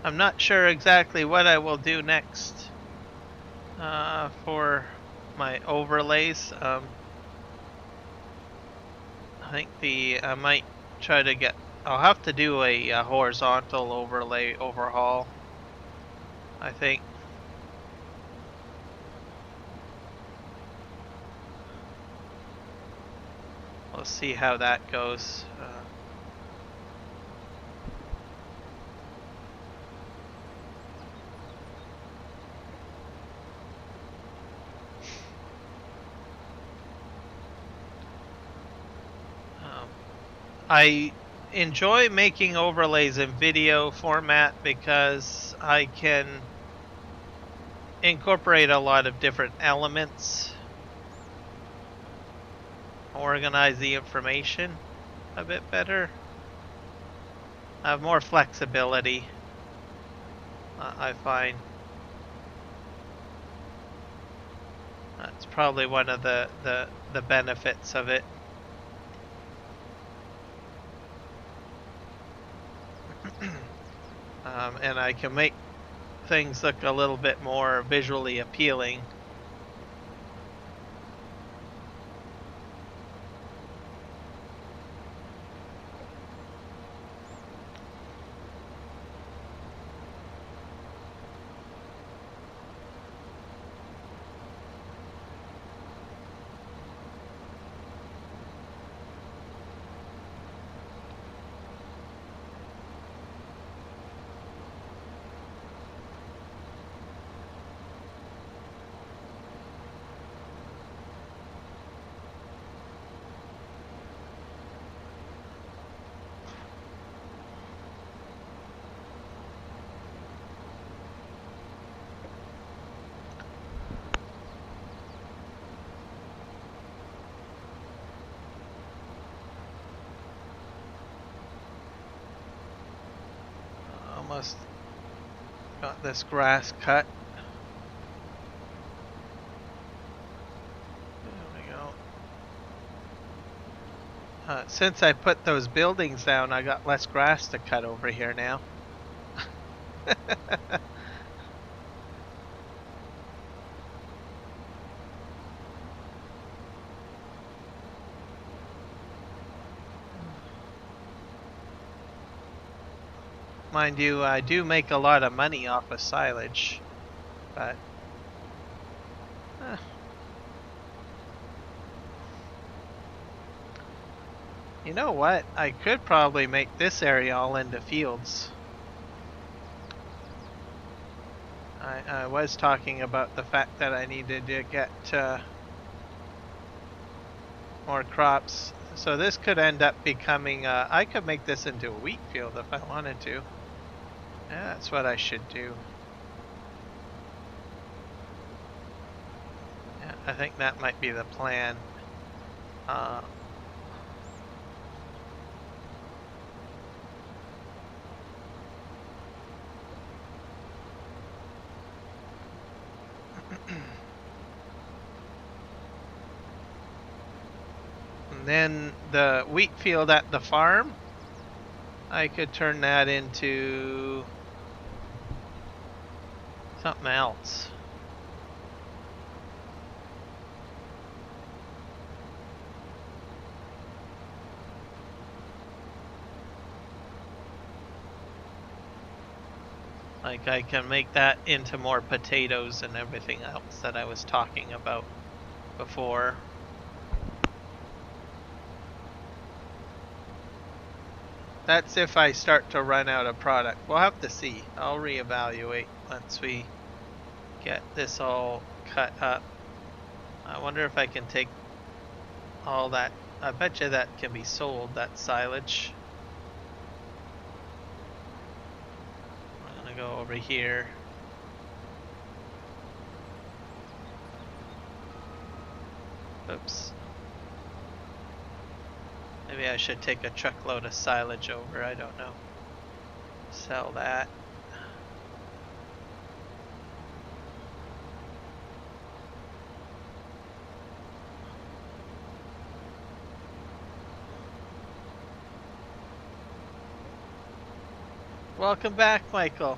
Speaker 21: I'm not sure exactly what I will do next for my overlays. I think I might try to get. I'll have to do a horizontal overlay overhaul, I think. We'll see how that goes. I enjoy making overlays in video format because I can incorporate a lot of different elements, organize the information a bit better, I have more flexibility, I find. That's probably one of the benefits of it. And I can make things look a little bit more visually appealing. Almost got this grass cut. There we go. Since I put those buildings down, I got less grass to cut over here now. Mind you, I do make a lot of money off of silage, but you know what? I could probably make this area all into fields. I was talking about the fact that I needed to get more crops, so this could end up becoming. I could make this into a wheat field if I wanted to. Yeah, that's what I should do. Yeah, I think that might be the plan. And then the wheat field at the farm, I could turn that into something else. Like I can make that into more potatoes and everything else that I was talking about before. That's if I start to run out of product. We'll have to see. I'll reevaluate once we get this all cut up. I wonder if I can take all that. I bet you that can be sold, that silage. I'll go over here. Oops. Maybe I should take a truckload of silage over, I don't know. Sell that. Welcome back, Michael.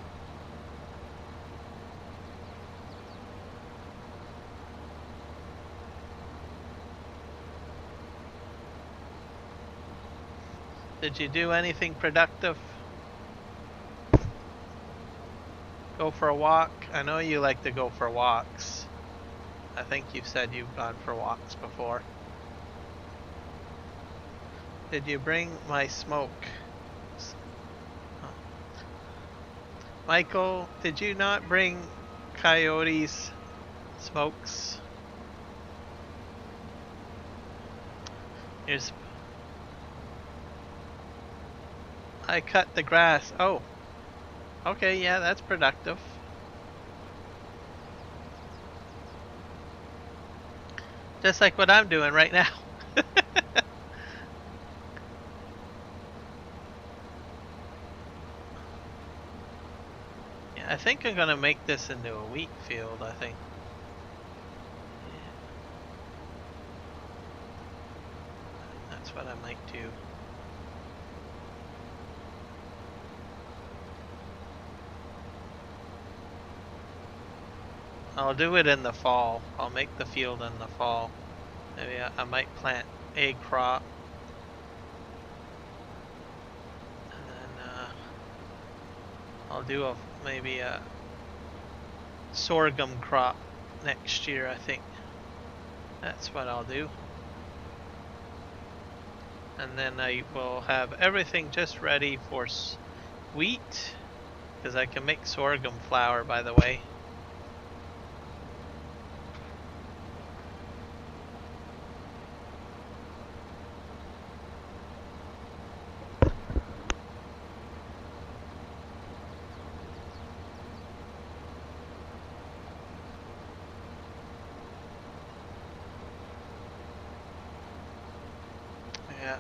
Speaker 21: Did you do anything productive? Go for a walk? I know you like to go for walks. I think you've said you've gone for walks before. Did you bring my smoke? Michael, did you not bring Coyote's smokes? Here's... I cut the grass. Oh. Okay, yeah, that's productive. Just like what I'm doing right now. I think I'm gonna make this into a wheat field, I think. That's what I might do. I'll do it in the fall. I'll make the field in the fall. Maybe I might plant a crop. And then I'll do maybe a sorghum crop next year, I think. That's what I'll do. And then I will have everything just ready for wheat, because I can make sorghum flour, by the way. Yeah.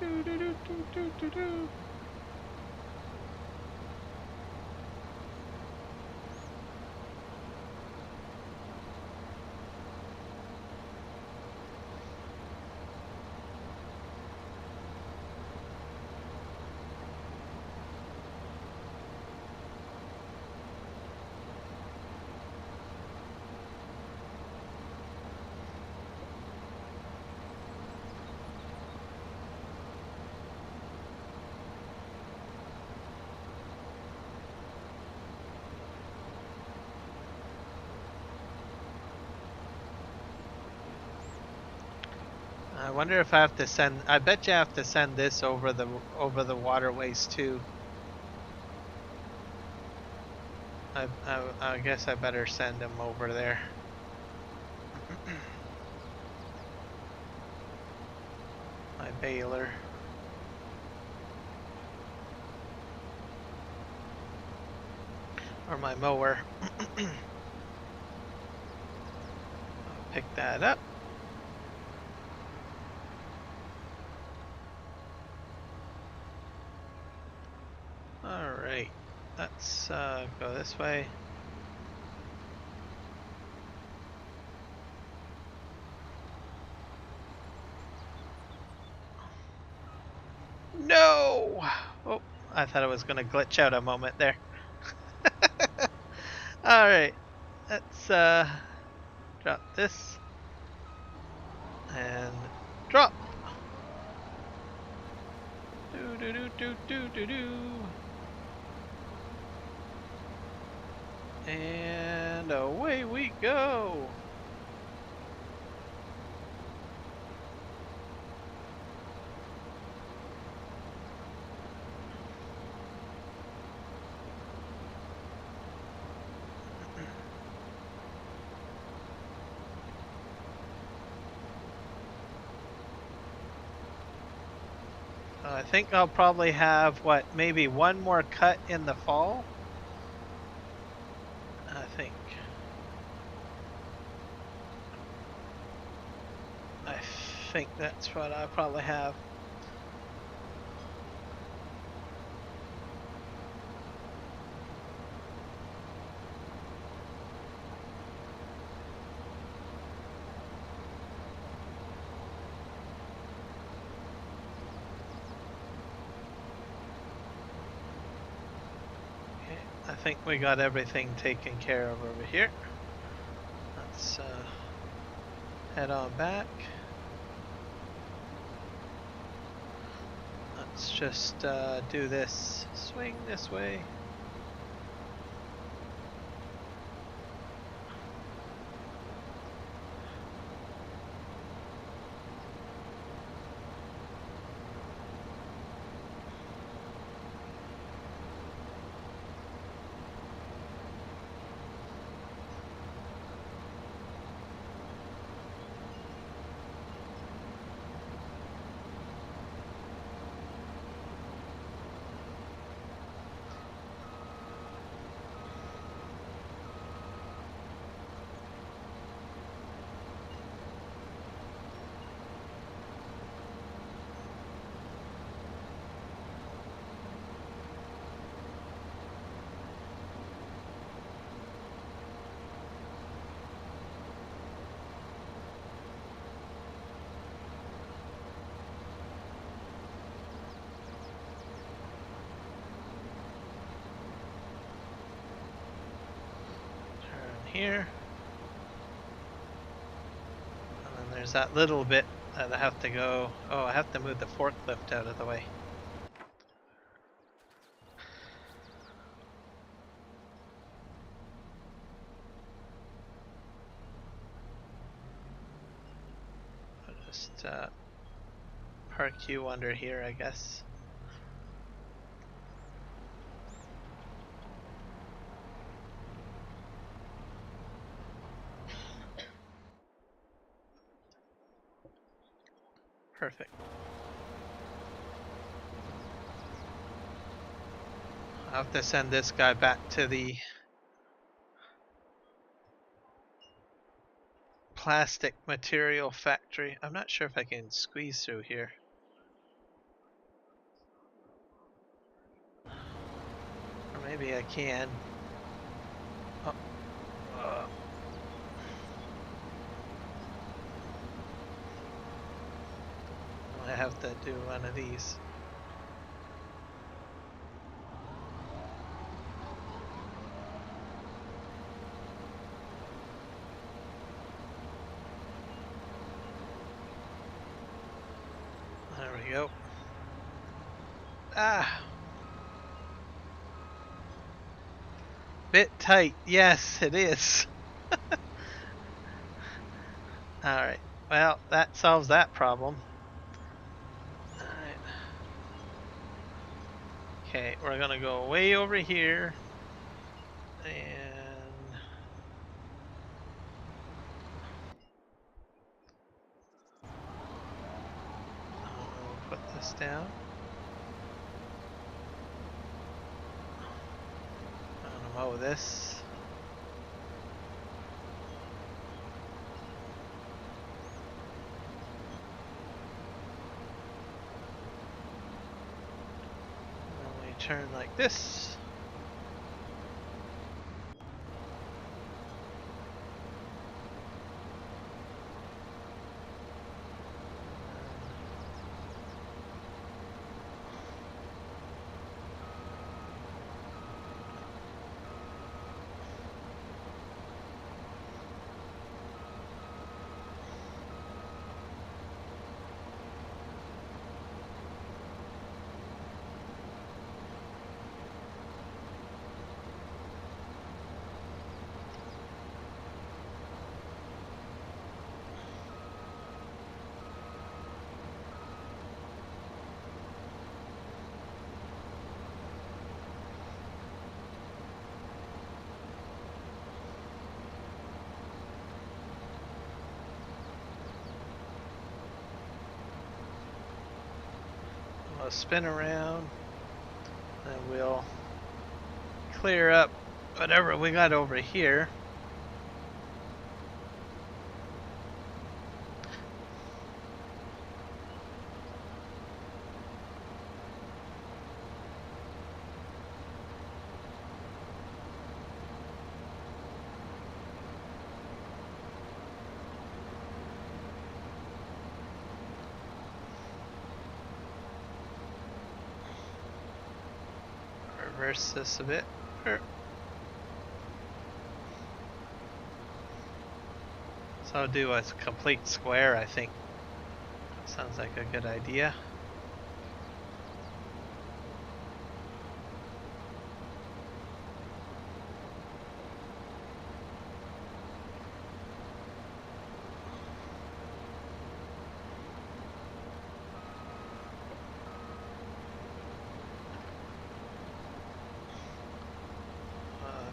Speaker 21: Do do do do do do do. I wonder if I have to send. I bet you have to send this over the waterways too. I guess I better send them over there. My baler. Or my mower. I'll pick that up. Alright, let's go this way. No! Oh, I thought it was going to glitch out a moment there. Alright, let's drop this and drop. Do do do do do do do. And away we go. think I'll probably have, what, maybe one more cut in the fall? I think that's what I'll probably have. I think we got everything taken care of over here. Let's head on back. Let's just do this. Swing this way. Here. And then there's that little bit that I have to go. Oh, I have to move the forklift out of the way. I'll just park you under here, I guess. Perfect. I'll have to send this guy back to the plastic material factory. I'm not sure if I can squeeze through here. Or maybe I can. Oh. I have to do one of these. There we go. Ah! Bit tight. Yes, it is. Alright. Well, that solves that problem. Okay, we're gonna go way over here and I'll put this down. I'm gonna mow this. Turn like this. We'll spin around and we'll clear up whatever we got over here. Reverse this a bit. So I'll do a complete square, I think. Sounds like a good idea.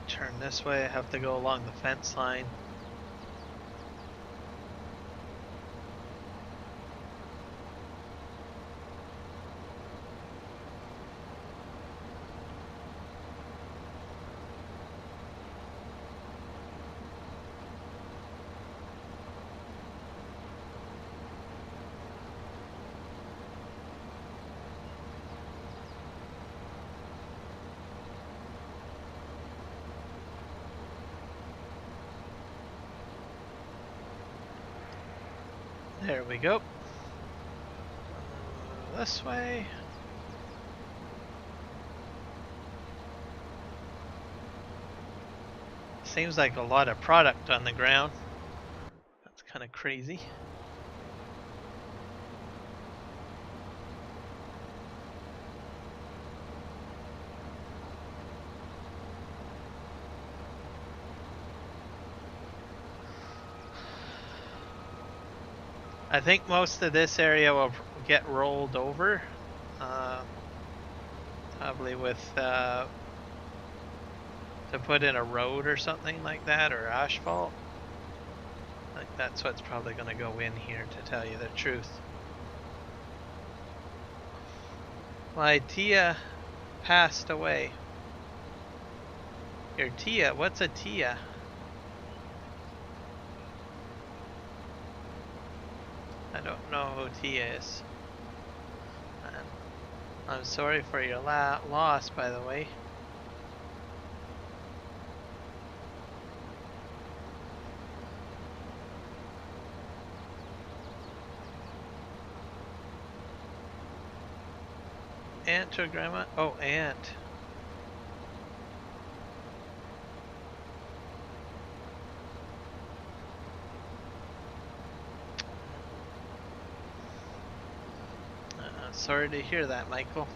Speaker 21: Turn this way, I have to go along the fence line. There we go. This way. Seems like a lot of product on the ground. That's kind of crazy. I think most of this area will get rolled over, probably with to put in a road or something like that, or asphalt. I think that's what's probably going to go in here, to tell you the truth. My Tia passed away. Your Tia? What's a Tia? I don't know who Tia is. I'm sorry for your loss, by the way. Aunt or grandma? Oh, aunt. Sorry to hear that, Michael.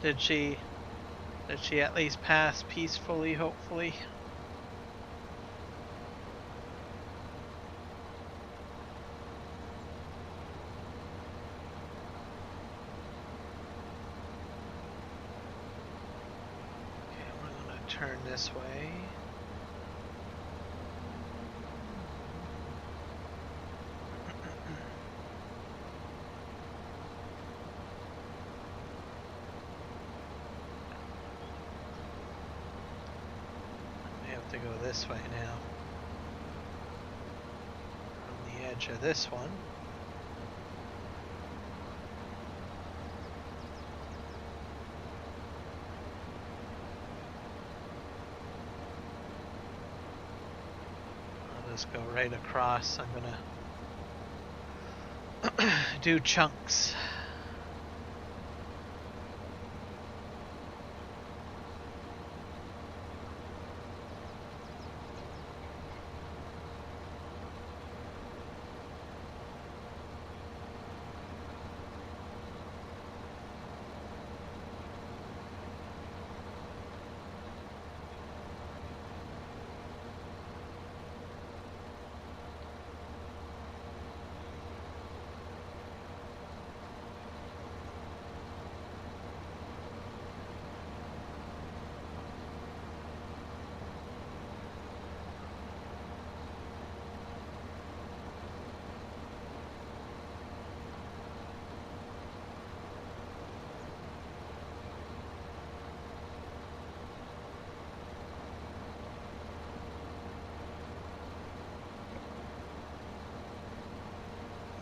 Speaker 21: Did she at least pass peacefully, hopefully? Turn this way. We have to go this way now. From the edge of this one. Go right across. I'm gonna do chunks.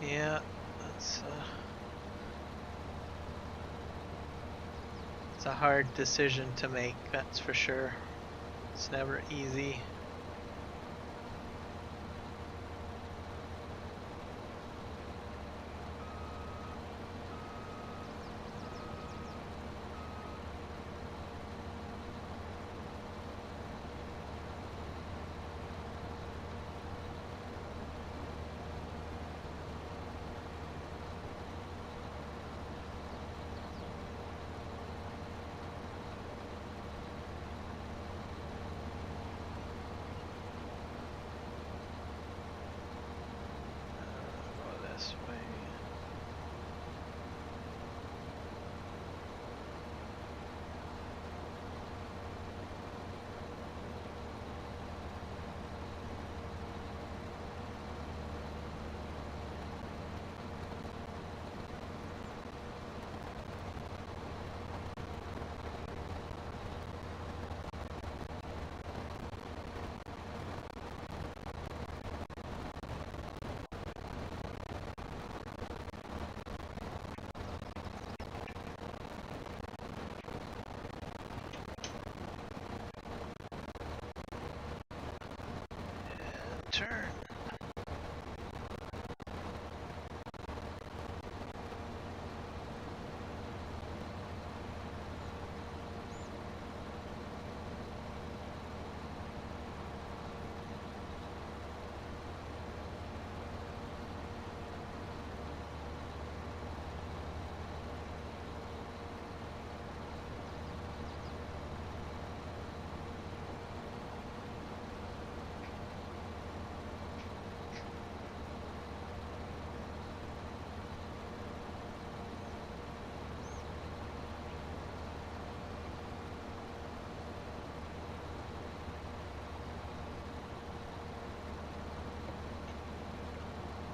Speaker 21: Yeah, it's a hard decision to make, that's for sure. It's never easy. Go this way. Turn.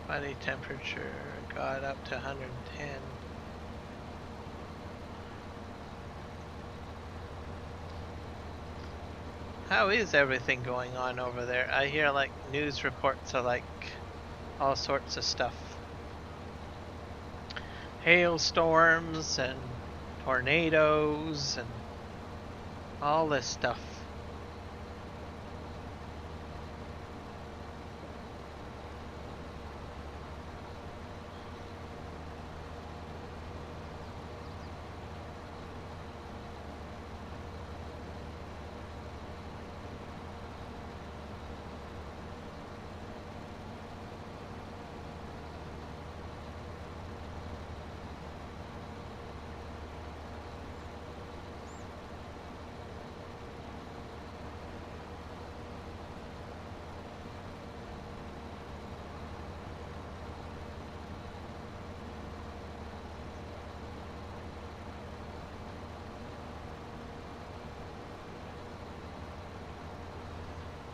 Speaker 21: Body temperature got up to 110. How is everything going on over there? I hear like news reports of like all sorts of stuff. Hailstorms and tornadoes and all this stuff.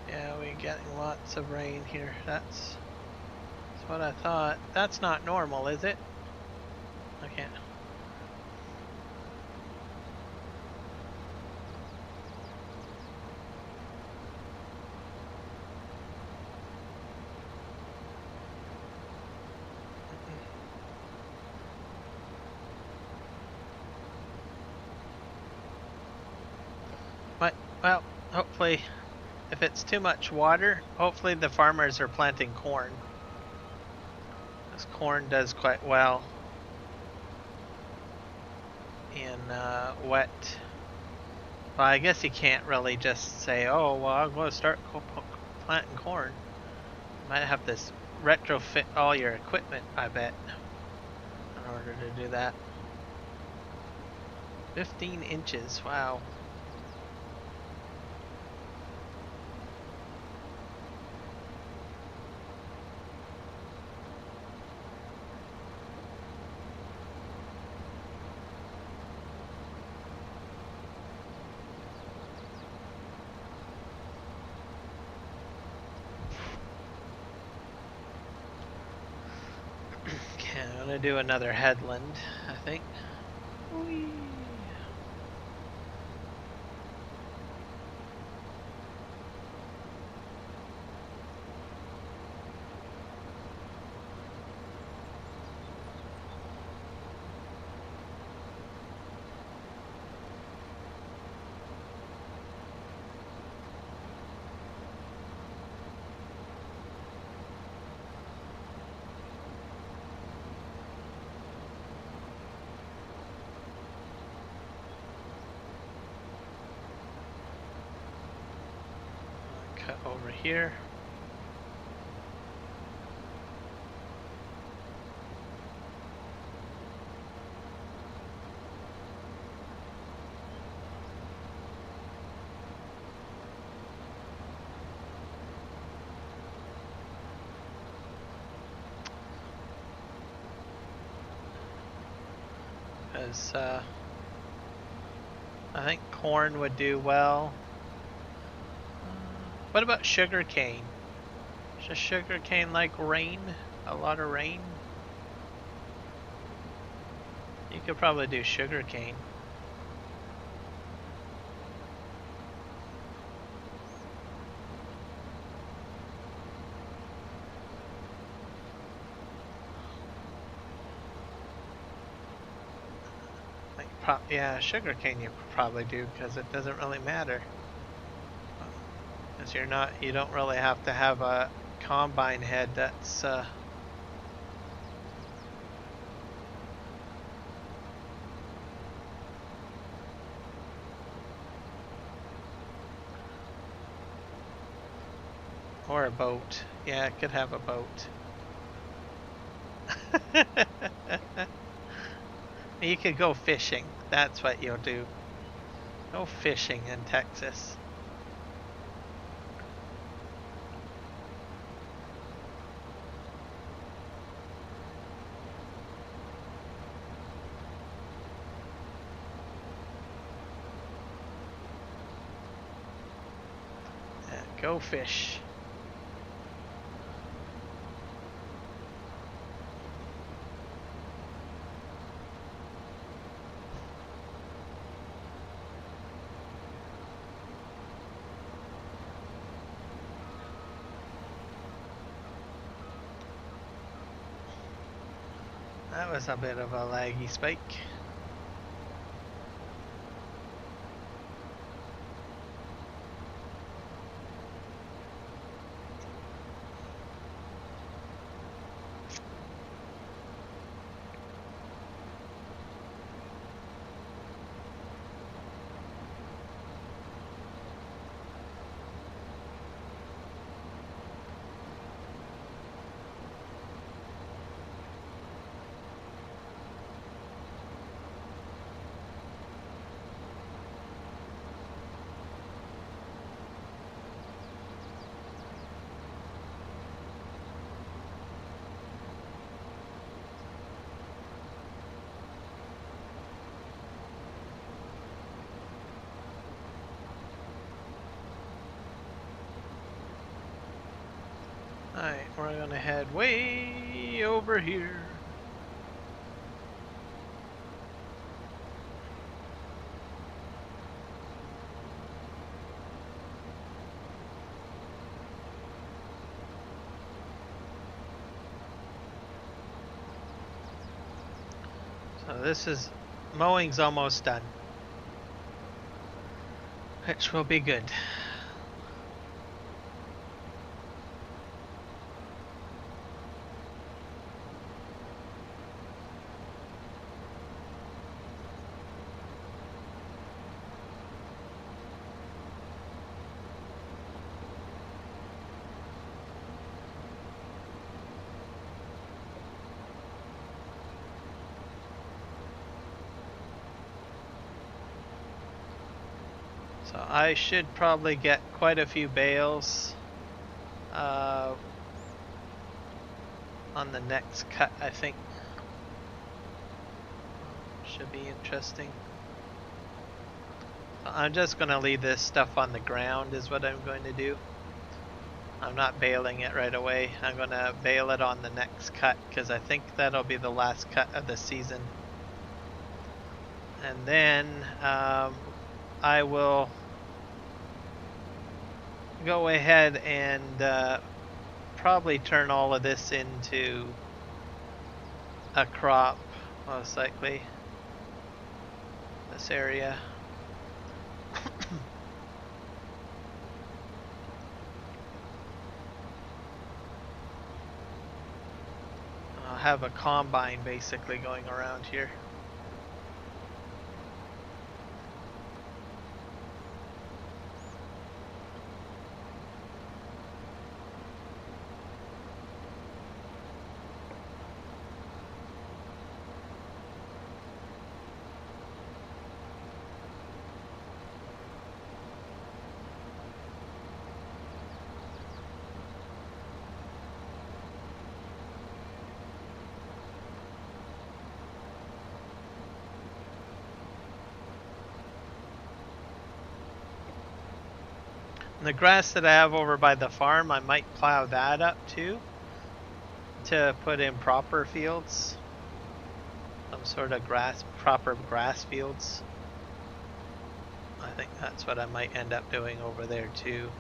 Speaker 21: Yeah, we're getting lots of rain here. That's what I thought. That's not normal, is it? I can't. But, well, hopefully, if it's too much water, hopefully the farmers are planting corn. This corn does quite well in wet. Well, I guess you can't really just say, oh, well, I'm going to start planting corn. You might have to retrofit all your equipment, I bet, in order to do that. 15 inches, wow. Okay, I'm gonna do another headland, I think. Whee. cut over here. Because I think corn would do well. What about sugar cane? Does sugar cane like rain? A lot of rain? You could probably do sugar cane. Yeah, sugar cane you could probably do because it doesn't really matter. Because you don't really have to have a combine head that's or a boat. Yeah, it could have a boat. You could go fishing. That's what you'll do. Go fishing in Texas. Yeah, go fish. That was a bit of a laggy spike. Alright, we're gonna head way over here. So this is, mowing's almost done, which will be good. So I should probably get quite a few bales on the next cut, I think. Should be interesting. So I'm just going to leave this stuff on the ground is what I'm going to do. I'm not baling it right away. I'm going to bale it on the next cut because I think that'll be the last cut of the season. And then I will go ahead and probably turn all of this into a crop, most likely. This area. I'll have a combine basically going around here. The grass that I have over by the farm, I might plow that up too, to put in proper fields. Some sort of proper grass fields. I think that's what I might end up doing over there too.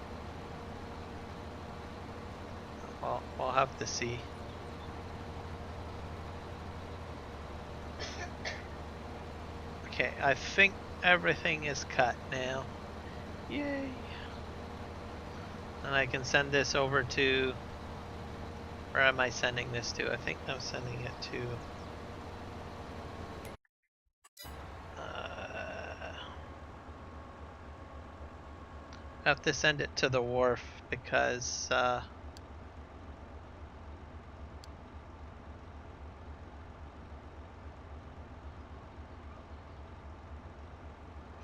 Speaker 21: Well, we'll have to see. Okay, I think everything is cut now. Yay! And I can send this over to... Where am I sending this to? I think I'm sending it to... I have to send it to the wharf because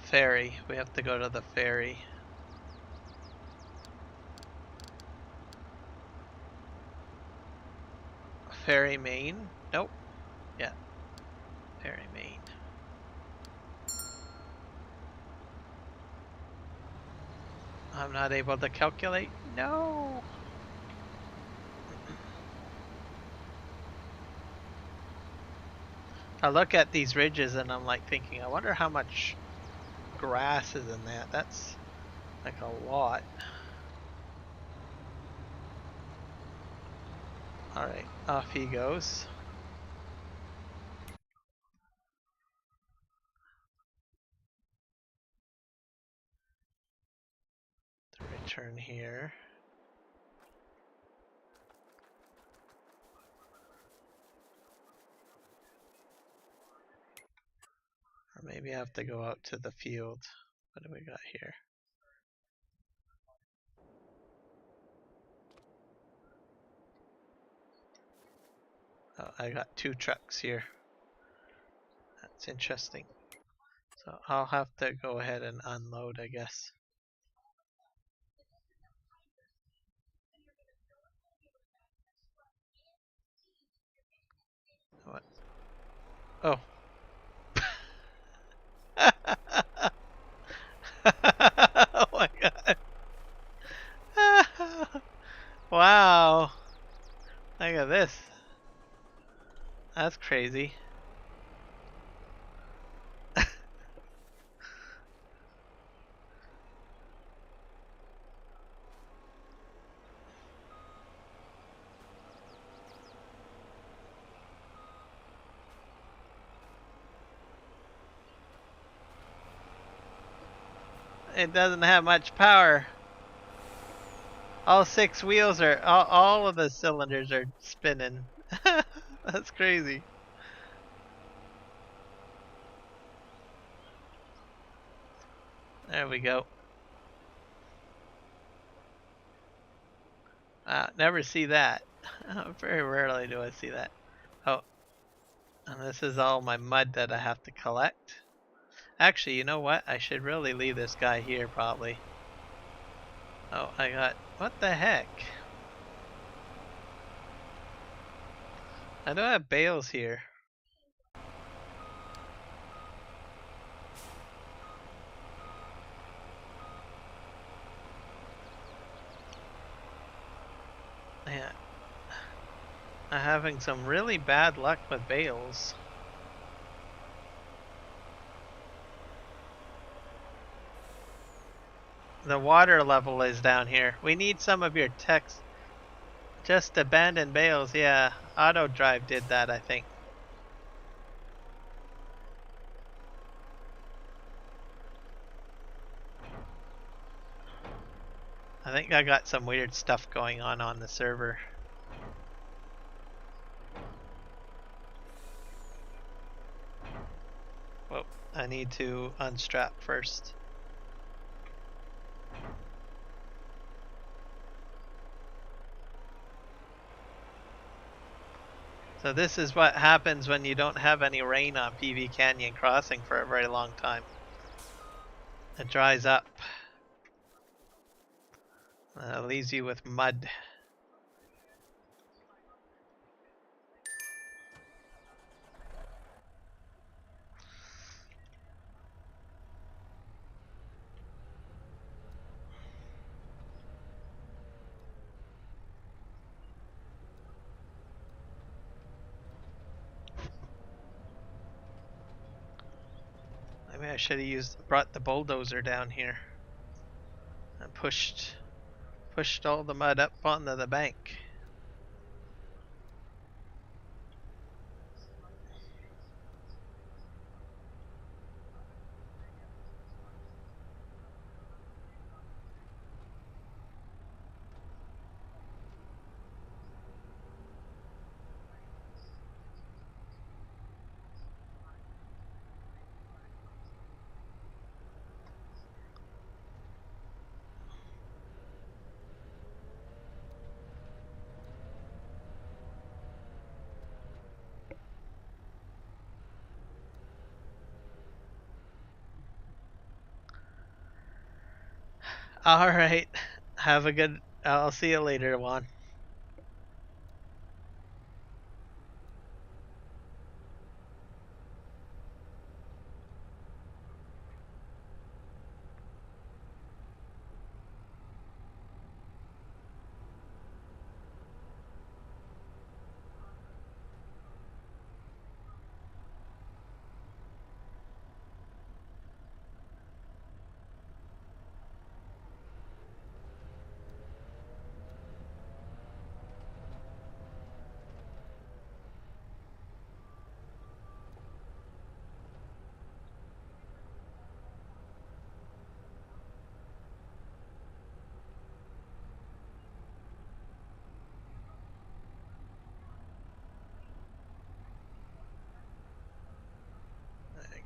Speaker 21: ferry. We have to go to the ferry. Ferry Main? Nope. Yeah. Ferry Main. I'm not able to calculate. No. I look at these ridges and I'm like thinking, I wonder how much grass is in that. That's like a lot. Alright, off he goes. To return here. Or maybe I have to go out to the field. What do we got here? Oh, I got 2 trucks here. That's interesting. So I'll have to go ahead and unload, I guess. What? Oh. Oh my god. Wow. Look at this. That's crazy. It doesn't have much power. All 6 wheels are, all of the cylinders are spinning. That's crazy. There we go. Never see that. Very rarely do I see that. Oh, and this is all my mud that I have to collect. Actually, you know what? I should really leave this guy here probably. Oh, I got, what the heck? I don't have bales here. Yeah. I'm having some really bad luck with bales. The water level is down here. We need some of your text. Just abandon bales, yeah. Auto Drive did that, I think. I think I got some weird stuff going on the server. Whoa, I need to unstrap first. So this is what happens when you don't have any rain on PV Canyon Crossing for a very long time. It dries up. It leaves you with mud. Maybe I should have brought the bulldozer down here and pushed all the mud up onto the bank. All right. Have a good. I'll see you later, Juan.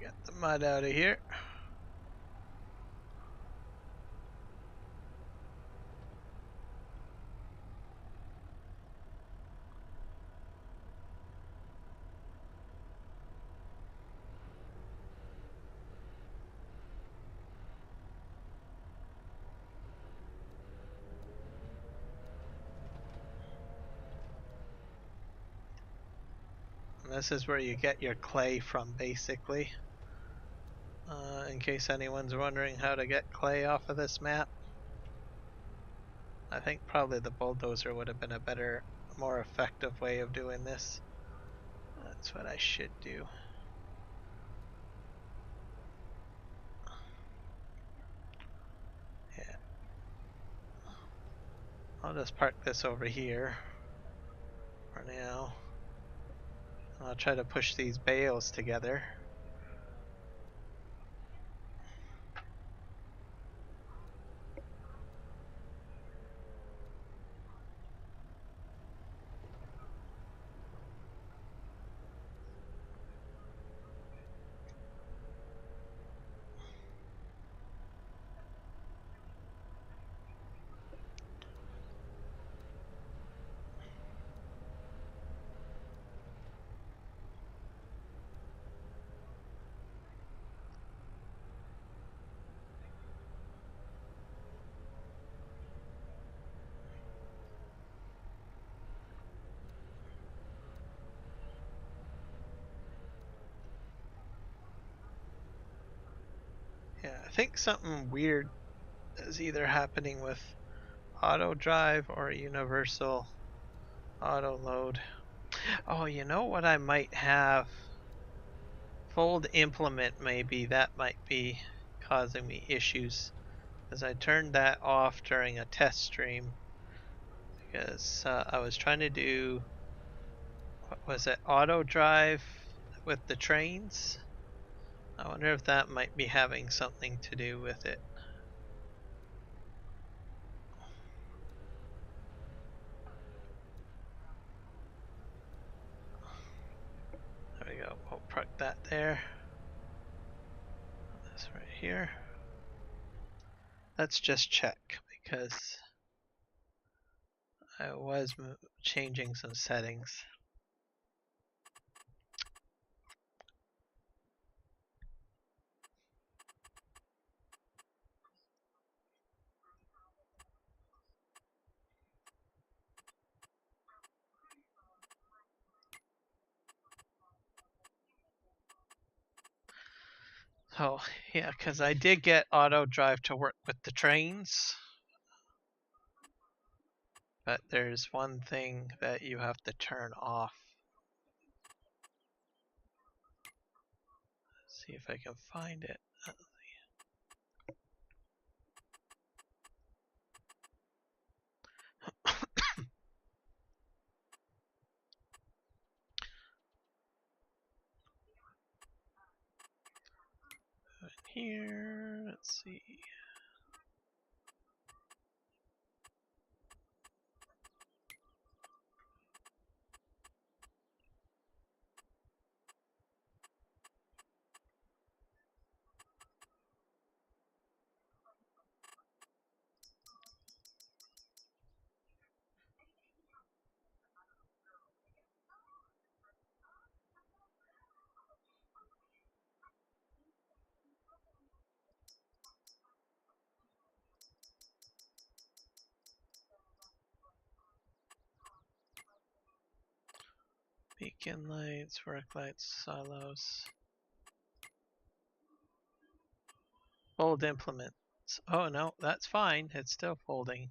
Speaker 21: Get the mud out of here. And this is where you get your clay from, basically. In case anyone's wondering how to get clay off of this map. I think probably the bulldozer would have been a better, more effective way of doing this. That's what I should do. Yeah. I'll just park this over here for now. I'll try to push these bales together. Yeah, I think something weird is either happening with auto drive or universal auto load. Oh, you know what I might have? Fold implement, maybe. That might be causing me issues. Because I turned that off during a test stream. Because I was trying to do, what was it, auto drive with the trains? I wonder if that might be having something to do with it. There we go. We'll park that there. This right here. Let's just check because I was changing some settings. Oh, yeah, because I did get auto drive to work with the trains. But there's one thing that you have to turn off. Let's see if I can find it. Here, let's see. Beacon lights, work lights, silos. Fold implements. Oh no, that's fine. It's still folding.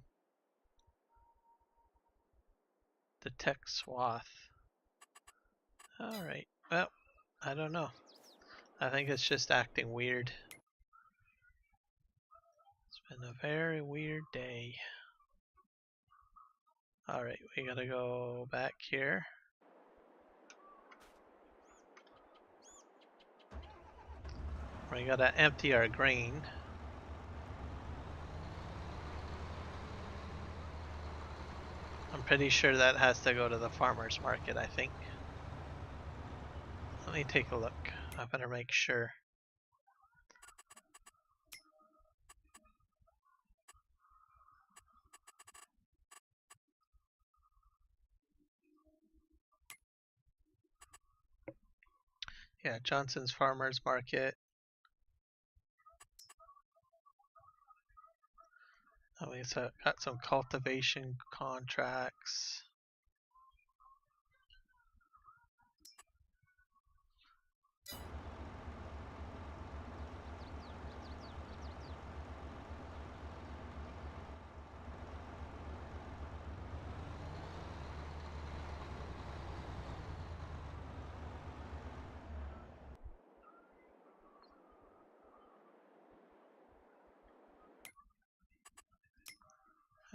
Speaker 21: Detect swath. Alright, well, I don't know. I think it's just acting weird. It's been a very weird day. Alright, we gotta go back here. We gotta empty our grain. I'm pretty sure that has to go to the farmer's market, I think. Let me take a look. I better make sure. Yeah, Johnson's Farmer's Market. Oh, we got some cultivation contracts.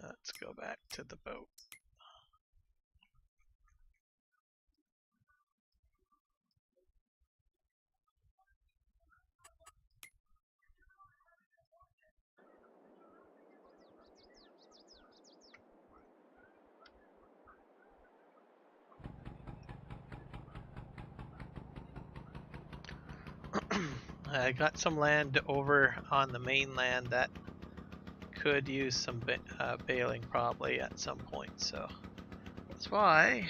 Speaker 21: Let's go back to the boat. I got some land over on the mainland that could use some baling probably at some point, so that's why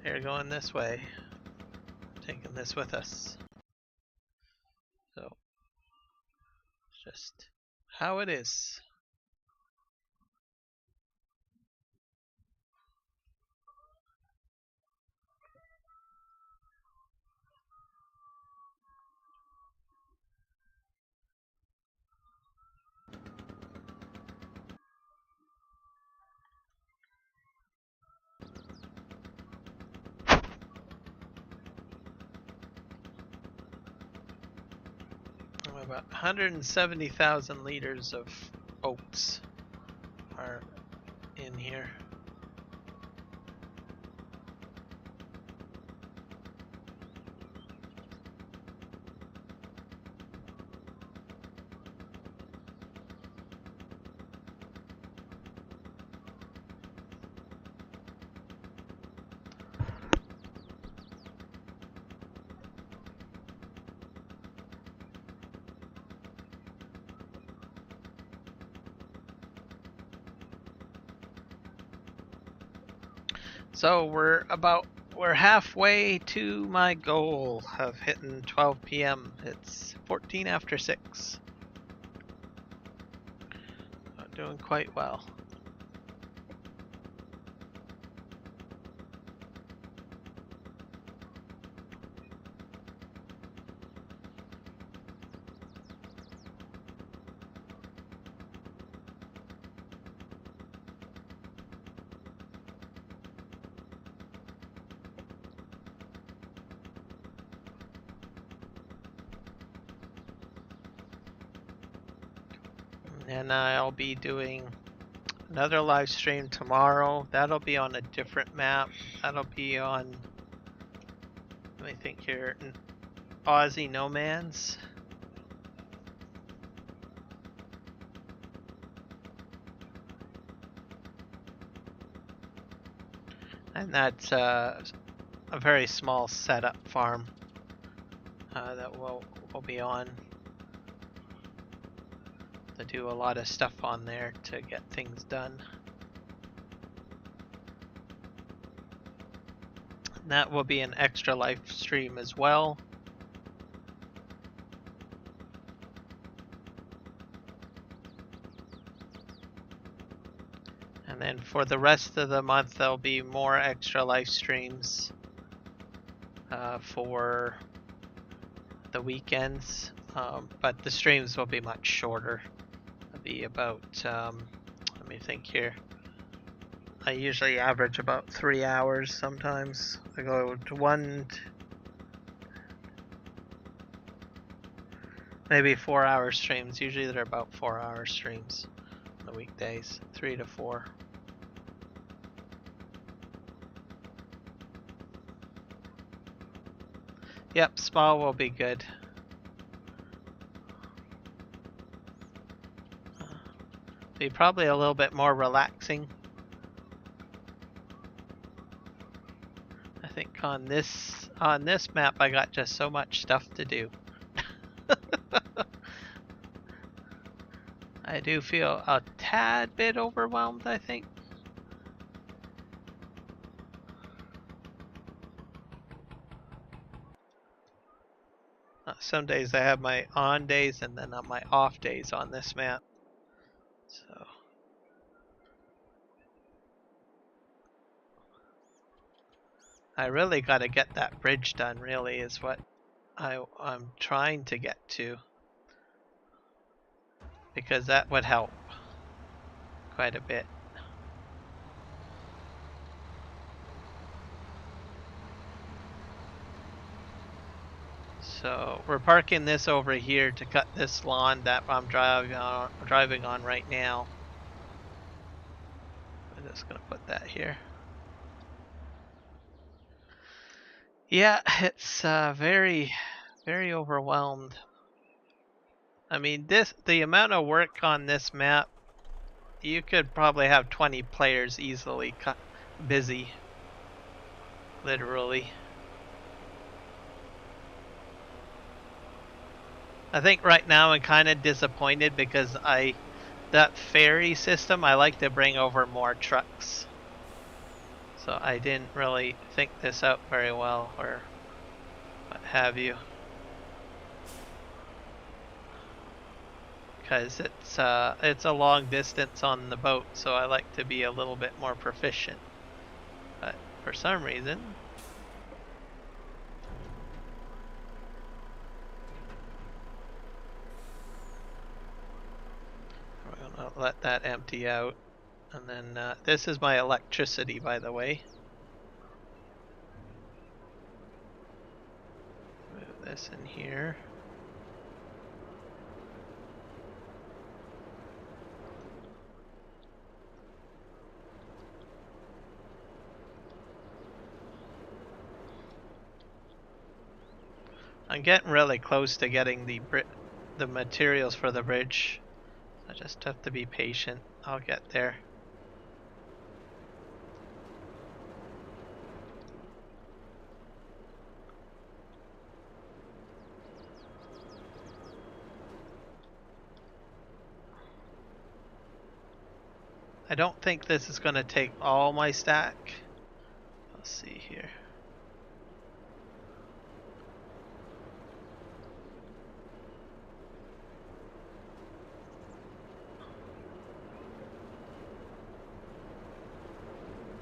Speaker 21: they're going this way, taking this with us. So it's just how it is. About 170,000 liters of oats are in here. So we're halfway to my goal of hitting 12 p.m. It's 14 after 6. Doing quite well. And I'll be doing another live stream tomorrow. That'll be on a different map. That'll be on, let me think here, Aussie No Man's. And that's a very small setup farm that we'll be on. To do a lot of stuff on there to get things done. And that will be an extra live stream as well. And then for the rest of the month, there'll be more extra live streams for the weekends, but the streams will be much shorter. It'll be about, let me think here. I usually average about 3 hours sometimes. I go to maybe 4 hour streams. Usually they're about 4 hour streams on the weekdays, 3 to 4. Yep, spa will be good. Be probably a little bit more relaxing. I think on this map I got just so much stuff to do. I do feel a tad bit overwhelmed, I think. Some days I have my on days and then on my off days on this map. So I really got to get that bridge done, really, is what I'm trying to get to. Because that would help quite a bit. So we're parking this over here to cut this lawn that I'm driving on right now. I'm just gonna put that here. Yeah, it's very, very overwhelmed. I mean, the amount of work on this map, you could probably have 20 players easily busy. Literally. I think right now I'm kind of disappointed because that ferry system, I like to bring over more trucks. So I didn't really think this out very well, or what have you. Because it's a long distance on the boat, so I like to be a little bit more proficient. But for some reason, we're gonna let that empty out. And then this is my electricity, by the way. Move this in here. I'm getting really close to getting the materials for the bridge. I just have to be patient. I'll get there. I don't think this is going to take all my stack. Let's see here.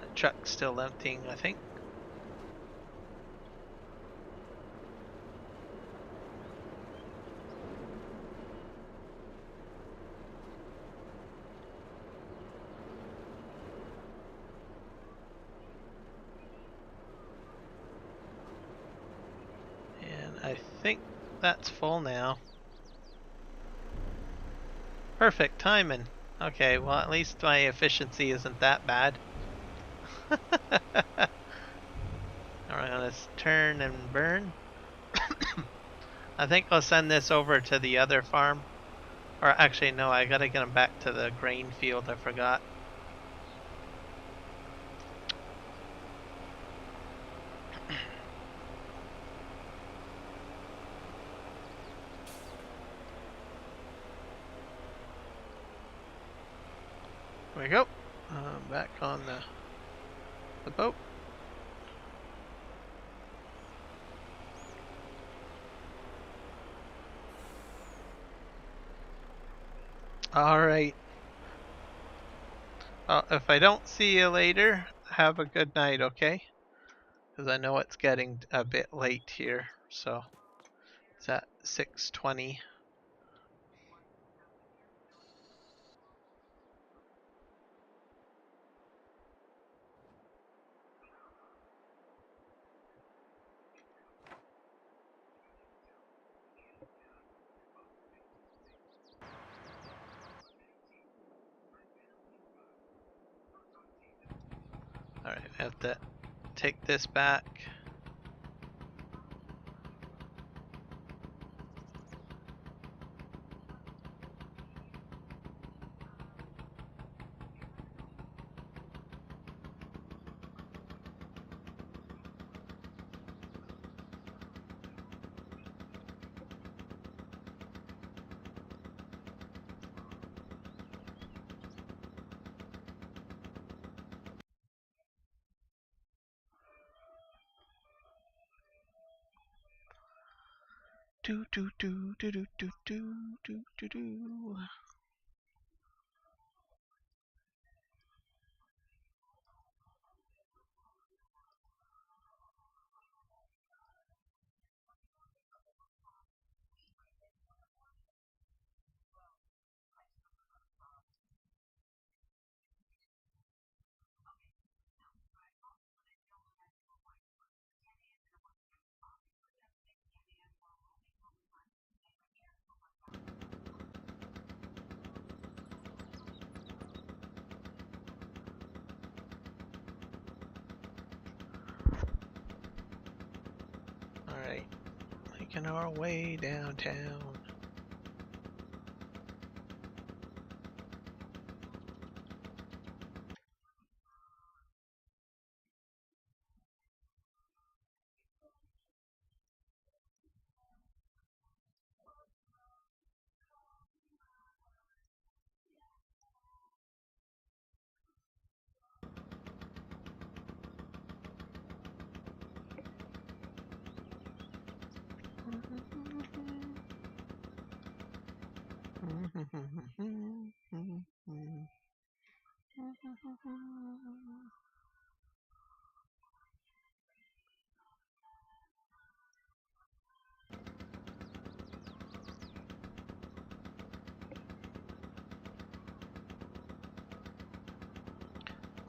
Speaker 21: The truck's still emptying, I think. I think that's full now. Perfect timing. Okay, well at least my efficiency isn't that bad. Alright, let's turn and burn. I think I'll send this over to the other farm. Or actually no, I gotta get them back to the grain field, I forgot. There we go. Back on the boat. Alright. If I don't see you later, have a good night, okay? Because I know it's getting a bit late here, so it's at 6:20. Alright, I have to take this back. Do do do do do do do do do do. Alright, making our way downtown.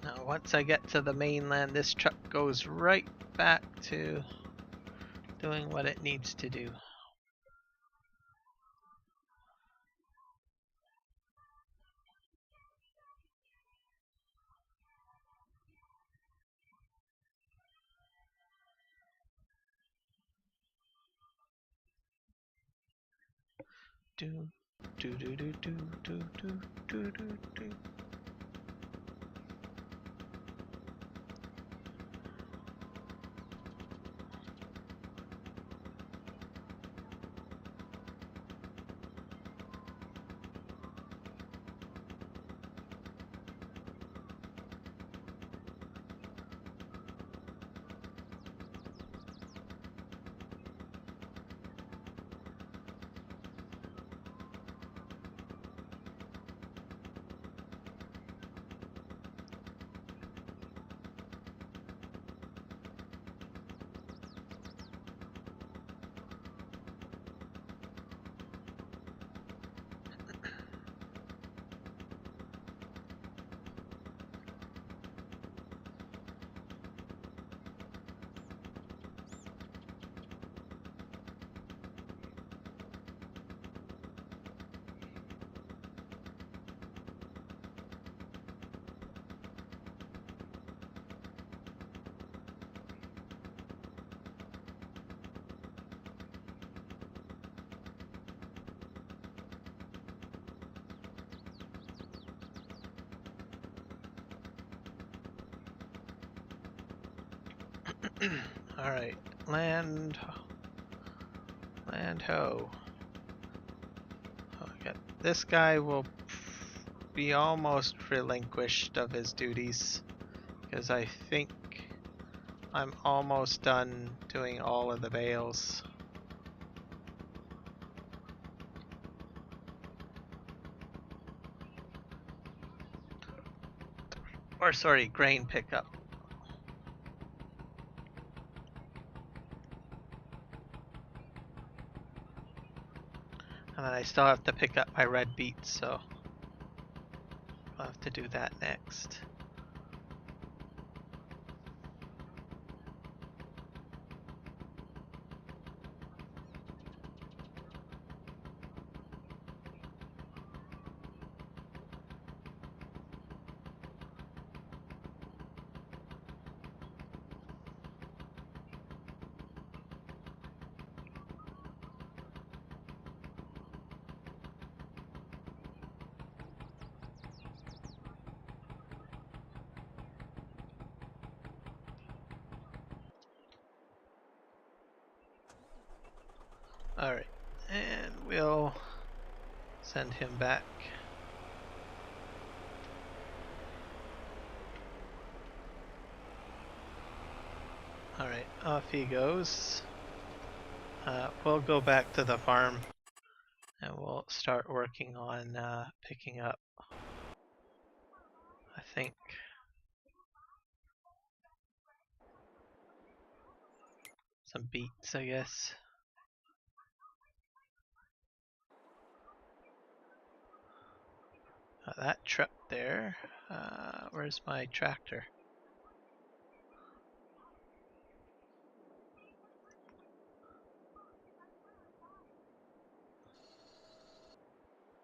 Speaker 21: Now once I get to the mainland, this truck goes right back to doing what it needs to do. Do do do do do do do do do do. Alright, land ho. Okay, this guy will be almost relinquished of his duties because I think I'm almost done doing all of the bales. Or sorry, grain pickup. And then I still have to pick up my red beets, so I'll have to do that next. Alright, and we'll send him back. Alright, off he goes. We'll go back to the farm and we'll start working on picking up, I think, some beets, I guess. That truck there, where's my tractor?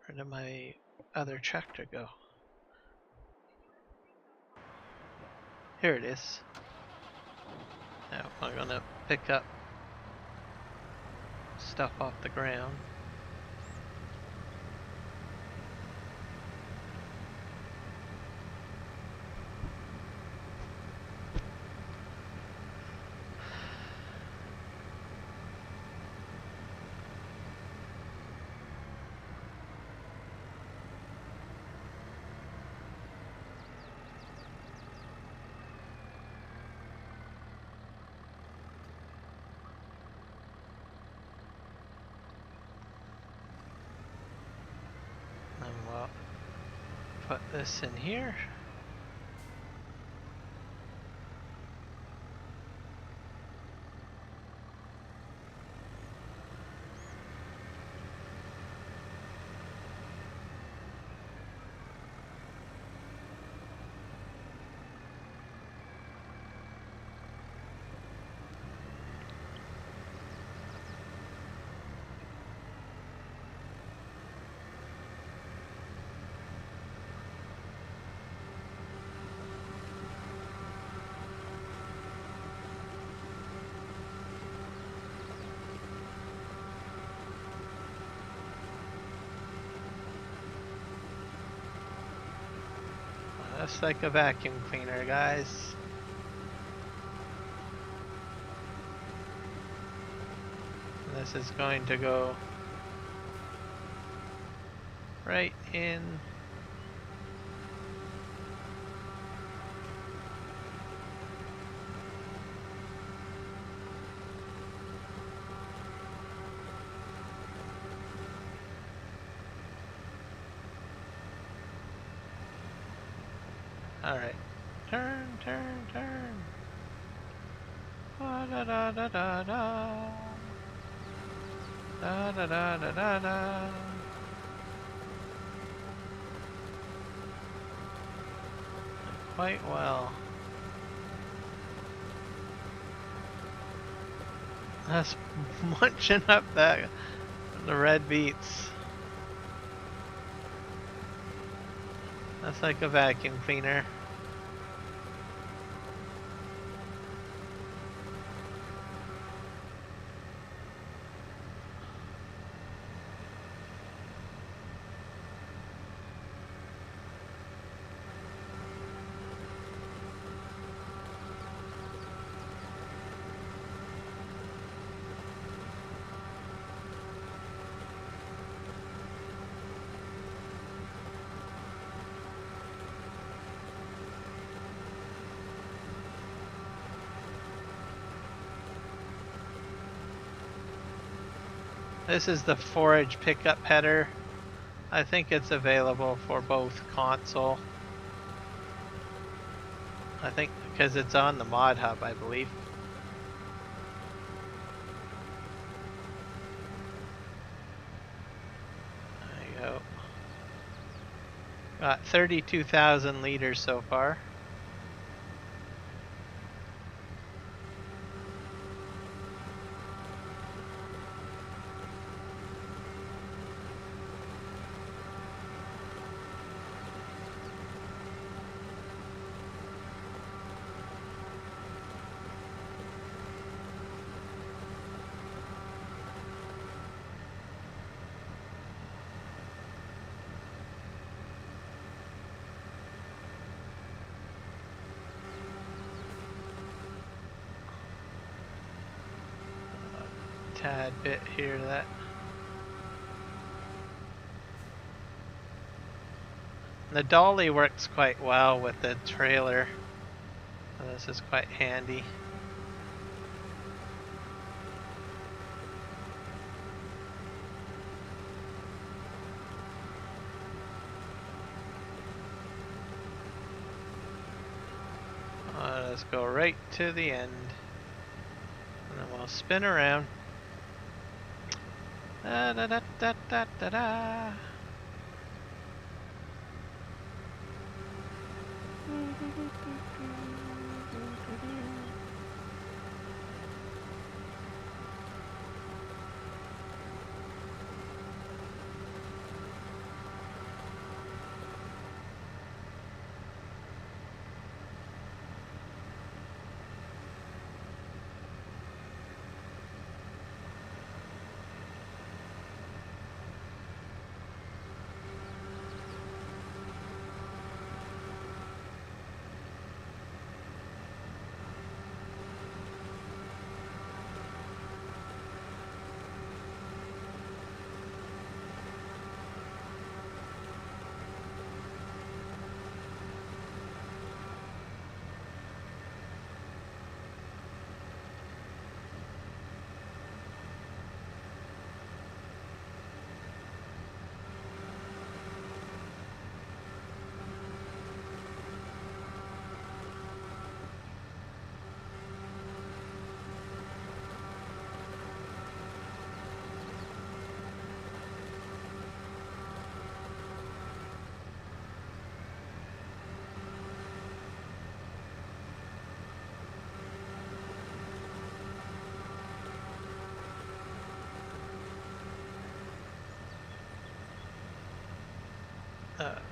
Speaker 21: Where did my other tractor go? Here it is. Now I'm gonna pick up stuff off the ground. And we'll put this in here. Just like a vacuum cleaner, guys. This is going to go right in. Alright. Turn, turn, turn. Da da da da da da. Da da da da da da. Quite well. That's munching up the red beets. That's like a vacuum cleaner. This is the forage pickup header. I think it's available for both console. I think because it's on the mod hub, I believe. There you go. Got 32,000 liters so far. Tad bit here that the dolly works quite well with the trailer, so this is quite handy. Let's go right to the end and then we'll spin around. Da da da da da da da.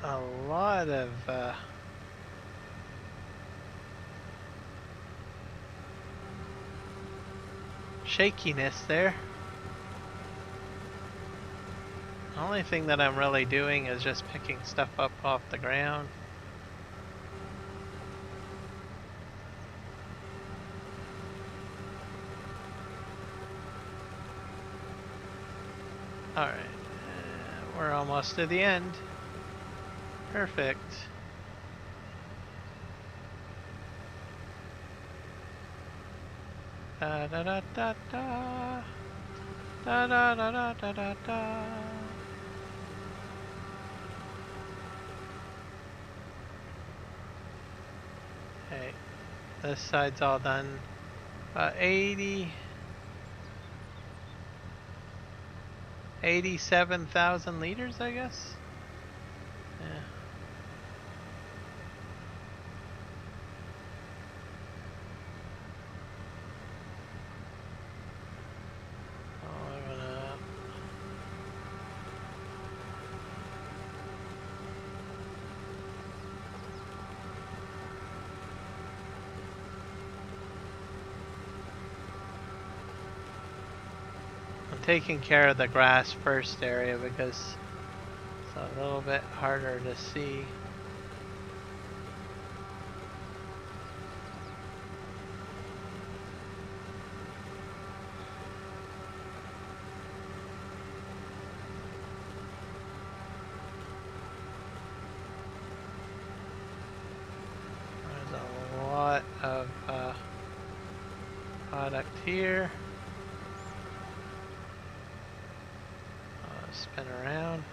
Speaker 21: A lot of shakiness there. The only thing that I'm really doing is just picking stuff up off the ground. Alright, we're almost to the end. Perfect. Da da da da da da da da da da da da. Okay, this side's all done. 87,000 liters, I guess. Yeah. Taking care of the grass first area because it's a little bit harder to see. There's a lot of product here. Spin around.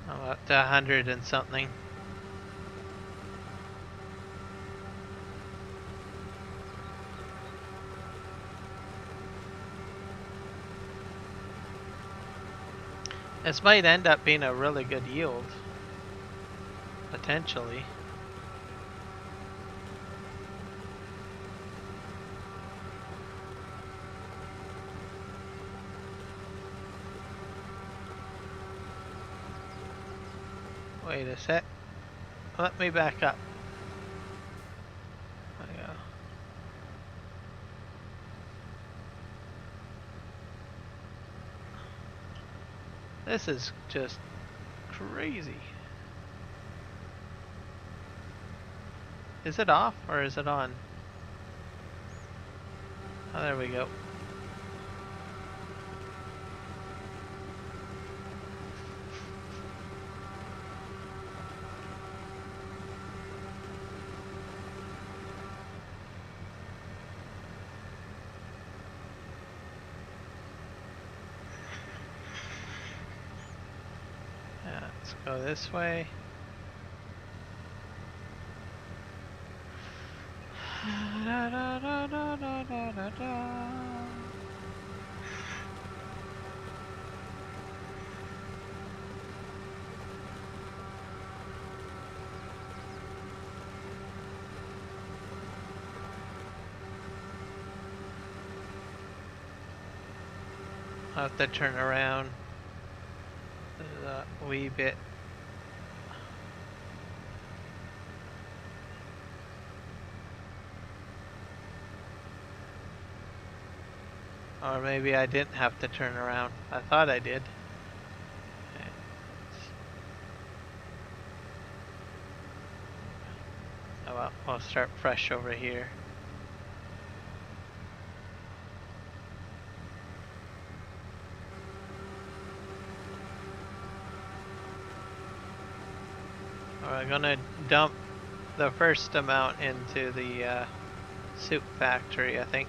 Speaker 21: I'm up to 100 and something. This might end up being a really good yield. Potentially. Wait a sec. Let me back up. There we go. This is just crazy. Is it off or is it on? Oh, there we go. Let's go this way. I'll have to turn around a wee bit. Or maybe I didn't have to turn around. I thought I did. Okay. Oh well, I'll start fresh over here. We're gonna dump the first amount into the soup factory, I think.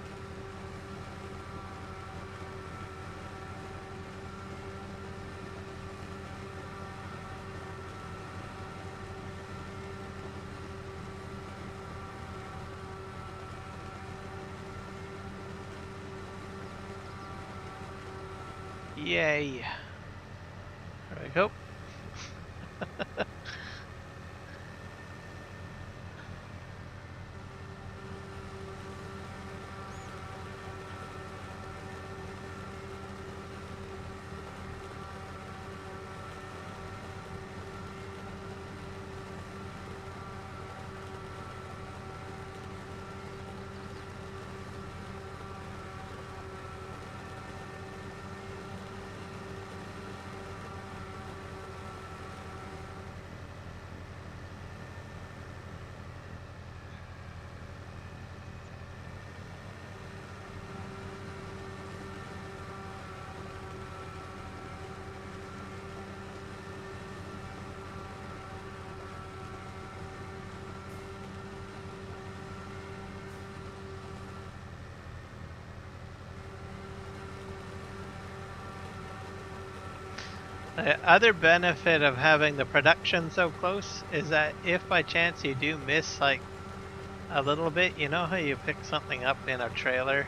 Speaker 21: Yay! There we go. The other benefit of having the production so close is that if by chance you do miss like a little bit, you know how you pick something up in a trailer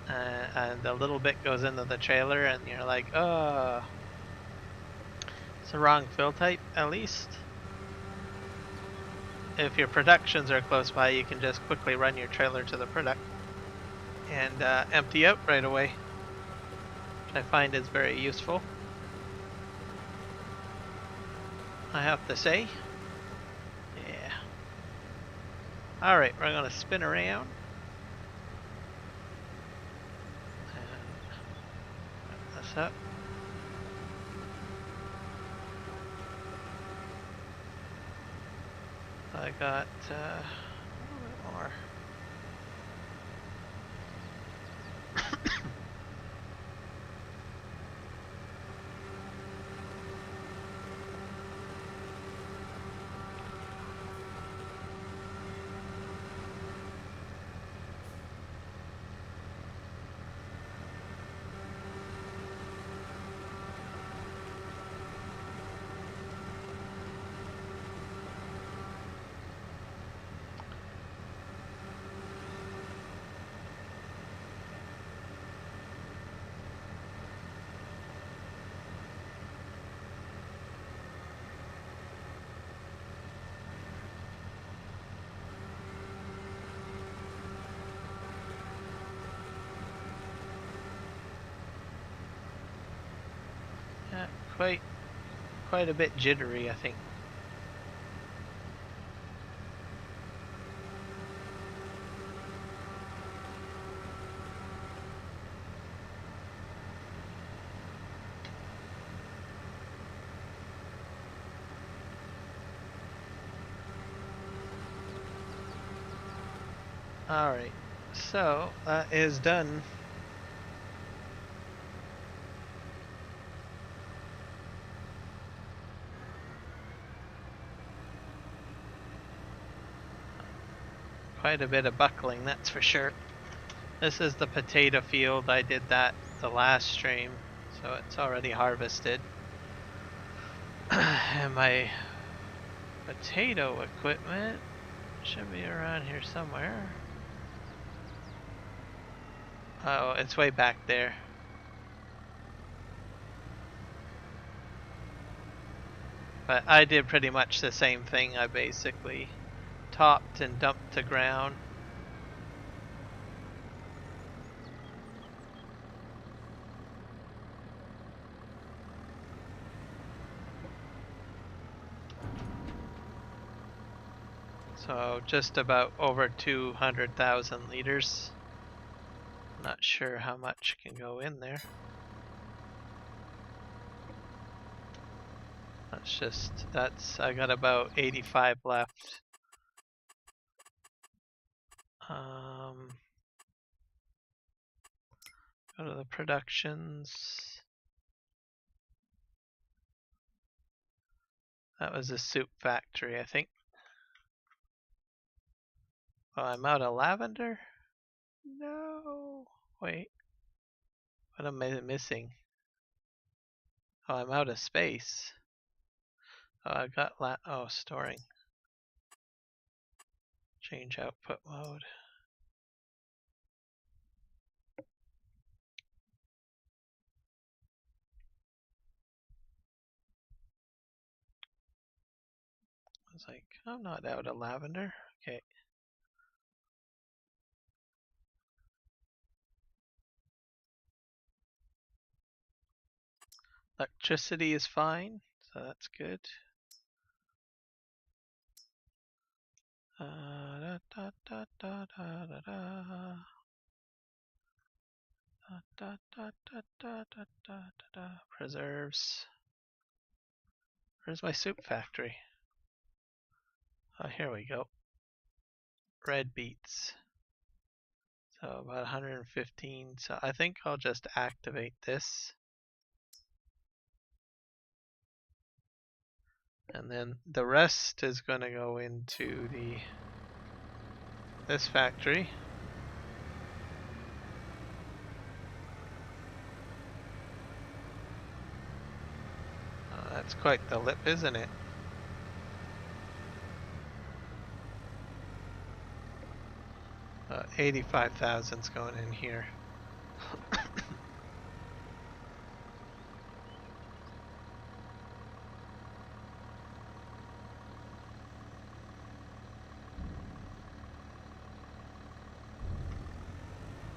Speaker 21: and a little bit goes into the trailer and you're like, oh, it's the wrong fill type. At least if your productions are close by, you can just quickly run your trailer to the product and empty out right away. I find is very useful, I have to say. Yeah. Alright, we're gonna spin around. And wrap this up. I got a little bit more. quite a bit jittery, I think. Alright, so that is done. Quite a bit of buckling, that's for sure. This is the potato field. I did that the last stream, so it's already harvested. And my potato equipment should be around here somewhere. Oh, it's way back there. But I did pretty much the same thing. I basically topped and dumped to ground. So just about over 200,000 liters. Not sure how much can go in there. I got about 85 left. Go to the productions. That was a soup factory, I think. Oh, I'm out of lavender? No. Wait. What am I missing? Oh, I'm out of space. Oh, I got storing. Change output mode. I was like, I'm not out of lavender. Okay. Electricity is fine, so that's good. Preserves. Where's my soup factory? Oh, here we go. Red beets. So about 115. So I think I'll just activate this. And then the rest is going to go into this factory. That's quite the lip, isn't it? Uh, 85,000's going in here.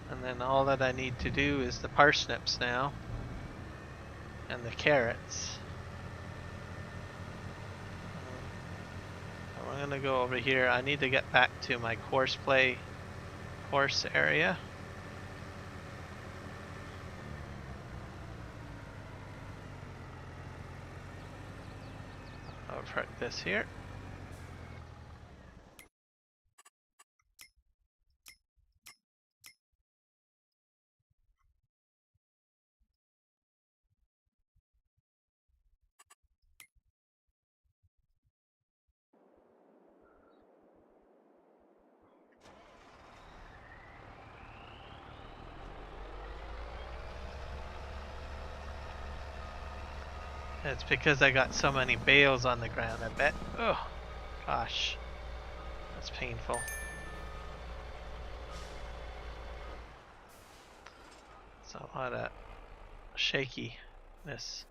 Speaker 21: And then all that I need to do is the parsnips now. And the carrots. We're gonna go over here. I need to get back to my course area. I'll park this here. It's because I got so many bales on the ground, I bet. Oh, gosh. That's painful. It's a lot of shakiness. See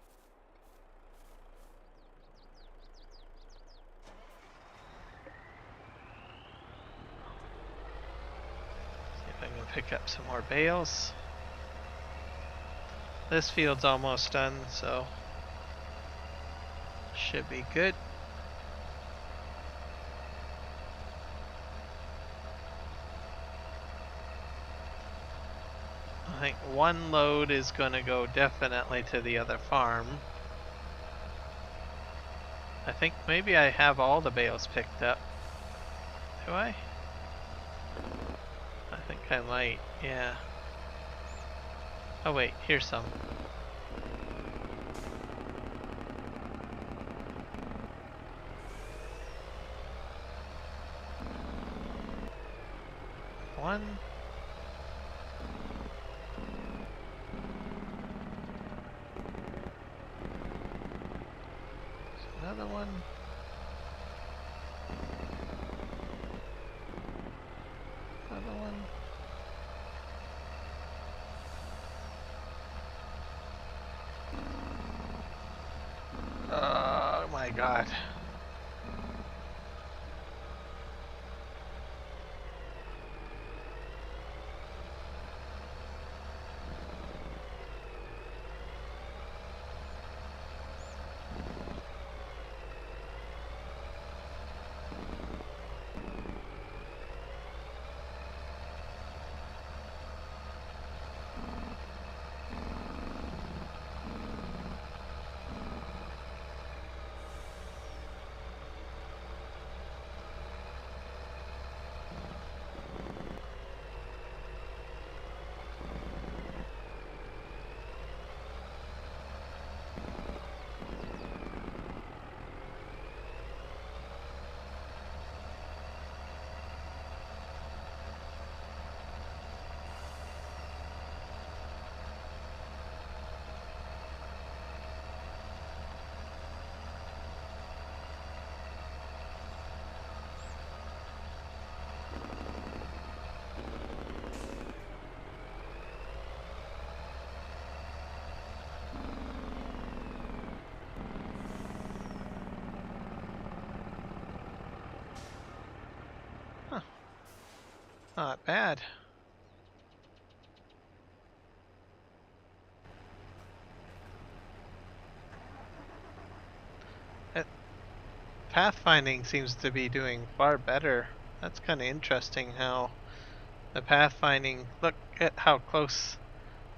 Speaker 21: if I can pick up some more bales. This field's almost done, so should be good. I think one load is going to go definitely to the other farm. I think maybe I have all the bales picked up. Do I? I think I might, yeah. Oh wait, here's some. One. Another one. Another one. Oh my god. Not bad. Pathfinding seems to be doing far better. That's kind of interesting how the pathfinding, look at how close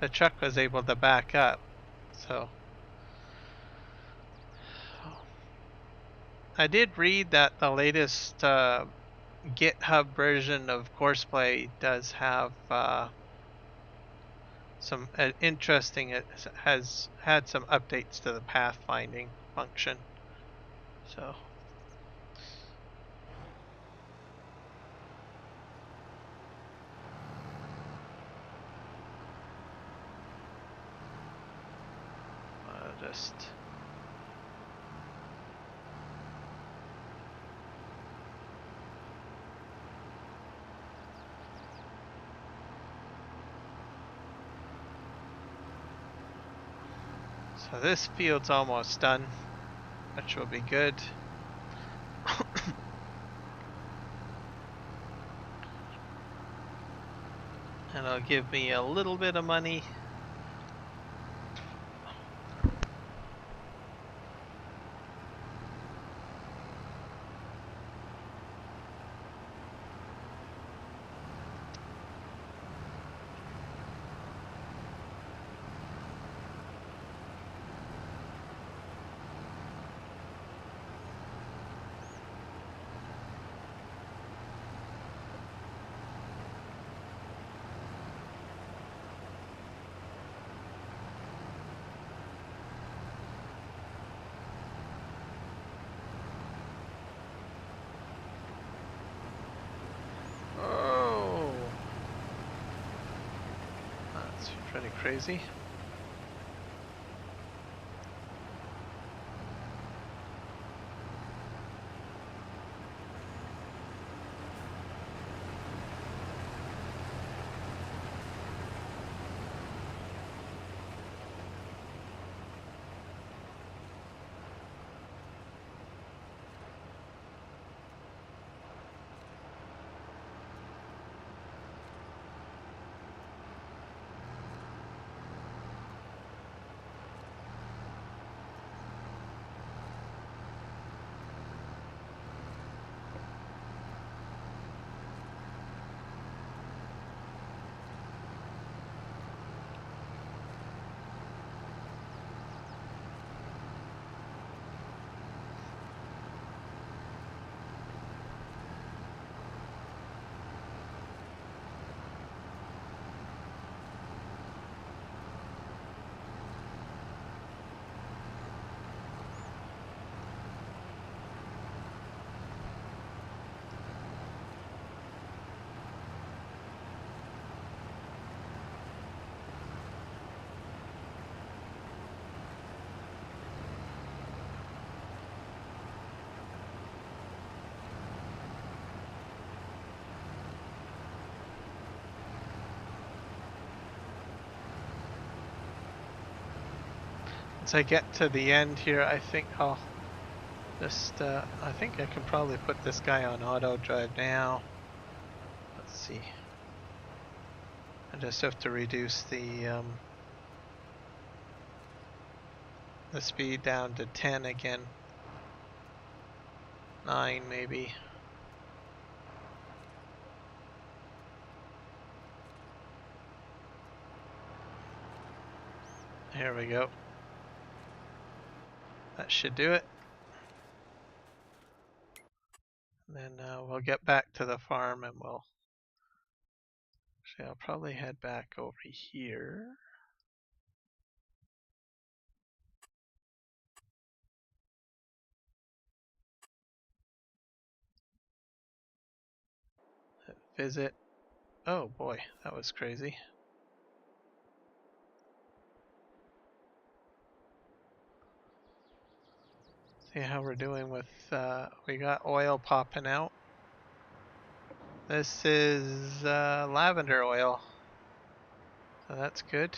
Speaker 21: the truck was able to back up. So I did read that the latest GitHub version of Courseplay does have some interesting, it has had some updates to the pathfinding function. So just so this field's almost done, which will be good. And it'll give me a little bit of money. Pretty crazy. once I get to the end here, I think I'll just, I think I can probably put this guy on auto drive now. Let's see. I just have to reduce the speed down to 10 again. 9 maybe. Here we go. That should do it. And then we'll get back to the farm and we'll... Actually, I'll probably head back over here. Visit. Oh boy, that was crazy. See how we're doing with, we got oil popping out. This is lavender oil, so that's good.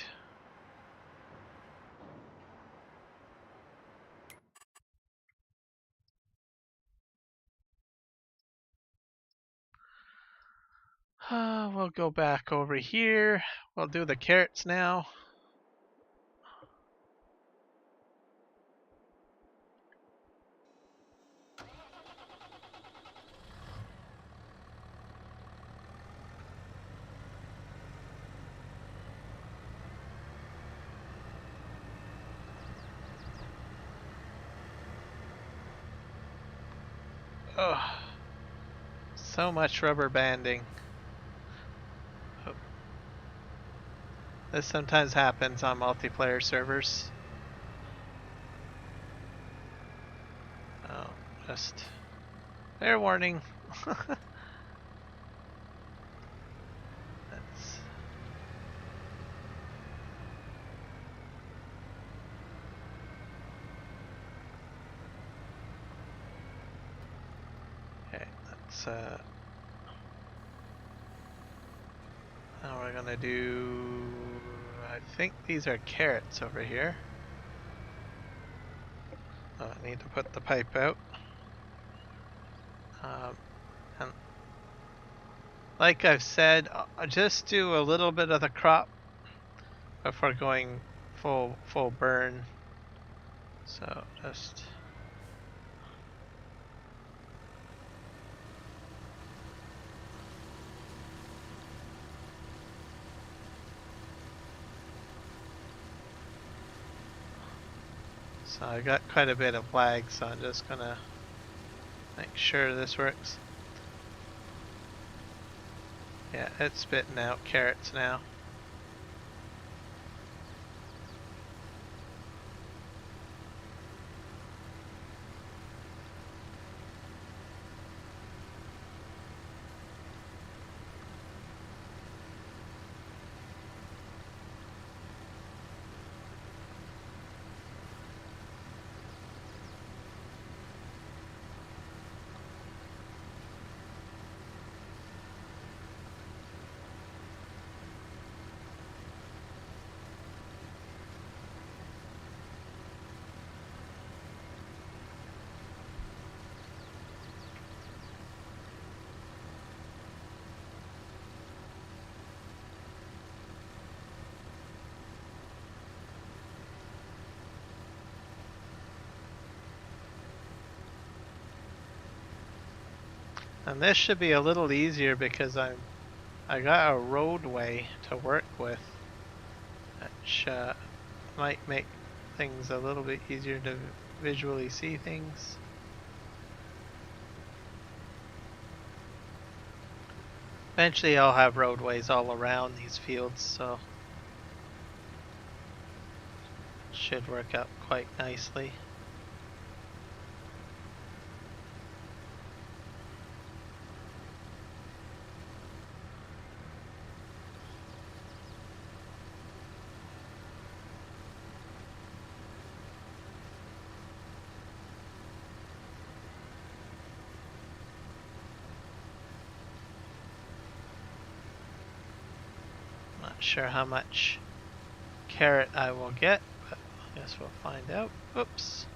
Speaker 21: We'll go back over here. We'll do the carrots now. Oh, so much rubber banding. Oh. This sometimes happens on multiplayer servers. Oh, just fair warning. That's... now we're gonna do, I think these are carrots over here. Oh, I need to put the pipe out. And like I've said, I'll just do a little bit of the crop before going full burn. So just... So I got quite a bit of lag, so I'm just gonna make sure this works. Yeah, it's spitting out carrots now. And this should be a little easier because I got a roadway to work with, which might make things a little bit easier to visually see things. Eventually I'll have roadways all around these fields, so it should work out quite nicely. Not sure how much carrot I will get, but Guess we'll find out. Oops.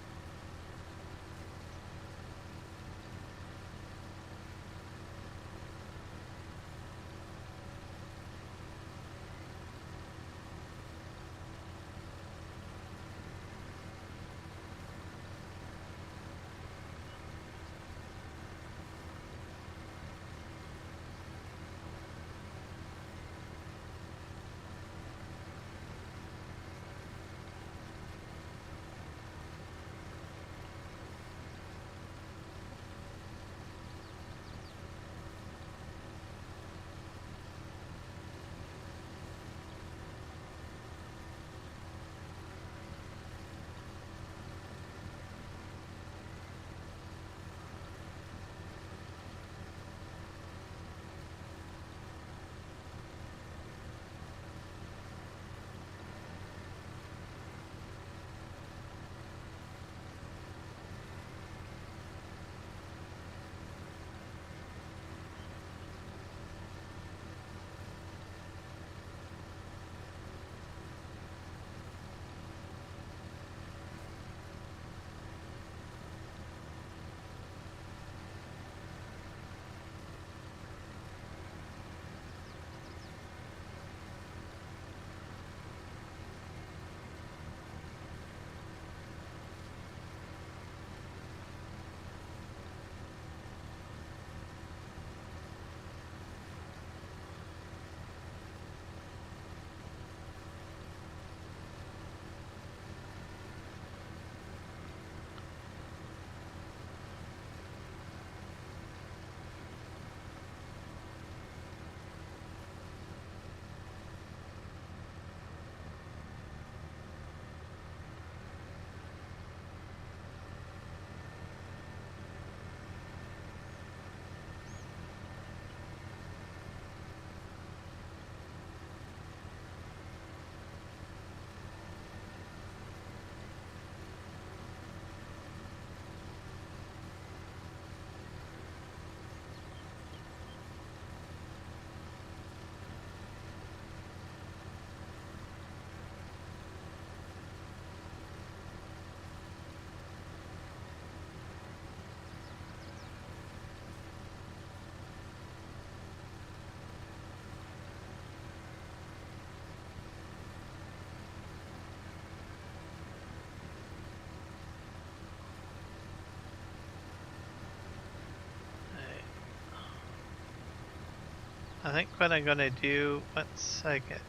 Speaker 21: I think what I'm gonna do once I get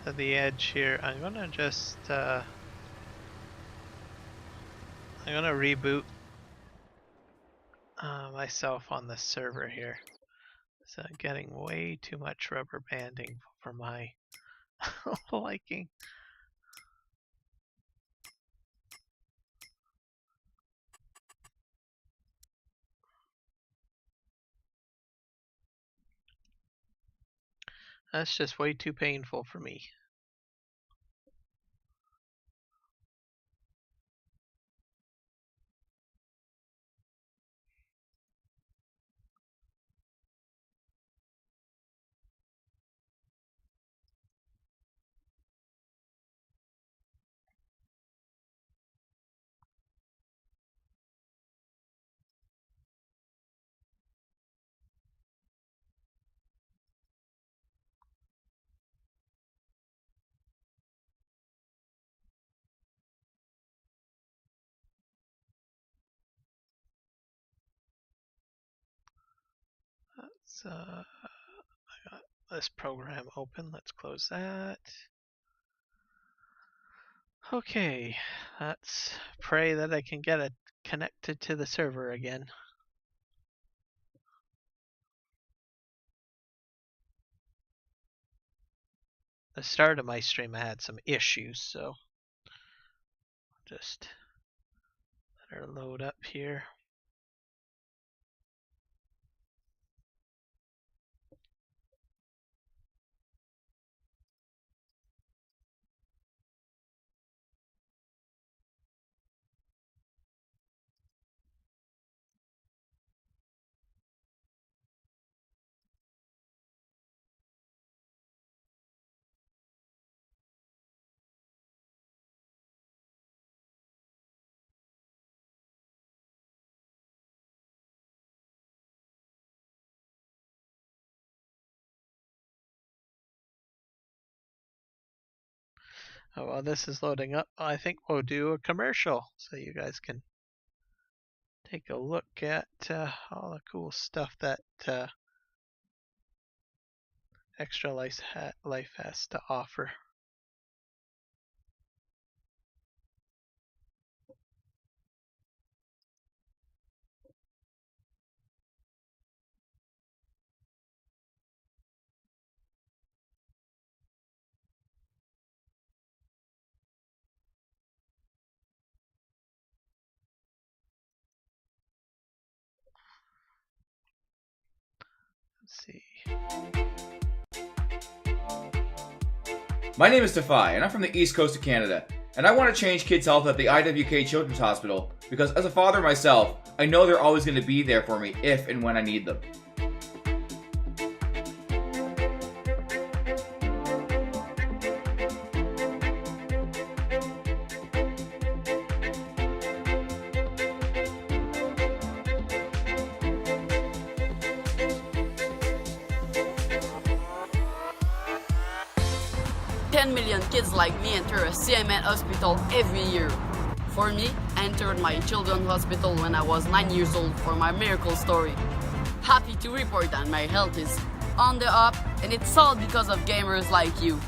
Speaker 21: to the edge here, I'm gonna just I'm gonna reboot myself on the server here. So I'm getting way too much rubber banding for my liking. That's just way too painful for me. Let's I got this program open. Let's close that. Okay, let's pray that I can get it connected to the server again. The start of my stream I had some issues, so just let her load up here. Oh, while this is loading up, I think we'll do a commercial so you guys can take a look at all the cool stuff that Extra Life has to offer. Let's see.
Speaker 13: My name is Defy, and I'm from the East Coast of Canada, and I want to change kids' health at the IWK Children's Hospital because as a father myself, I know they're always going to be there for me if and when I need them.
Speaker 14: Million kids like me enter a CMN hospital every year. For me, I entered my children's hospital when I was 9 years old for my miracle story. Happy to report that my health is on the up, and it's all because of gamers like you.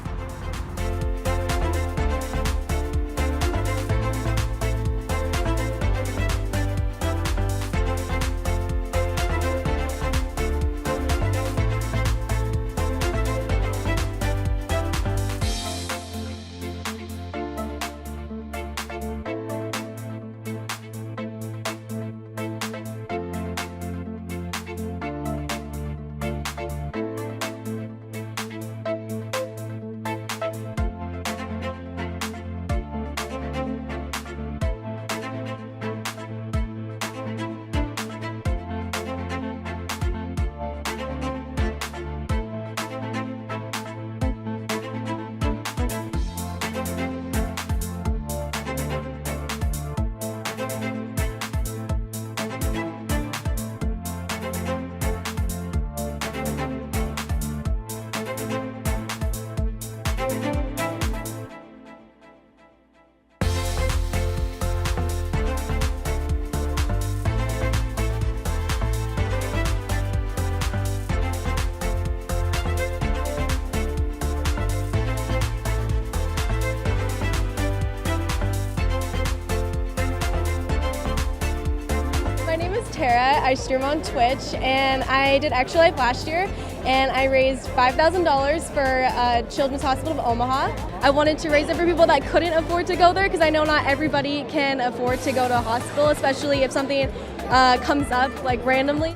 Speaker 15: Tara. I stream on Twitch, and I did Extra Life last year, and I raised $5,000 for Children's Hospital of Omaha. I wanted to raise it for people that couldn't afford to go there, because I know not everybody can afford to go to a hospital, especially if something comes up like randomly.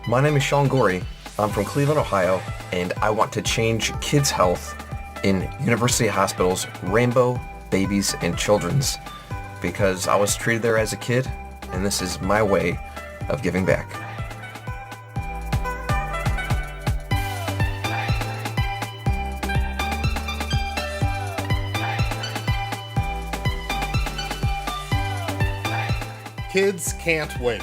Speaker 16: My name is Sean Gorey. I'm from Cleveland, Ohio, and I want to change kids' health in University Hospitals, Rainbow, Babies, and Children's, because I was treated there as a kid, and this is my way of giving back.
Speaker 17: Kids can't wait.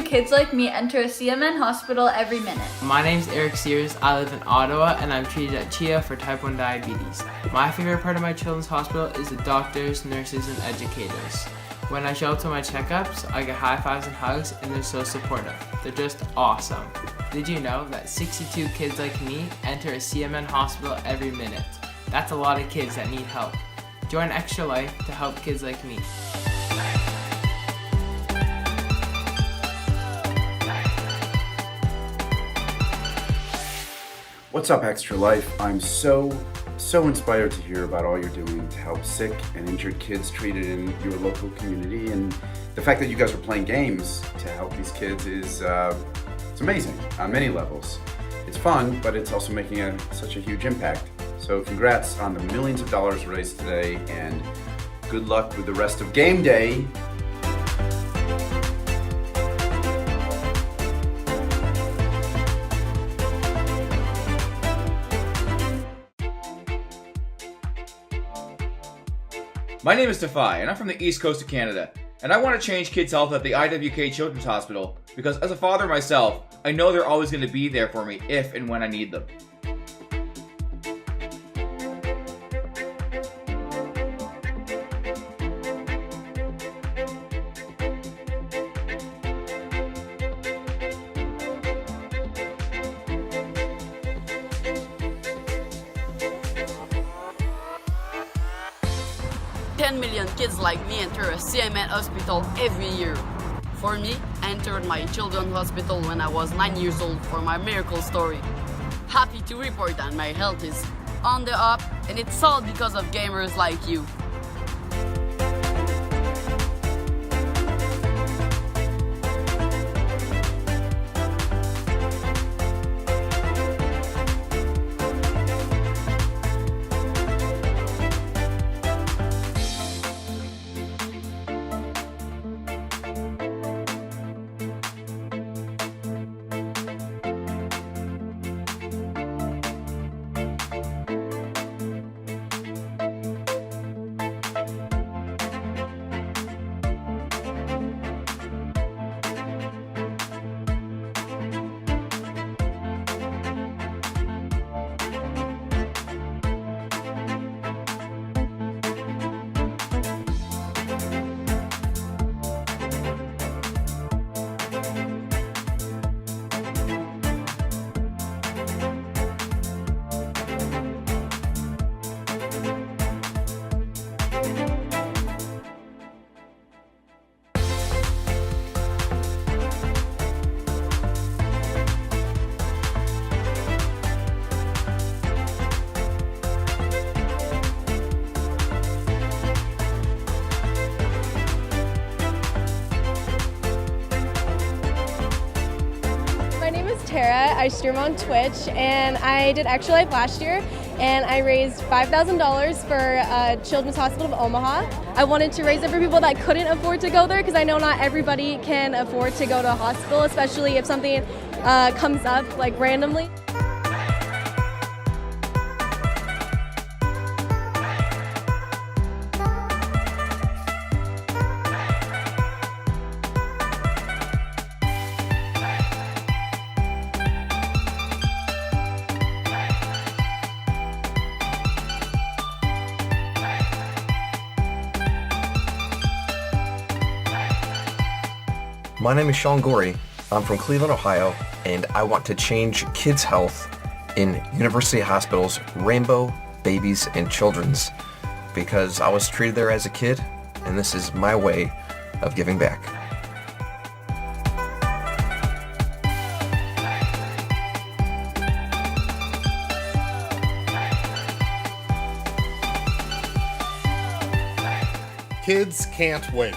Speaker 18: Kids like me enter a CMN hospital every minute.
Speaker 19: My name's Eric Sears. I live in Ottawa, and I'm treated at CHIA for type 1 diabetes. My favorite part of my children's hospital is the doctors, nurses, and educators. When I show up to my checkups, I get high fives and hugs, and they're so supportive. They're just awesome. Did you know that 62 kids like me enter a CMN hospital every minute? That's a lot of kids that need help. Join Extra Life to help kids like me.
Speaker 20: What's up, Extra Life? I'm so inspired to hear about all you're doing to help sick and injured kids treated in your local community, and the fact that you guys are playing games to help these kids is it's amazing on many levels. It's fun, but it's also making such a huge impact. So congrats on the millions of dollars raised today, and good luck with the rest of game day.
Speaker 13: My name is Defy, and I'm from the East Coast of Canada, and I want to change kids' health at the IWK Children's Hospital because as a father myself, I know they're always going to be there for me if and when I need them.
Speaker 14: Million kids like me enter a CMN hospital every year. For me, I entered my children's hospital when I was 9 years old for my miracle story. Happy to report that my health is on the up, and it's all because of gamers like you.
Speaker 15: Tara. I stream on Twitch, and I did Extra Life last year, and I raised $5,000 for Children's Hospital of Omaha. I wanted to raise it for people that couldn't afford to go there, because I know not everybody can afford to go to a hospital, especially if something comes up like randomly.
Speaker 16: My name is Sean Gorey. I'm from Cleveland, Ohio, and I want to change kids' health in University Hospital's Rainbow, Babies, and Children's because I was treated there as a kid, and this is my way of giving back.
Speaker 17: Kids can't wait.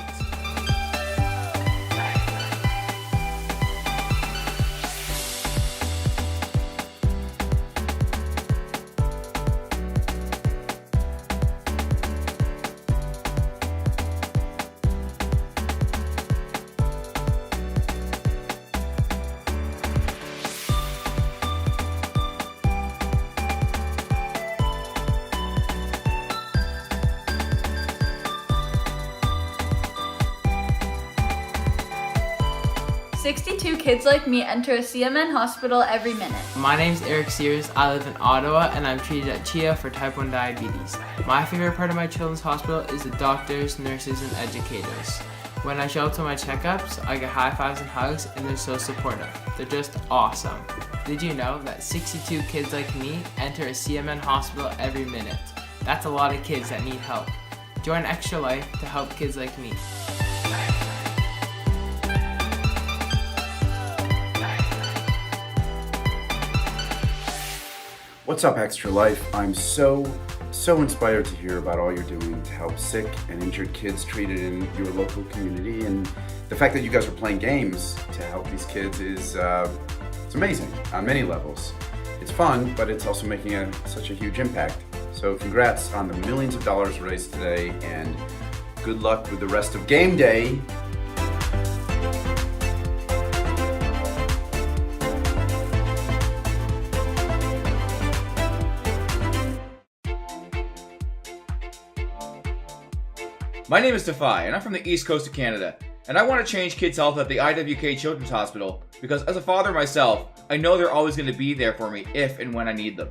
Speaker 18: Kids like me enter a CMN hospital every minute.
Speaker 19: My name's Eric Sears. I live in Ottawa, and I'm treated at CHIA for type 1 diabetes. My favorite part of my children's hospital is the doctors, nurses, and educators. When I show up to my checkups, I get high fives and hugs, and they're so supportive. They're just awesome. Did you know that 62 kids like me enter a CMN hospital every minute? That's a lot of kids that need help. Join Extra Life to help kids like me.
Speaker 20: What's up, Extra Life? I'm so inspired to hear about all you're doing to help sick and injured kids treated in your local community, and the fact that you guys are playing games to help these kids is it's amazing on many levels. It's fun, but it's also making such a huge impact. So congrats on the millions of dollars raised today, and good luck with the rest of game day.
Speaker 13: My name is Defy, and I'm from the East Coast of Canada, and I want to change kids' health at the IWK Children's Hospital because as a father myself, I know they're always going to be there for me if and when I need them.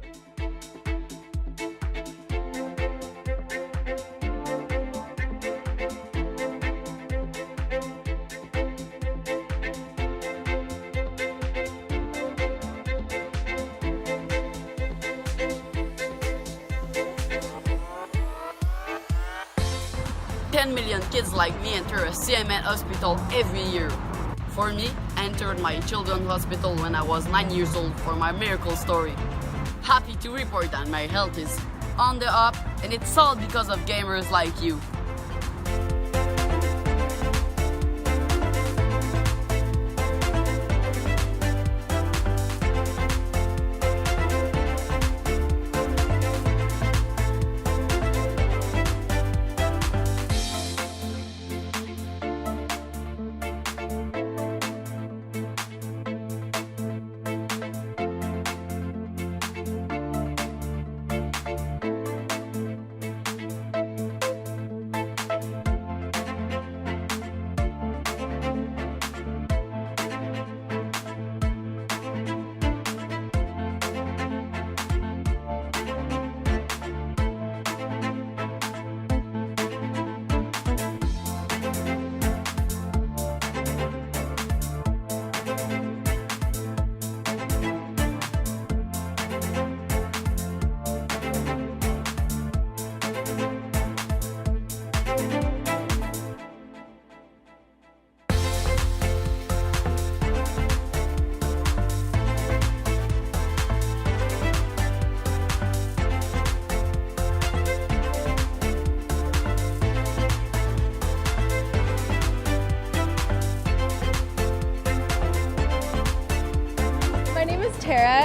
Speaker 14: Million kids like me enter a CMN hospital every year. For me, I entered my children's hospital when I was 9 years old for my miracle story. Happy to report that my health is on the up, and it's all because of gamers like you.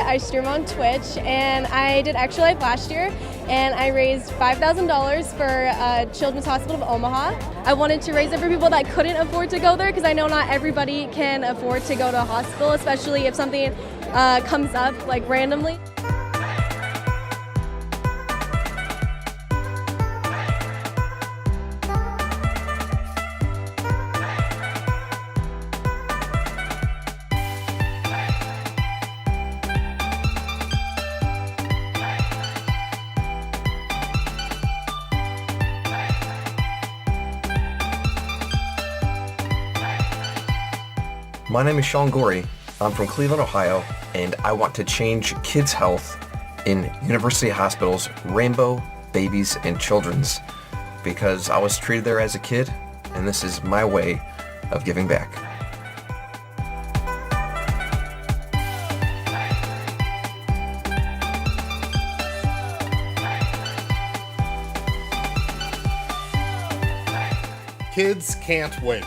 Speaker 15: I stream on Twitch, and I did Extra Life last year, and I raised $5,000 for Children's Hospital of Omaha. I wanted to raise it for people that couldn't afford to go there, because I know not everybody can afford to go to a hospital, especially if something comes up like randomly.
Speaker 16: My name is Sean Gorey. I'm from Cleveland, Ohio, and I want to change kids' health in University Hospital's Rainbow, Babies, and Children's because I was treated there as a kid, and this is my way of giving back.
Speaker 17: Kids can't wait.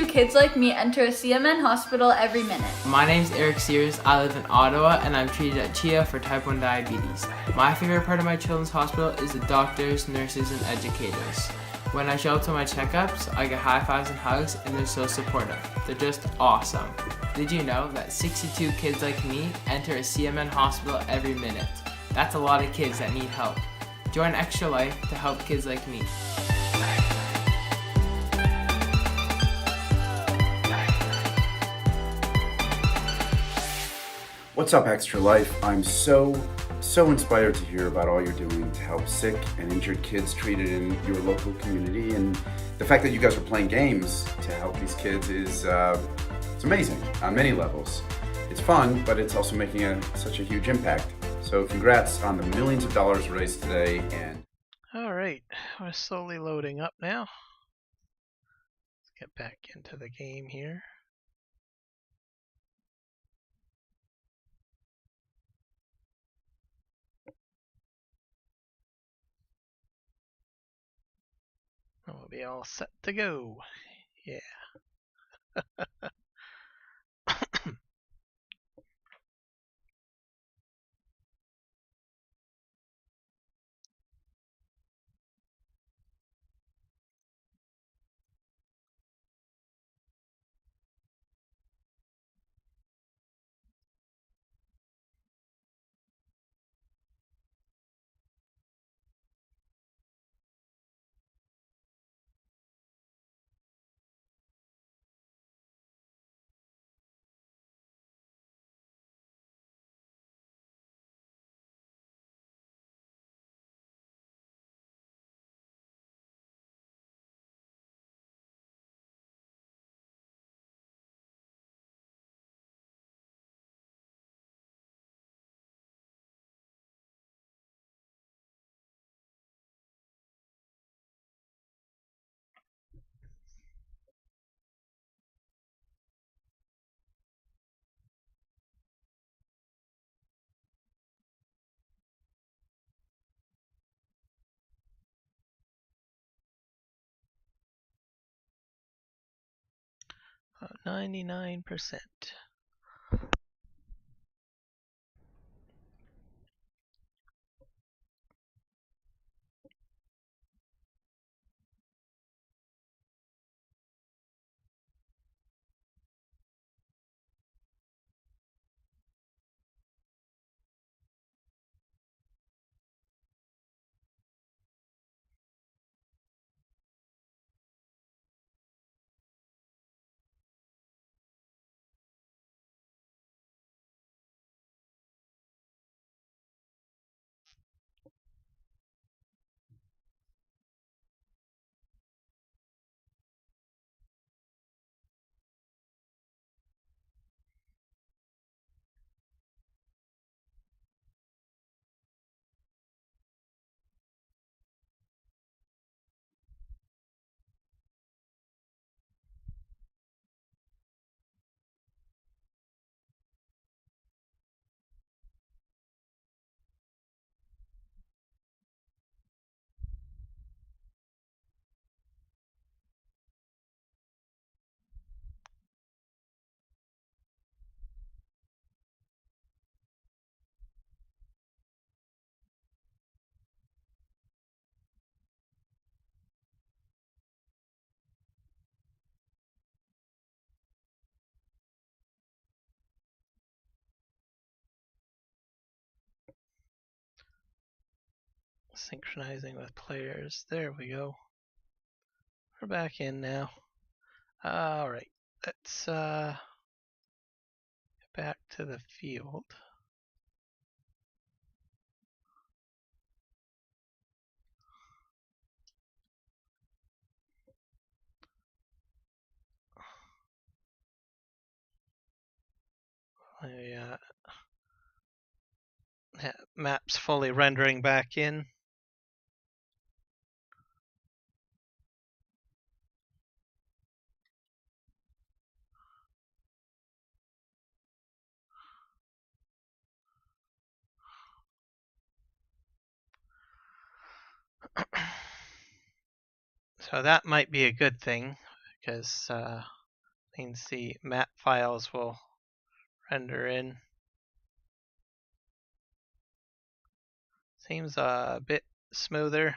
Speaker 18: Kids like me enter a CMN hospital every minute.
Speaker 19: My name's Eric Sears. I live in Ottawa, and I'm treated at CHIA for type 1 diabetes. My favorite part of my children's hospital is the doctors, nurses, and educators. When I show up to my checkups, I get high fives and hugs, and they're so supportive. They're just awesome. Did you know that 62 kids like me enter a CMN hospital every minute? That's a lot of kids that need help. Join Extra Life to help kids like me.
Speaker 20: What's up, Extra Life? I'm so inspired to hear about all you're doing to help sick and injured kids treated in your local community, and the fact that you guys are playing games to help these kids is it's amazing on many levels. It's fun, but it's also making such a huge impact. So congrats on the millions of dollars raised today. And
Speaker 21: Alright, we're slowly loading up now. Let's get back into the game here. And we'll be all set to go. Yeah. About 99%. Synchronizing with players. There we go. We're back in now. Alright, let's get back to the field. Map's fully rendering back in. So that might be a good thing, because means the map files will render in. Seems a bit smoother.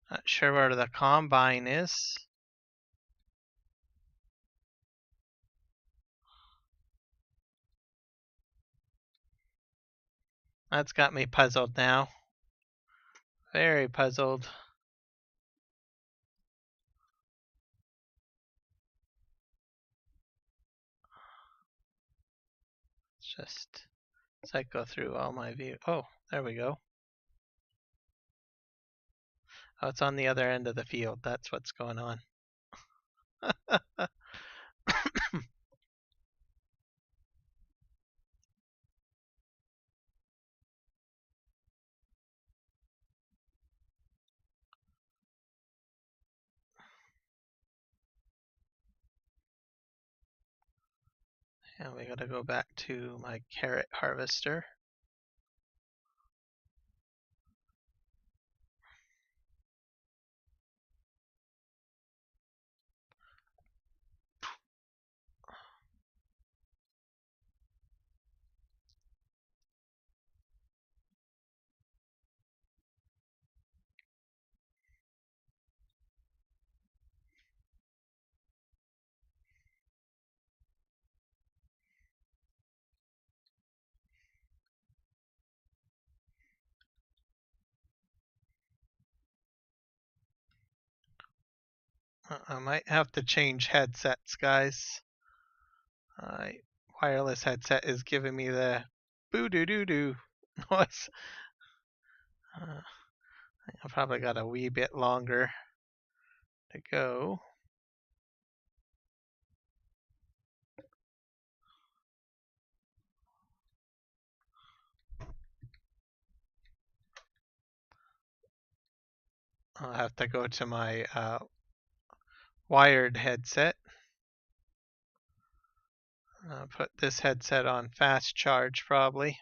Speaker 21: Not sure where the combine is. That's got me puzzled now. Very puzzled. Just cycle through all my view. Oh, there we go. Oh, it's on the other end of the field. That's what's going on. And we gotta go back to my carrot harvester. I might have to change headsets, guys. Wireless headset is giving me the boo doo doo doo noise. I've probably got a wee bit longer to go. I'll have to go to my wired headset. I'll put this headset on fast charge probably.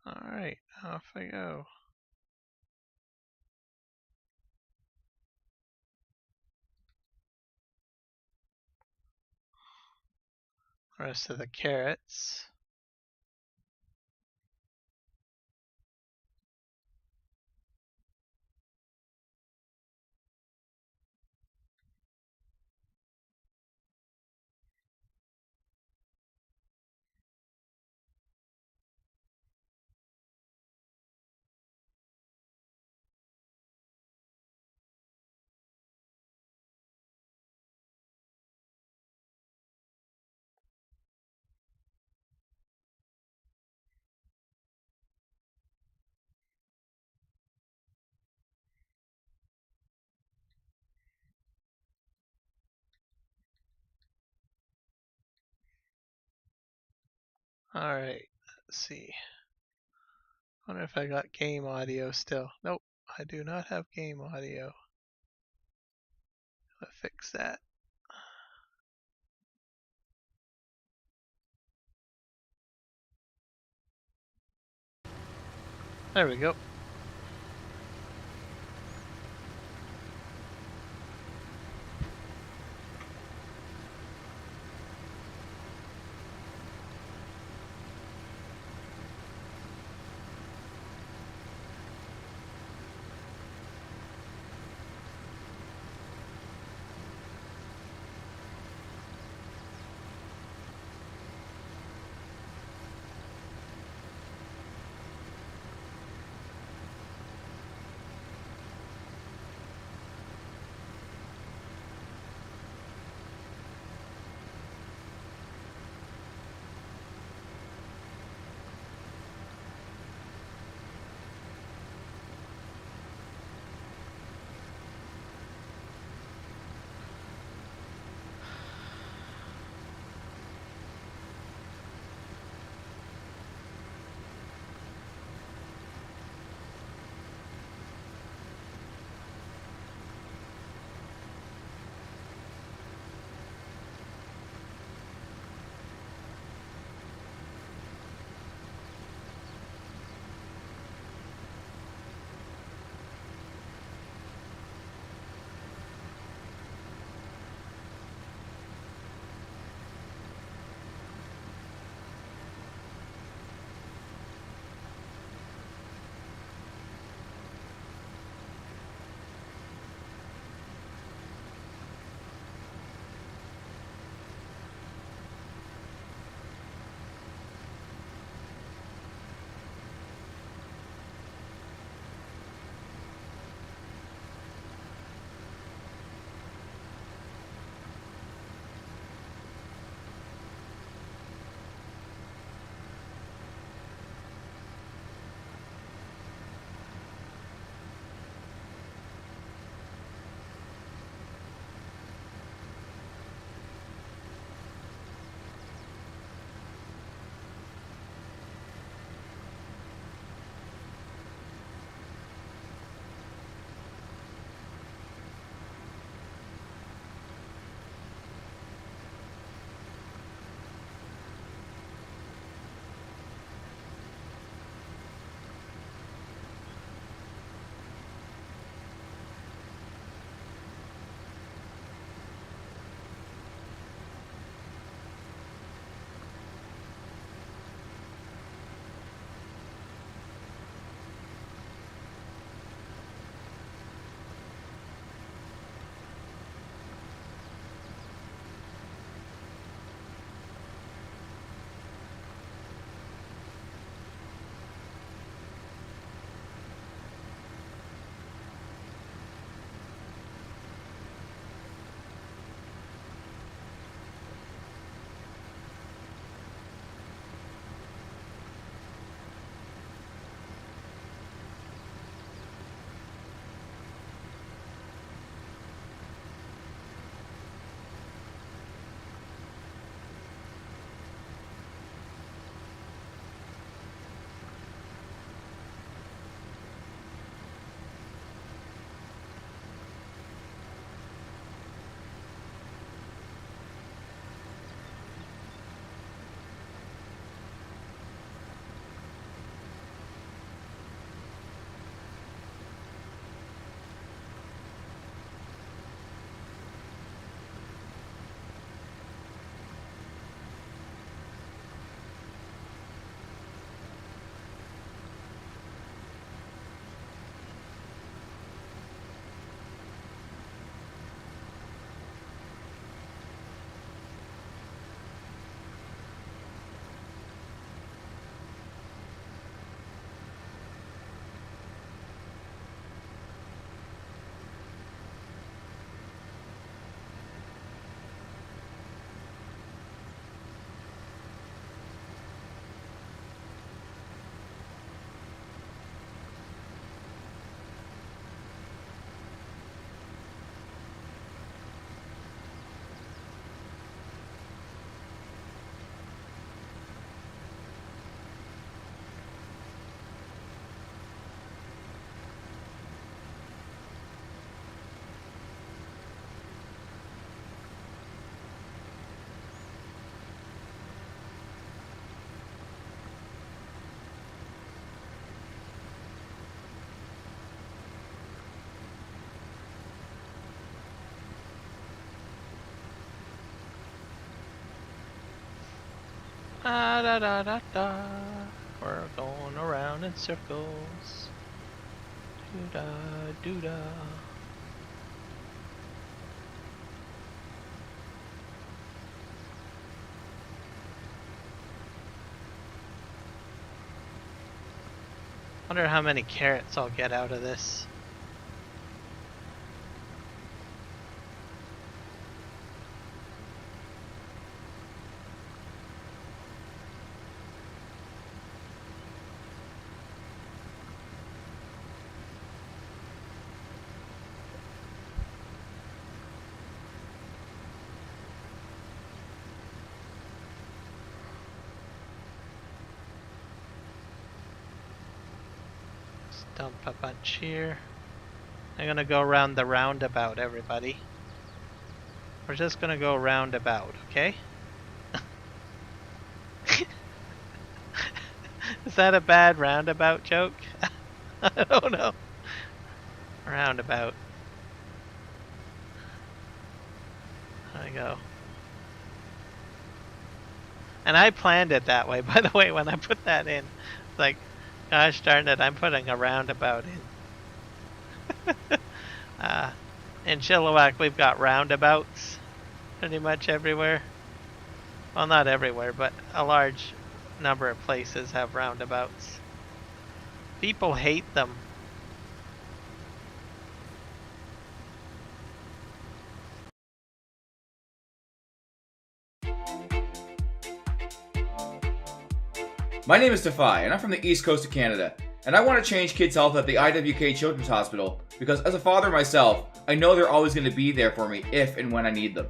Speaker 21: Alright, off I go. Rest of the carrots. Alright, let's see. Wonder if I got game audio still. Nope, I do not have game audio. I'll fix that. There we go. Ah, da da da da. We're going around in circles. Doo da doo da. Wonder how many carrots I'll get out of this. Dump a bunch here. I'm gonna go around the roundabout, everybody. We're just gonna go roundabout, okay? Is that a bad roundabout joke? I don't know. Roundabout. There we go. And I planned it that way, by the way, when I put that in. It's like, gosh darn it, I'm putting a roundabout in. In Chilliwack, we've got roundabouts pretty much everywhere. Well, not everywhere, but a large number of places have roundabouts. People hate them.
Speaker 13: My name is Defy, and I'm from the East Coast of Canada, and I want to change kids' health at the IWK Children's Hospital because as a father myself, I know they're always going to be there for me if and when I need them.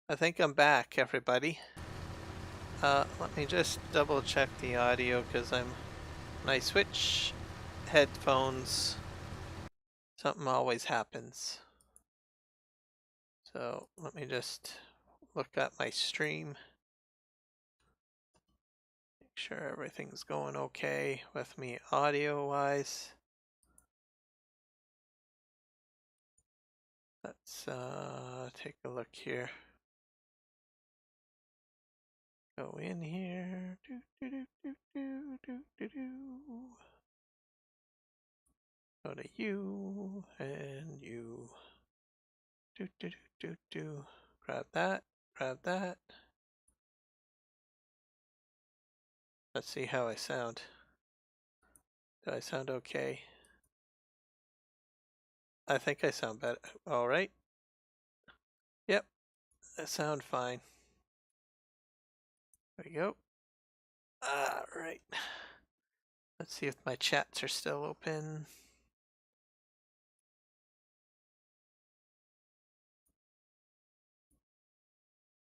Speaker 21: I think I'm back, everybody. Let me just double check the audio because when I switch headphones, something always happens. So let me just look at my stream. Make sure everything's going okay with me audio-wise. Let's take a look here. Go in here. Do, do, do, do, do, do, do, do. Go to you and you. Do, do, do, do, do. Grab that. Grab that. Let's see how I sound. Do I sound okay? I think I sound better. All right. Yep. I sound fine. There we go. Alright. Let's see if my chats are still open.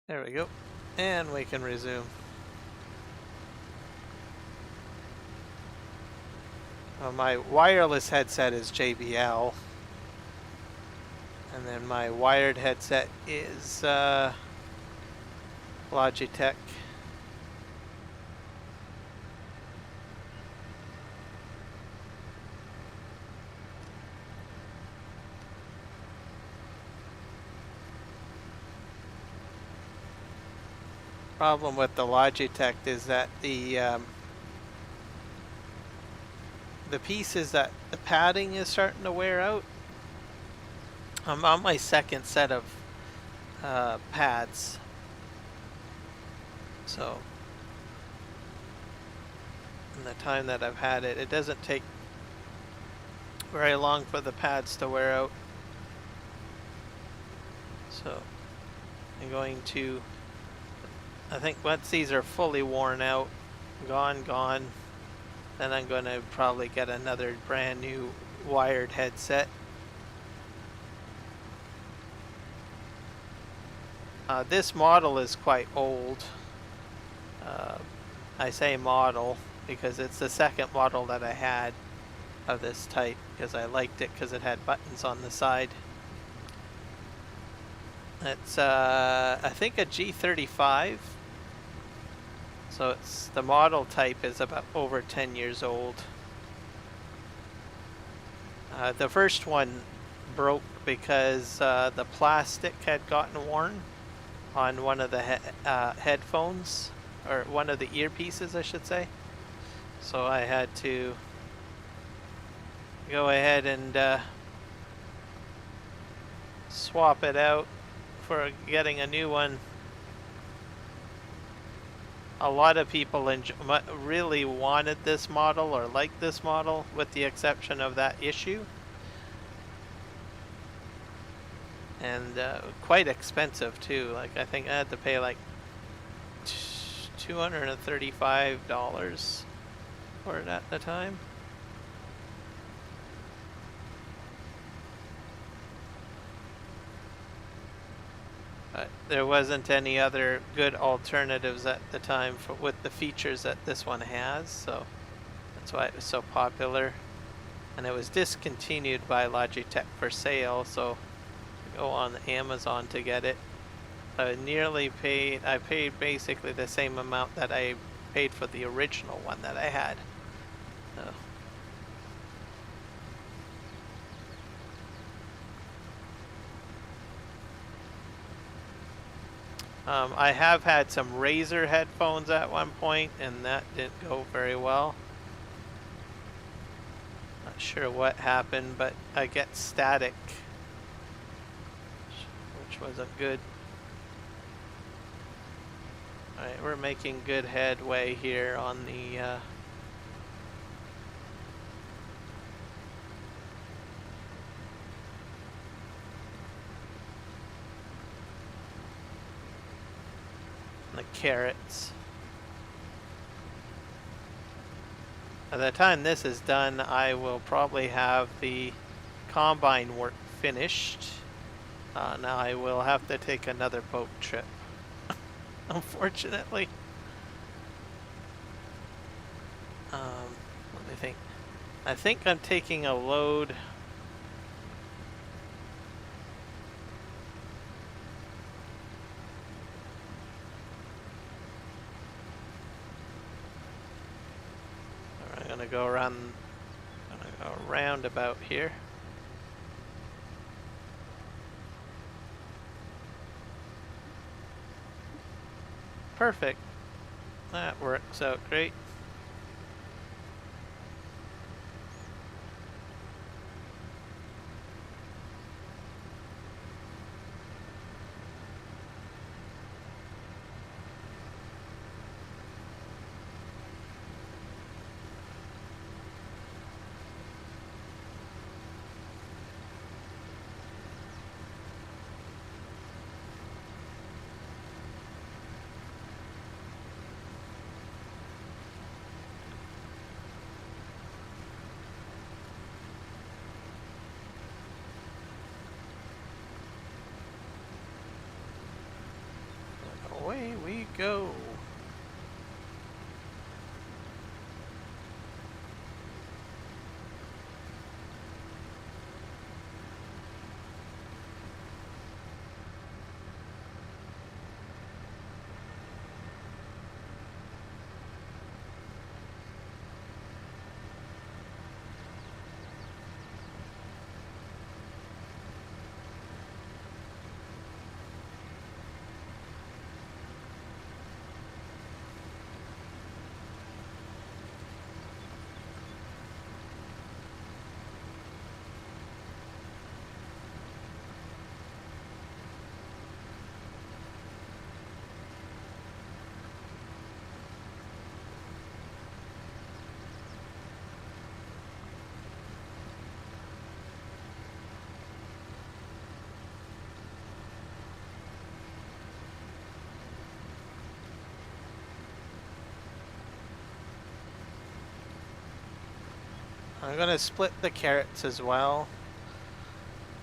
Speaker 21: There we go. And we can resume. My wireless headset is JBL. And then my wired headset is Logitech. Problem with the Logitech is that the pieces that the padding is starting to wear out. I'm on my second set of pads, so in the time that I've had it, it doesn't take very long for the pads to wear out. So I'm going to, I think once these are fully worn out, gone. Then I'm going to probably get another brand new wired headset. This model is quite old. I say model because it's the second model that I had of this type, because I liked it because it had buttons on the side. It's I think a G35. So it's the model type is about over 10 years old. The first one broke because the plastic had gotten worn on one of the headphones, or one of the earpieces I should say. So I had to go ahead and swap it out for getting a new one. A lot of people really wanted this model or liked this model, with the exception of that issue. And quite expensive too. Like I think I had to pay like $235 for it at the time. But there wasn't any other good alternatives at the time with the features that this one has, so that's why it was so popular. And it was discontinued by Logitech for sale, so go on Amazon to get it. I paid basically the same amount that I paid for the original one that I had. So. I have had some Razer headphones at one point, and that didn't go very well. Not sure what happened, but I get static, which wasn't good. Alright, we're making good headway here on the carrots. By the time this is done, I will probably have the combine work finished. Now I will have to take another boat trip, unfortunately. Let me think. I think I'm taking a load. Go around about here. Perfect. That works out great. Away we go. I'm gonna split the carrots as well.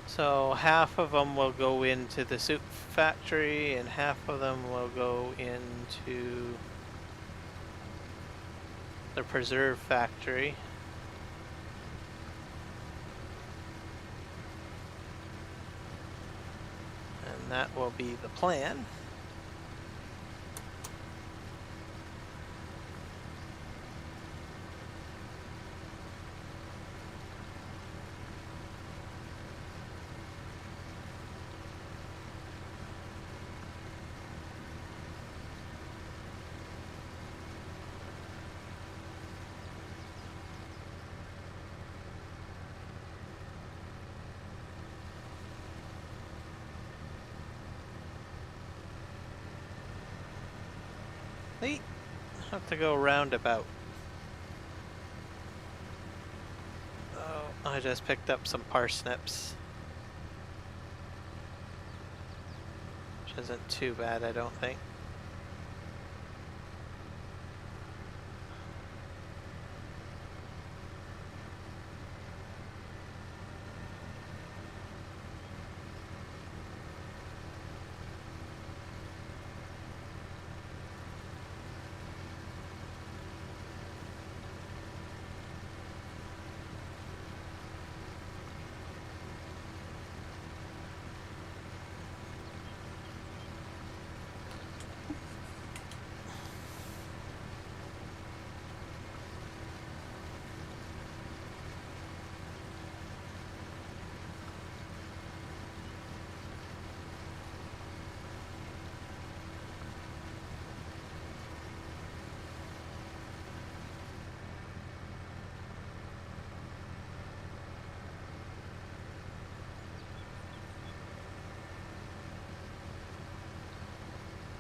Speaker 21: So half of them will go into the soup factory and half of them will go into the preserve factory. And that will be the plan. Neat. Have to go roundabout. Oh, I just picked up some parsnips. Which isn't too bad, I don't think.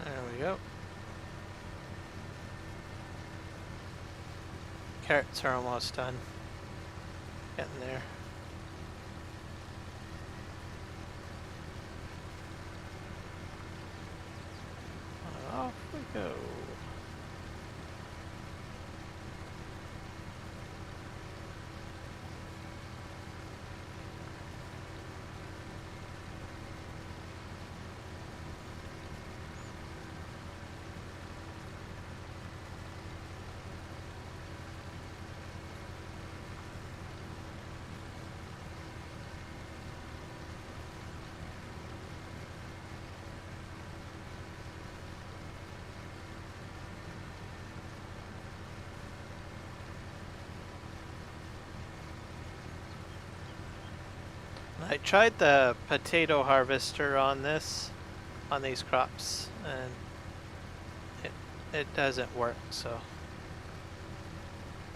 Speaker 21: There we go. Carrots are almost done. Getting there. Off we go. I tried the potato harvester on these crops, and it doesn't work, so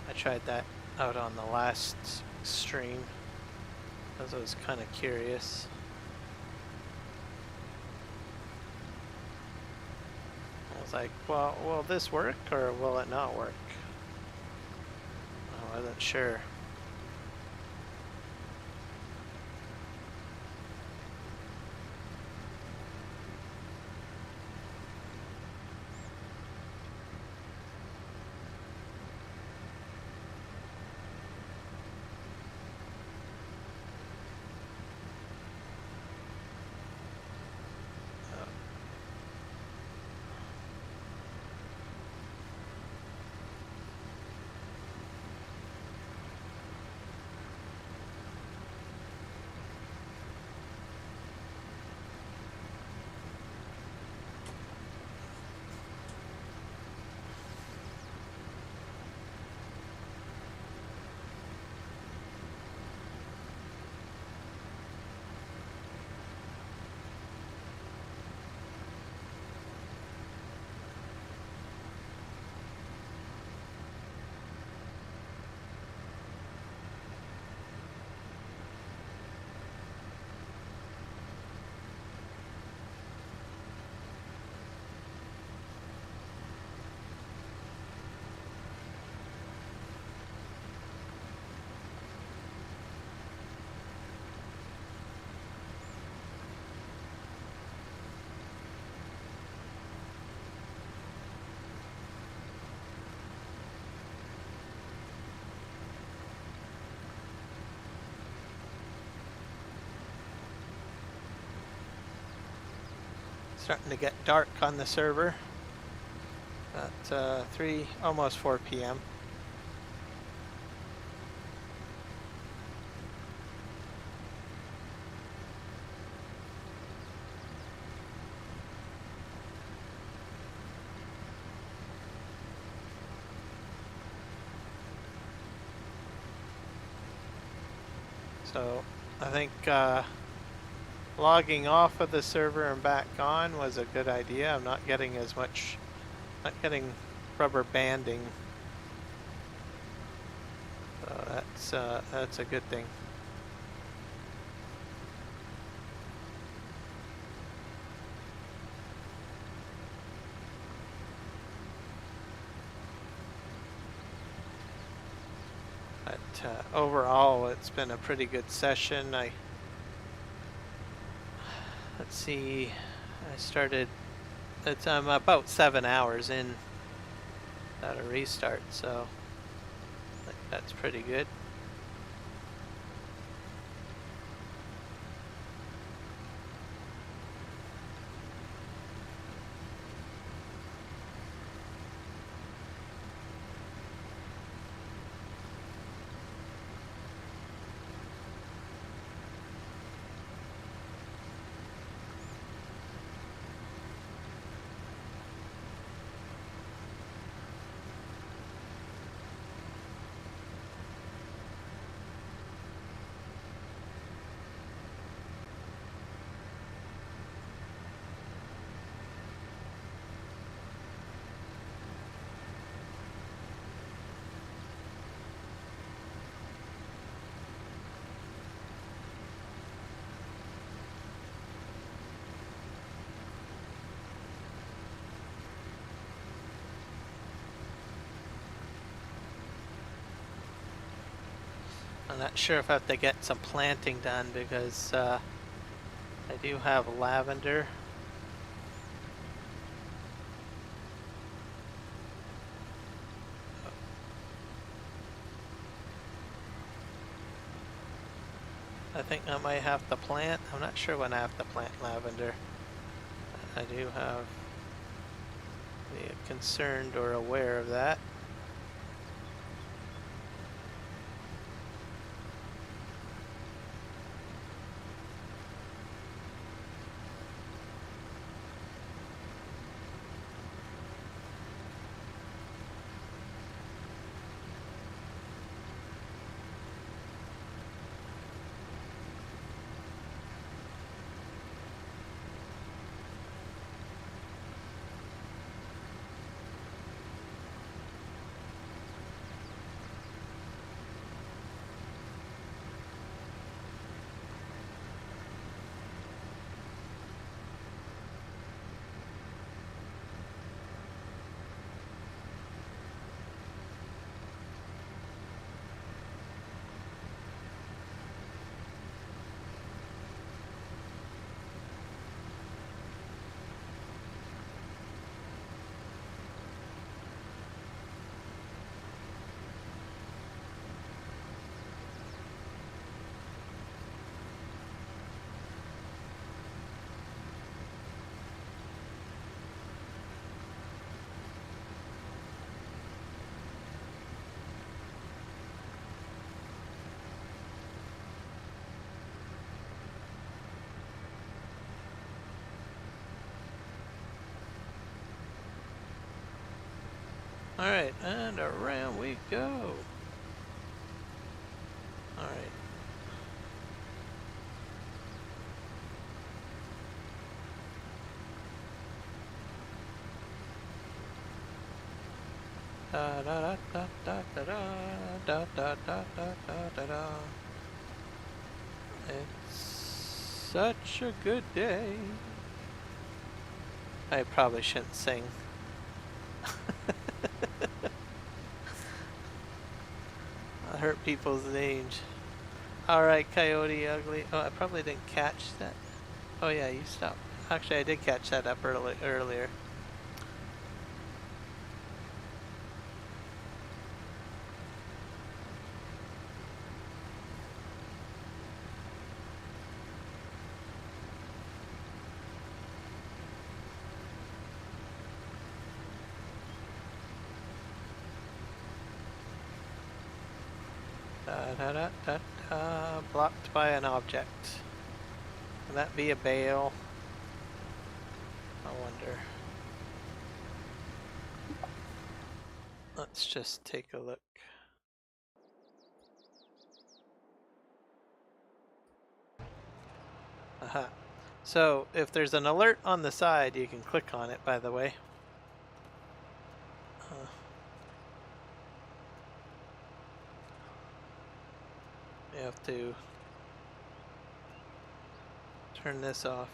Speaker 21: I tried that out on the last stream because I was kind of curious. I was like, well, will this work or will it not work? I wasn't sure. Starting to get dark on the server. At 3, almost 4 p.m. So I think logging off of the server and back on was a good idea. I'm not getting as much, not getting rubber banding. So that's a good thing. But overall, it's been a pretty good session. Let's see, I started, I'm about 7 hours in without a restart, so I think that's pretty good. I'm not sure if I have to get some planting done because I do have lavender. I think I might have to plant. I'm not sure when I have to plant lavender. I do have be concerned or aware of that. Alright, and around we go. Alright. Da da da da da da da da da da da da. It's such a good day. I probably shouldn't sing. I hurt people's names. Alright, Coyote Ugly. Oh, I probably didn't catch that. Oh yeah, you stopped. Actually, I did catch that up earlier. Blocked by an object. Can that be a bale? I wonder. Let's just take a look. Aha. So if there's an alert on the side, you can click on it, by the way. You have to turn this off.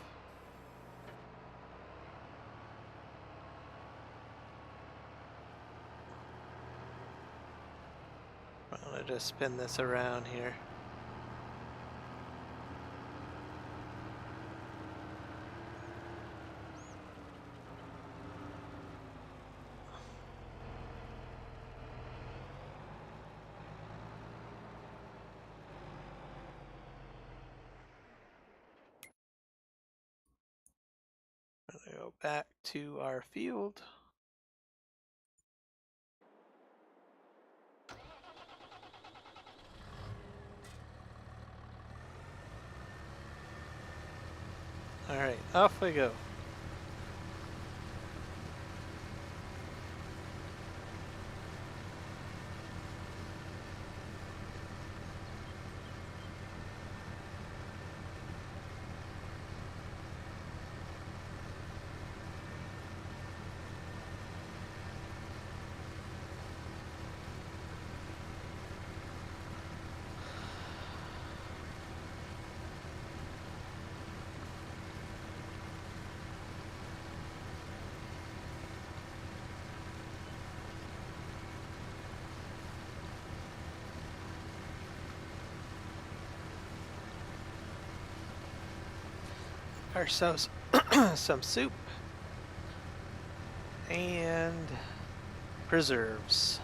Speaker 21: I'm gonna just spin this around here. We're gonna go back to our field. All right, off we go. Ourselves some soup and preserves.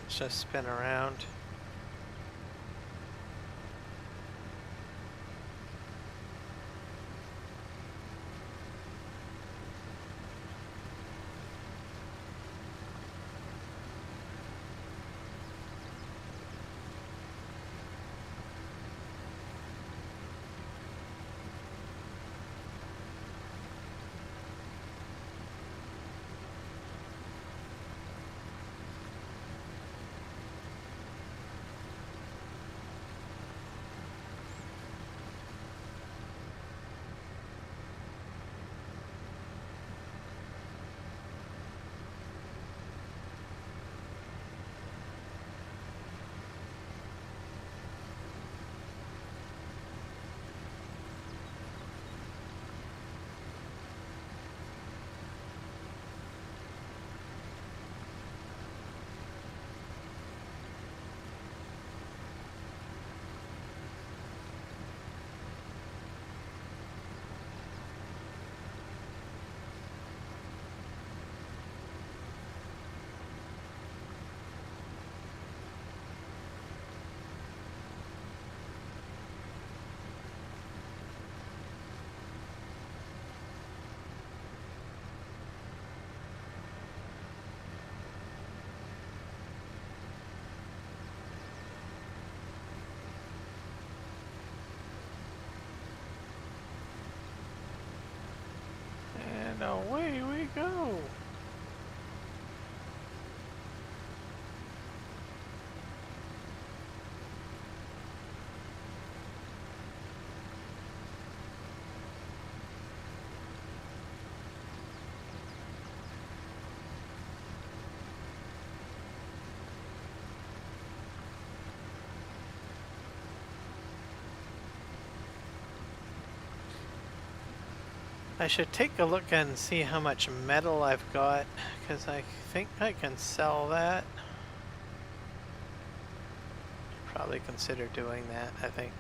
Speaker 21: Just spin around. go. I should take a look and see how much metal I've got, because I think I can sell that. Probably consider doing that, I think.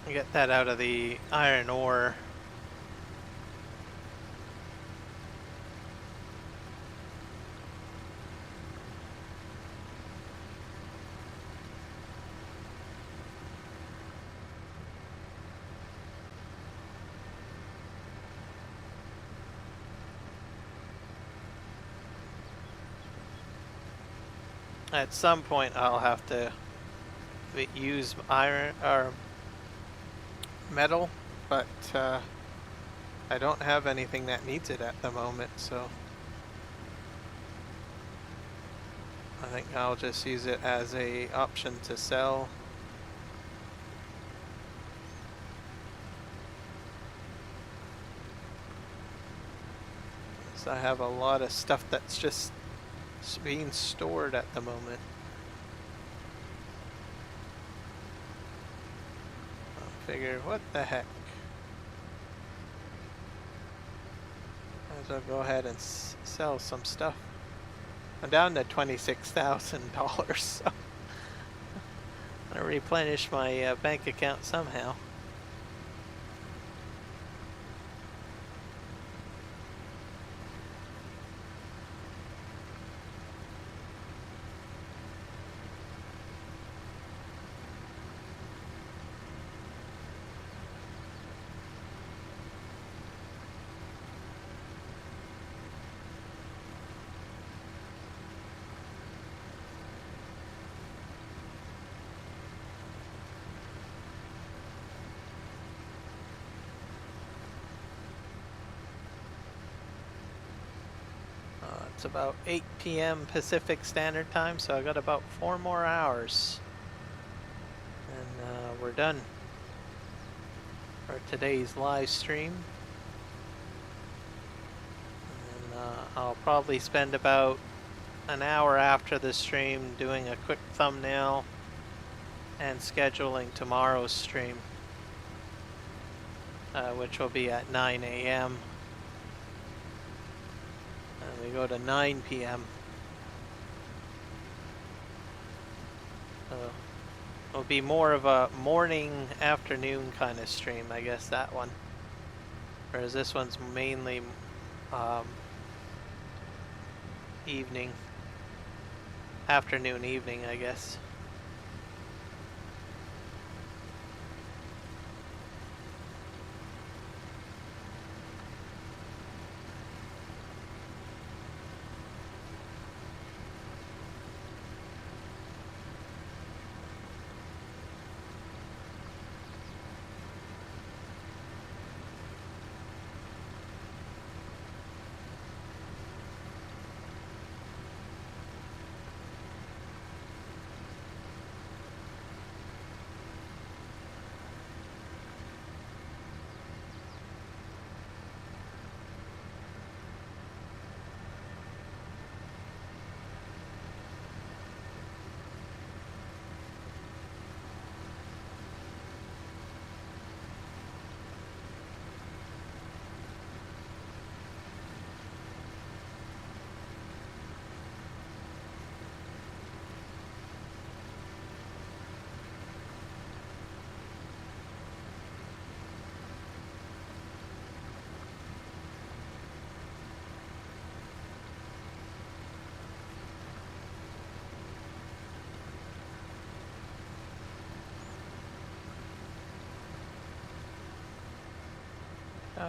Speaker 21: Get that out of the iron ore. At some point I'll have to use iron or metal, but I don't have anything that needs it at the moment, so I think I'll just use it as a option to sell. So I have a lot of stuff that's just being stored at the moment. Figure, what the heck? Might as well go ahead and sell some stuff. I'm down to $26,000, so I'm gonna replenish my bank account somehow. It's about 8 p.m. Pacific Standard Time, so I got about 4 more hours. And we're done for today's live stream. And I'll probably spend about an hour after the stream doing a quick thumbnail and scheduling tomorrow's stream, which will be at 9 a.m. And we go to 9 p.m. So it'll be more of a morning, afternoon kind of stream, I guess, that one. Whereas this one's mainly evening, afternoon, evening, I guess.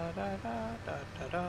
Speaker 21: da da da da da da.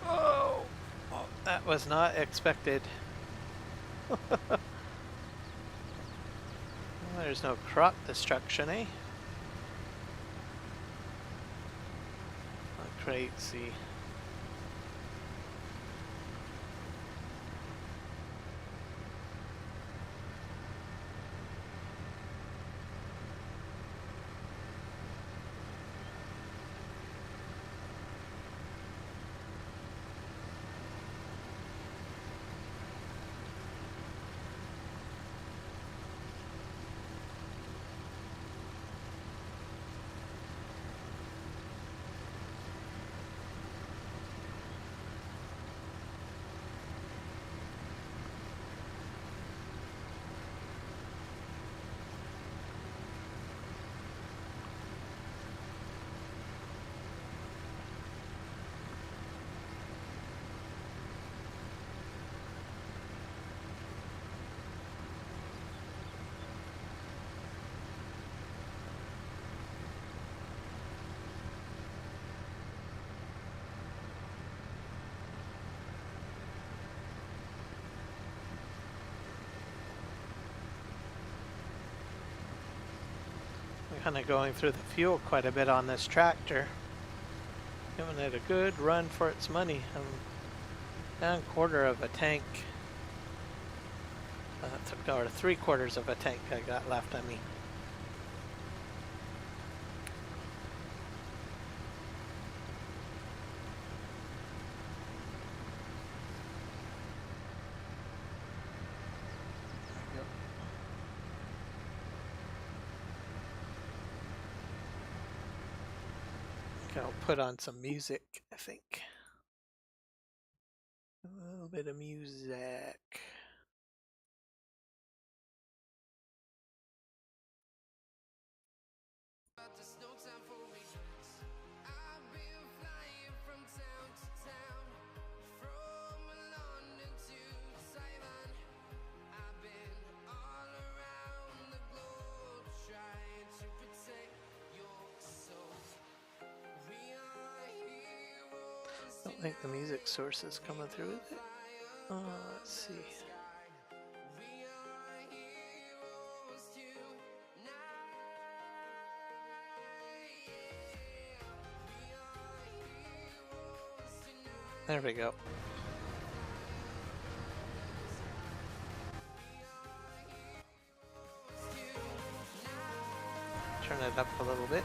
Speaker 21: Oh, that was not expected. Well, there's no crop destruction, eh? Oh, crazy. Kind of going through the fuel quite a bit on this tractor, giving it a good run for its money. I'm down quarter of a tank, or 3/4 of a tank I got left on me. I'll put on some music, I think. A little bit of music. I don't think the music source is coming through with it. Let's see. There we go. Turn it up a little bit.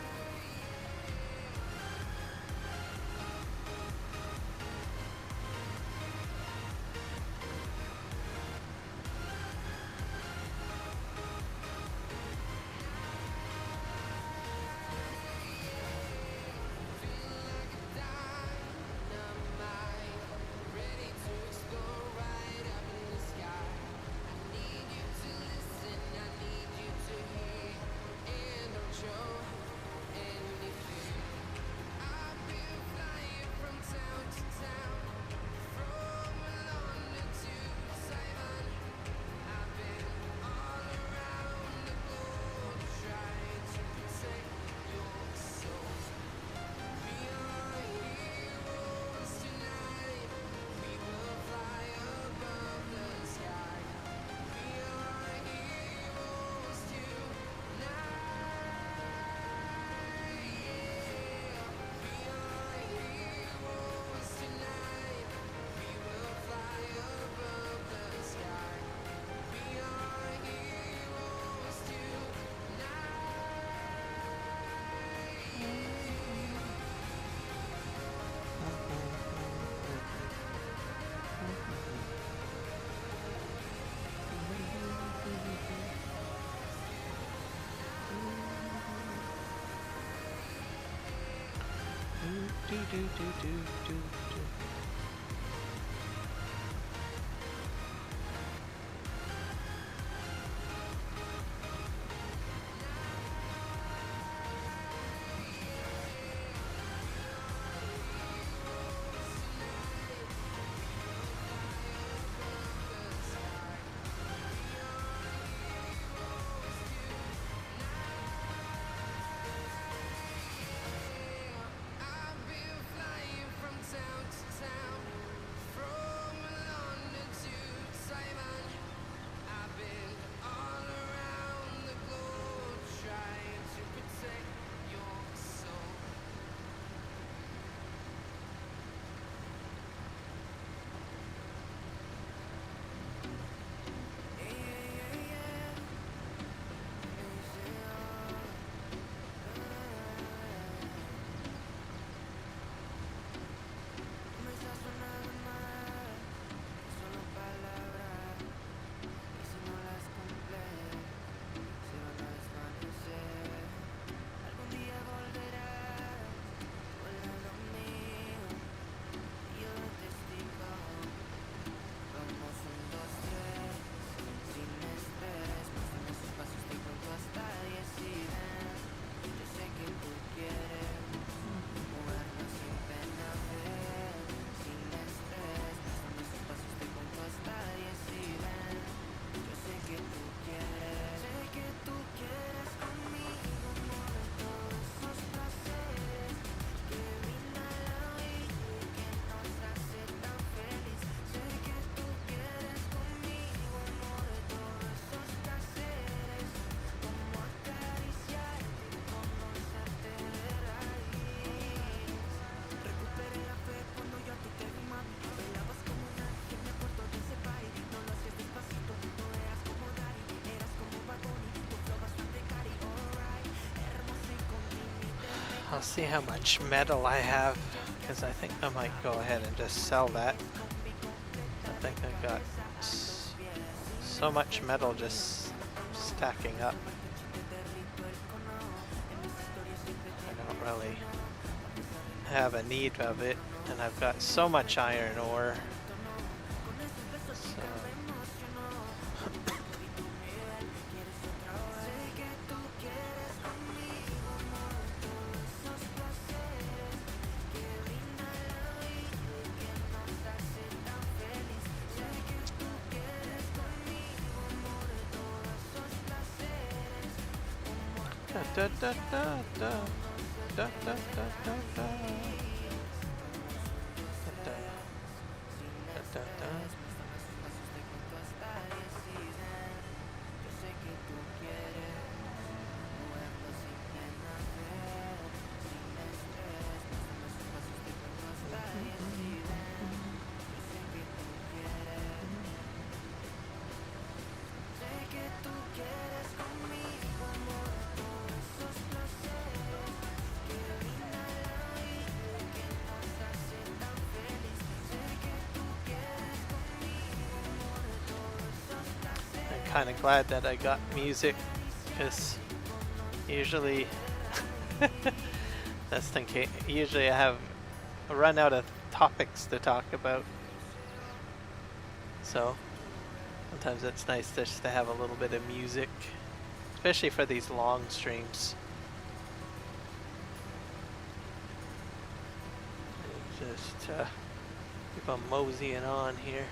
Speaker 21: I'll see how much metal I have, because I think I might go ahead and just sell that. I think I got so much metal just stacking up. I don't really have a need of it, and I've got so much iron ore. So da da da da da da da da da da da. Kind of glad that I got music, because usually that's thinking. Usually I have run out of topics to talk about, so sometimes it's nice just to have a little bit of music, especially for these long streams. Just keep on moseying on here.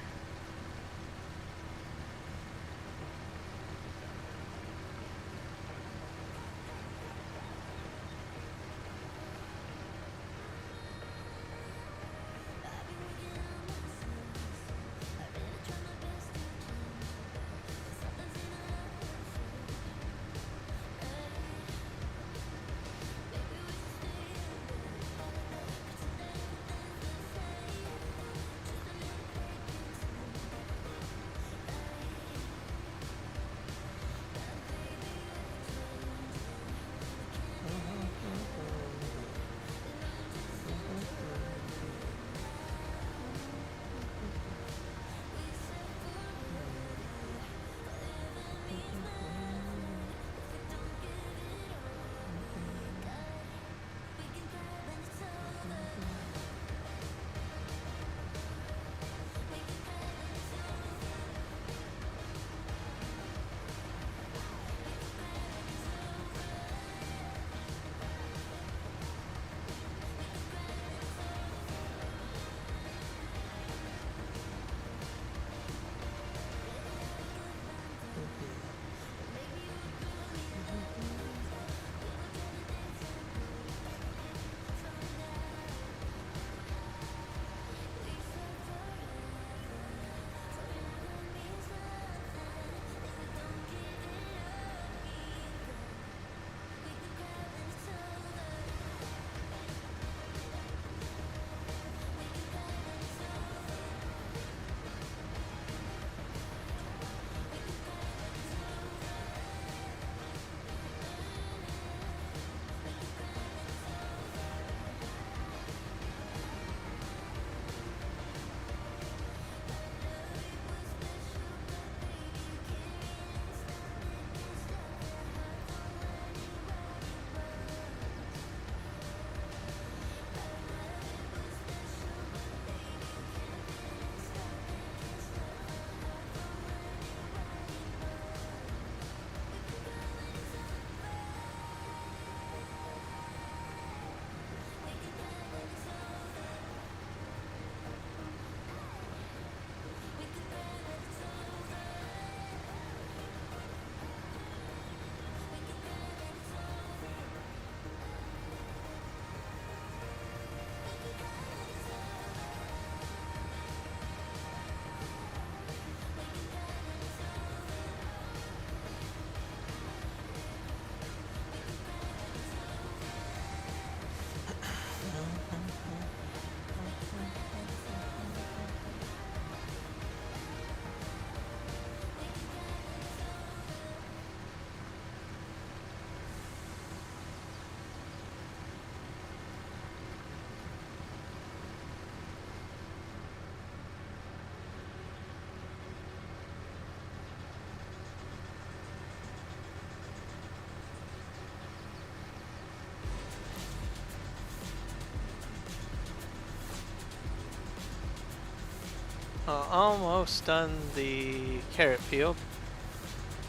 Speaker 21: Almost done the carrot field,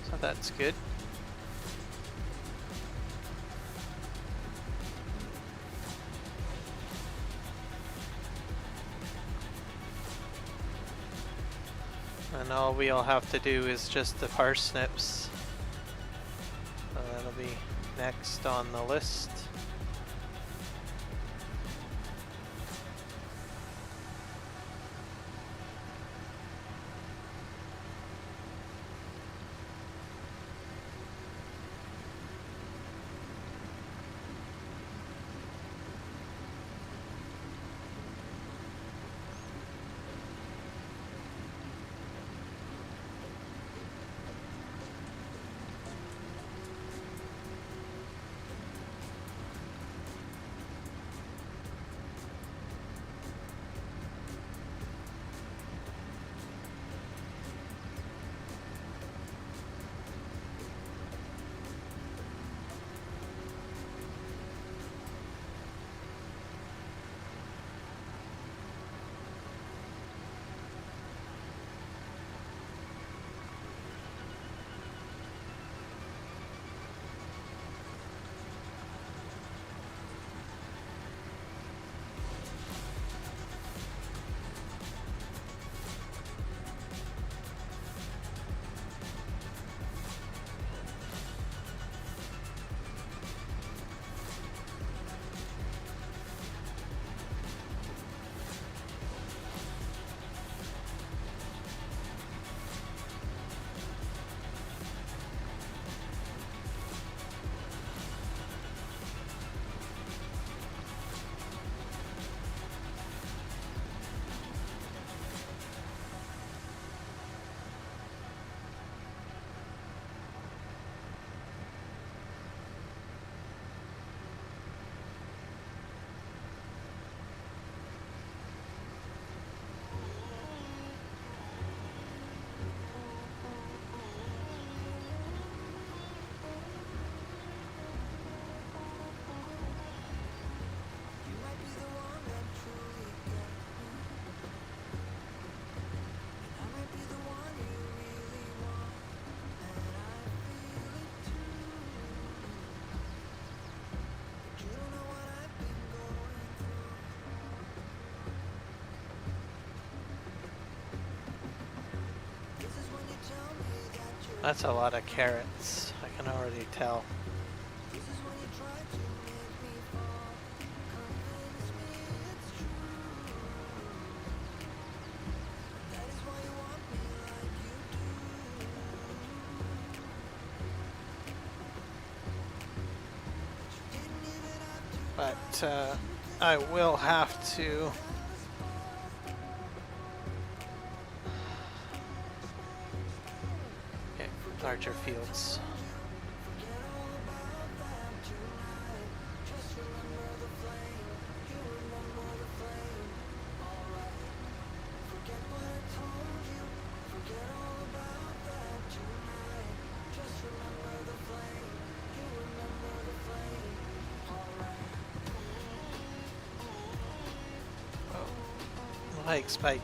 Speaker 21: so that's good. And all we'll have to do is just the parsnips. So that'll be next on the list. That's a lot of carrots, I can already tell. But I will have to get larger fields. Hike spike.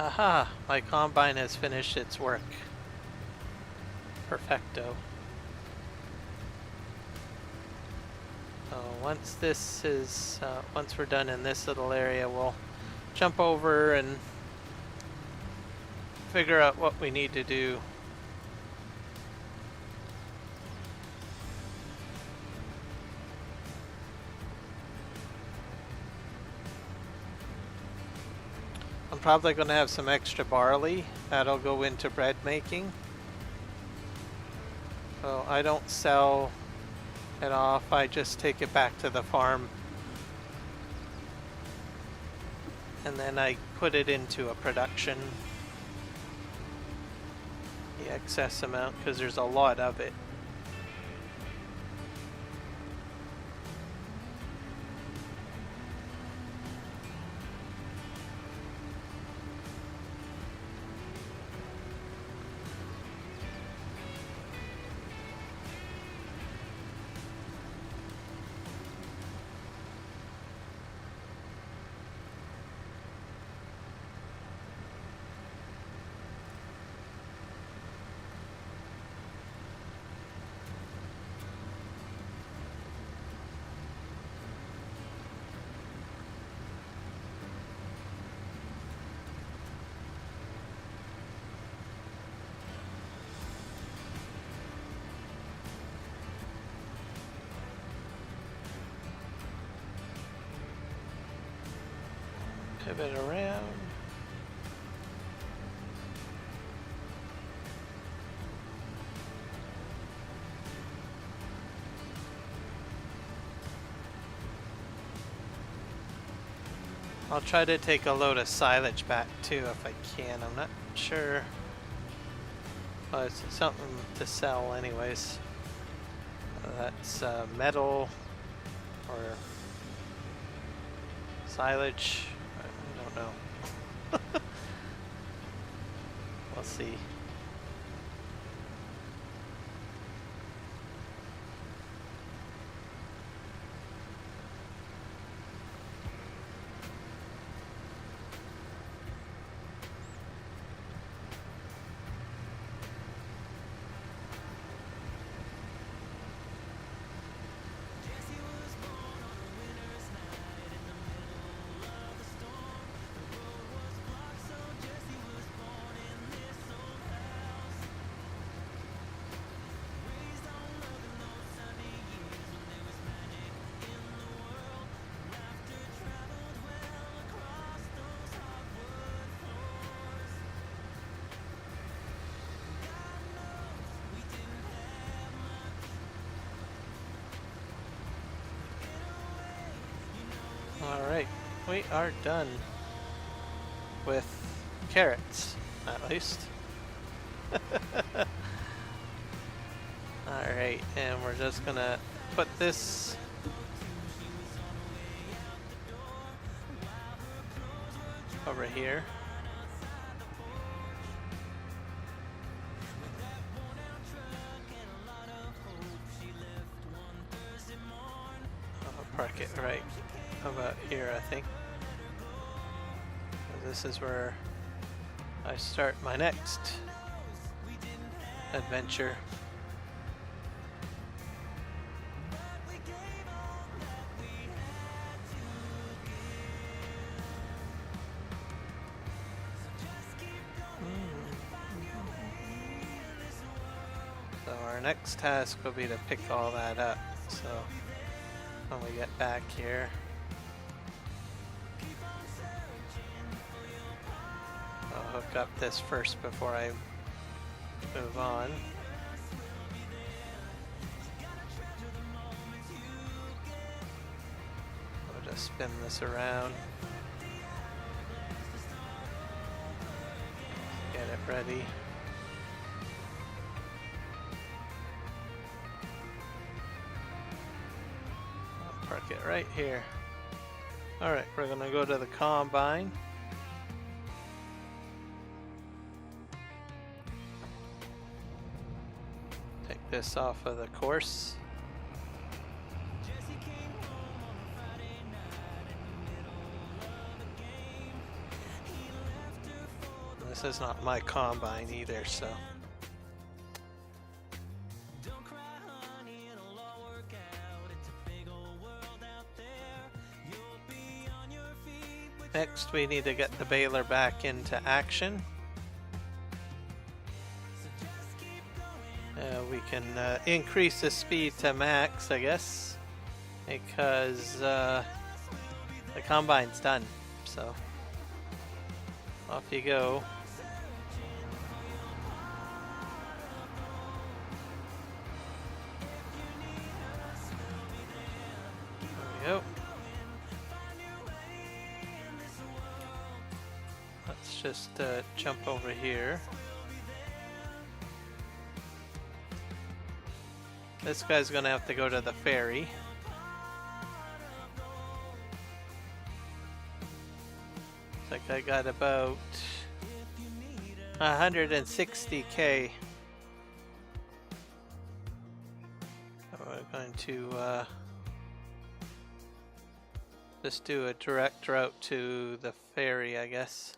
Speaker 21: Haha, my combine has finished its work. Perfecto. Once this is, once we're done in this little area, we'll jump over and figure out what we need to do. I'm probably going to have some extra barley that'll go into bread making. So I don't sell it off, I just take it back to the farm and then I put it into a production, the excess amount, because there's a lot of it. Pivot around. I'll try to take a load of silage back too if I can. I'm not sure. Well, it's something to sell anyways. That's metal or silage. I don't know. We'll see. Alright, we are done with carrots, at least. Alright, and we're just gonna put this over here. I'll park it right about here, I think. This is where I start my next adventure. So our next task will be to pick all that up. So when we get back here, I'll hook up this first before I move on. I'll just spin this around. Get it ready. I'll park it right here. Alright, we're gonna go to the combine. This off of the course. This is not my combine either, so. Next, we need to get the baler back into action. We can increase the speed to max, I guess, because the combine's done. So off you go. There we go. Let's just jump over here. This guy's gonna have to go to the ferry. Looks like I got about 160k. We're going to just do a direct route to the ferry, I guess.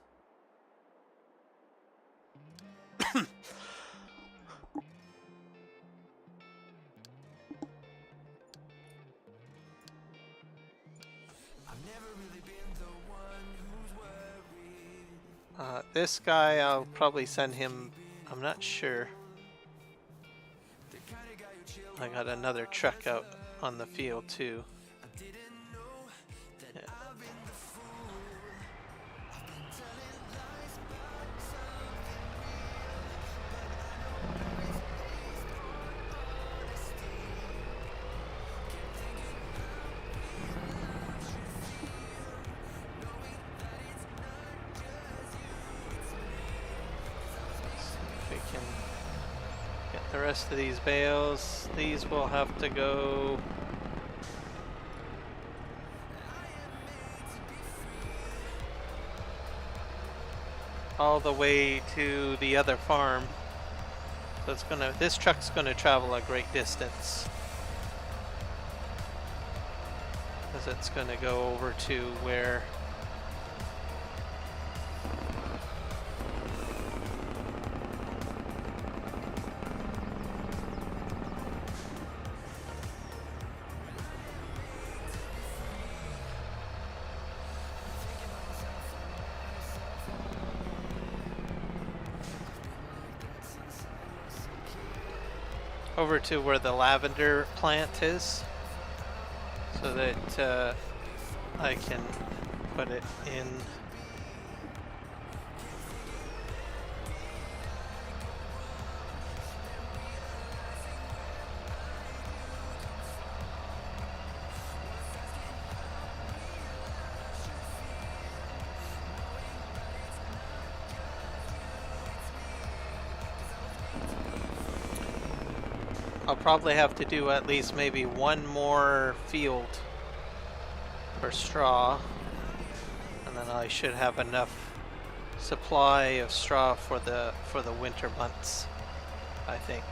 Speaker 21: This guy, I'll probably send him, I'm not sure. I got another truck out on the field too. Yeah. The rest of these bales, these will have to go all the way to the other farm. So this truck's gonna travel a great distance, because it's gonna go over to where the lavender plant is, so that I can put it in. I'll probably have to do at least maybe one more field for straw, and then I should have enough supply of straw for the winter months, I think.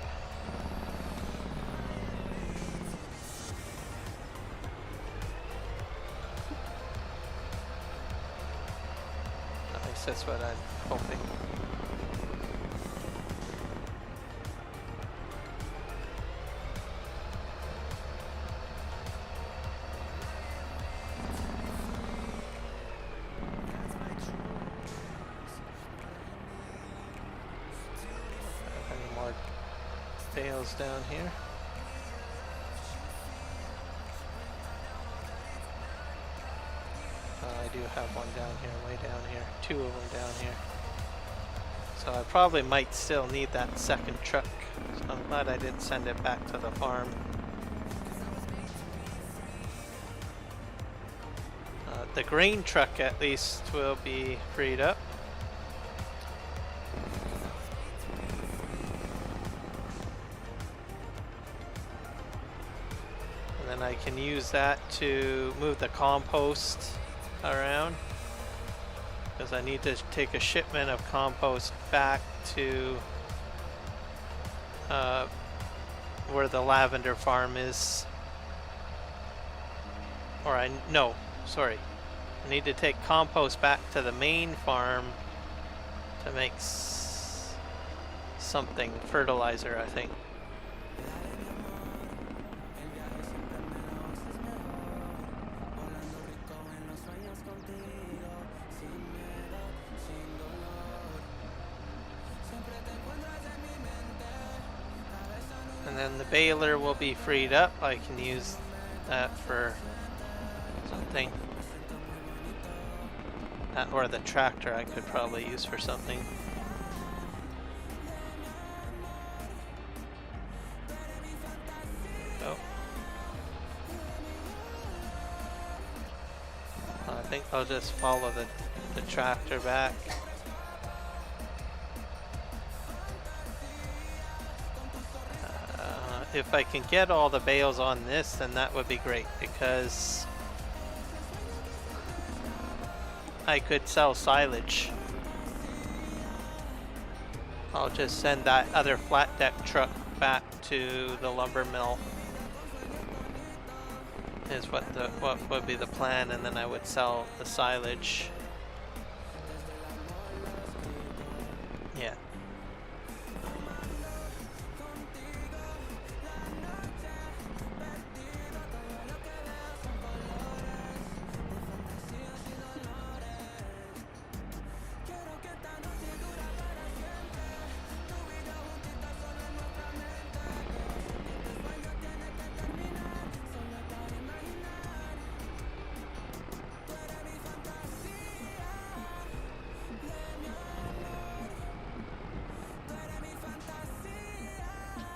Speaker 21: At least that's what I'm hoping. Bales down here. I do have one down here, way down here. Two of them down here. So I probably might still need that second truck. So I'm glad I didn't send it back to the farm. The grain truck at least will be freed up. And I can use that to move the compost around, because I need to take a shipment of compost back to where the lavender farm is. Or I need to take compost back to the main farm to make something fertilizer, I think. And then the baler will be freed up. I can use that for something. That, or the tractor I could probably use for something. Oh. I think I'll just follow the tractor back. If I can get all the bales on this, then that would be great, because I could sell silage. I'll just send that other flat deck truck back to the lumber mill, is what would be the plan, and then I would sell the silage. Yeah.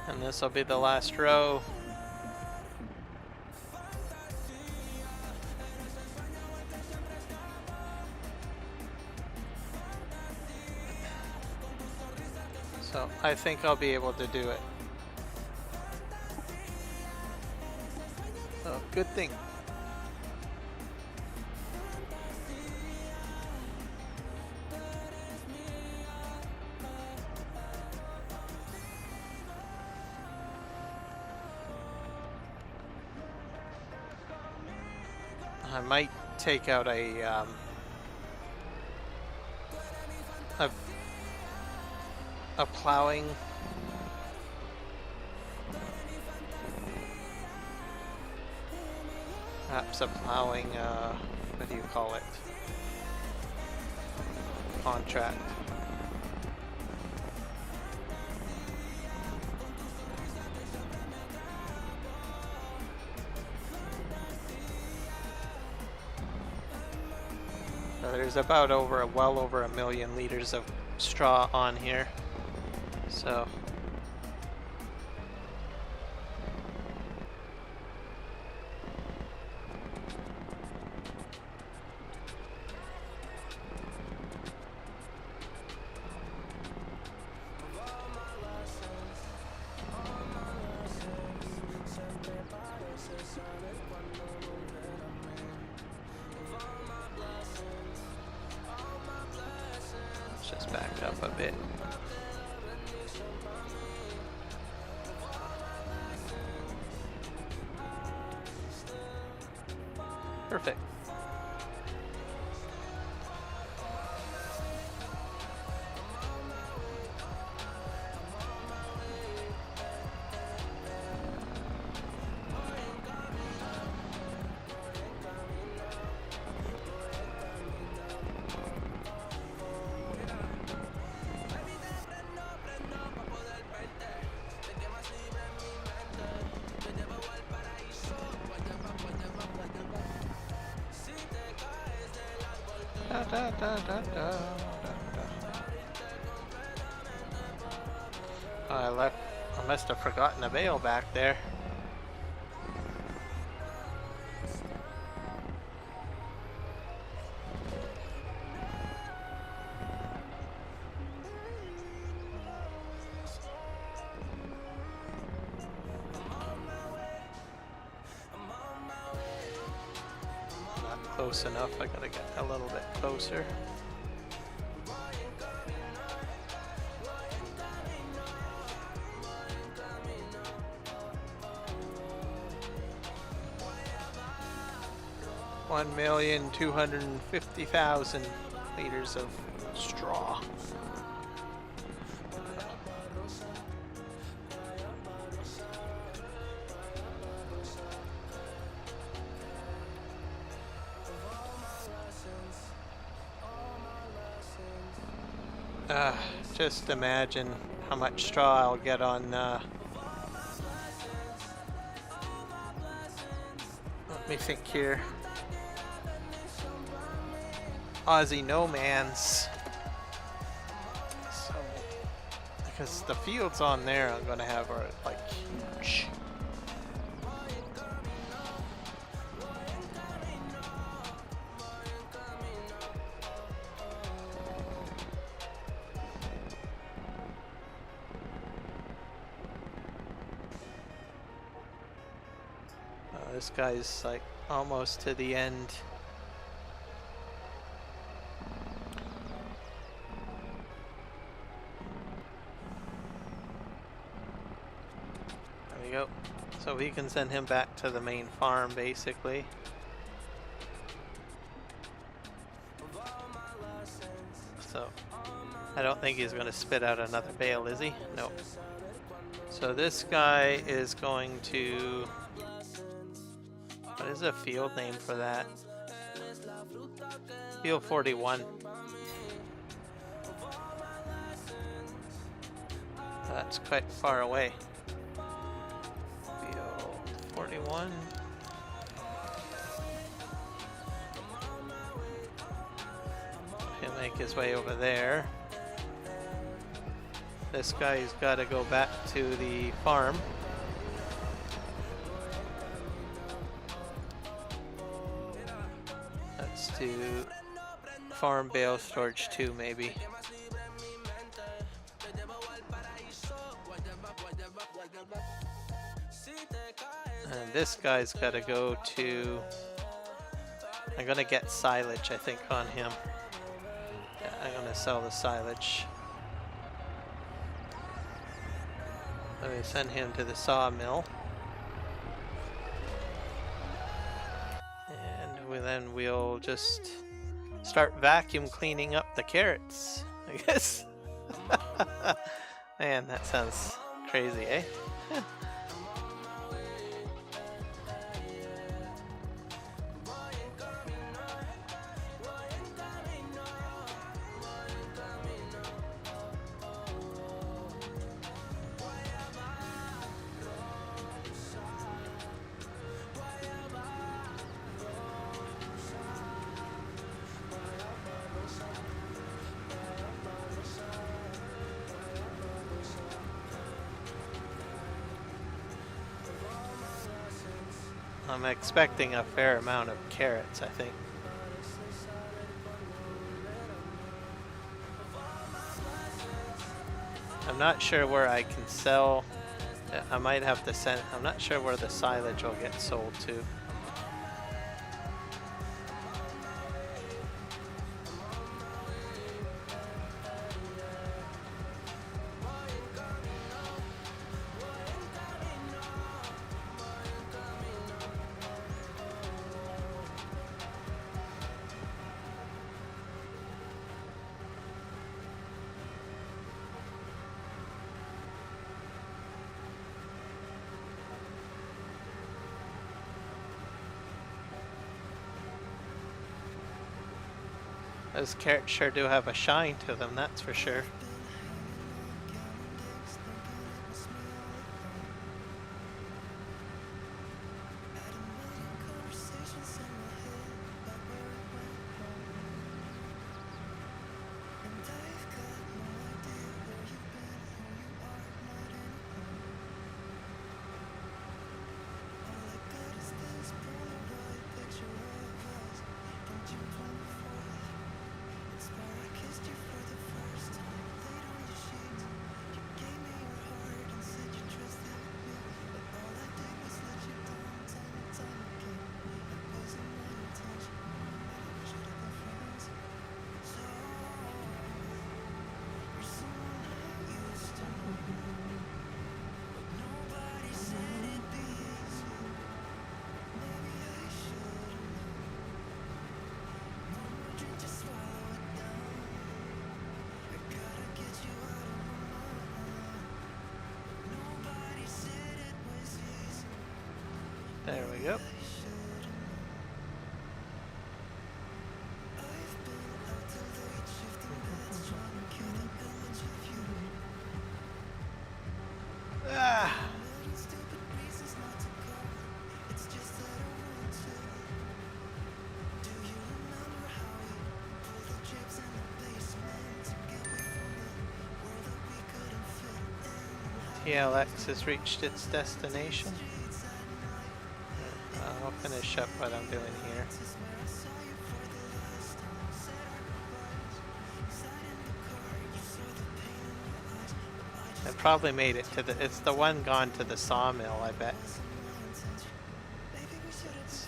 Speaker 21: And this will be the last row. So I think I'll be able to do it. So good thing. I might take out a plowing perhaps a plowing what do you call it, contract. There's about well over 1 million liters of straw on here, so just back up a bit. Perfect. I must have forgotten a bale back there. Not close enough, I gotta get a little bit closer. $1,250,000 liters of straw. Just imagine how much straw I'll get on, let me think here. Aussie No Man's. So, because the fields on there I'm gonna have are like huge. This guy's like almost to the end. There we go. So we can send him back to the main farm basically. So I don't think he's going to spit out another bale, is he? No. So this guy is going to... What is a field name for that? Field 41. That's quite far away. Field 41. He'll make his way over there. This guy's got to go back to the farm. To farm bale storage 2 maybe. And this guy's got to go to... I'm gonna get silage I think on him. Yeah, I'm gonna sell the silage. Let me send him to the sawmill. Then we'll just start vacuum cleaning up the carrots, I guess. Man, that sounds crazy, eh? I'm expecting a fair amount of carrots, I think. I'm not sure where I can sell. I might have to send, I'm not sure where the silage will get sold to. Those carrots sure do have a shine to them, that's for sure. There we go. PLX has reached its destination. I'll finish up what I'm doing here. It probably made it to the, it's the one gone to the sawmill, I bet.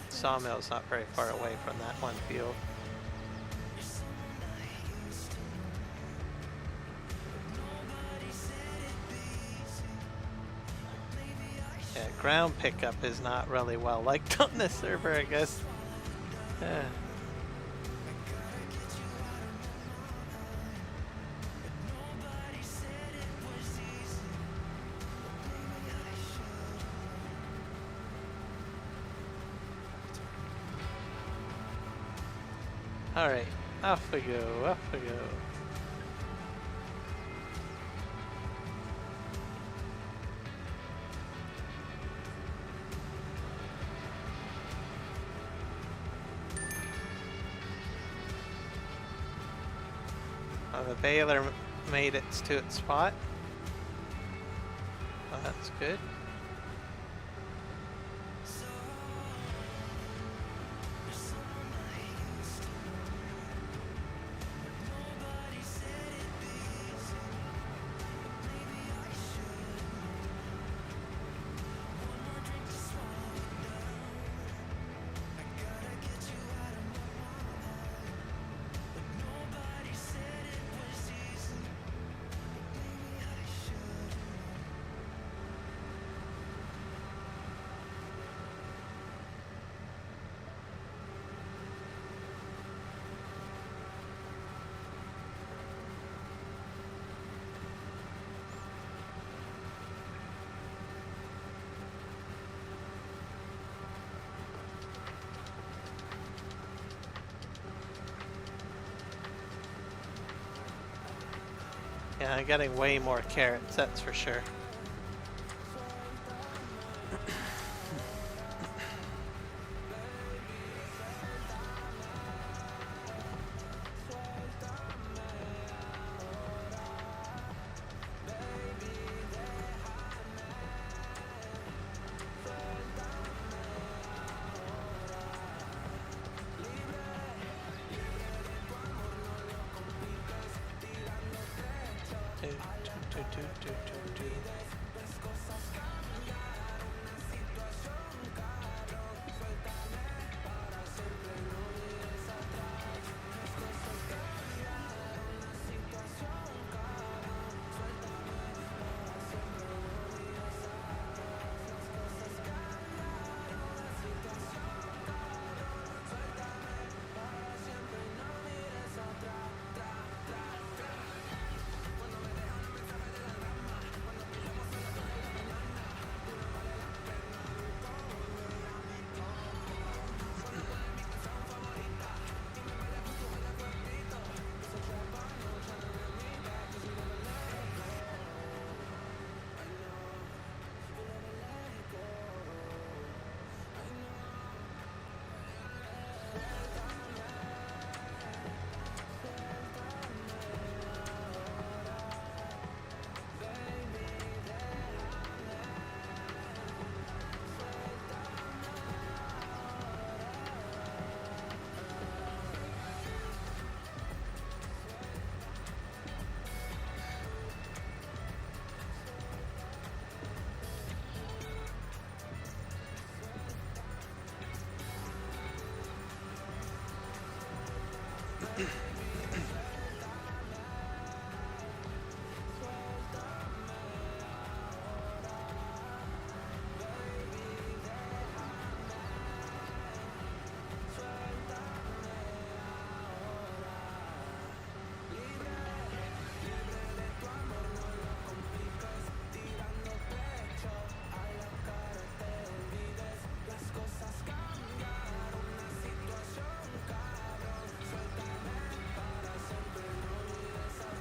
Speaker 21: Sawmill's not very far away from that one field. Yeah, ground pickup is not really well liked on this server, I guess. Alright, off we go, off we go. Oh, the baler made it to its spot. Oh, that's good. Yeah, I'm getting way more carrots, that's for sure.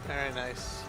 Speaker 21: Very nice.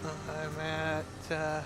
Speaker 21: I'm at da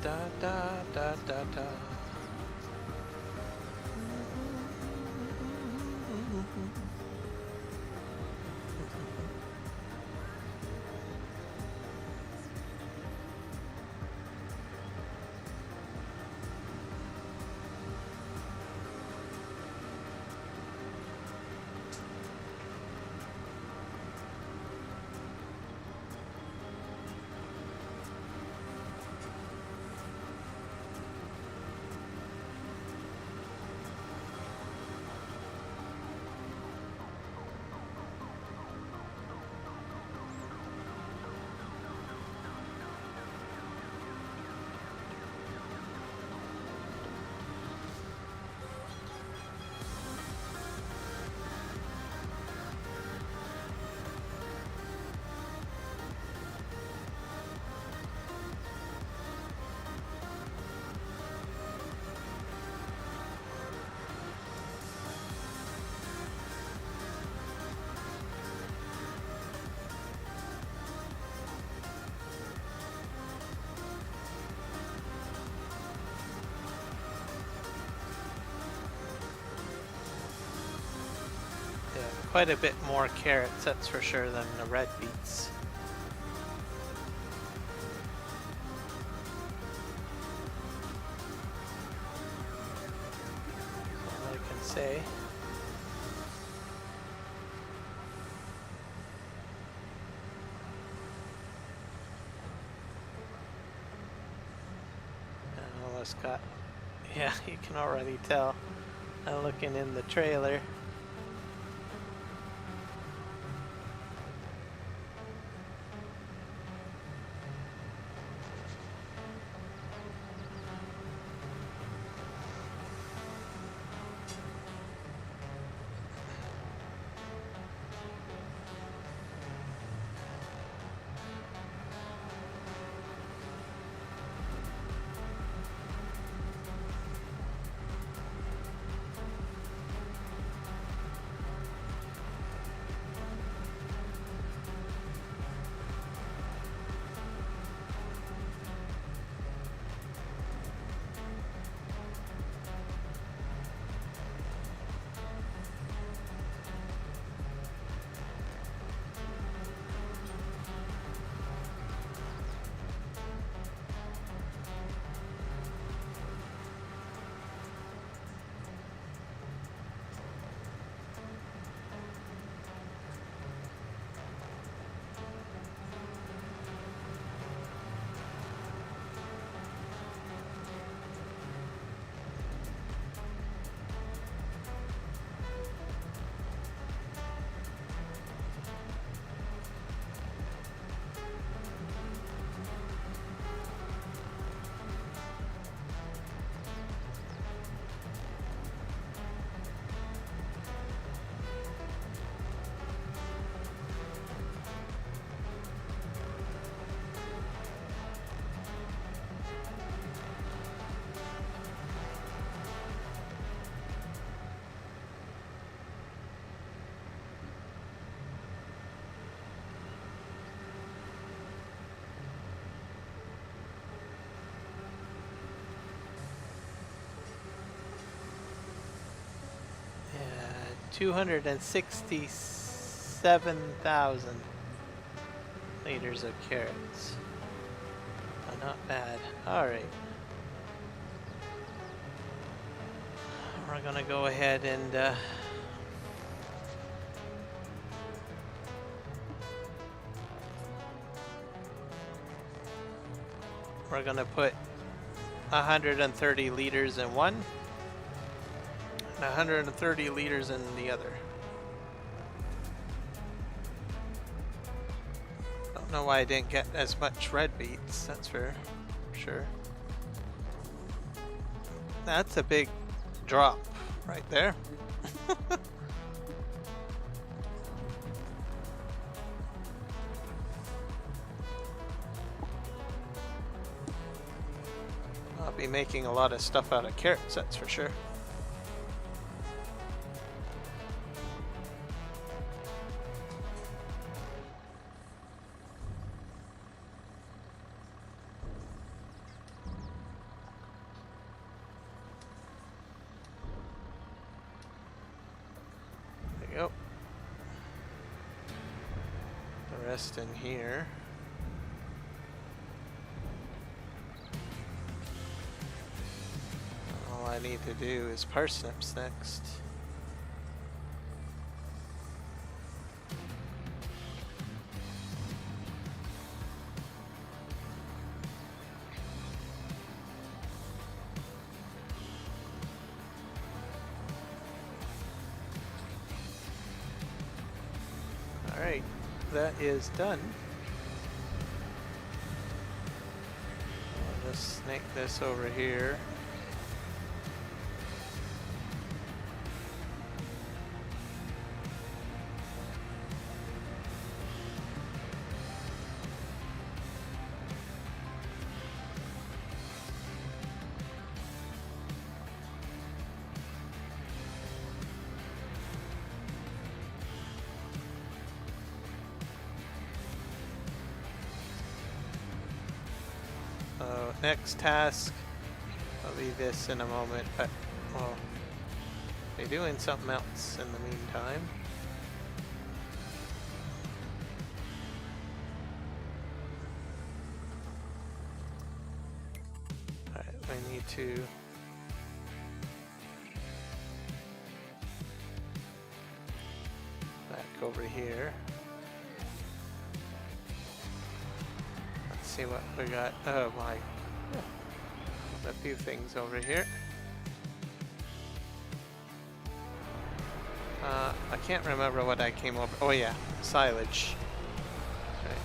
Speaker 21: da da da da da. Quite a bit more carrots, that's for sure, than the red beets. All I can say. And all this got, yeah, you can already tell. Looking in the trailer. 267,000 liters of carrots. Not bad. Alright. We're gonna go ahead and we're gonna put 130 liters in one and 130 liters in the other. Don't know why I didn't get as much red beets, that's for sure. That's a big drop right there. I'll be making a lot of stuff out of carrots, that's for sure. There you go. The rest in here. All I need to do is parsnips next. Alright, that is done. I'll just snake this over here. Next task, I'll leave this in a moment, but well, be doing something else in the meantime. Alright, I need to back over here. Let's see what we got. Oh my. A few things over here. I can't remember what I came over. Oh yeah, silage. Okay.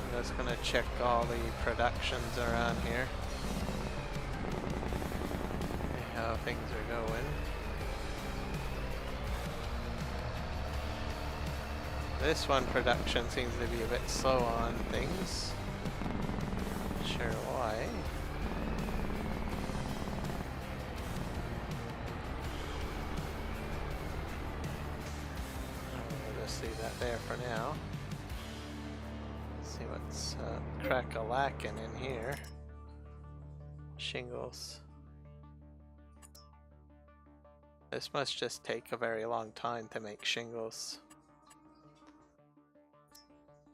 Speaker 21: I'm just gonna check all the productions around here. See how things are going. This one production seems to be a bit slow on things. Not sure why. We'll just leave that there for now. Let's see what's crack-a-lackin' in here. Shingles. This must just take a very long time to make shingles.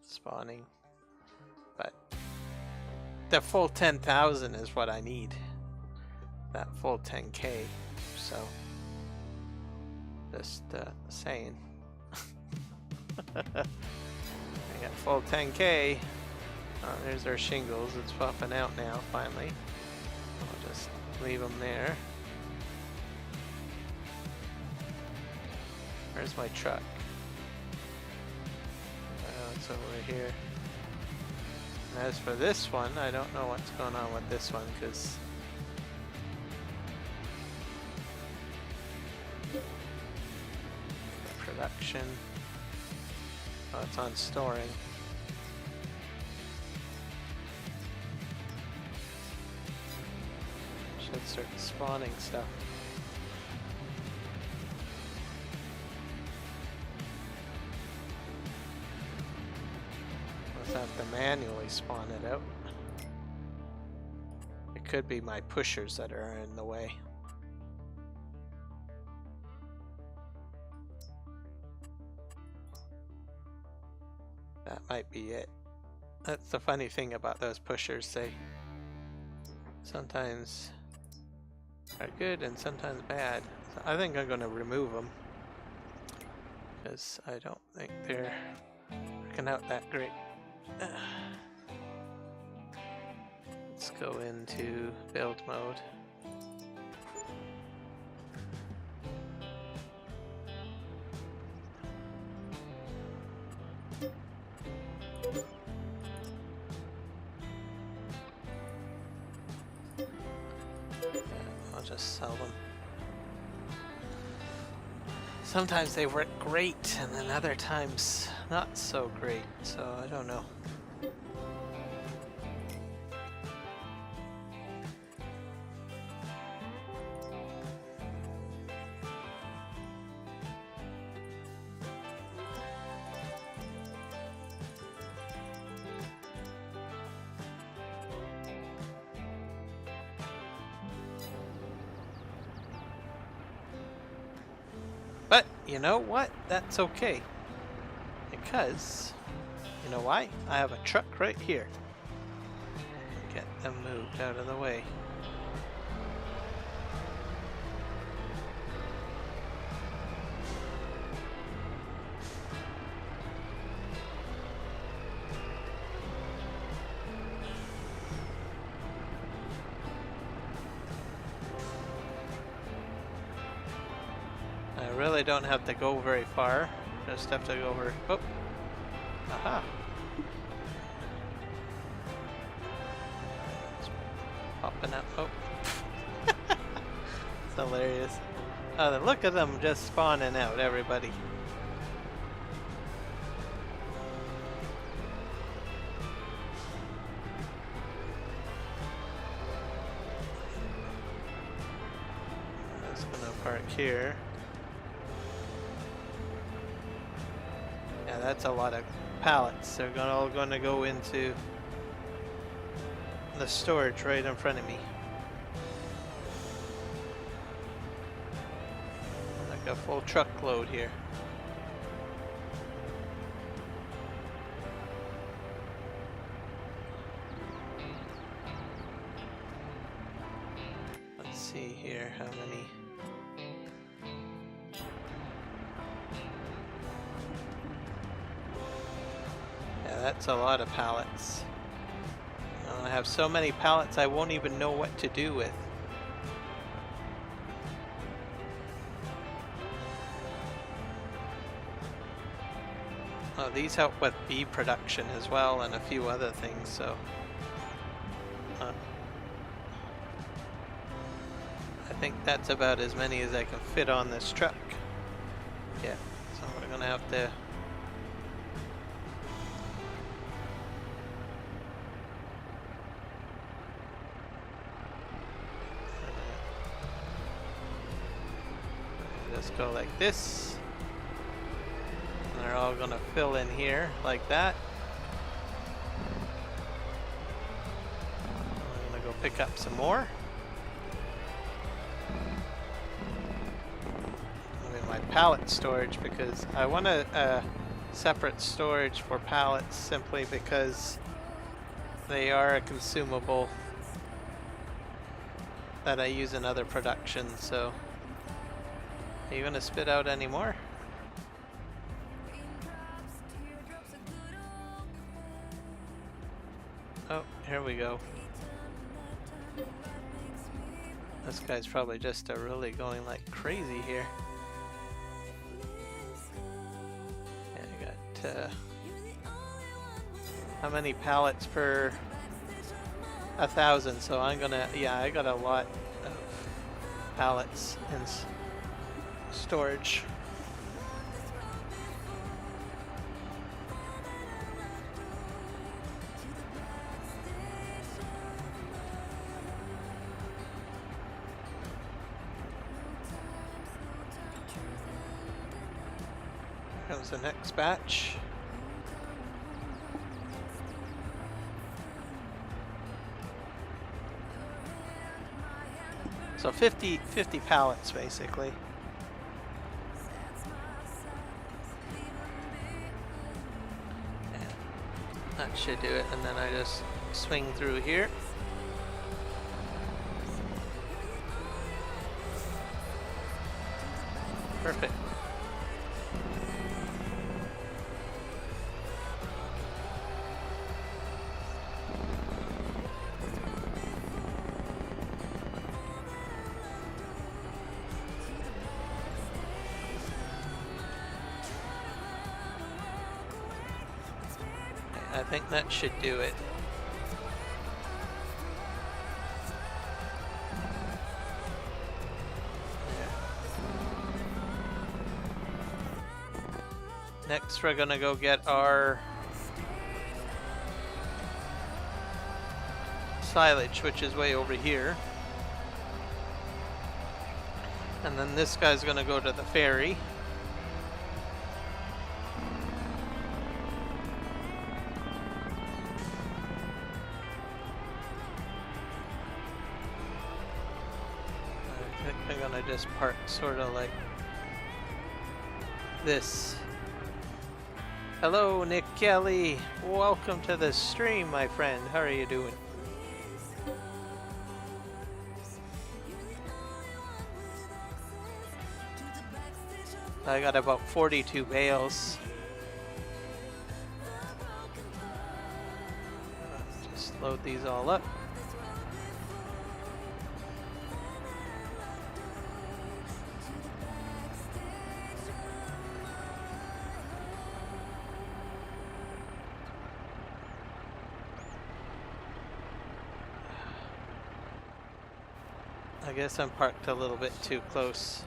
Speaker 21: Spawning, but the full 10,000 is what I need. That full 10k. So, just saying. I got full 10k. Oh, there's our shingles. It's popping out now. Finally, I'll just leave them there. Where's my truck? It's over here. And as for this one, I don't know what's going on with this one because production. Oh, it's on storing. Should start spawning stuff. Have to manually spawn it out. could be my pushers that are in the way. That might be it. That's the funny thing about those pushers. They sometimes are good and sometimes bad. So I think I'm going to remove them because I don't think they're working out that great. Let's go into build mode. I'll just sell them. Sometimes they work great and then other times not so great, so I don't know. But you know what? That's okay. Because, you know why? I have a truck right here. Get them moved out of the way. I really don't have to go very far. Just have to go over. Oh, aha! It's popping out. Oh, it's hilarious. Oh, then look at them just spawning out, everybody. I'm just gonna park here. Yeah, that's a lot of pallets. They're all going to go into the storage right in front of me. Like a full truckload here. Let's see here how many. That's a lot of pallets. I have so many pallets I won't even know what to do with. Oh, these help with bee production as well and a few other things, so I think that's about as many as I can fit on this truck. Yeah, so we're gonna have to just go like this. And they're all gonna fill in here like that. I'm gonna go pick up some more. In my pallet storage because I want a separate storage for pallets simply because they are a consumable that I use in other productions, so. Are you gonna spit out any more? Oh, here we go. This guy's probably just really going like crazy here. Yeah, I got how many pallets per 1,000? So I'm gonna, yeah, I got a lot of pallets in storage. Here comes the next batch. So 50 pallets basically. And that should do it, and then I just swing through here. Perfect. I think that should do it. Next, we're gonna go get our silage, which is way over here. And then this guy's gonna go to the ferry. I think I'm gonna just park sort of like this. Hello, Nick Kelly. Welcome to the stream, my friend. How are you doing? I got about 42 bales. Just load these all up. I guess I'm parked a little bit too close.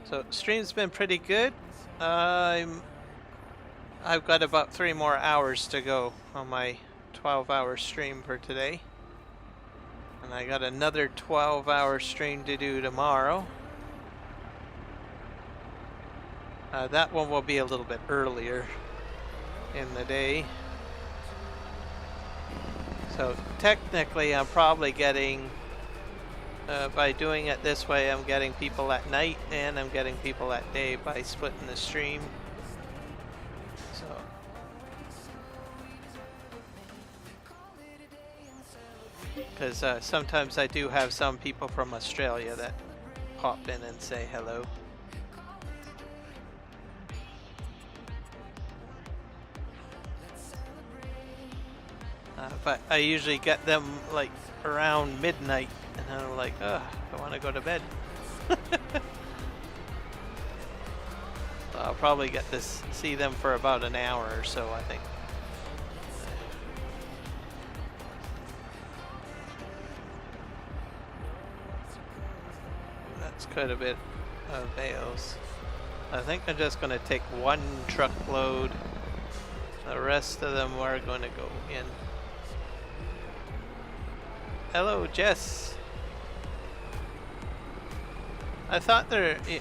Speaker 21: So stream's been pretty good. I've got about 3 more hours to go on my 12-hour stream for today. And I got another 12-hour stream to do tomorrow. That one will be a little bit earlier in the day. So technically I'm probably getting, by doing it this way, I'm getting people at night and I'm getting people at day by splitting the stream. So because sometimes I do have some people from Australia that pop in and say hello. But I usually get them like around midnight, and I'm like, oh, I want to go to bed. So I'll probably get this, see them for about an hour or so, I think. That's quite a bit of bales. I think I'm just going to take 1 truckload. The rest of them are going to go in. Hello, Jess. I thought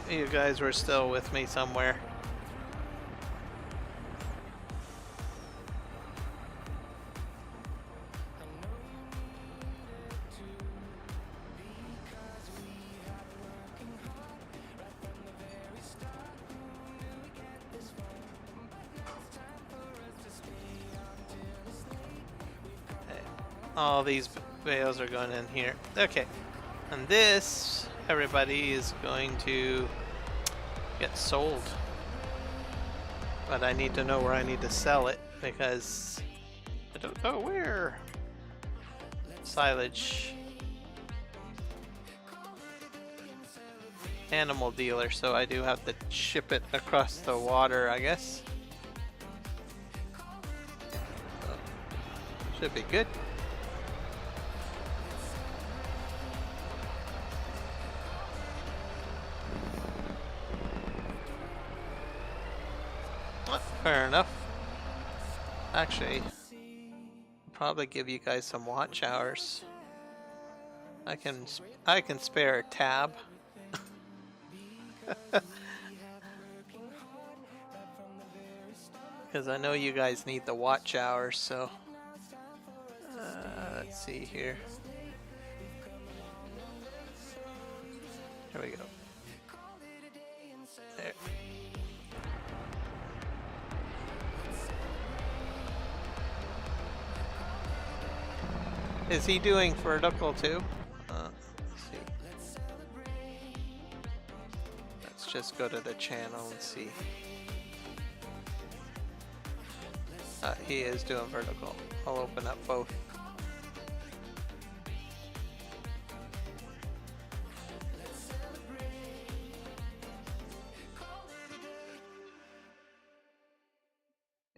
Speaker 21: you guys were still with me somewhere. All these bales are going in here. Okay. And this, everybody, is going to get sold. But I need to know where I need to sell it because I don't know where. Silage. Animal dealer, so I do have to ship it across the water, I guess. Should be good. Fair enough. Actually, probably give you guys some watch hours. I can spare a tab. Because I know you guys need the watch hours, so Let's see here. Here we go. There. Is he doing vertical too? Let's see. Let's just go to the channel and see. He is doing vertical. I'll open up both.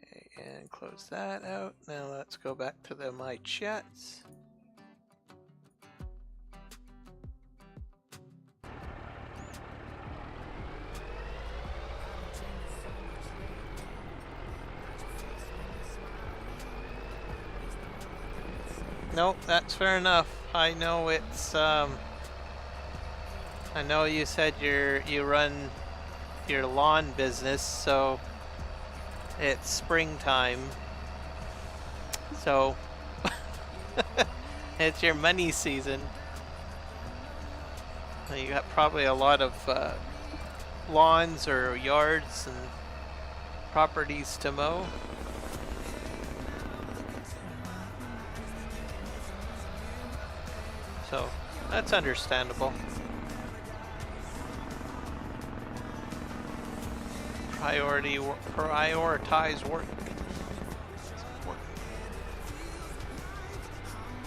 Speaker 21: Okay, and close that out. Now let's go back to my chats. Nope, that's fair enough. I know it's I know you said you run your lawn business, so it's springtime. So it's your money season. You got probably a lot of lawns or yards and properties to mow. So that's understandable. Prioritize work.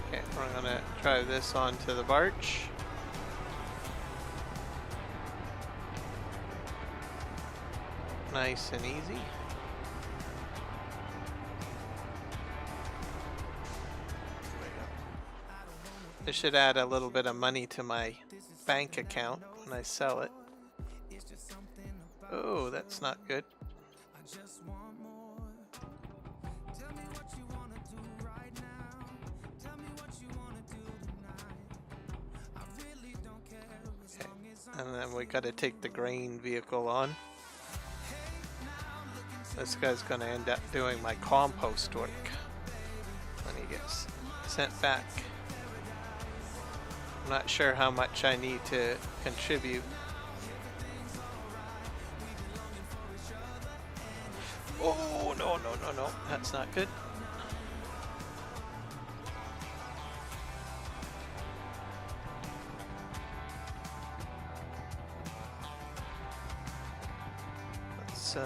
Speaker 21: Okay, we're gonna try this onto the barge. Nice and easy. This should add a little bit of money to my bank account when I sell it. Oh, that's not good. Okay. And then we gotta take the grain vehicle on. This guy's gonna end up doing my compost work when he gets sent back. I'm not sure how much I need to contribute. Oh, no, that's not good. Let's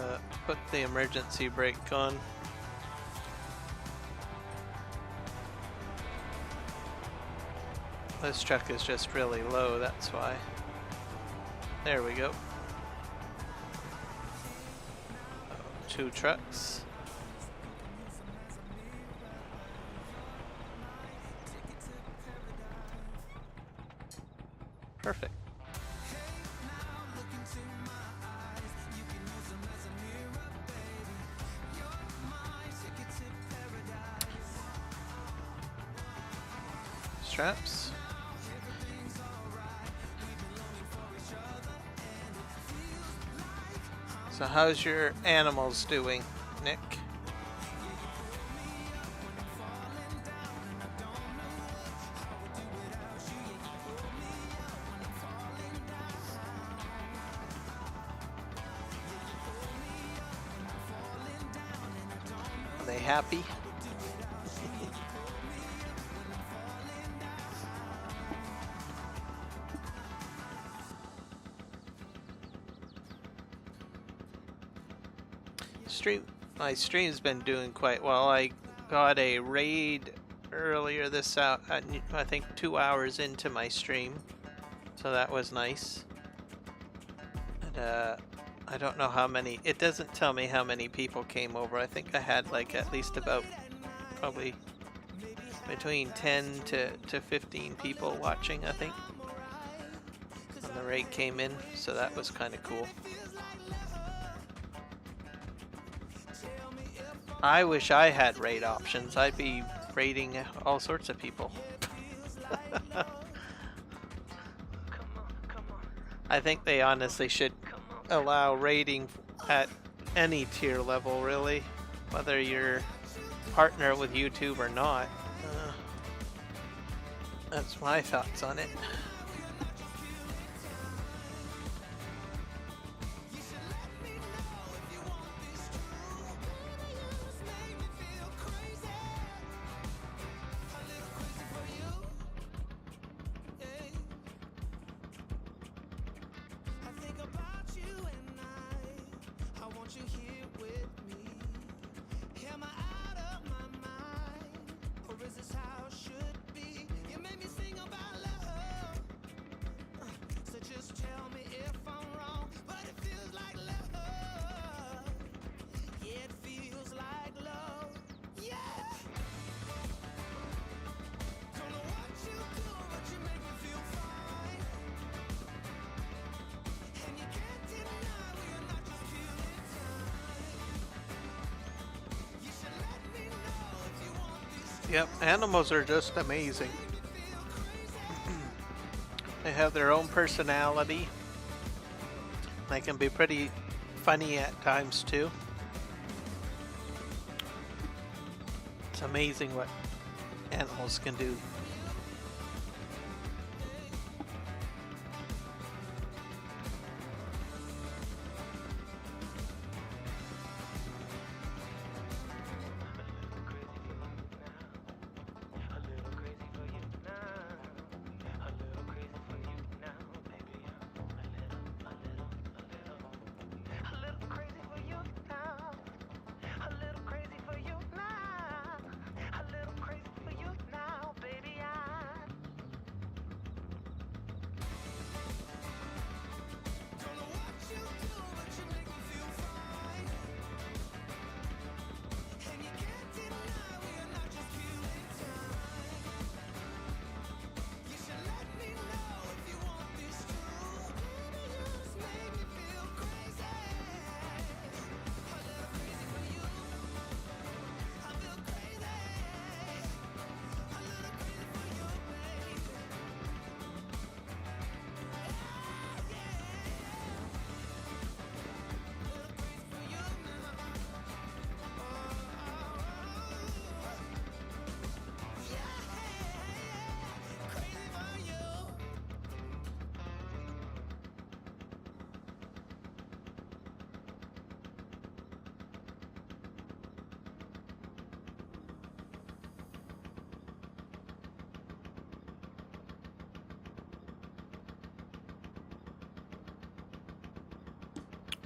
Speaker 21: put the emergency brake on. This truck is just really low, that's why. There we go. Two trucks. Perfect. Straps. So how's your animals doing, Nick? Are they happy? My stream's been doing quite well. I got a raid earlier this out. I think 2 hours into my stream, so that was nice. And I don't know how many. It doesn't tell me how many people came over. I think I had like at least about probably between 10 to 15 people watching, I think, when the raid came in. So that was kind of cool. I wish I had raid options. I'd be raiding all sorts of people. I think they honestly should allow raiding at any tier level, really, whether you're partner with YouTube or not. That's my thoughts on it. Yep, animals are just amazing. They have their own personality. They can be pretty funny at times too. It's amazing what animals can do.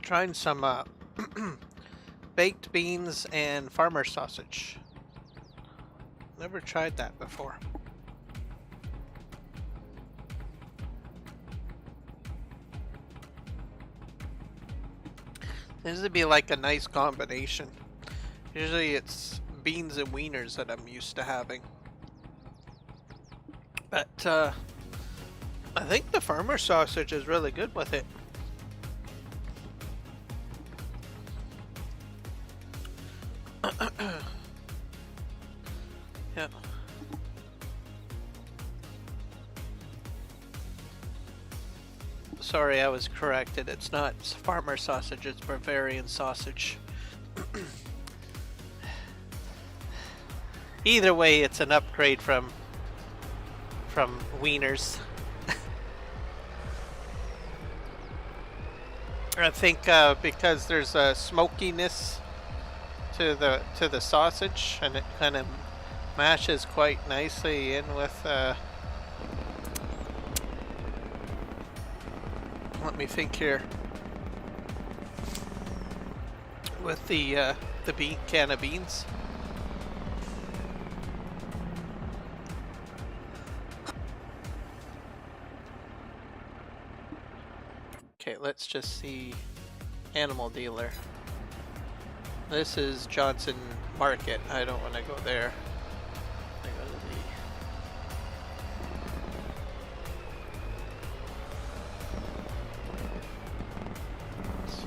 Speaker 21: Trying some baked beans and farmer sausage. Never tried that before. This would be like a nice combination. Usually it's beans and wieners that I'm used to having. But I think the farmer sausage is really good with it. Yeah. Sorry, I was corrected. It's not farmer sausage, it's Bavarian sausage. Either way, it's an upgrade from wieners. I think because there's a smokiness to the sausage, and it kind of mashes quite nicely in with let me think here, with the can of beans. Okay, let's just see animal dealer. This is Johnson Market. I don't want to go there. I go to the... Let's see.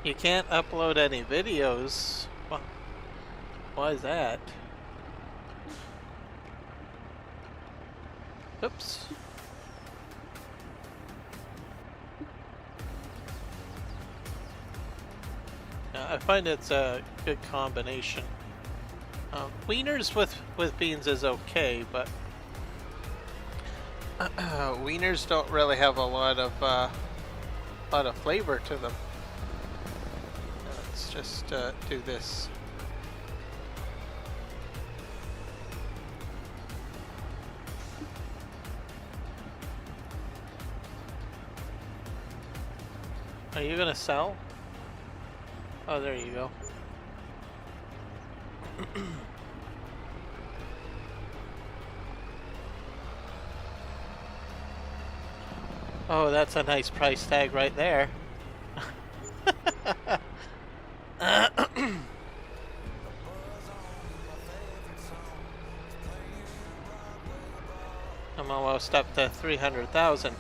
Speaker 21: You can't upload any videos. Why is that? Oops. I find it's a good combination. Wieners with beans is okay, but wieners don't really have a lot of flavor to them. Let's just do this. Are you gonna sell? Oh, there you go. Oh, that's a nice price tag right there. I'm almost up to 300,000.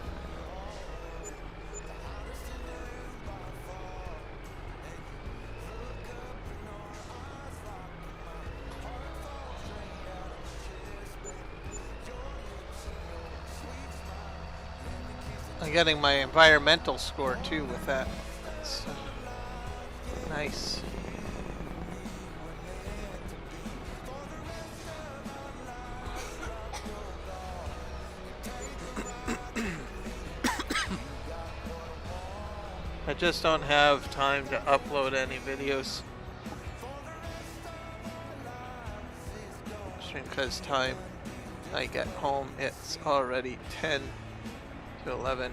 Speaker 21: I'm getting my environmental score too with that. That's nice. I just don't have time to upload any videos. Because time I get home, it's already 10 to 11.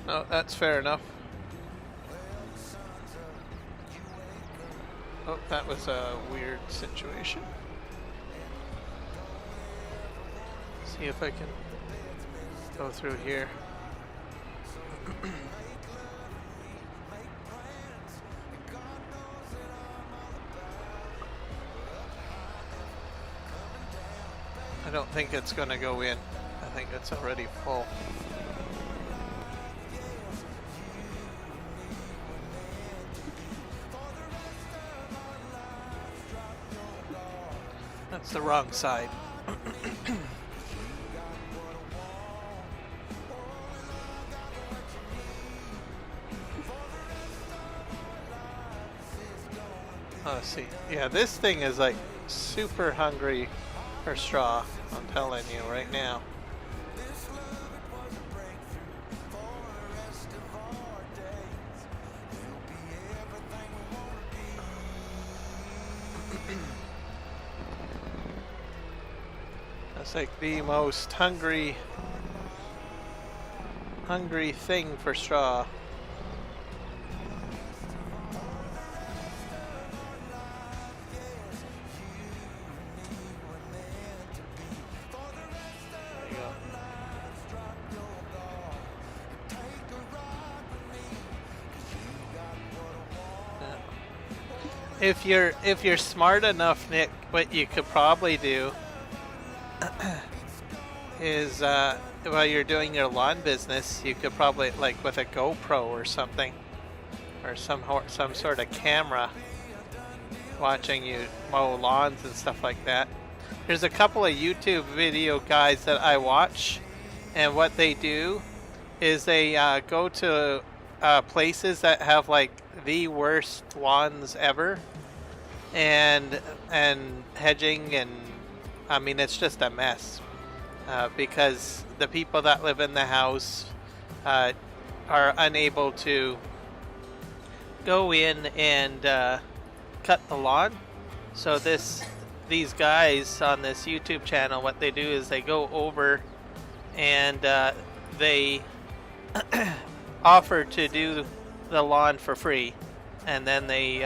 Speaker 21: No, that's fair enough. Oh, that was a weird situation. See if I can go through here. I don't think it's gonna go in. I think it's already full. That's the wrong side. Oh, see. Yeah, this thing is like super hungry for straw, I'm telling you right now. That's like the most hungry thing for straw. If you're smart enough, Nick, what you could probably do is while you're doing your lawn business, you could probably, like with a GoPro or something, or some sort of camera, watching you mow lawns and stuff like that. There's a couple of YouTube video guys that I watch, and what they do is they go to places that have like the worst lawns ever, and hedging, and I mean it's just a mess because the people that live in the house are unable to go in and cut the lawn. So these guys on this YouTube channel, what they do is they go over and they offer to do the lawn for free, and then they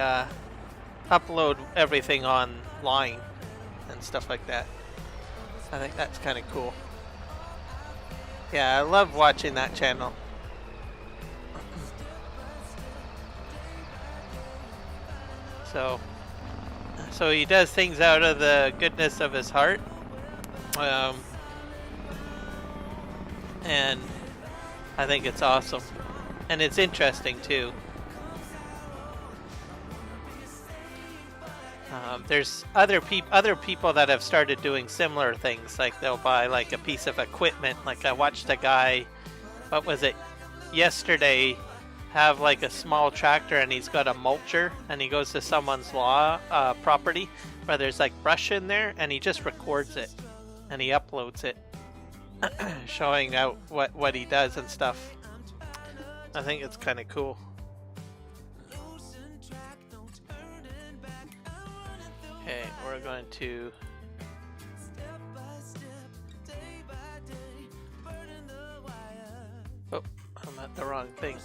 Speaker 21: upload everything online and stuff like that. I think that's kind of cool. Yeah, I love watching that channel. So he does things out of the goodness of his heart, and I think it's awesome, and it's interesting too. There's other people that have started doing similar things, like they'll buy like a piece of equipment. Like I watched a guy, what was it, yesterday, have like a small tractor and he's got a mulcher and he goes to someone's property where there's like brush in there and he just records it and he uploads it, showing out what he does and stuff. I think it's kind of cool. Okay, we're going to oh, I'm at the wrong thing.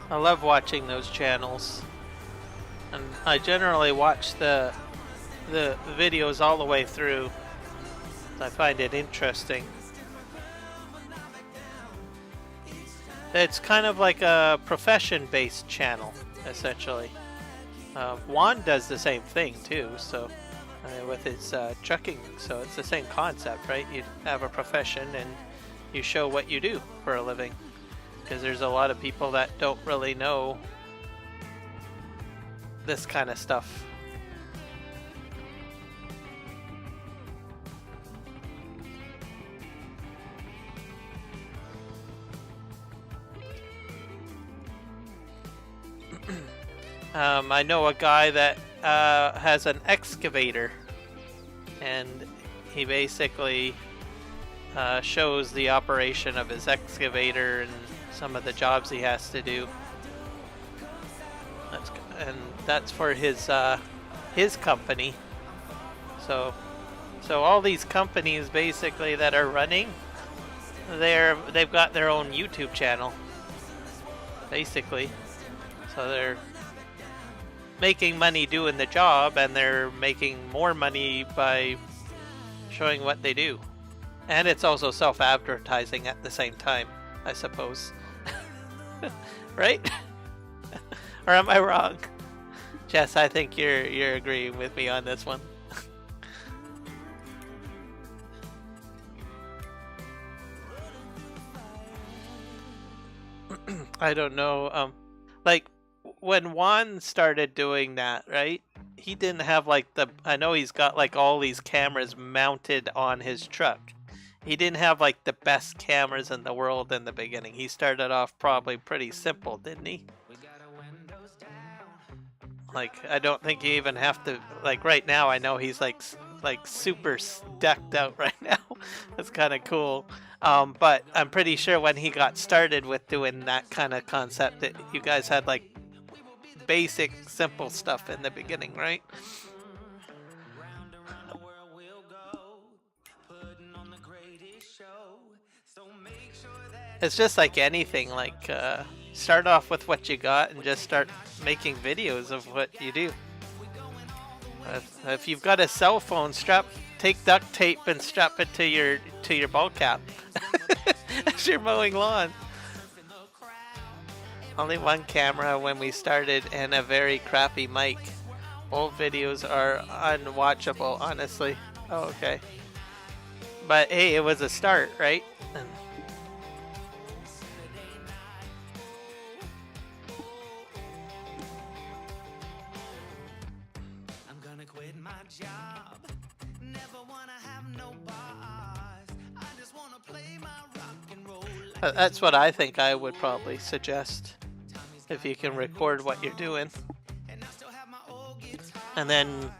Speaker 21: I love watching those channels, and I generally watch the videos all the way through. I find it interesting. It's kind of like a profession-based channel, essentially. Juan does the same thing too, so with his trucking, so it's the same concept, right? You have a profession and you show what you do for a living. Because there's a lot of people that don't really know this kind of stuff. I know a guy that has an excavator, and he basically shows the operation of his excavator and some of the jobs he has to do. That's for his company. So all these companies basically that are running, they've got their own YouTube channel, basically. So they're making money doing the job, and they're making more money by showing what they do. And it's also self-advertising at the same time, I suppose. Right? Or am I wrong? Jess, I think you're agreeing with me on this one. I don't know. Like when Juan started doing that, right? He didn't have like I know he's got like all these cameras mounted on his truck. He didn't have like the best cameras in the world in the beginning. He started off probably pretty simple, didn't he? Like I don't think you even have to, like right now I know he's like super decked out right now. That's kind of cool. But I'm pretty sure when he got started with doing that kind of concept, that you guys had like basic simple stuff in the beginning, right? It's just like anything, like start off with what you got and just start making videos of what you do. If you've got a cell phone, take duct tape and strap it to your ball cap as you're mowing lawn. Only one camera when we started and a very crappy mic. Old videos are unwatchable, honestly. Oh, okay. But hey, it was a start, right? That's what I think I would probably suggest, if you can record what you're doing. And then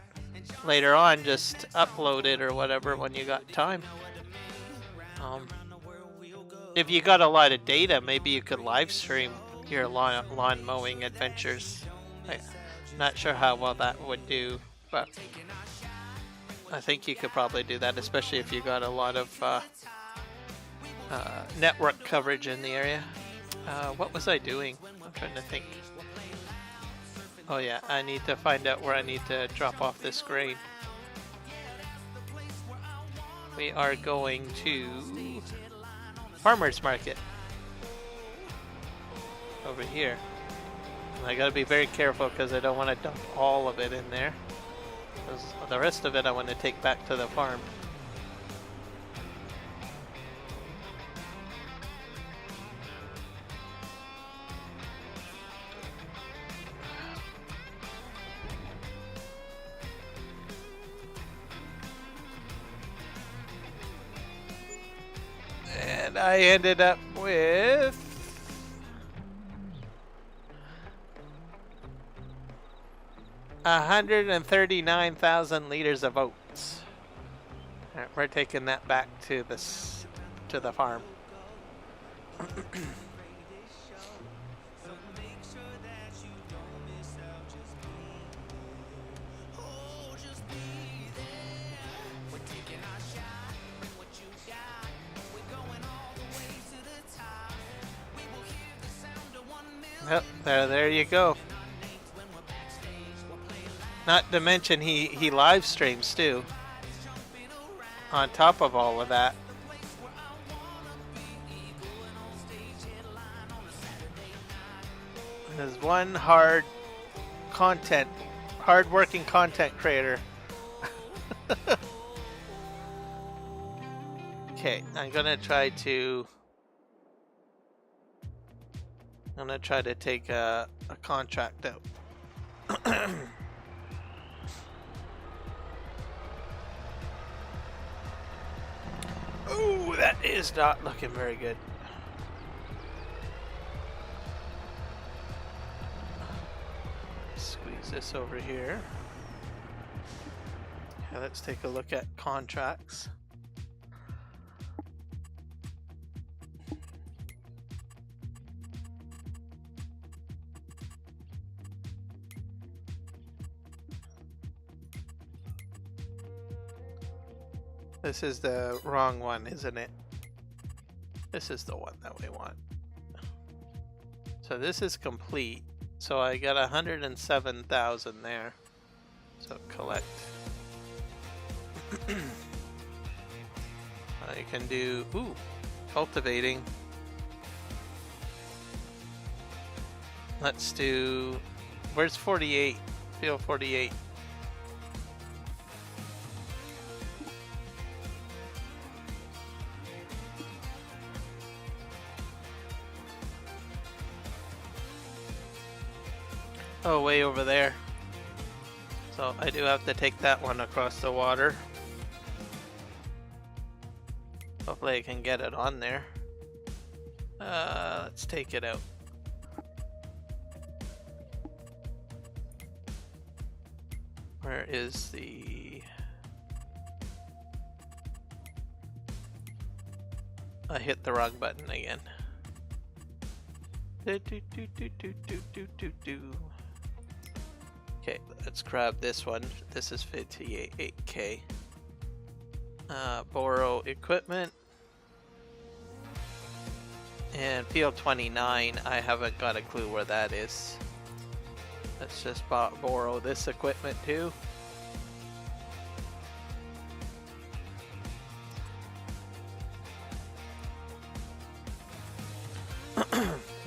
Speaker 21: later on just upload it or whatever when you got time. If you got a lot of data, maybe you could live stream your lawn mowing adventures. I'm not sure how well that would do, but I think you could probably do that, especially if you got a lot of network coverage in the area. What was I doing? I'm trying to think. Oh yeah, I need to find out where I need to drop off this grain. We are going to Farmer's Market over here. And I gotta be very careful because I don't want to dump all of it in there. 'Cause the rest of it I want to take back to the farm. And I ended up with 139,000 liters of oats. Alright, we're taking that back to the farm. Yep, there you go. Not to mention he live streams too. On top of all of that. There's one hard-working content creator. Okay, I'm gonna try to take a contract out. Ooh, that is not looking very good. Squeeze this over here. Okay, let's take a look at contracts. This is the wrong one, isn't it? This is the one that we want. So this is complete. So I got 107,000 there. So collect. I can do, cultivating. Let's do, where's 48? Field 48. Oh, way over there. So I do have to take that one across the water. Hopefully I can get it on there. Let's take it out. Where is the... I hit the wrong button again. Okay, let's grab this one. This is 58K. Borrow equipment. And field 29, I haven't got a clue where that is. Let's just borrow this equipment too.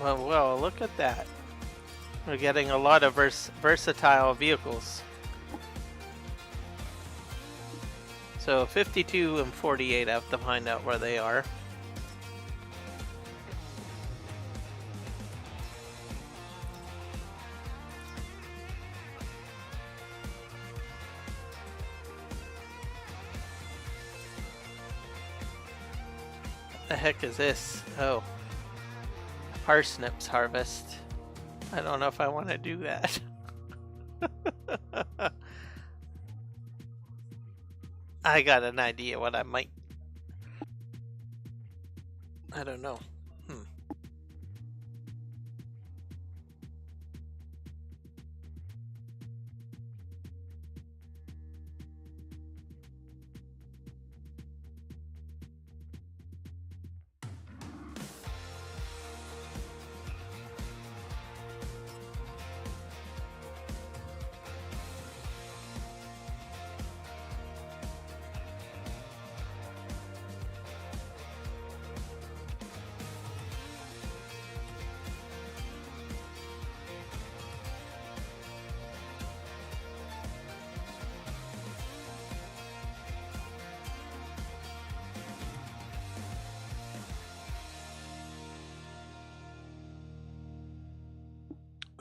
Speaker 21: Well, look at that. We're getting a lot of versatile vehicles. So 52 and 48, I have to find out where they are. What the heck is this? Oh. Parsnips harvest. I don't know if I want to do that. I got an idea what I might. I don't know.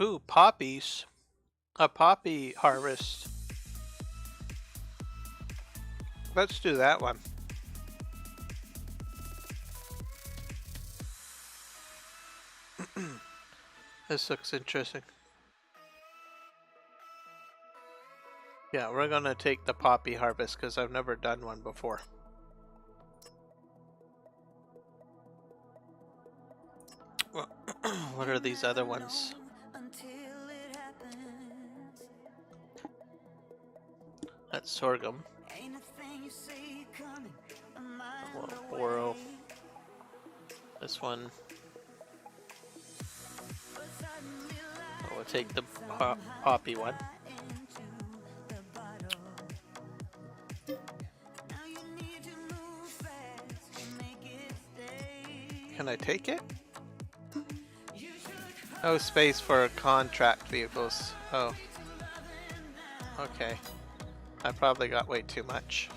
Speaker 21: Ooh, poppies. A poppy harvest. Let's do that one. This looks interesting. Yeah, we're gonna take the poppy harvest because I've never done one before. What are these other ones? That's sorghum. Oro. This one. Oh, we'll take the poppy one. Can I take it? No space for contract vehicles. Oh. Okay. I probably got way too much.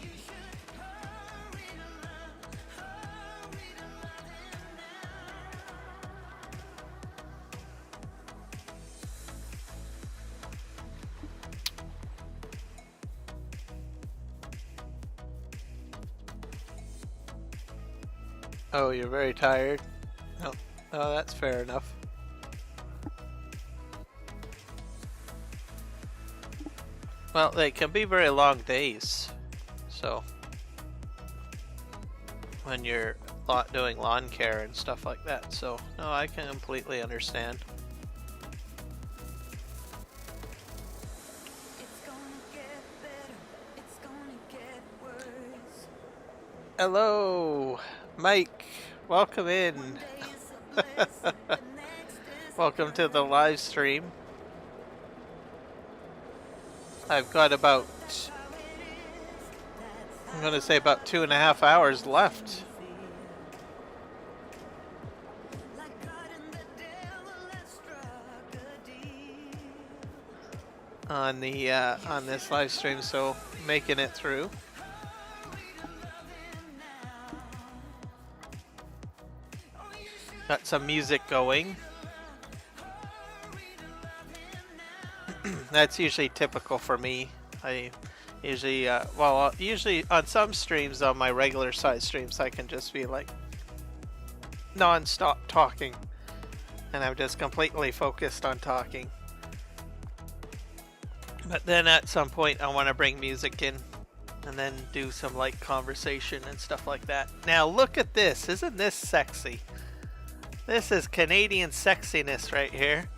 Speaker 21: Oh, you're very tired? No. Oh, that's fair enough. Well, they can be very long days, so when you're doing lawn care and stuff like that, so no, I can completely understand. Hello, Mike, welcome in. Welcome to the live stream. I've got about, I'm going to say about 2.5 hours left. On the on this live stream, so making it through. Got some music going. That's usually typical for me. I usually, usually on some streams, on my regular size streams, I can just be like non-stop talking, and I'm just completely focused on talking. But then at some point, I want to bring music in, and then do some light conversation and stuff like that. Now look at this! Isn't this sexy? This is Canadian sexiness right here.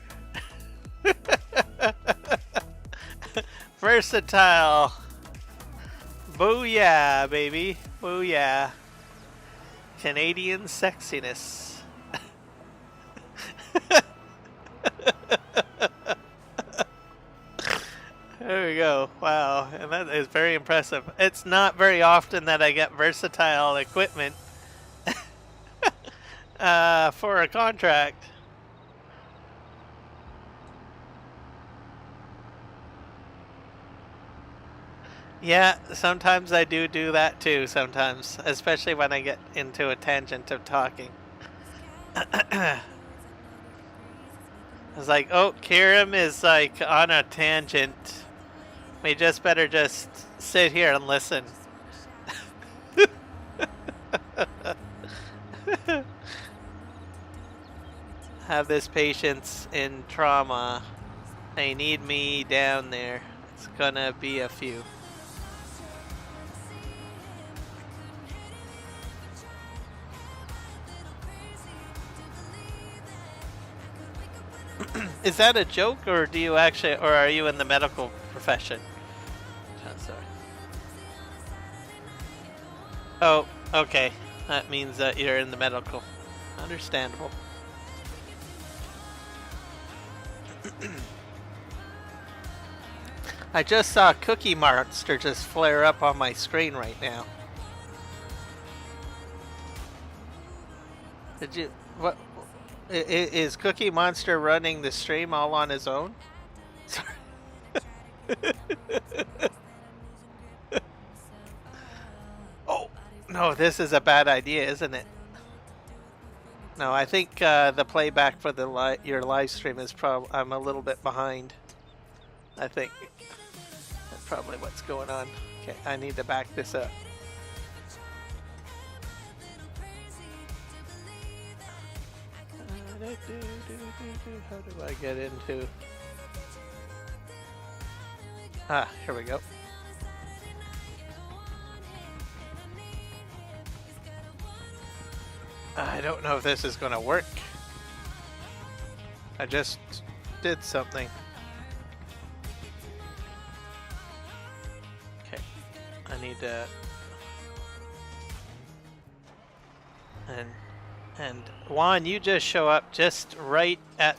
Speaker 21: Versatile. Booyah, baby. Booyah. Canadian sexiness. There we go. Wow. And that is very impressive. It's not very often that I get versatile equipment for a contract. Yeah, sometimes I do that too, sometimes. Especially when I get into a tangent of talking. It's like, oh, Kiram is like on a tangent. We just better just sit here and listen. Have this patience in trauma. They need me down there. It's gonna be a few. Is that a joke, or do you actually, or are you in the medical profession? Oh, sorry. Oh, okay. That means that you're in the medical. Understandable. I just saw Cookie Monster just flare up on my screen right now. Did you, what? Is Cookie Monster running the stream all on his own? Sorry. Oh, no, this is a bad idea, isn't it? No, I think the playback for the your live stream is probably I'm a little bit behind. I think that's probably what's going on. Okay, I need to back this up. How do I get into? Ah, here we go. I don't know if this is going to work. I just did something. Okay, I need to... And Juan, you just show up just right at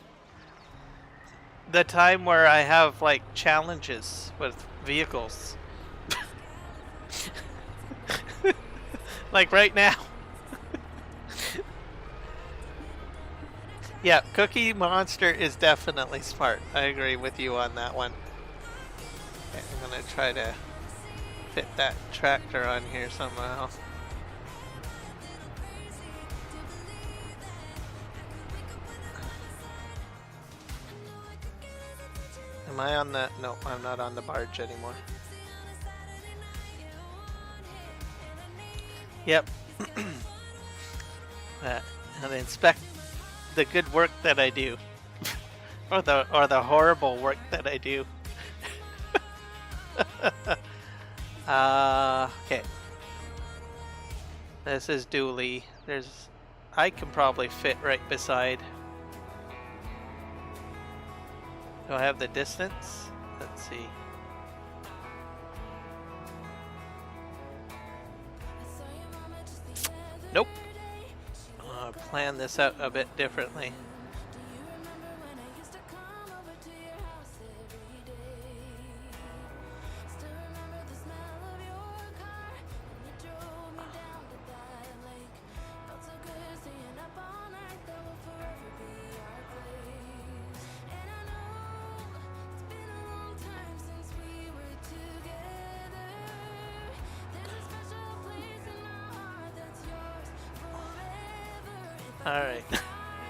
Speaker 21: the time where I have like challenges with vehicles. Like right now. Yeah, Cookie Monster is definitely smart. I agree with you on that one. Okay, I'm gonna try to fit that tractor on here somehow. Am I on the... No, I'm not on the barge anymore. Yep. And inspect the good work that I do. or the horrible work that I do. Okay. This is Dooley. I can probably fit right beside. Do I have the distance? Let's see. Nope. I'll plan this out a bit differently. Alright,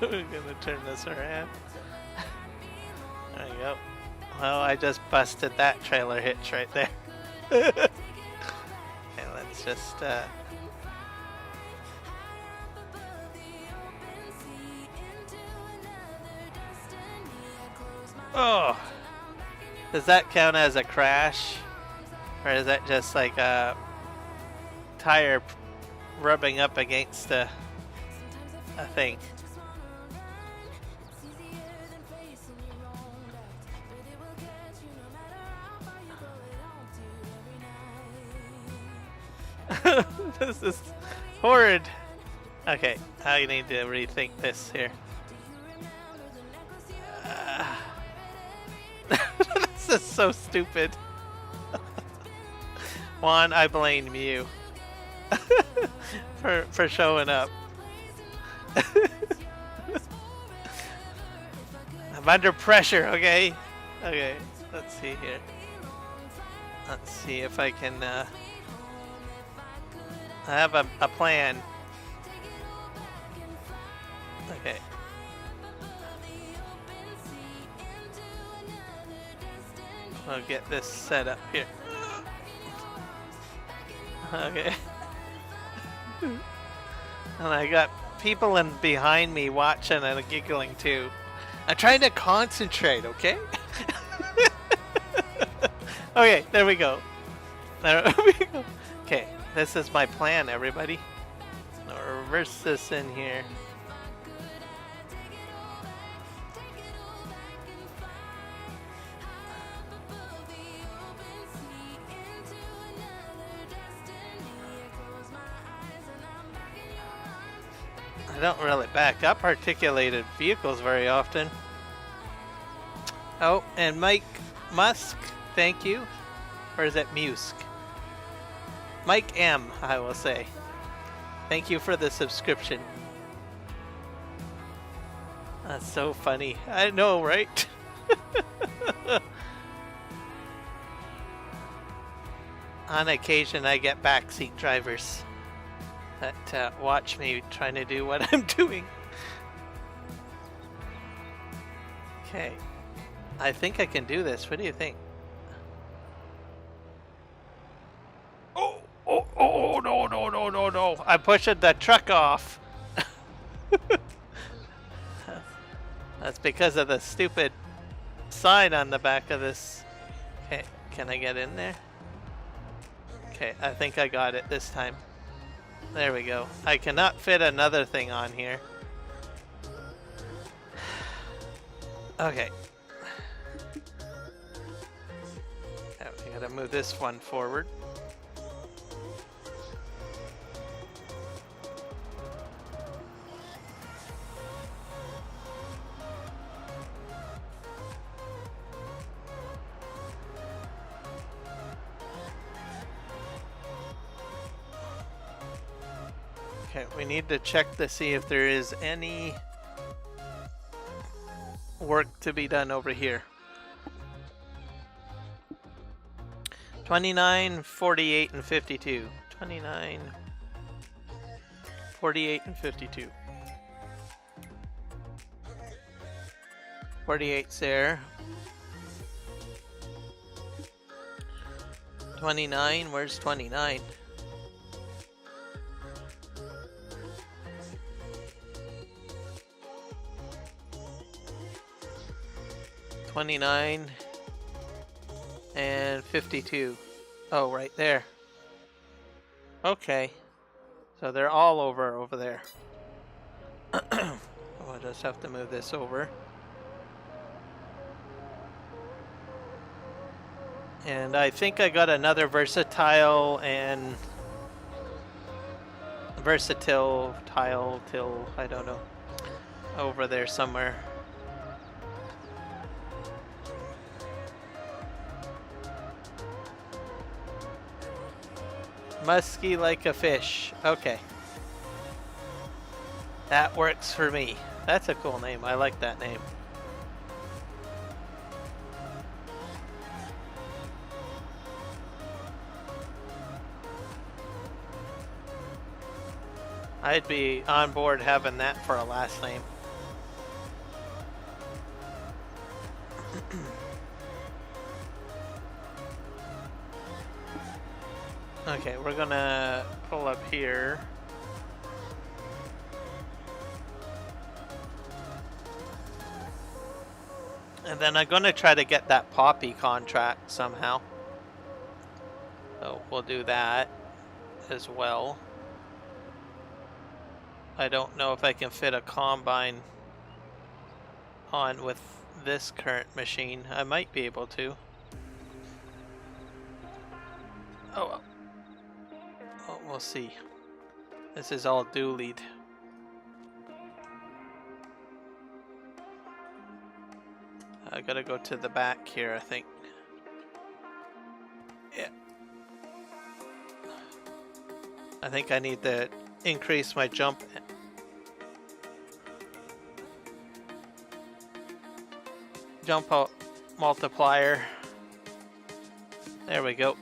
Speaker 21: we're gonna turn this around. There you go. Well, I just busted that trailer hitch right there. Okay, let's just Oh! Does that count as a crash? Or is that just like a tire rubbing up against a thing? This is horrid. Okay, I need to rethink this here. This is so stupid. Juan, I blame you for showing up. I'm under pressure, okay? Okay, let's see here. Let's see if I can, I have a plan. Okay. I'll get this set up here. Okay. And I got people in behind me watching and giggling too. I'm trying to concentrate, okay? Okay, there we go. There we go. Okay, this is my plan, everybody. I'll reverse this in here. I don't really back up articulated vehicles very often. Oh, and Mike Musk, thank you. Or is it Musk? Mike M, I will say. Thank you for the subscription. That's so funny. I know, right? On occasion, I get backseat drivers that watch me trying to do what I'm doing. Okay. I think I can do this. What do you think? Oh, no. I'm pushing the truck off. That's because of the stupid sign on the back of this. Okay, can I get in there? Okay, I think I got it this time. There we go. I cannot fit another thing on here. Okay. Now we gotta move this one forward. Okay, we need to check to see if there is any work to be done over here. 29, 48, and 52. 29, 48, and 52. 48's there. 29, where's 29? And 52. Oh, right there. Okay. So they're all over there. I'll just have to move this over. And I think I got another versatile and versatile tile till I don't know over there somewhere. Musky like a fish. Okay. That works for me. That's a cool name. I like that name. I'd be on board having that for a last name. Okay, we're gonna pull up here. And then I'm gonna try to get that Poppy contract somehow. So we'll do that as well. I don't know if I can fit a combine on with this current machine. I might be able to. Oh well. Oh, we'll see. This is all doolied. I gotta go to the back here, I think. Yeah. I think I need to increase my jump. Jump out multiplier. There we go.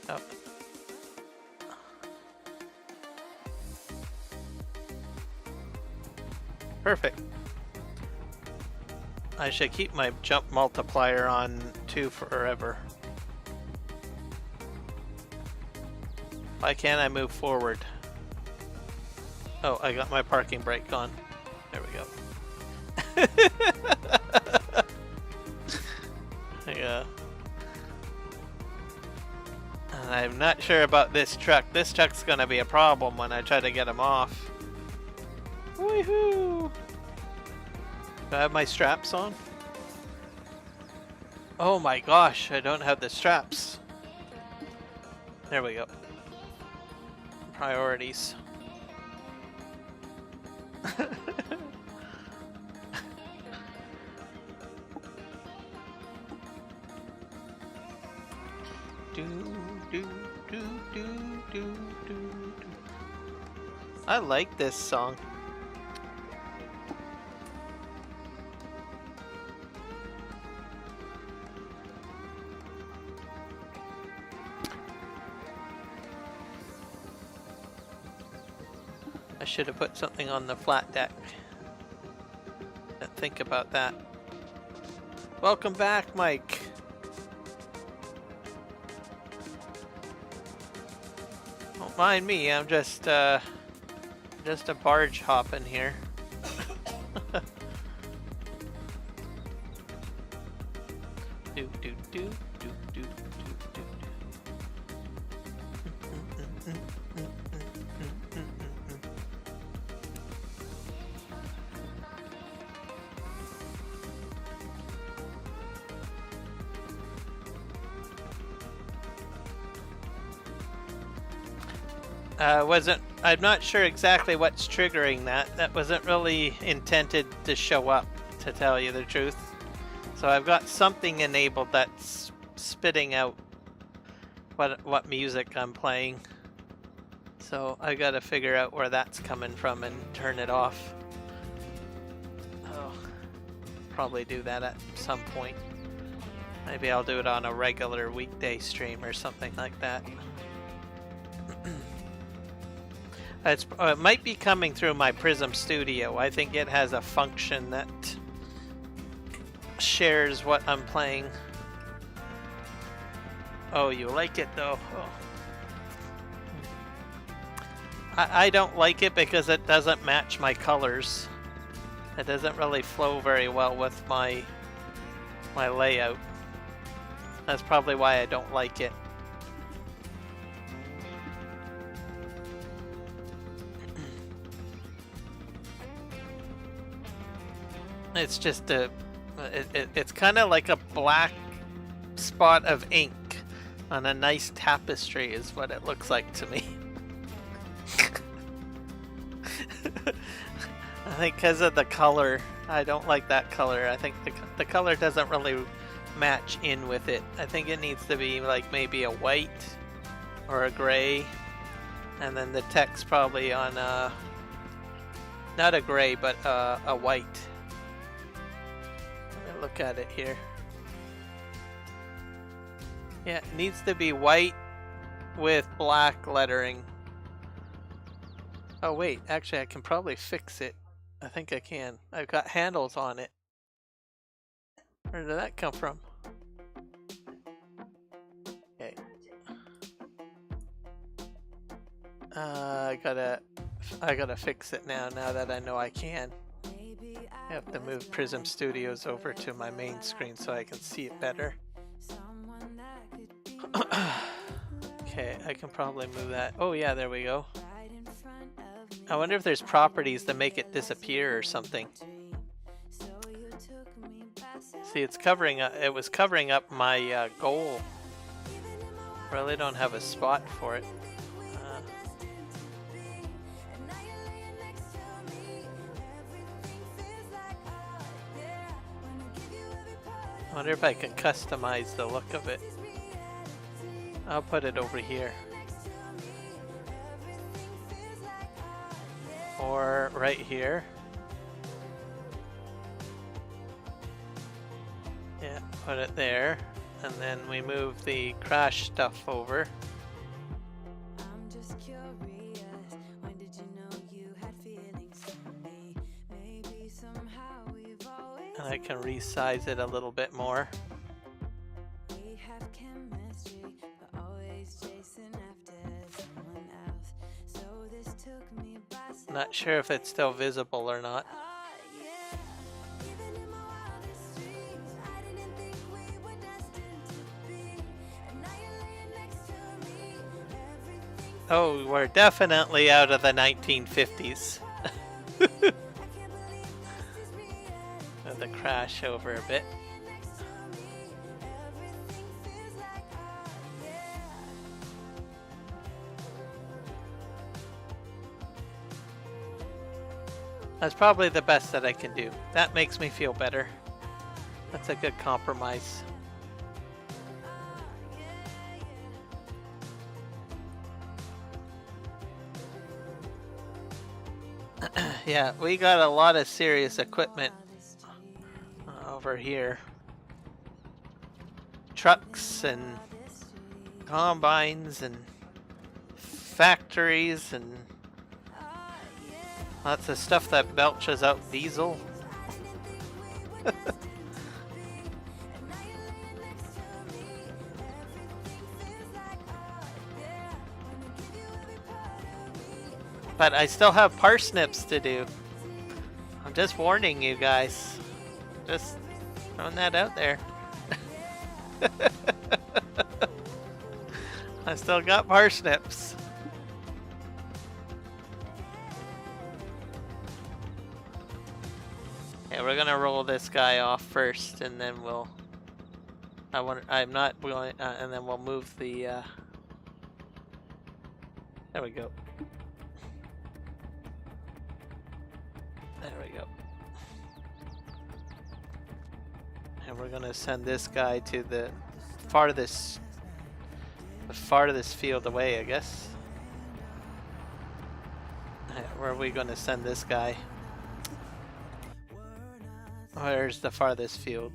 Speaker 21: Oh. Perfect. I should keep my jump multiplier on 2 forever. Why can't I move forward? Oh, I got my parking brake on. There we go. Yeah. I'm not sure about this truck. This truck's gonna be a problem when I try to get him off. Woohoo! Do I have my straps on? Oh my gosh, I don't have the straps. There we go. Priorities. I like this song. I should have put something on the flat deck. Think about that. Welcome back, Mike. Don't mind me, I'm just a barge hopping here. do do do do do do do. I'm not sure exactly what's triggering that. That wasn't really intended to show up, to tell you the truth. So I've got something enabled that's spitting out what music I'm playing. So I gotta figure out where that's coming from and turn it off. Oh, probably do that at some point. Maybe I'll do it on a regular weekday stream or something like that. It might be coming through my Prism Studio. I think it has a function that shares what I'm playing. Oh, you like it though? Oh. I don't like it because it doesn't match my colors. It doesn't really flow very well with my layout. That's probably why I don't like it. It's just it's kind of like a black spot of ink on a nice tapestry is what it looks like to me. I think because of the color, I don't like that color. I think the color doesn't really match in with it. I think it needs to be like maybe a white or a gray, and then the text probably on not a gray but a white. Look at it here. Yeah, it needs to be white with black lettering. Oh wait, actually I can probably fix it. I think I can. I've got handles on it. Where did that come from? Okay. I gotta fix it now that I know I can. I have to move Prism Studios over to my main screen so I can see it better. Okay, I can probably move that. Oh yeah, there we go. I wonder if there's properties that make it disappear or something. See, it's covering up, it was covering up my goal. Really don't have a spot for it. I wonder if I can customize the look of it. I'll put it over here. Or right here. Yeah, put it there. And then we move the crash stuff over. And I can resize it a little bit more. Not sure if it's still visible or not. Oh, we're definitely out of the 1950s. The crash over a bit. That's probably the best that I can do. That makes me feel better. That's a good compromise. Yeah, we got a lot of serious equipment over here. Trucks and combines and factories and lots of stuff that belches out diesel. But I still have parsnips to do. I'm just warning you guys. Just throwing that out there. I still got parsnips. Yeah, we're gonna roll this guy off first, and then we'll. I'm not going, and then we'll move the. There we go. There we go. And we're gonna send this guy to the farthest field away, I guess. Where are we gonna send this guy? Where's the farthest field?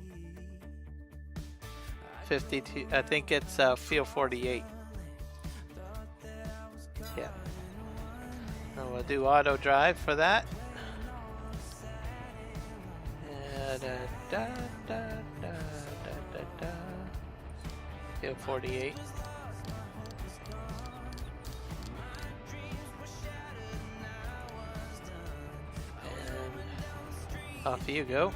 Speaker 21: 52. I think it's field 48. Yeah. And we'll do auto drive for that. Field 48. And off you go.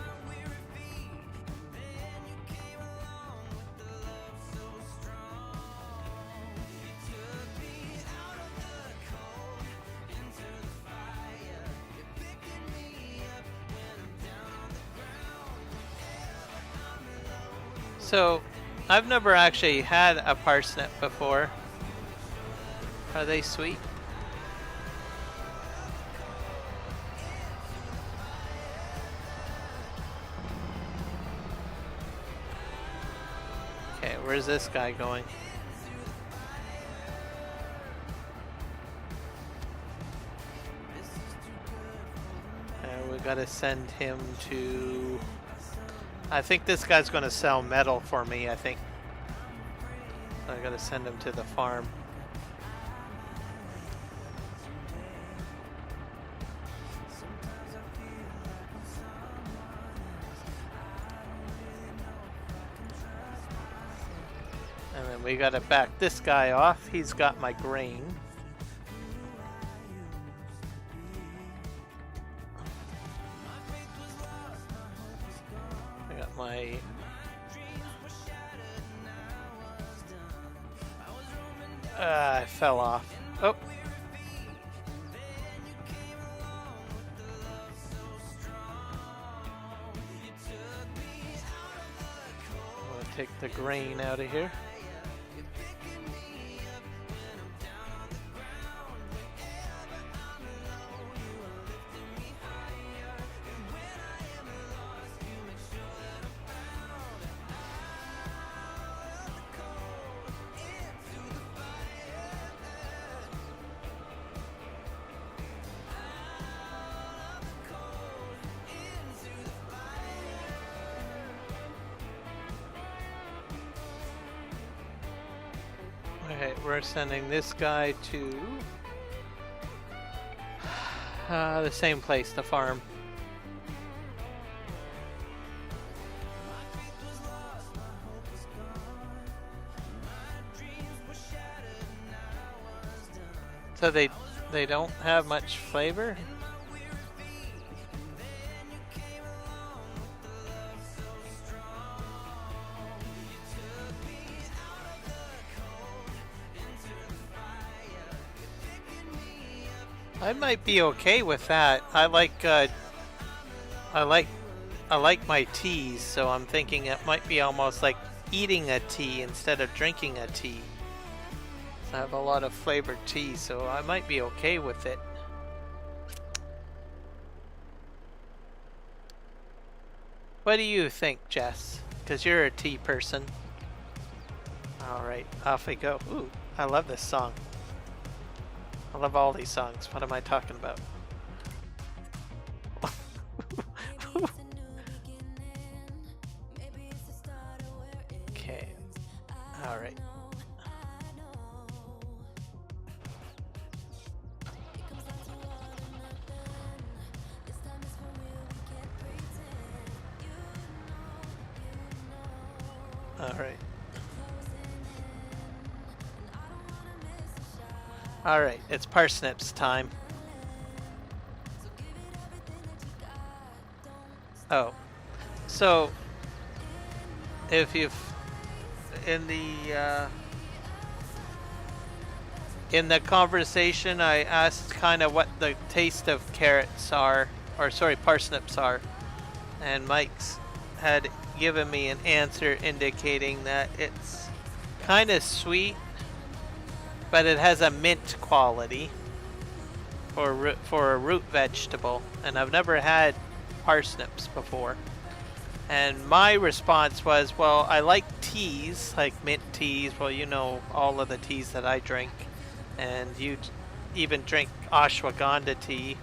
Speaker 21: So, I've never actually had a parsnip before. Are they sweet? Okay, where's this guy going? We gotta send him to... I think this guy's gonna sell metal for me, I think. I gotta send him to the farm. And then we gotta back this guy off. He's got my grain. I fell off. Oh. We'll take the grain out of here. Okay, we're sending this guy to the same place, the farm. So they don't have much flavor? I might be okay with that. I like my teas, so I'm thinking it might be almost like eating a tea instead of drinking a tea. I have a lot of flavored tea, so I might be okay with it. What do you think, Jess? Because you're a tea person. Alright, off we go. Ooh, I love this song. I love all these songs. What am I talking about? Okay. Alright. Alright. Alright, it's parsnips time. Oh, so if you've in the conversation, I asked kind of what the taste of carrots are, or sorry, parsnips are, and Mike's had given me an answer indicating that it's kind of sweet, but it has a mint quality for a root vegetable, and I've never had parsnips before. And my response was, well, I like teas, like mint teas. Well, you know all of the teas that I drink, and you even drink ashwagandha tea.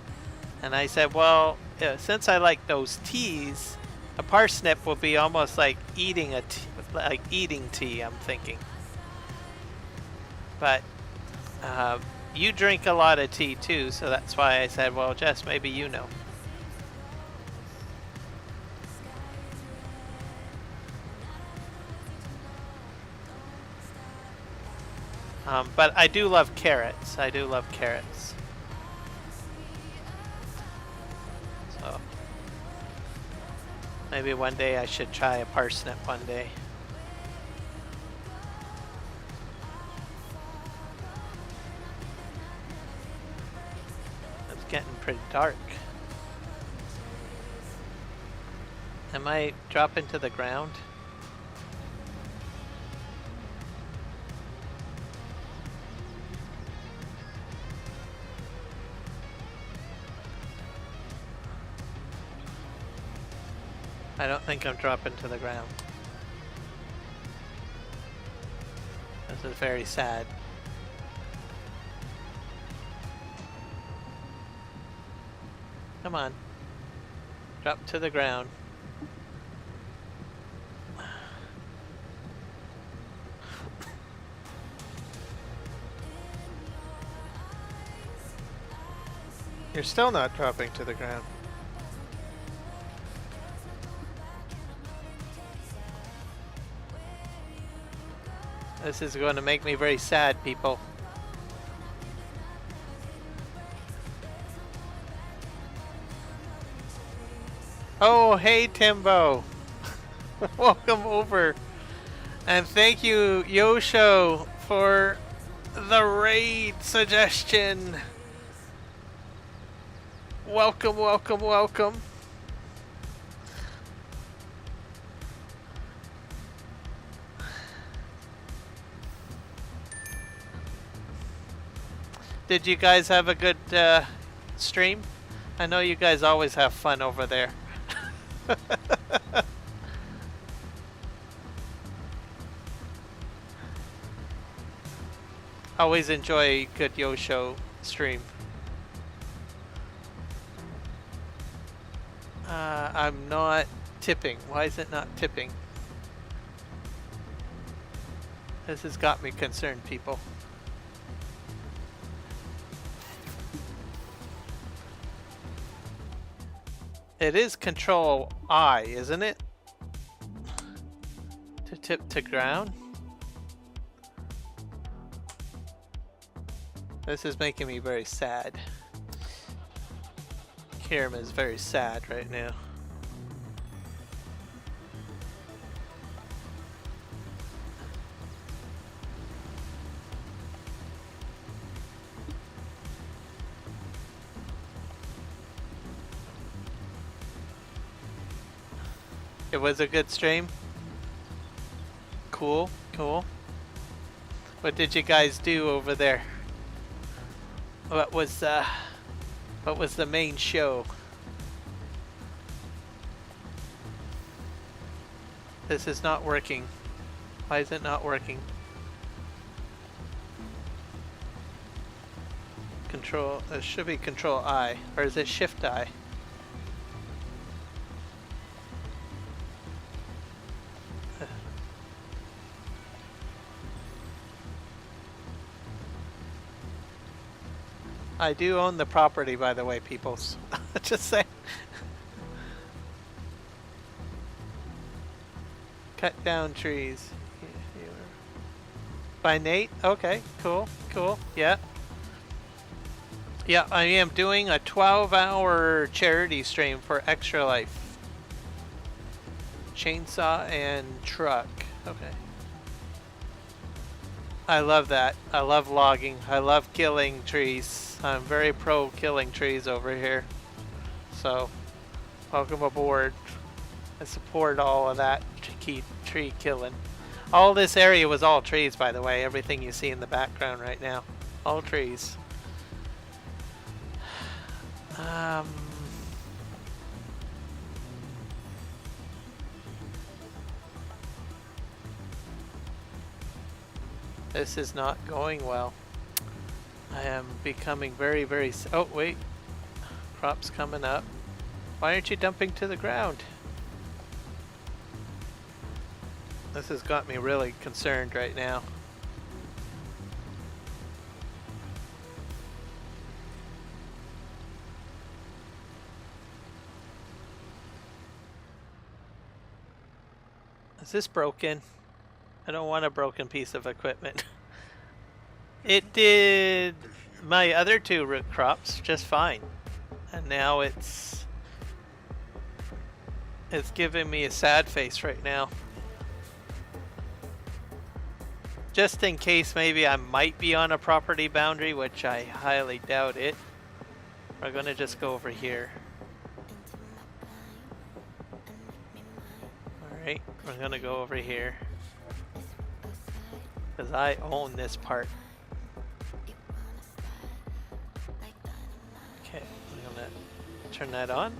Speaker 21: And I said, well, since I like those teas, a parsnip will be almost like eating eating tea, I'm thinking. But you drink a lot of tea too, so that's why I said, well, Jess, maybe you know. But I do love carrots. I do love carrots. So maybe one day I should try a parsnip one day. It's getting pretty dark. Am I dropping to the ground? I don't think I'm dropping to the ground. This is very sad. Come on. Drop to the ground. You're still not dropping to the ground. This is going to make me very sad, people. Oh, hey, Timbo. Welcome over. And thank you, Yosho, for the raid suggestion. Welcome, welcome, welcome. Did you guys have a good stream? I know you guys always have fun over there. Always enjoy a good Yosho stream. I'm not tipping. Why is it not tipping? This has got me concerned, people. It is Control I, isn't it? To tip to ground. This is making me very sad. Kiram is very sad right now. It was a good stream. Cool, cool. What did you guys do over there? What was the main show? This is not working. Why is it not working? Control, it should be Control I, or is it Shift I? I do own the property, by the way, peoples. Just saying. Cut down trees. By Nate? Okay, cool, cool, yeah. Yeah, I am doing a 12-hour charity stream for Extra Life. Chainsaw and truck. Okay. I love that. I love logging. I love killing trees. I'm very pro killing trees over here. So, welcome aboard. I support all of that tree killing. All this area was all trees, by the way. Everything you see in the background right now. All trees. This is not going well. I am becoming very, very... Oh, wait. Crops coming up. Why aren't you dumping to the ground? This has got me really concerned right now. Is this broken? I don't want a broken piece of equipment. It did my other two root crops just fine. And now it's giving me a sad face right now. Just in case maybe I might be on a property boundary, which I highly doubt it. We're gonna just go over here. Alright, we're gonna go over here. Because I own this part. Okay, I'm gonna turn that on.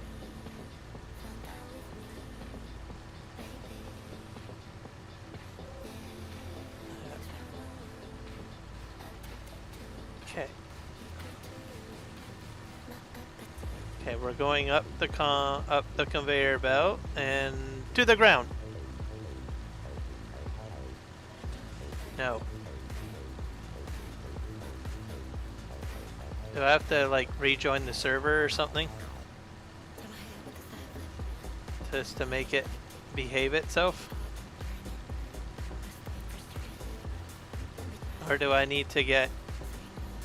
Speaker 21: Okay. Okay, we're going up the conveyor belt and to the ground. No. Do I have to like rejoin the server or something? Just to make it behave itself? Or do I need to get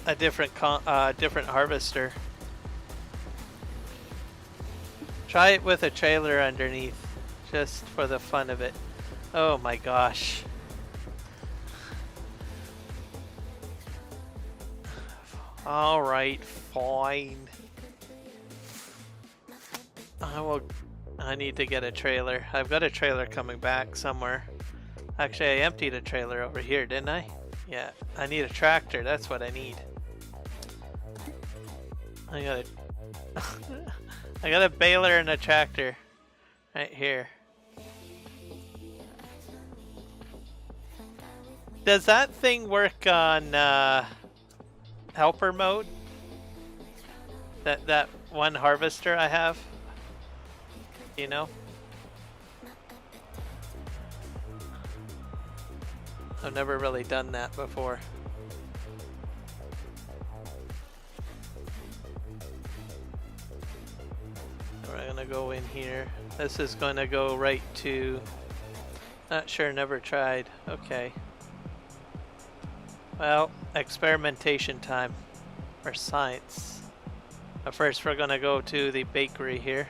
Speaker 21: a different harvester? Try it with a trailer underneath, just for the fun of it. Oh my gosh. Alright, fine. I need to get a trailer. I've got a trailer coming back somewhere. Actually, I emptied a trailer over here, didn't I? Yeah, I need a tractor. That's what I need. I got a baler and a tractor right here. Does that thing work on helper mode? That one harvester I have? You know? I've never really done that before. We're gonna go in here. This is gonna go right to... Not sure, never tried. Okay. Well, experimentation time. For science. But first we're gonna go to the bakery here.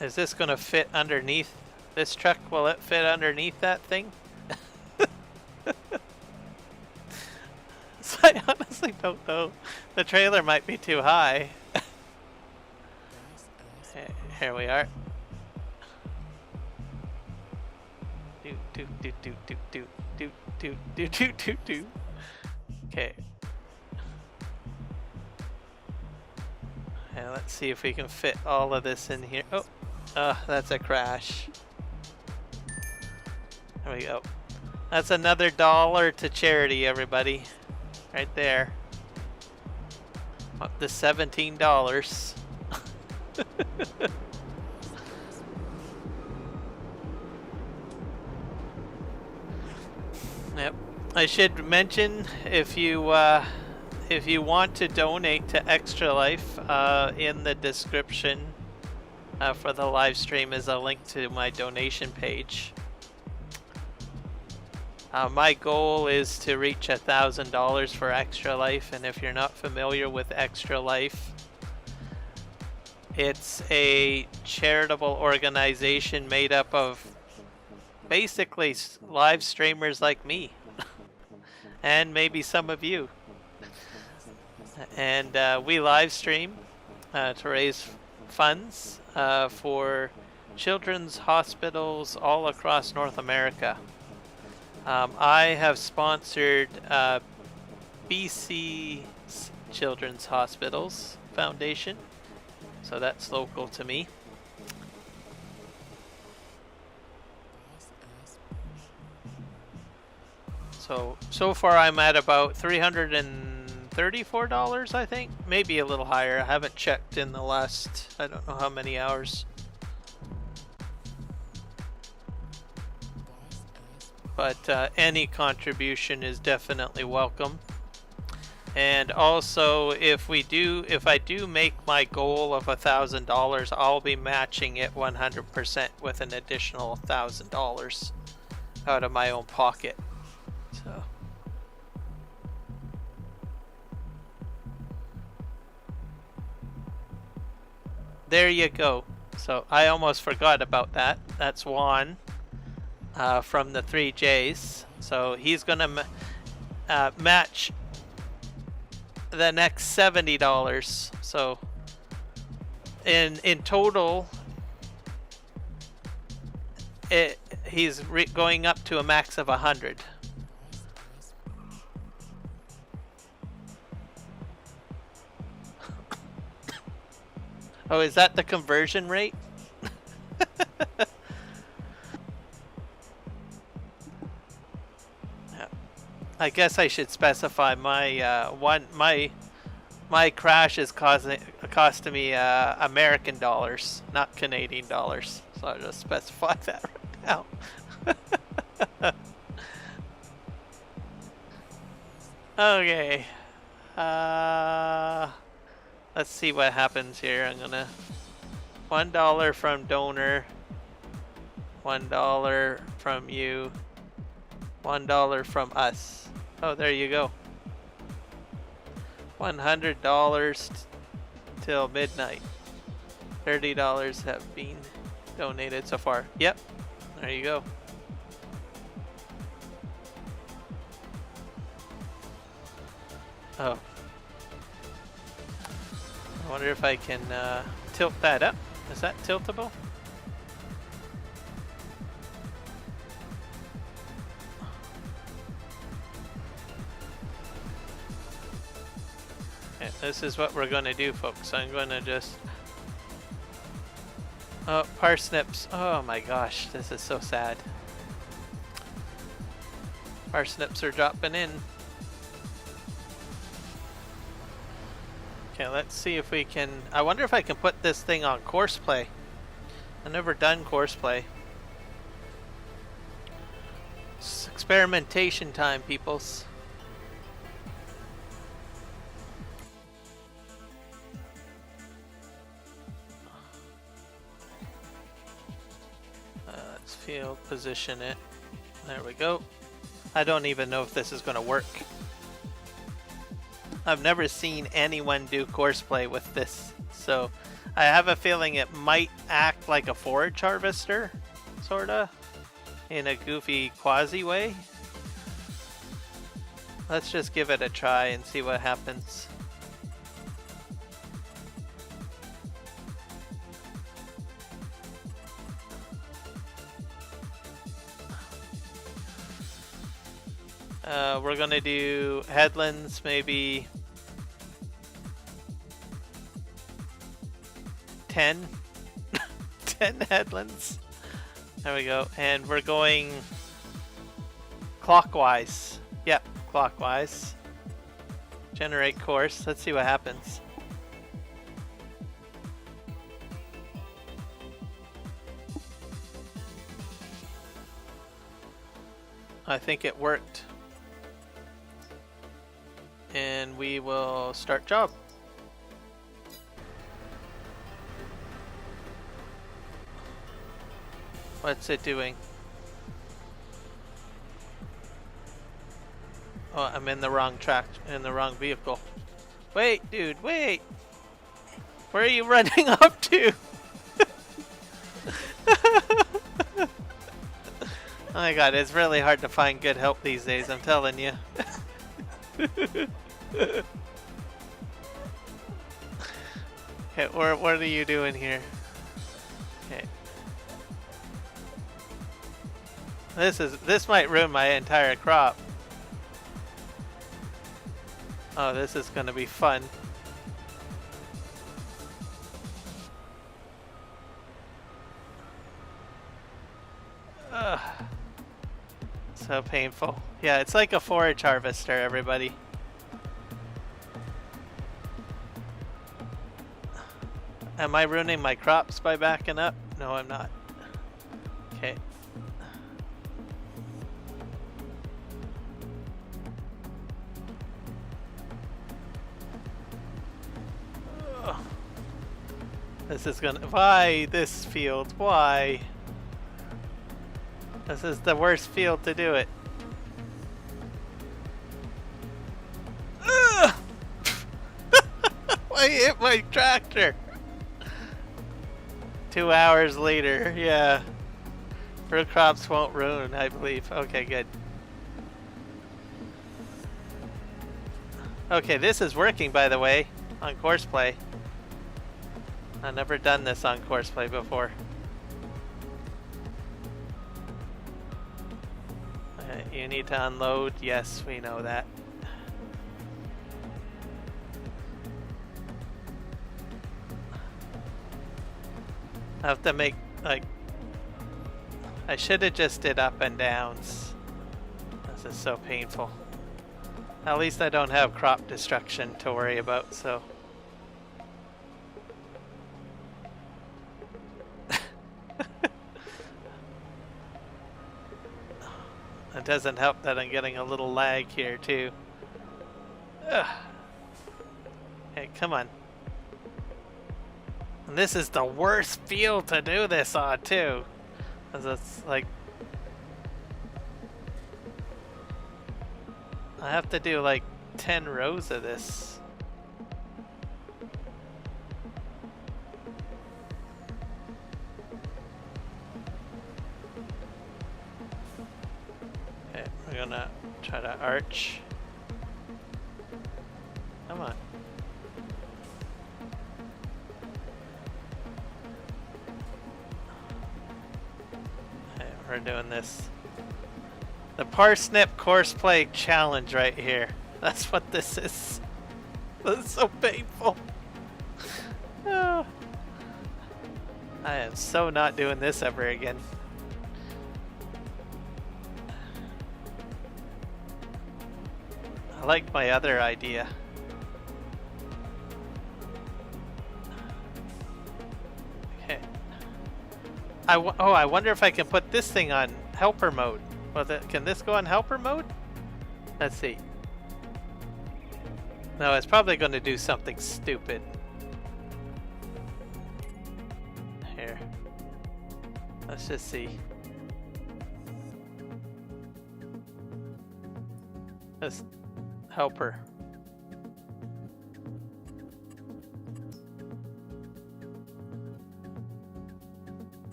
Speaker 21: Is this gonna fit underneath this truck? Will it fit underneath that thing? So I honestly don't know. The trailer might be too high. Here we are. Do. Okay. And let's see if we can fit all of this in here. Oh, that's a crash. There we go. That's another $1 to charity, everybody. Right there. Up to $17. Yep. I should mention, if you want to donate to Extra Life, in the description for the live stream is a link to my donation page. My goal is to reach $1,000 for Extra Life, and if you're not familiar with Extra Life, it's a charitable organization made up of basically live streamers like me and maybe some of you. And we live stream to raise funds for children's hospitals all across North America. I have sponsored BC Children's Hospitals Foundation, so that's local to me. So far I'm at about $334, I think, maybe a little higher. I haven't checked in the last, I don't know how many hours. But any contribution is definitely welcome. And also, if I do make my goal of $1,000, I'll be matching it 100% with an additional $1,000 out of my own pocket. So. There you go. So I almost forgot about that. That's Juan. From the 3Js, so he's gonna match the next $70. So in total, he's going up to a max of 100. Oh, is that the conversion rate? I guess I should specify my my crash is costing me American dollars, not Canadian dollars. So I'll just specify that right now. Okay. Let's see what happens here. I'm gonna $1 from donor, $1 from you, $1 from us. Oh, there you go. $100 till midnight. $30 have been donated so far. Yep, there you go. Oh. I wonder if I can tilt that up. Is that tiltable? This is what we're going to do, folks. I'm going to just... Oh, parsnips. Oh my gosh, this is so sad. Parsnips are dropping in. Okay, let's see if we can... I wonder if I can put this thing on Courseplay. I've never done Courseplay. It's experimentation time, peoples. Field position it. There we go. I don't even know if this is going to work. I've never seen anyone do Courseplay with this, so I have a feeling it might act like a forage harvester, sorta, in a goofy quasi way. Let's just give it a try and see what happens. We're gonna do headlands, maybe 10 headlands. There we go. And we're going clockwise. Yep, clockwise. Generate course. Let's see what happens. I think it worked. And we will start job. What's it doing? Oh, I'm in the wrong track, in the wrong vehicle. Wait, dude, wait! Where are you running up to? Oh my god, it's really hard to find good help these days, I'm telling you. Okay, what are you doing here? Okay. This might ruin my entire crop. Oh, this is gonna be fun. Ugh. So painful. Yeah, it's like a forage harvester, everybody. Am I ruining my crops by backing up? No, I'm not. Okay. Ugh. This is gonna... Why this field? Why? This is the worst field to do it. Ugh! I hit my tractor! 2 hours later, yeah. Root crops won't ruin, I believe. Okay, good. Okay, this is working, by the way, on Courseplay. I've never done this on Courseplay before. You need to unload. Yes, we know that. I have to make, like, I should have just did up and downs. This is so painful. At least I don't have crop destruction to worry about, so. It doesn't help that I'm getting a little lag here too. Ugh. Hey, come on. And this is the worst field to do this on too. Cause it's like... I have to do like 10 rows of this. Okay, we're gonna try to arch. Come on. Okay, we're doing this. The Parsnip Courseplay Challenge right here. That's what this is. This is so painful. Oh. I am so not doing this ever again. I like my other idea. Okay. I wonder if I can put this thing on helper mode. Can this go on helper mode? Let's see. No, it's probably going to do something stupid. Here. Let's just see. This helper.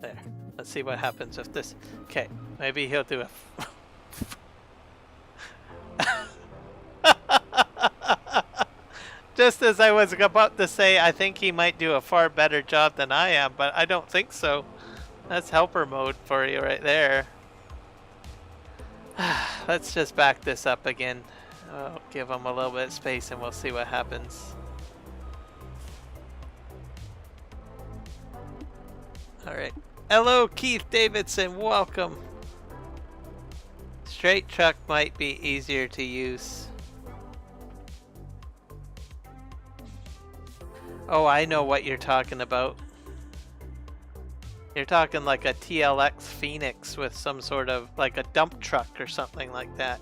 Speaker 21: There. Let's see what happens if this... Okay, maybe he'll do a... Just as I was about to say, I think he might do a far better job than I am, but I don't think so. That's helper mode for you right there. Let's just back this up again. I'll give him a little bit of space and we'll see what happens. Alright. Hello, Keith Davidson. Welcome. Straight truck might be easier to use. Oh, I know what you're talking about. You're talking like a TLX Phoenix with some sort of, like a dump truck or something like that.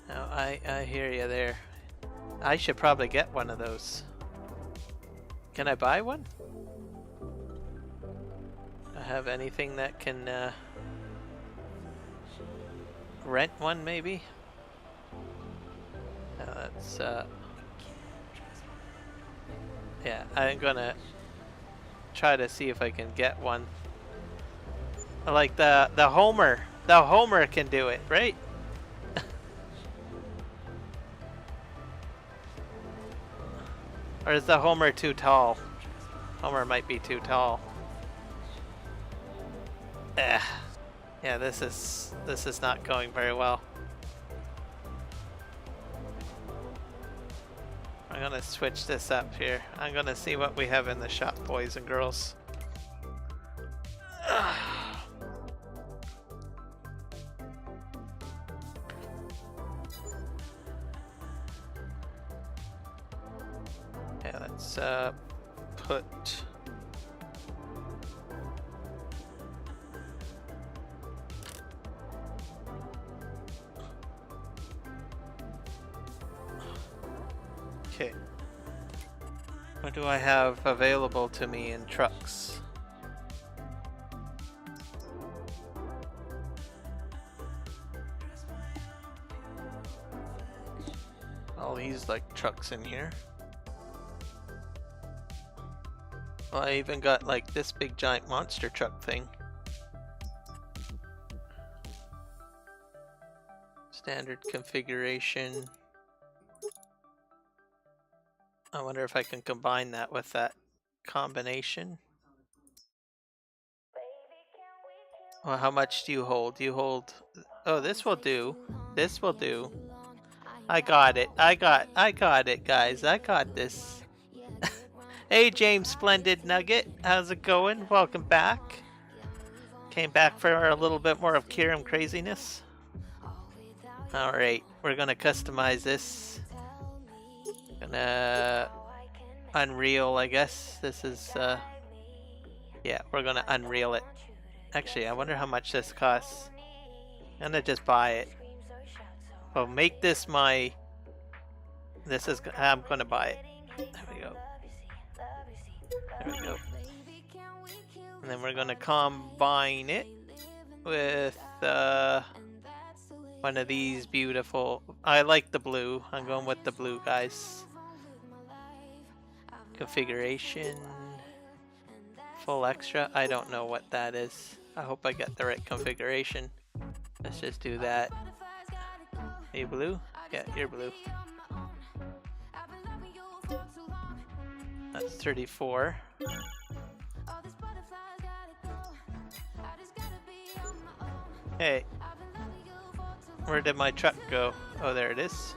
Speaker 21: No, I hear you there. I should probably get one of those. Can I buy one? Do I have anything that can... rent one maybe. That's yeah, I'm gonna try to see if I can get one. Like the Homer. The Homer can do it, right? Or is the Homer too tall? Homer might be too tall. Yeah, this is not going very well. I'm gonna switch this up here. I'm gonna see what we have in the shop, boys and girls. Yeah, let's put okay. What do I have available to me in trucks? All these like trucks in here. Well, I even got like this big giant monster truck thing. Standard configuration. I wonder if I can combine that with that combination. Well, how much do you hold? Do you hold... Oh, this will do. This will do. I got it. I got it, guys. I got this. Hey, James Splendid Nugget. How's it going? Welcome back. Came back for a little bit more of Kiram craziness. Alright, we're gonna customize this. Gonna Unreal, I guess. This is yeah, we're gonna Unreal it. Actually, I wonder how much this costs. I'm gonna just buy it. Well, make this my... I'm gonna buy it. There we go. There we go. And then we're gonna combine it with one of these beautiful... I like the blue. I'm going with the blue, guys. Configuration. Full extra. I don't know what that is. I hope I get the right configuration. Let's just do that. Are you blue? Yeah, you're blue. That's 34. Hey. Where did my truck go? Oh, there it is.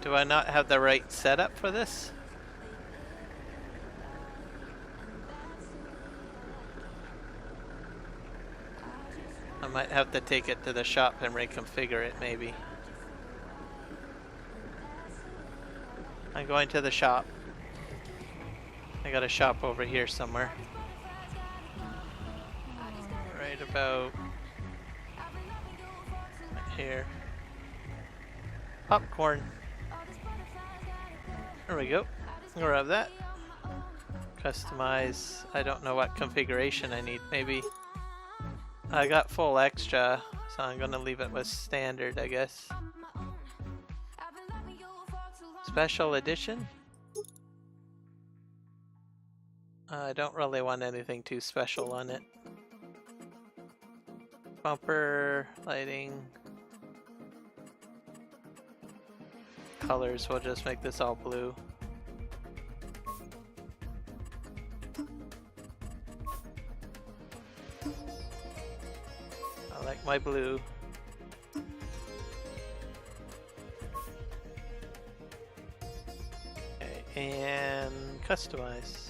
Speaker 21: Do I not have the right setup for this? I might have to take it to the shop and reconfigure it, maybe. I'm going to the shop. I got a shop over here somewhere. Right about right here. Popcorn. There we go. Grab that. Customize. I don't know what configuration I need. Maybe I got full extra, so I'm gonna leave it with standard, I guess. Special edition. I don't really want anything too special on it. Bumper, lighting. Colors, we'll just make this all blue. I like my blue. Okay, and customize.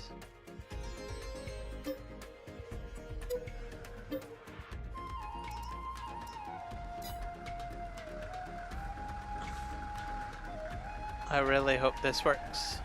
Speaker 21: I really hope this works.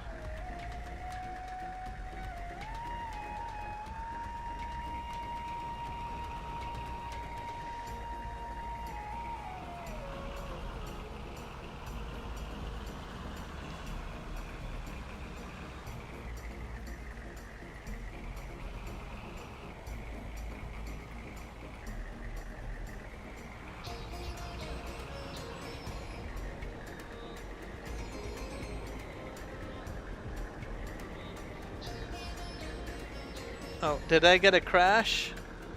Speaker 21: Oh, did I get a crash?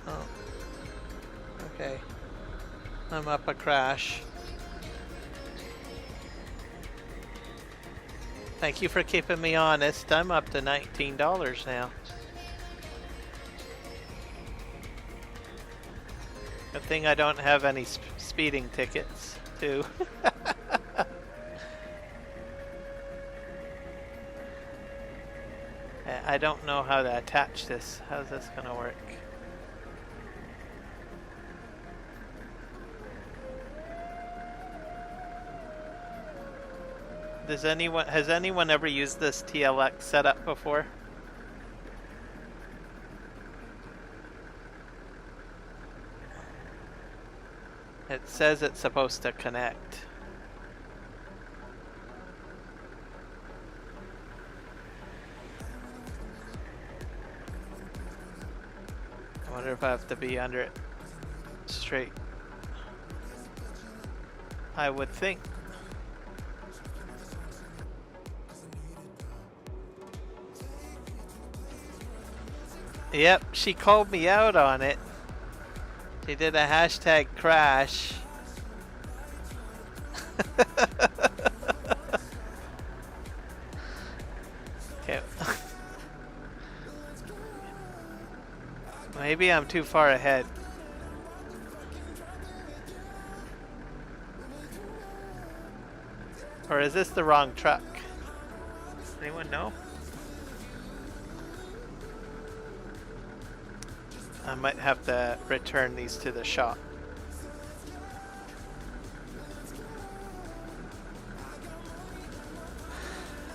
Speaker 21: Oh. Okay. I'm up a crash. Thank you for keeping me honest. I'm up to $19 now. Good thing I don't have any speeding tickets, too. I don't know how to attach this. How's this gonna work? Has anyone ever used this TLX setup before? It says it's supposed to connect. I wonder if I have to be under it straight. I would think. Yep, she called me out on it. She did a hashtag crash. Okay. Maybe I'm too far ahead. Or is this the wrong truck? Anyone know? I might have to return these to the shop.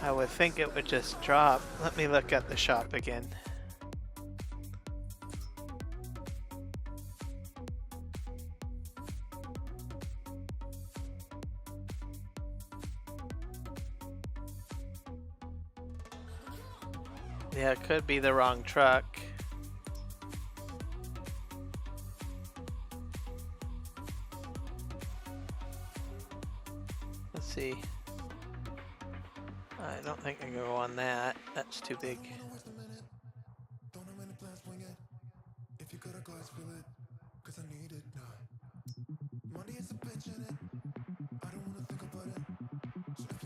Speaker 21: I would think it would just drop. Let me look at the shop again. Yeah, it could be the wrong truck. Let's see. I don't think I can go on that. That's too big.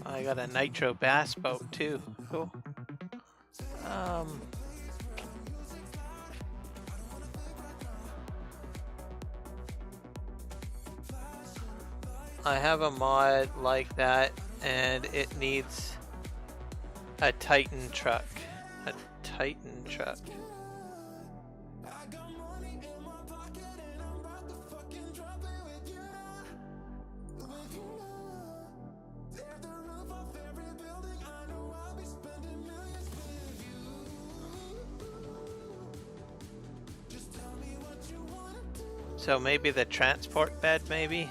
Speaker 21: I got a nitro bass boat too. Cool. I have a mod like that, and it needs a Titan truck. A Titan truck. So maybe the transport bed, maybe?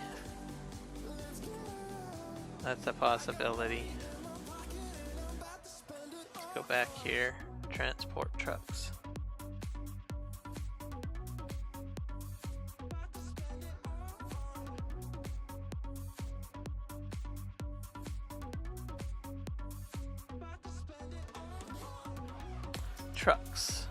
Speaker 21: That's a possibility. Let's go back here. Transport trucks. Trucks.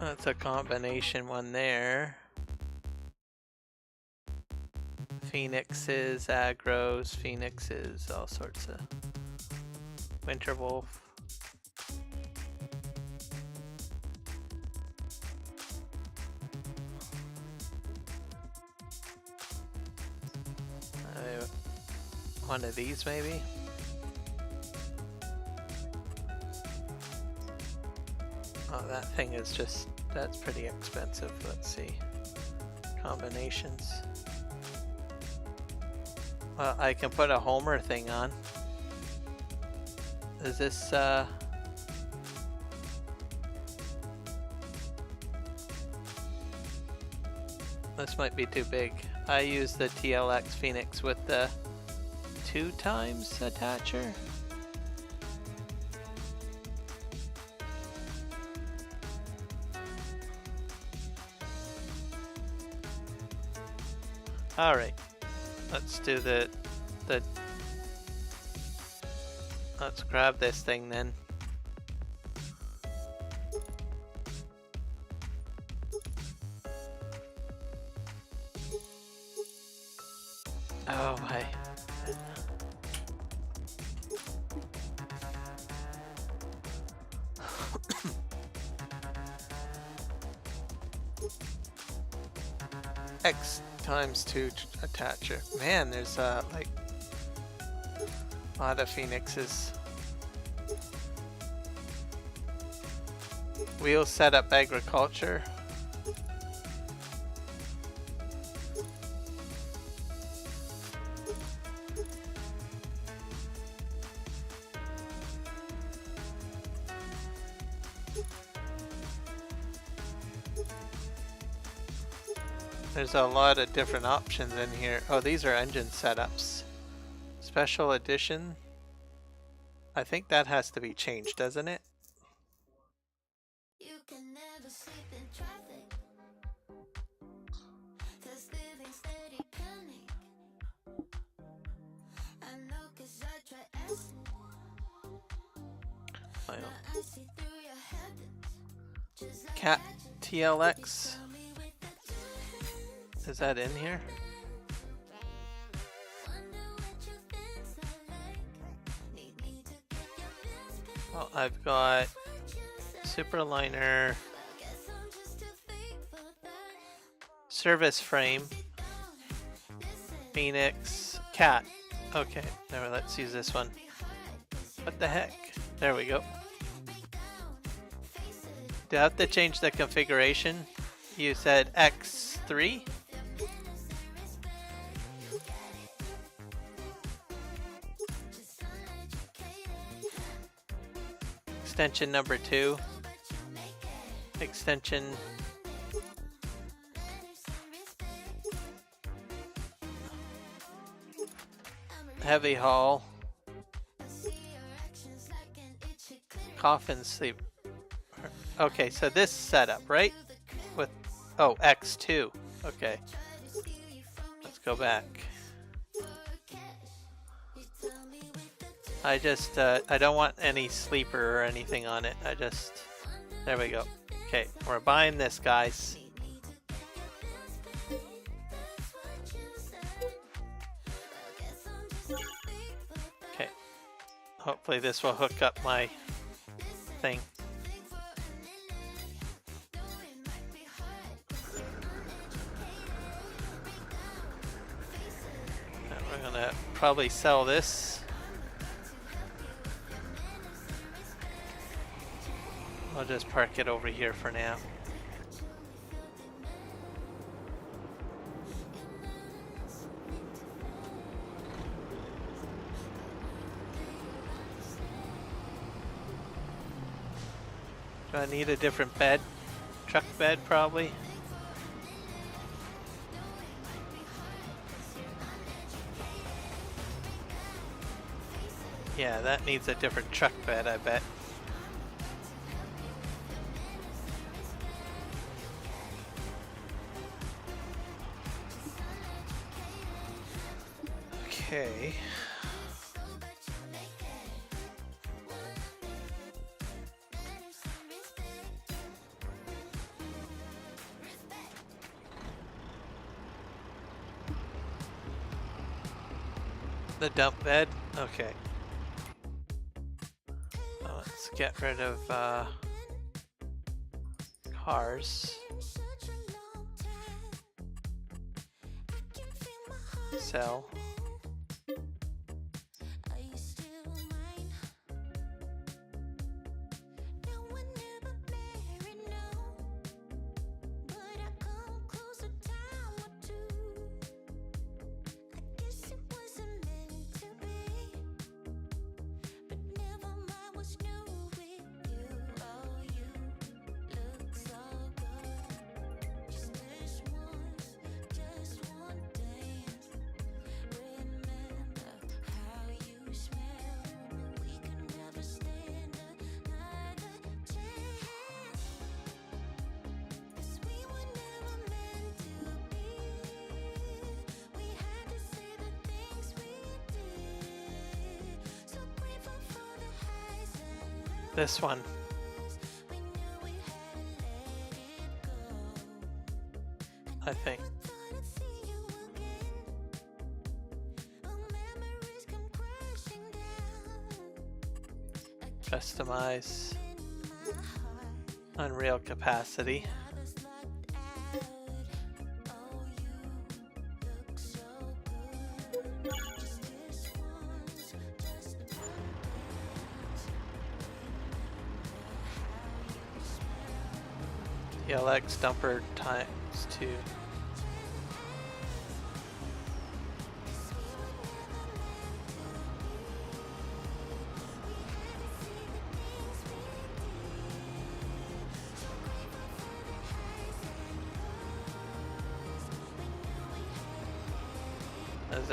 Speaker 21: That's a combination one there. Phoenixes, agros, phoenixes, all sorts of. Winterwolf. One of these maybe. that thing is just, that's pretty expensive. Let's see. Combinations. Well, I can put a Homer thing on. Is this, this might be too big. I use the TLX Phoenix with the 2x attacher. All right, let's do the let's grab this thing then. Oh my. X times 2 attacher. Man, there's like a lot of Phoenixes. Wheel setup agriculture. There's a lot of different options in here. Oh, these are engine setups. Special edition. I think that has to be changed, doesn't it? Cat TLX. Is that in here? Well, I've got Superliner, service frame, Phoenix, Cat. Okay, now let's use this one. What the heck? There we go. Do I have to change the configuration? You said X3? Extension number 2. Extension. Heavy haul. Coffin sleep. Okay, so this setup, right? With, oh, X2. Okay. Let's go back. I just, I don't want any sleeper or anything on it. I just, there we go. Okay, we're buying this, guys. Okay. Hopefully this will hook up my thing. And we're gonna probably sell this. I'll just park it over here for now. Do I need a different bed? Truck bed, probably. Yeah, that needs a different truck bed, I bet. Okay. The dump bed? Okay. Let's get rid of cars. Sell. This one. I think. Customize. Unreal capacity. TLX dumper times 2.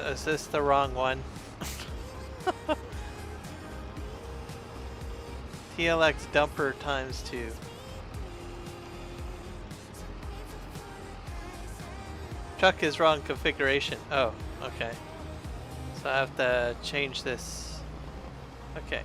Speaker 21: Is this the wrong one? TLX dumper times 2. Truck is wrong configuration. Oh, okay. So I have to change this. Okay.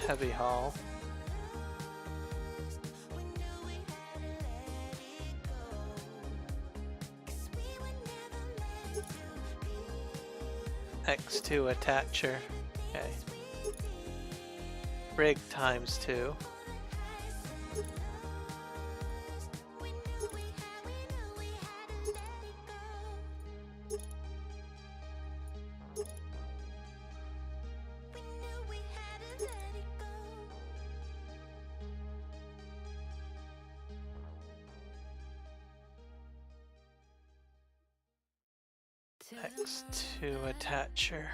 Speaker 21: Heavy haul. X2 attacher. Okay. Rig times 2. X2 attacher.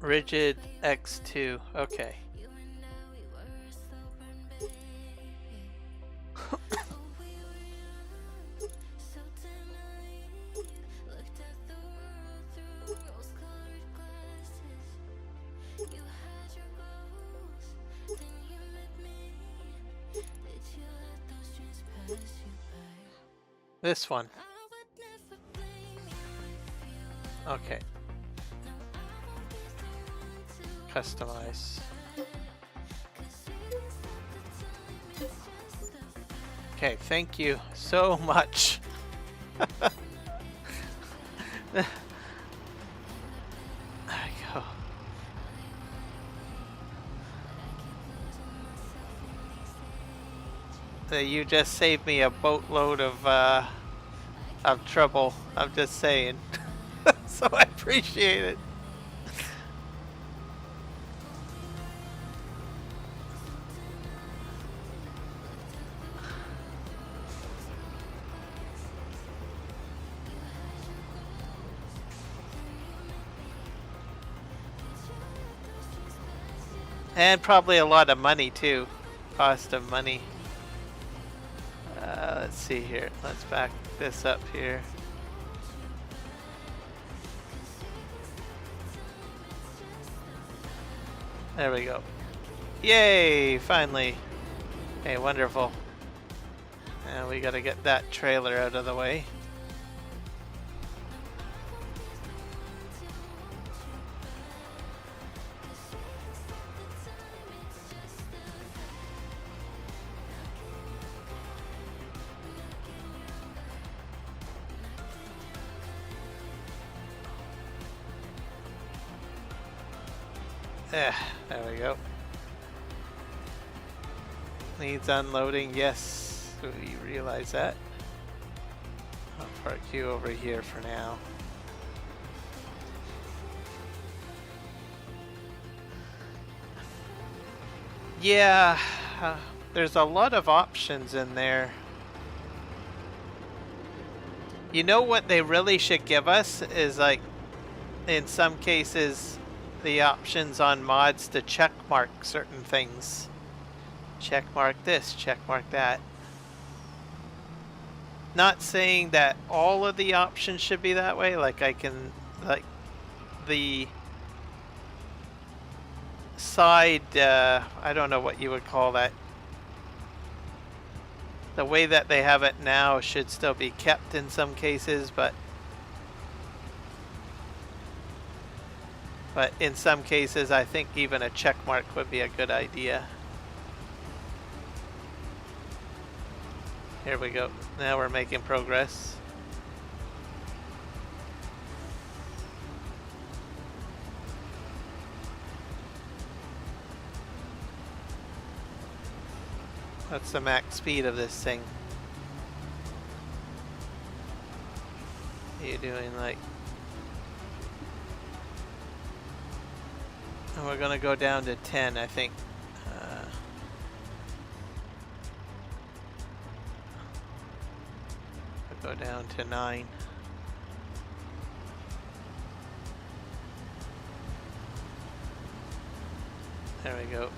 Speaker 21: Rigid X2. Okay. This one. Okay. Customize. Okay, thank you so much. There we go. You just saved me a boatload of trouble. I'm just saying. So I appreciate it. And probably a lot of money too. Cost of money. Let's see here. Let's back this up here. There we go. Yay! Finally. Okay, wonderful. And we gotta get that trailer out of the way. There we go. Needs unloading, yes. We realize that. I'll park you over here for now. Yeah, there's a lot of options in there. You know what they really should give us is, like, in some cases, the options on mods to check mark certain things. Check mark this, check mark that. Not saying that all of the options should be that way, like I can, like, the side, I don't know what you would call that. The way that they have it now should still be kept in some cases, but in some cases I think even a check mark would be a good idea. Here we go. Now we're making progress. What's the max speed of this thing? Are you doing like... And we're gonna go down to 10, I think. We'll go down to 9. There we go.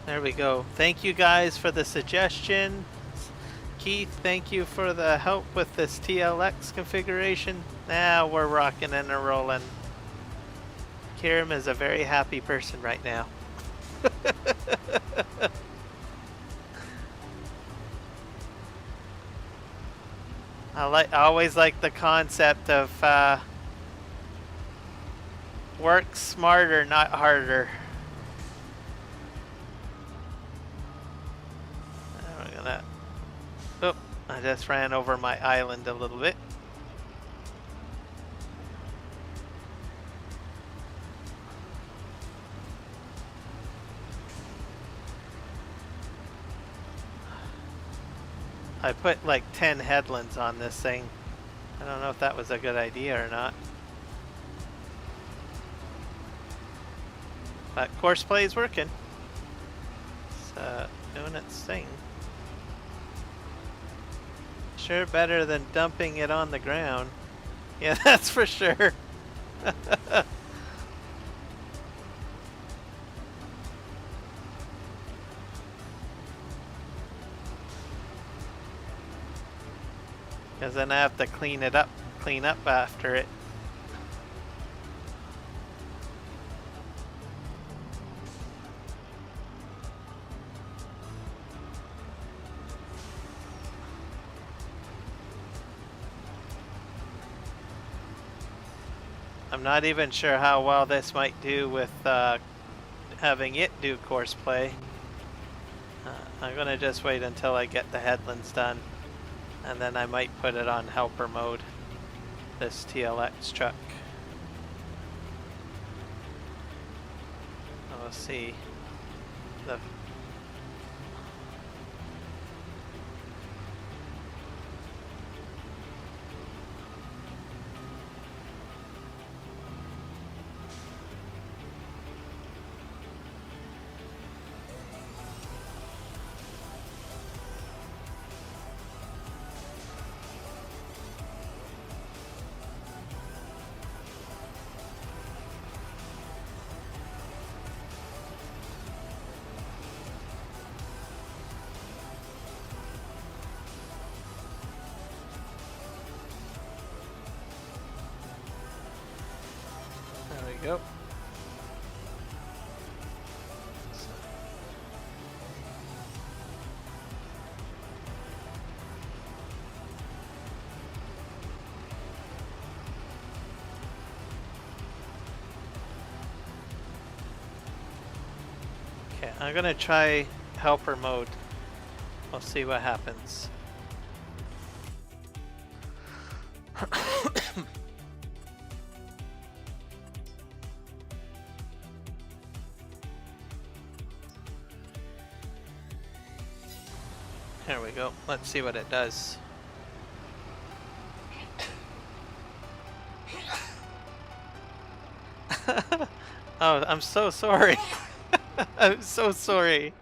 Speaker 21: There we go. Thank you guys for the suggestion. Keith, thank you for the help with this TLX configuration. Now we're rocking and rolling. Kiram is a very happy person right now. I always like the concept of work smarter, not harder. Oh, I just ran over my island a little bit. I put like 10 headlands on this thing. I don't know if that was a good idea or not. But course play is working. It's doing its thing. Sure better than dumping it on the ground. Yeah, that's for sure. Because then I have to clean up after it. I'm not even sure how well this might do with having it do course play. I'm gonna just wait until I get the headlands done, and then I might put it on helper mode, this TLX truck. We'll see. Okay, I'm gonna try helper mode. We'll see what happens. There we go. Let's see what it does. Oh, I'm so sorry. I'm so sorry.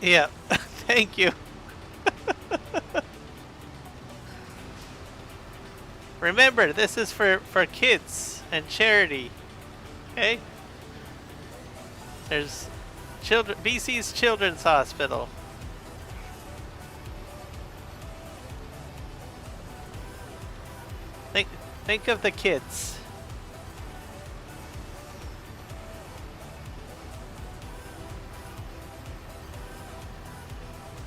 Speaker 21: Yeah, thank you. Remember, this is for kids and charity. Okay? There's BC's Children's Hospital. Think of the kids.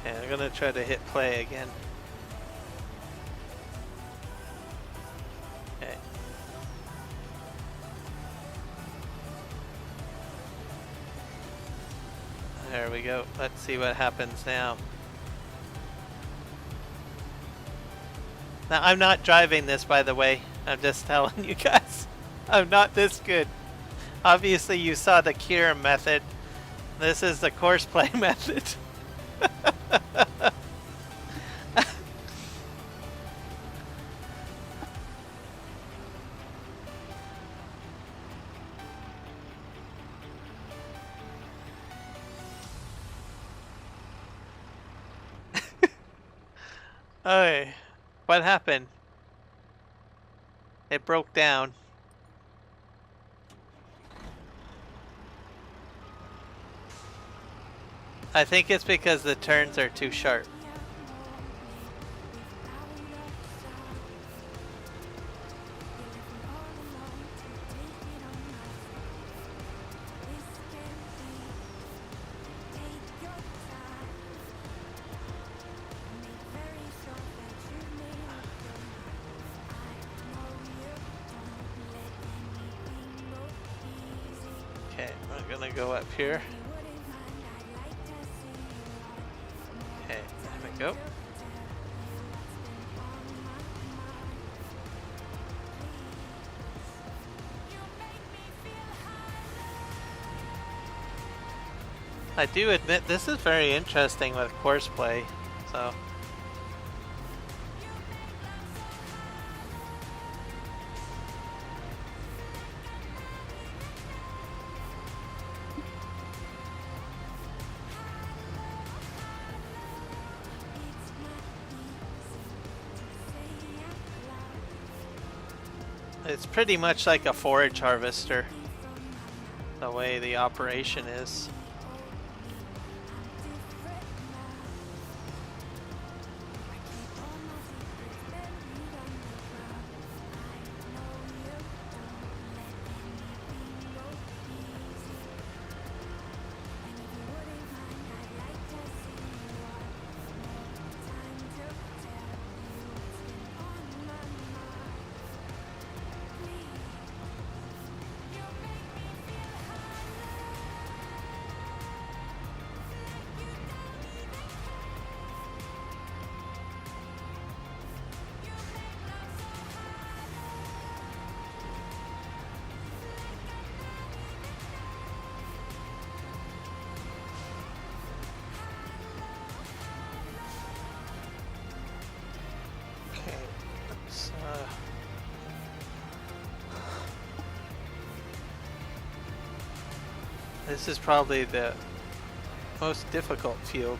Speaker 21: Okay, I'm gonna try to hit play again. Okay. There we go. Let's see what happens now. Now, I'm not driving this, by the way. I'm just telling you guys. I'm not this good. Obviously, you saw the Kira method. This is the courseplay method. Oh, what happened? It broke down. I think it's because the turns are too sharp. Okay, I'm gonna go up here. Okay, there we go. I do admit this is very interesting with courseplay, so. It's pretty much like a forage harvester, the way the operation is. This is probably the most difficult field.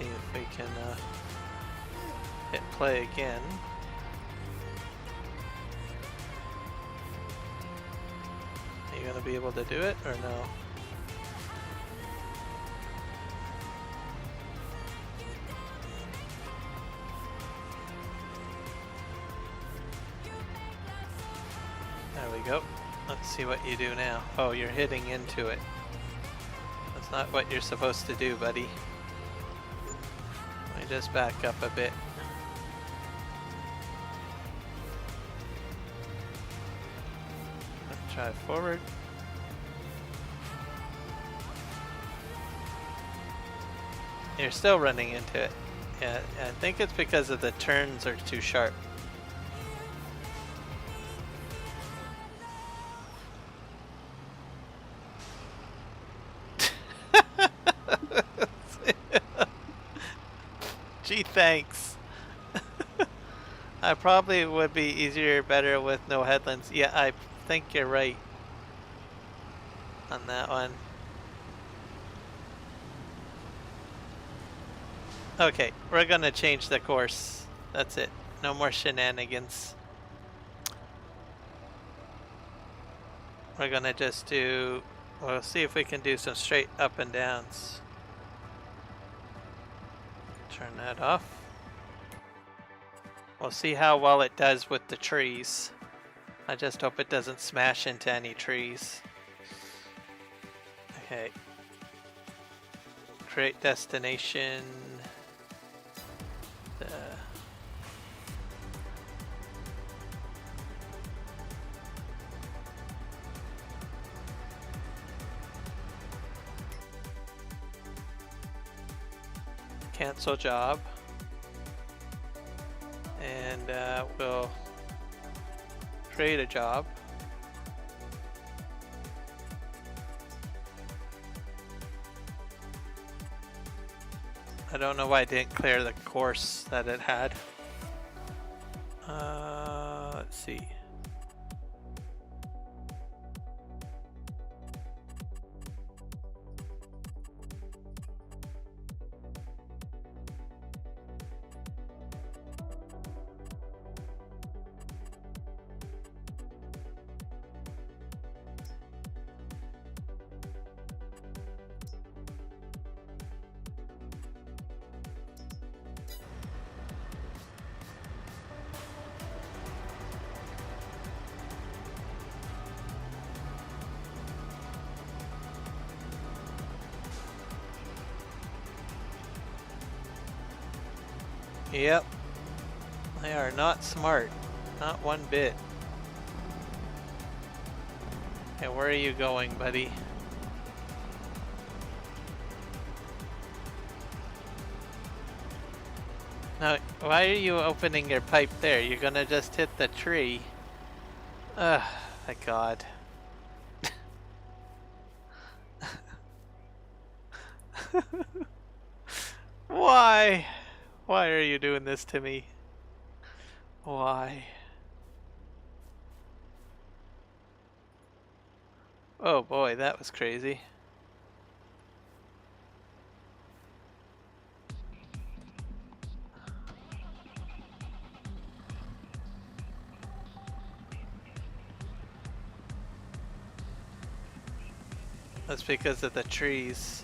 Speaker 21: see if we can hit play again. Are you gonna be able to do it or no? There we go. Let's see what you do now. Oh, you're hitting into it. That's not what you're supposed to do, buddy. Let me just back up a bit. Let's try forward. You're still running into it. Yeah, I think it's because of the turns are too sharp. Gee, thanks. I probably would be easier, better with no headlands. Yeah, I think you're right on that one. Okay, we're gonna change the course. That's it. No more shenanigans. We're gonna just do... We'll see if we can do some straight up and downs. Turn that off. We'll see how well it does with the trees. I just hope it doesn't smash into any trees. Okay. Create destination. Cancel job, and we'll create a job. I don't know why I didn't clear the course that it had. Let's see. Yep, they are not smart, not one bit. Okay, where are you going, buddy? Now, why are you opening your pipe there? You're gonna just hit the tree. Ugh, my God. Why? Why are you doing this to me? Why? Oh boy, that was crazy. That's because of the trees.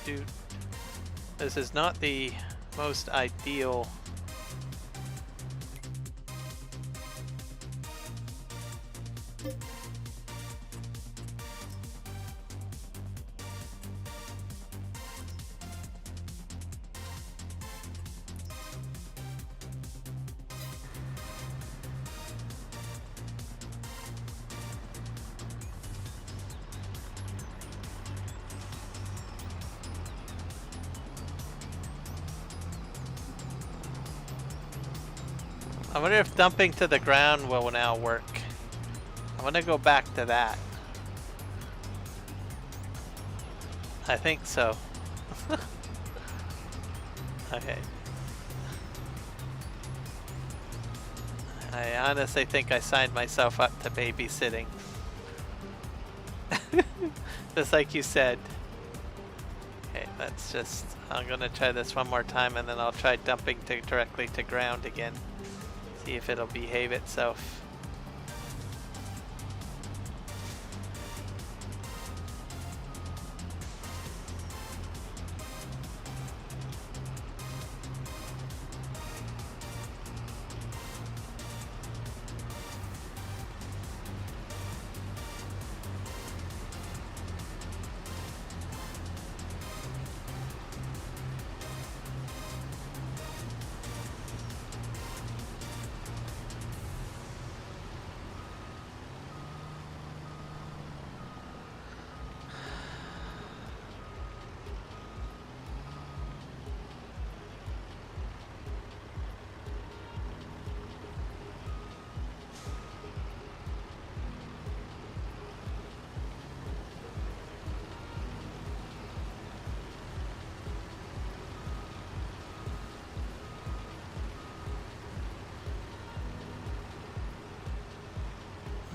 Speaker 21: Dude. This is not the most ideal. I wonder if dumping to the ground will now work. I want to go back to that. I think so. Okay. I honestly think I signed myself up to babysitting. Just like you said. Okay, let's just, I'm gonna try this one more time and then I'll try dumping directly to ground again. See if it'll behave itself.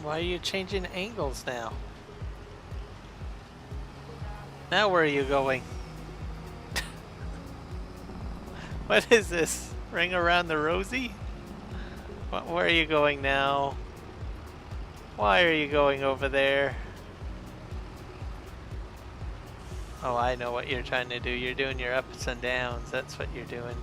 Speaker 21: Why are you changing angles now? Now where are you going? What is this? Ring around the rosy? Where are you going now? Why are you going over there? Oh, I know what you're trying to do. You're doing your ups and downs. That's what you're doing.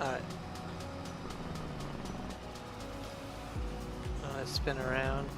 Speaker 21: Alright. Let's spin around.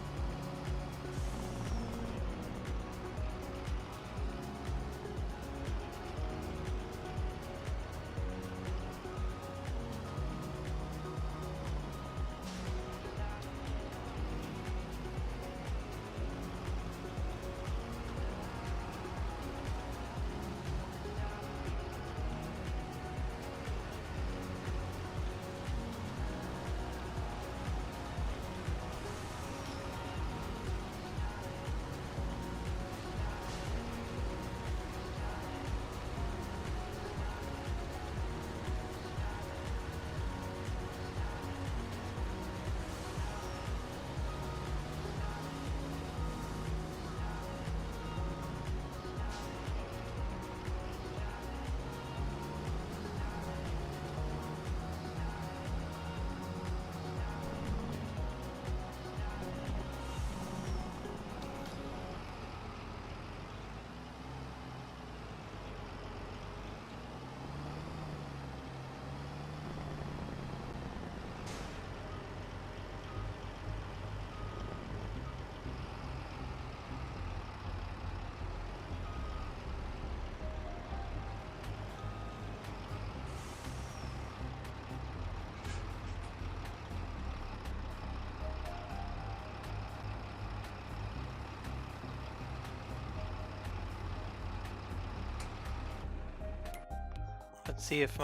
Speaker 21: Let's see if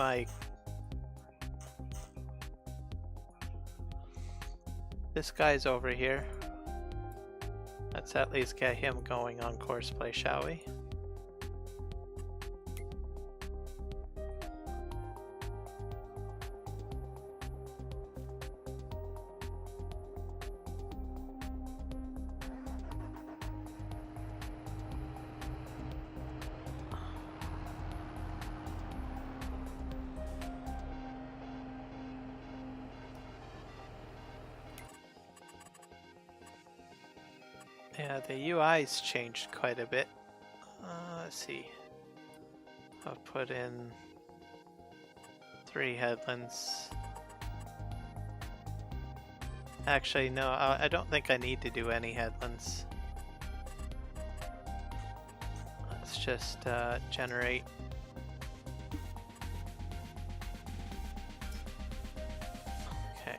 Speaker 21: this guy's over here. Let's at least get him going on Courseplay, shall we? Yeah, the UI's changed quite a bit. Let's see. I'll put in 3 headlands. Actually, no, I don't think I need to do any headlands. Let's just generate. Okay.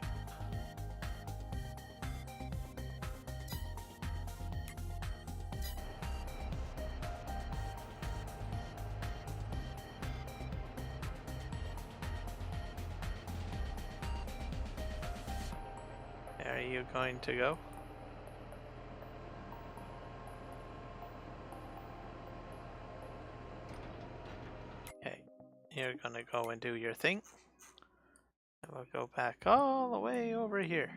Speaker 21: Are you going to go? Okay, you're gonna go and do your thing. And we'll go back all the way over here.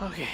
Speaker 21: Okay.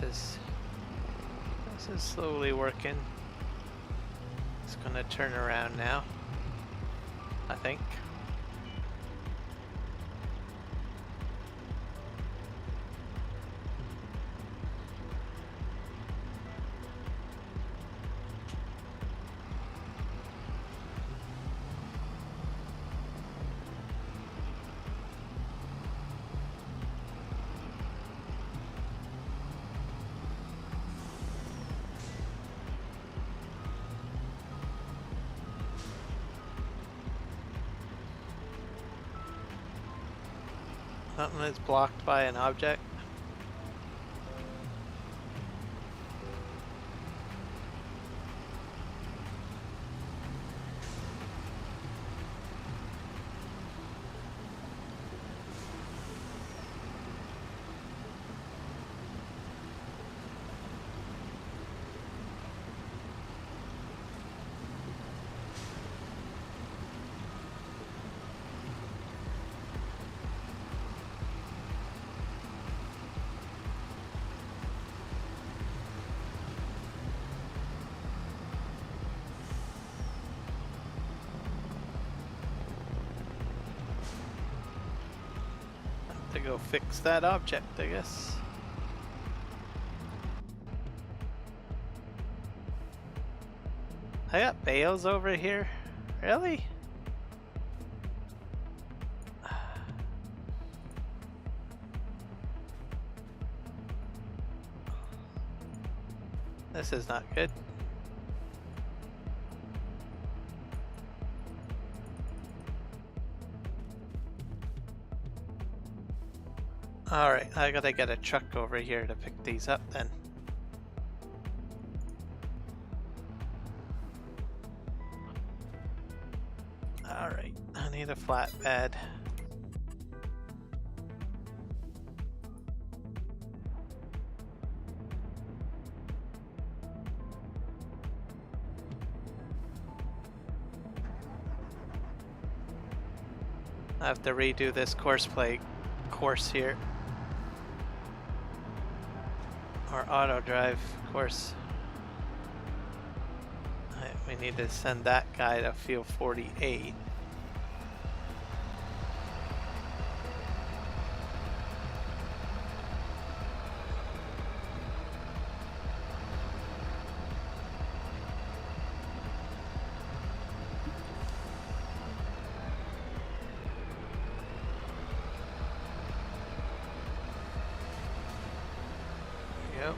Speaker 21: This is slowly working. It's gonna turn around now, I think. Something that's blocked by an object. To go fix that object, I guess. I got bales over here? Really? This is not good. Alright, I gotta get a truck over here to pick these up then. Alright, I need a flatbed. I have to redo this course here. Or auto drive course. We need to send that guy to field 48. Yep.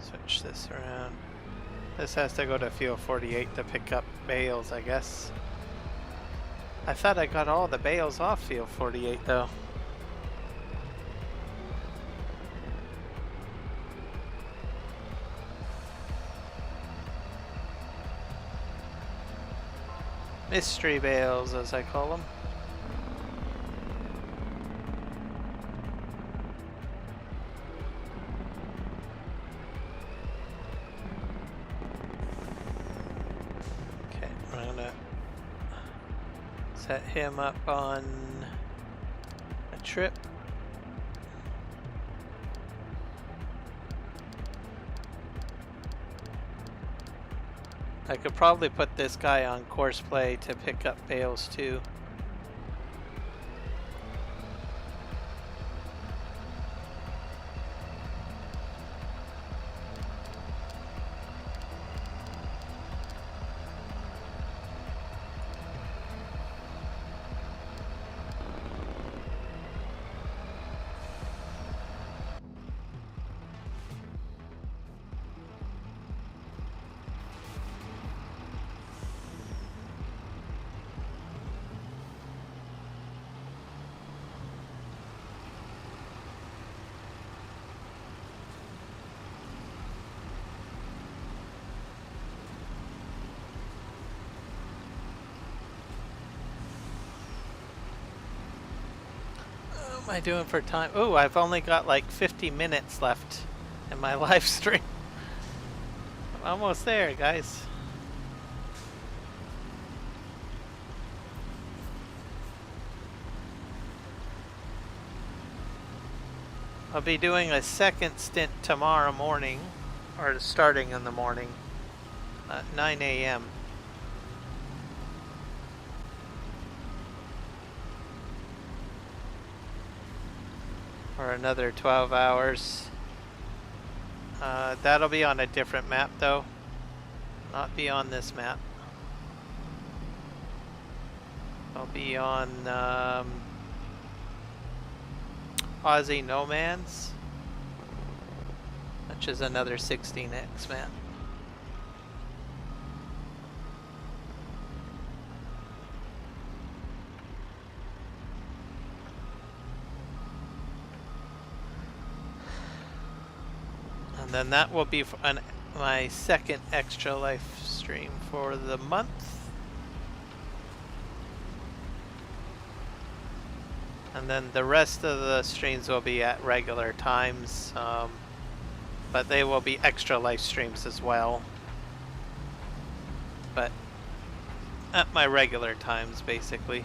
Speaker 21: Switch this around. This has to go to field 48 to pick up bales, I guess. I thought I got all the bales off field 48 though. Mystery bales, as I call them. Okay, we're gonna set him up on a trip. I could probably put this guy on course play to pick up bales too. What am I doing for time? Oh, I've only got like 50 minutes left in my live stream. I'm almost there, guys. I'll be doing a second stint tomorrow morning, or starting in the morning at 9 a.m. For another 12 hours. That'll be on a different map though. Not be on this map. I'll be on Aussie No Man's, which is another 16x map. And then that will be my second Extra Life stream for the month. And then the rest of the streams will be at regular times, but they will be Extra Life streams as well. But at my regular times, basically.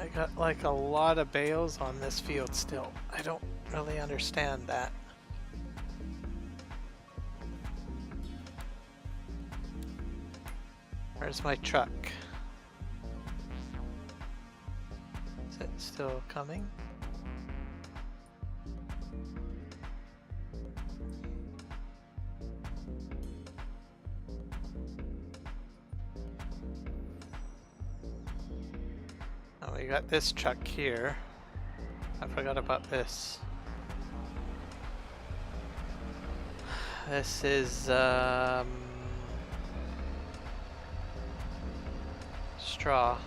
Speaker 21: I got like a lot of bales on this field still. I don't really understand that. Where's my truck? Is it still coming? Oh, we got this truck here. I forgot about this. This is straw,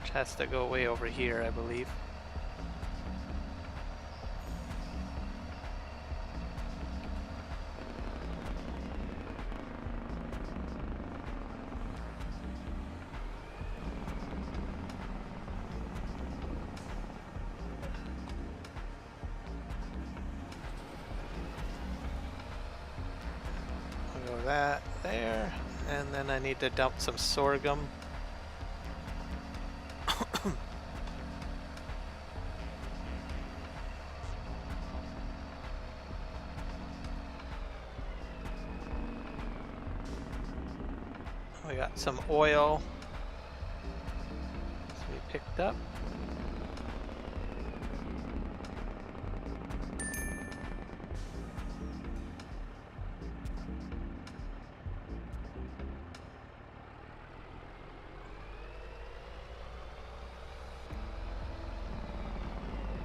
Speaker 21: which has to go way over here, I believe. I'll go that there. And then I need to dump some sorghum. We got some oil to be picked up.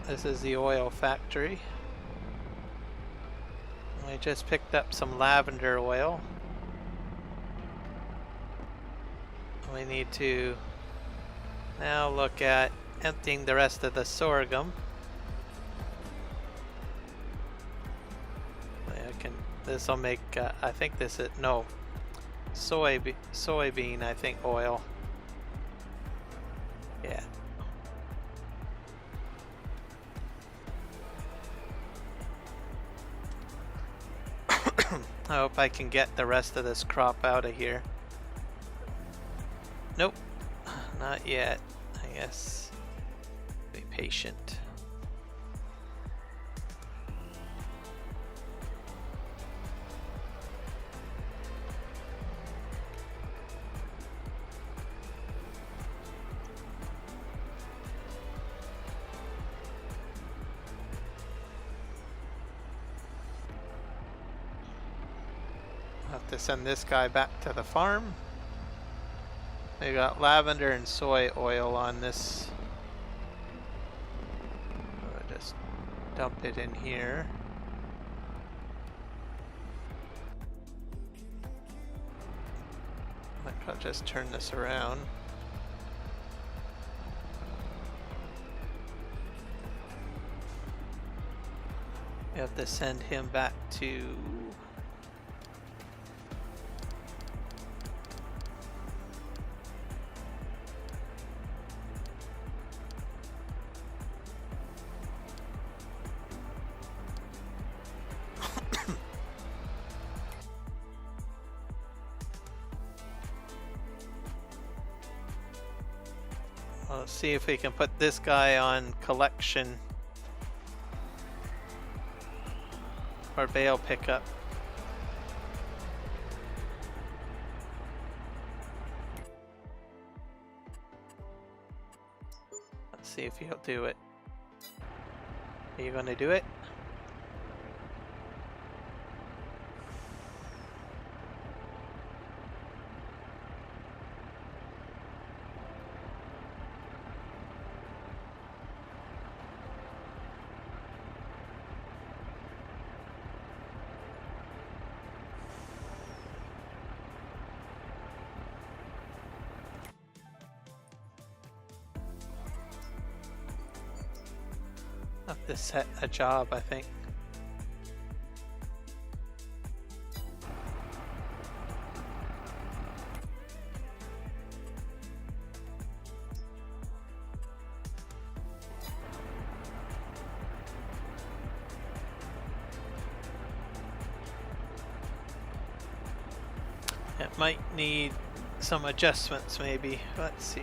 Speaker 21: This is the oil factory. I just picked up some lavender oil. We need to now look at emptying the rest of the sorghum. This will make, I think this is, no, soybean, I think, oil. Yeah. I hope I can get the rest of this crop out of here. Nope, not yet. I guess be patient. Have to send this guy back to the farm. We got lavender and soy oil on this. I'll just dump it in here. I'll just turn this around. We have to send him back to let's see if we can put this guy on collection or bale pickup. Let's see if he'll do it. Are you going to do it? Have to set a job, I think. It might need some adjustments maybe. Let's see.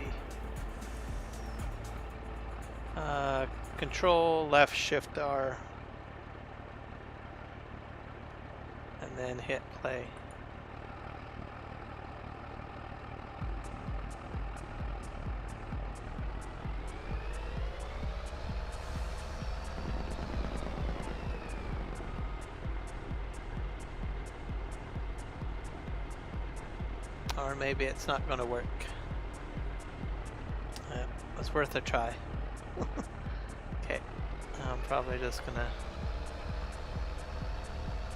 Speaker 21: Control left shift R and then hit play. Or maybe it's not going to work. It's worth a try. Okay, I'm probably just gonna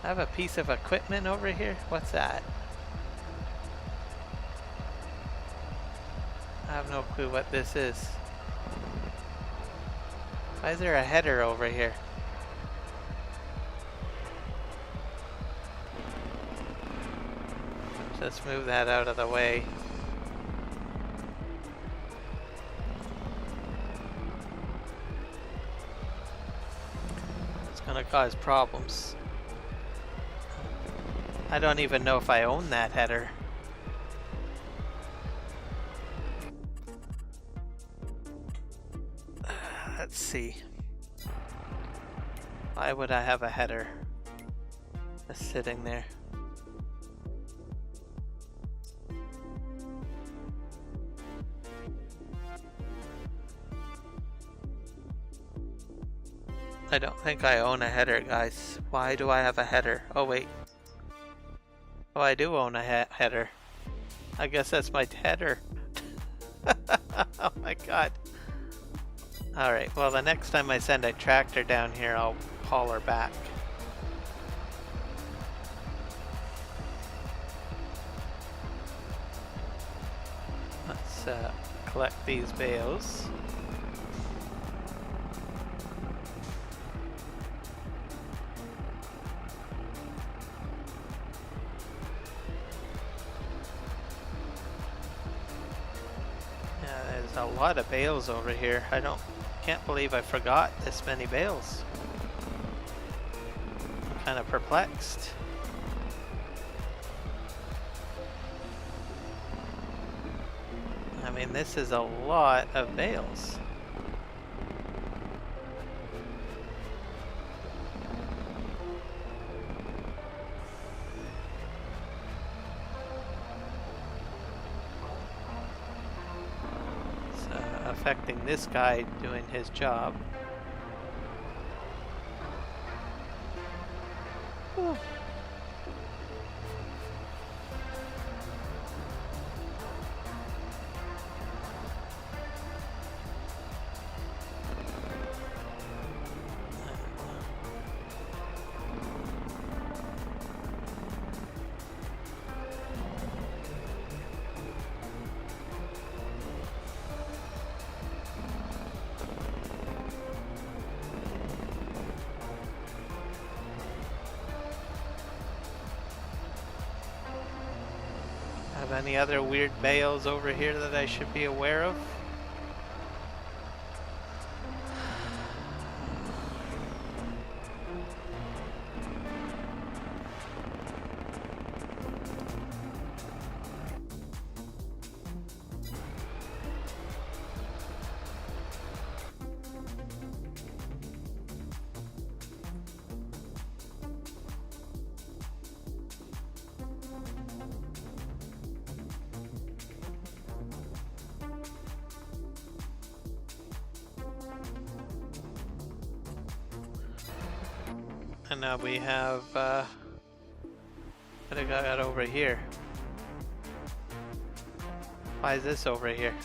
Speaker 21: have a piece of equipment over here. What's that? I have no clue what this is. Why is there a header over here? Let's move that out of the way. It's gonna cause problems. I don't even know if I own that header. Let's see. Why would I have a header just sitting there? I don't think I own a header, guys. Why do I have a header? Oh wait. Oh, I do own a header. I guess that's my header. Oh my god. Alright, well the next time I send a tractor down here, I'll haul her back. Let's collect these bales. A lot of bales over here. Can't believe I forgot this many bales. I'm kind of perplexed. I mean, this is a lot of bales. Affecting this guy doing his job. Whew. Any other weird bales over here that I should be aware of? And now we have, what do I got over here? Why is this over here?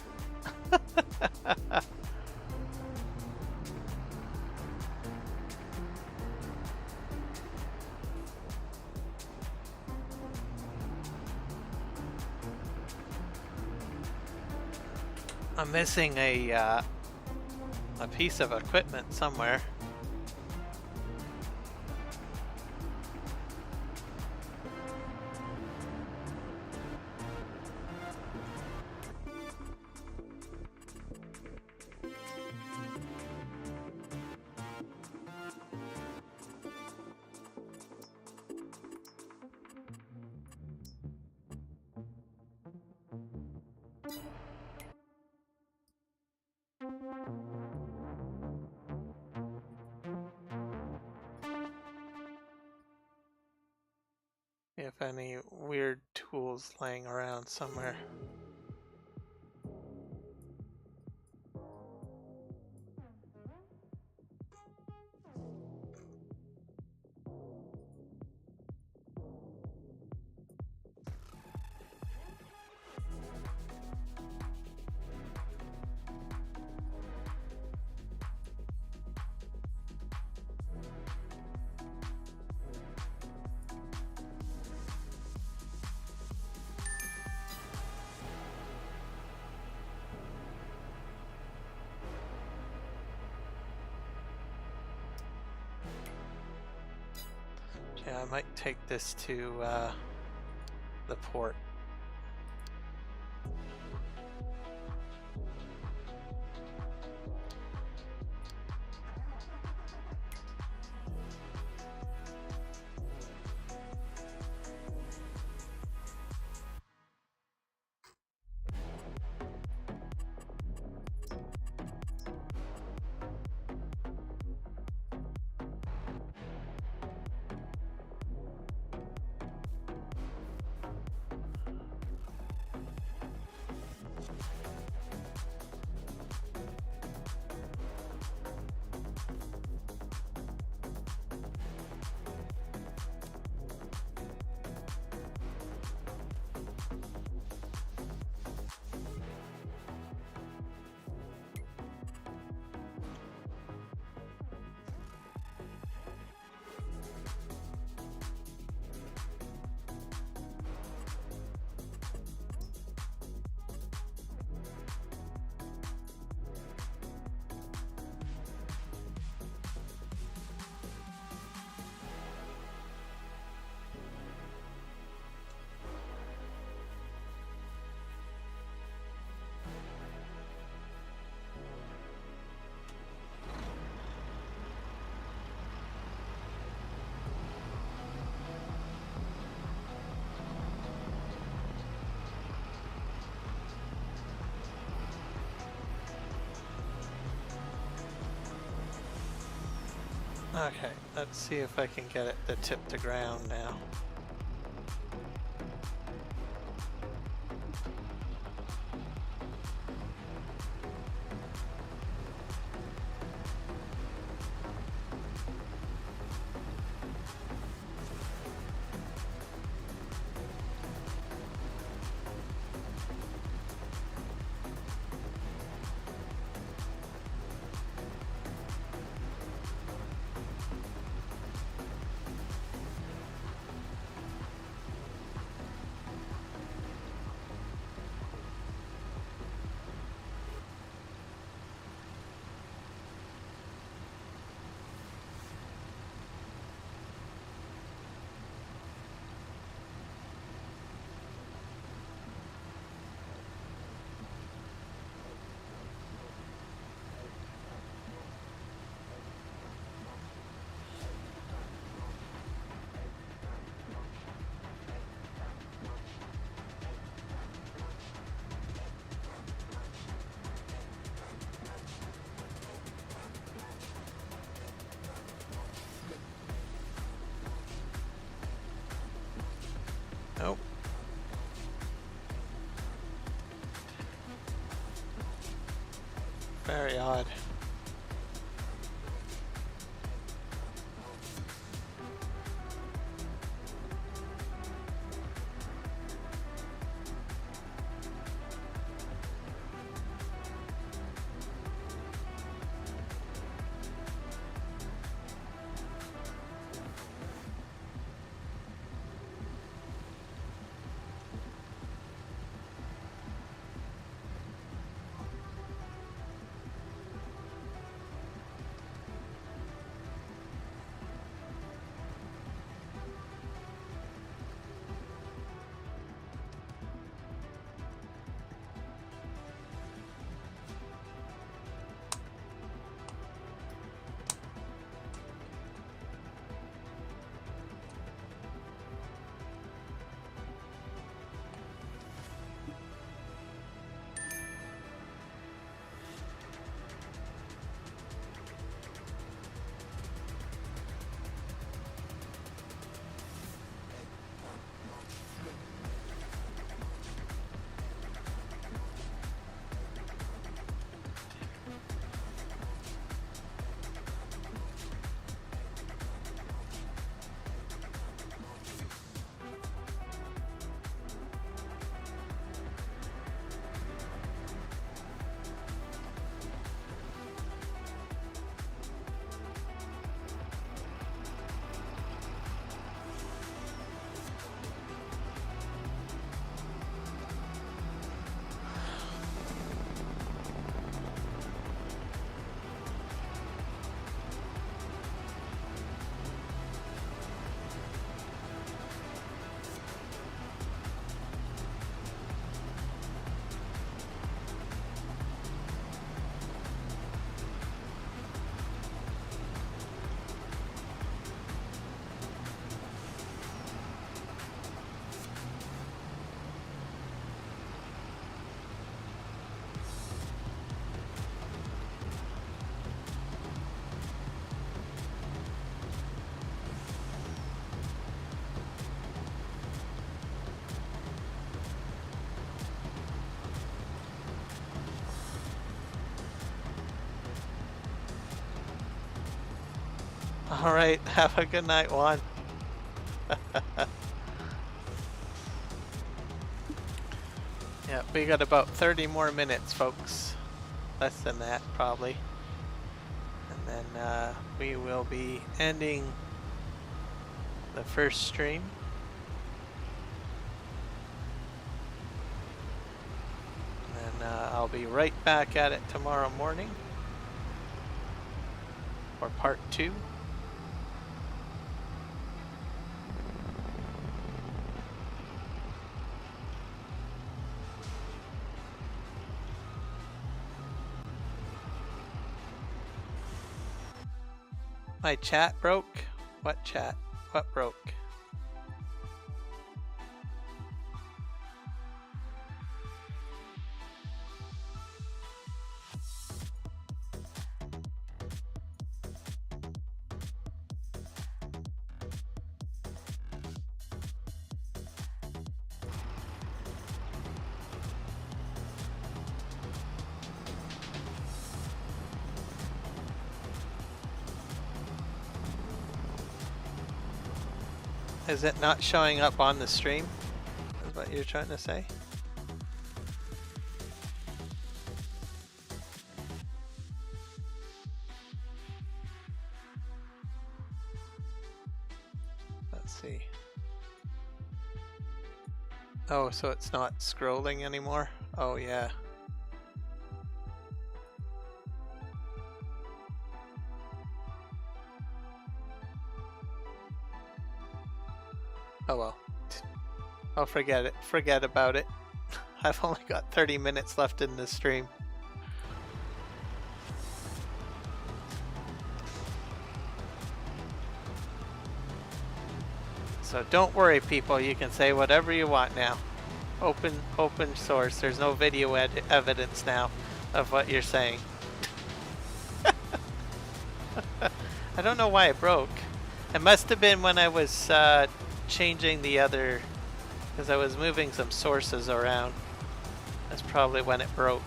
Speaker 21: I'm missing a piece of equipment somewhere. of any weird tools laying around somewhere. Yeah, I might take this to the port. Okay, let's see if I can get it to tip to ground now. Nope. Very odd. Alright, have a good night, Juan. Yeah, we got about 30 more minutes, folks. Less than that, probably. And then we will be ending the first stream. And then I'll be right back at it tomorrow morning for part 2. My chat broke? What chat? What broke? Is it not showing up on the stream? Is what you're trying to say? Let's see. Oh, so it's not scrolling anymore? Oh, yeah. Oh well. I'll forget it. Forget about it. I've only got 30 minutes left in this stream. So don't worry, people. You can say whatever you want now. Open source. There's no video evidence now of what you're saying. I don't know why it broke. It must have been when I was changing the other, because I was moving some sources around. That's probably when it broke.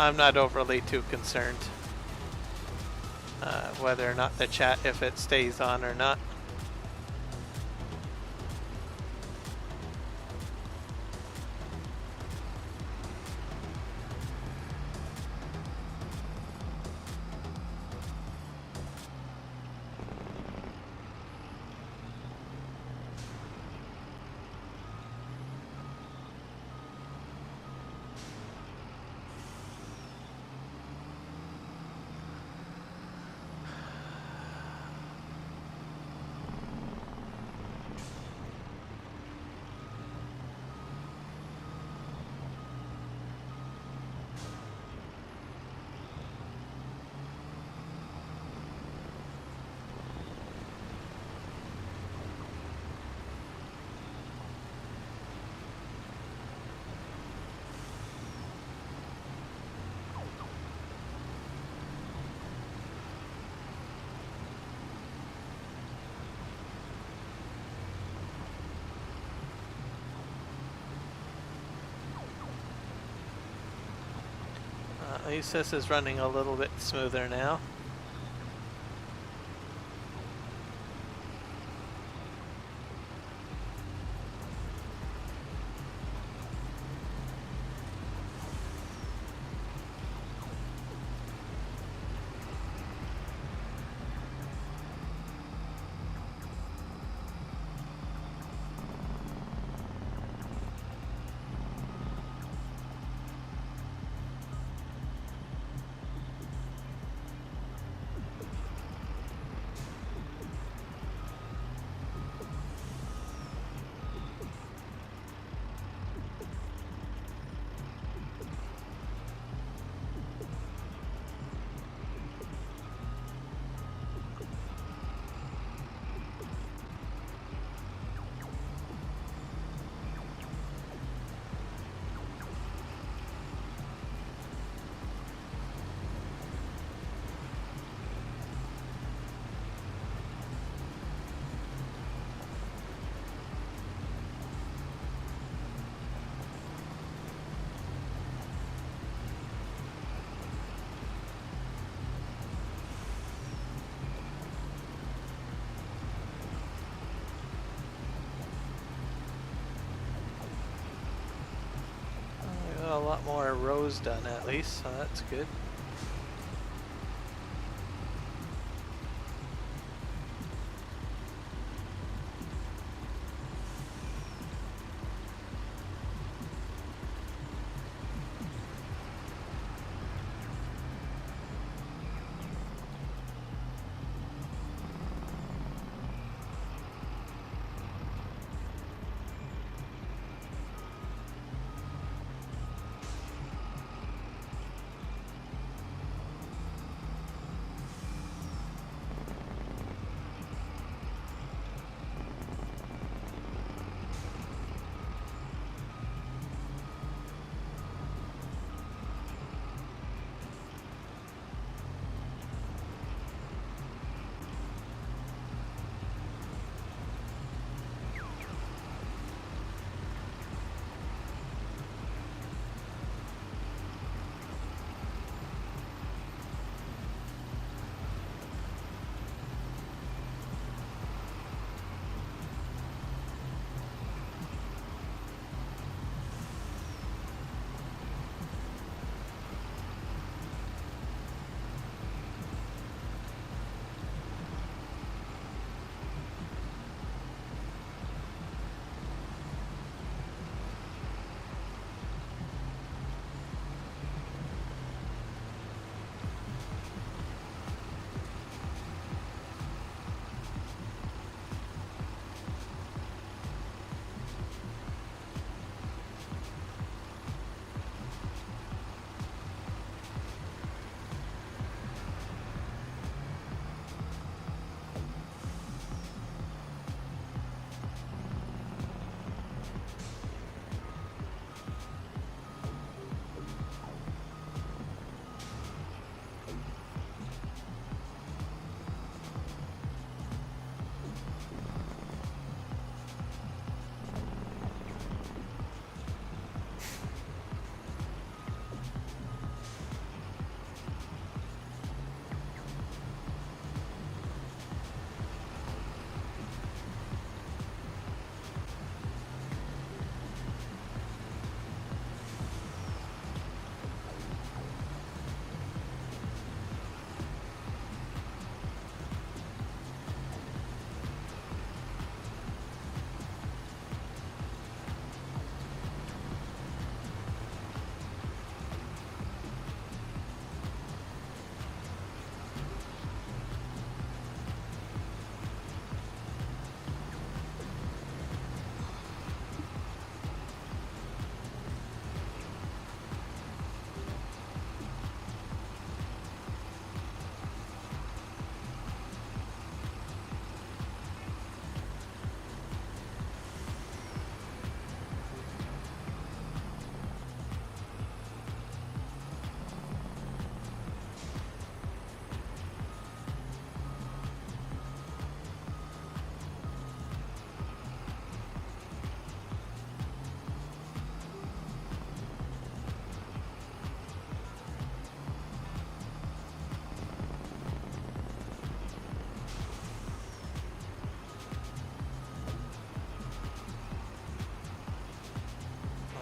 Speaker 21: I'm not overly too concerned whether or not the chat, if it stays on or not. At least this is running a little bit smoother now. lot more rows done at least, so that's good.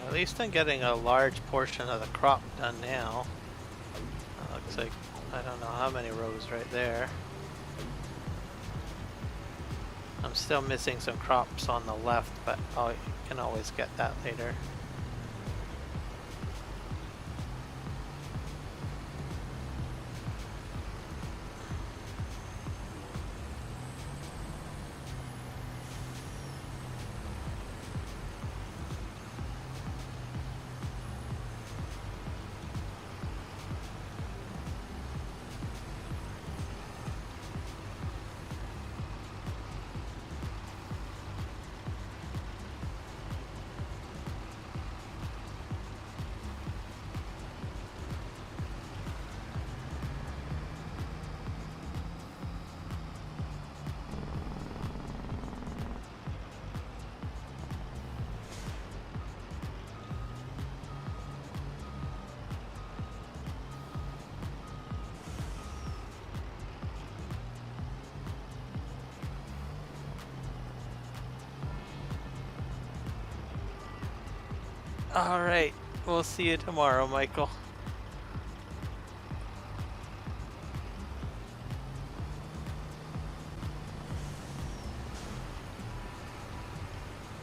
Speaker 21: At least I'm getting a large portion of the crop done now. Looks like, I don't know how many rows right there. I'm still missing some crops on the left, but I can always get that later. Alright, we'll see you tomorrow, Michael.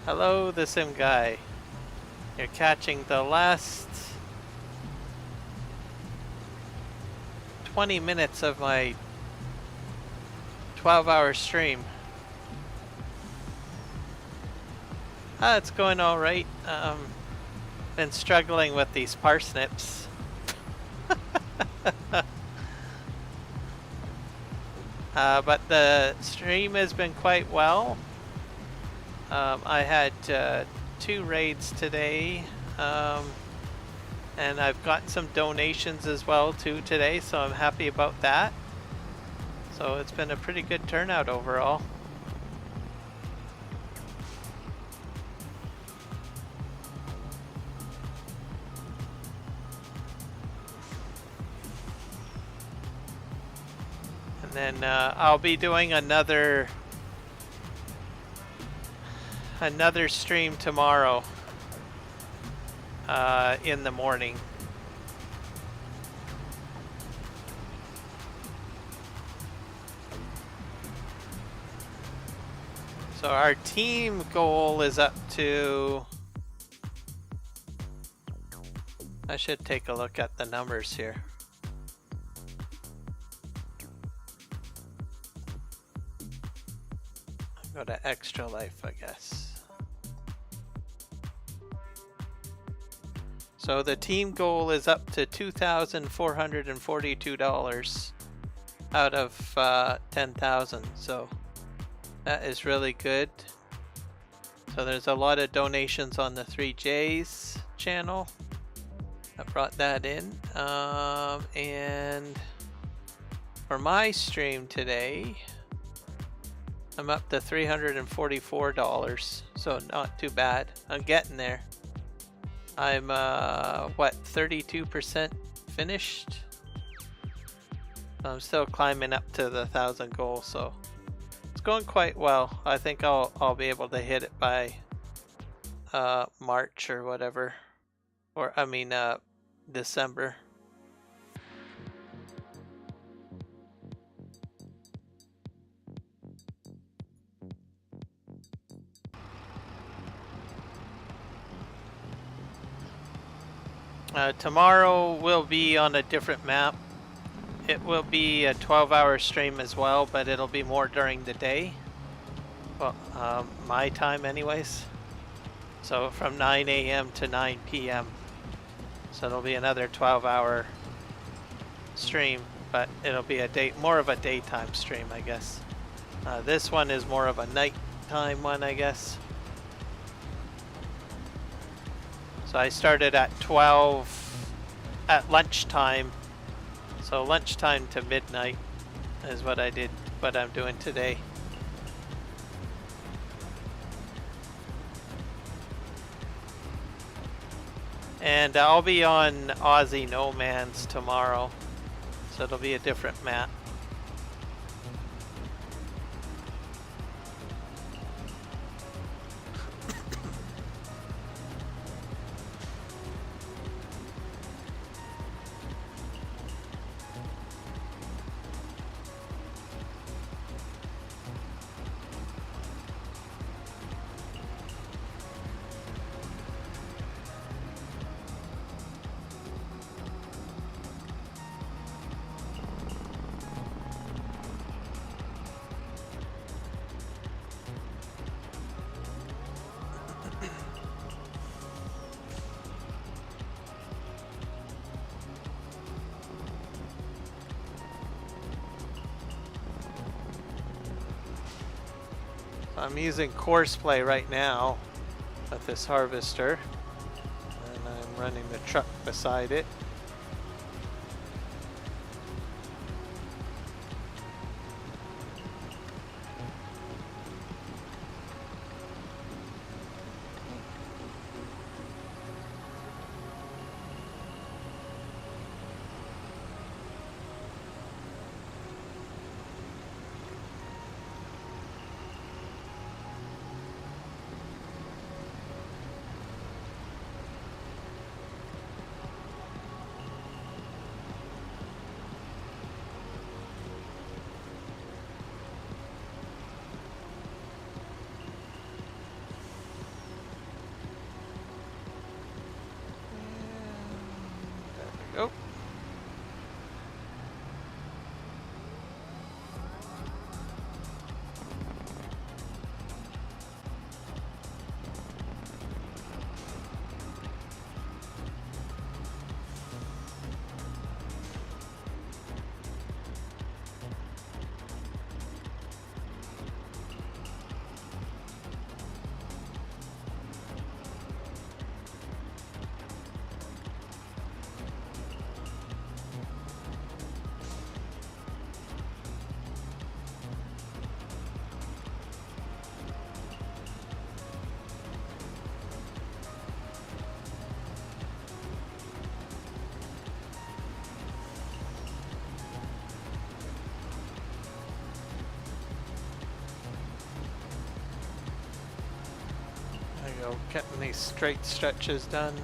Speaker 21: Hello, the Sim Guy. You're catching the last 20 minutes of my 12-hour stream. It's going all right. Been struggling with these parsnips. But the stream has been quite well. I had 2 raids today, and I've gotten some donations as well too today, so I'm happy about that. So it's been a pretty good turnout overall. And then I'll be doing another stream tomorrow in the morning. So our team goal is up to, I should take a look at the numbers here. Go to Extra Life, I guess. So the team goal is up to $2,442 out of 10,000. So that is really good. So there's a lot of donations on the 3J's channel. I brought that in. And for my stream today, I'm up to $344, so not too bad. I'm getting there. I'm, what, 32% finished? I'm still climbing up to the 1,000 goal, so it's going quite well. I think I'll be able to hit it by March or whatever, or I mean December. Tomorrow will be on a different map. It will be a 12-hour stream as well, but it'll be more during the day. Well, my time anyways. So from 9 a.m. to 9 p.m. So it'll be another 12-hour stream, but it'll be more of a daytime stream, I guess. This one is more of a nighttime one, I guess. So I started at 12 at lunchtime. So lunchtime to midnight is what I did, what I'm doing today. And I'll be on Aussie No Man's tomorrow. So it'll be a different map. I'm using Courseplay right now with this harvester, and I'm running the truck beside it. Go. There you go, getting these straight stretches done.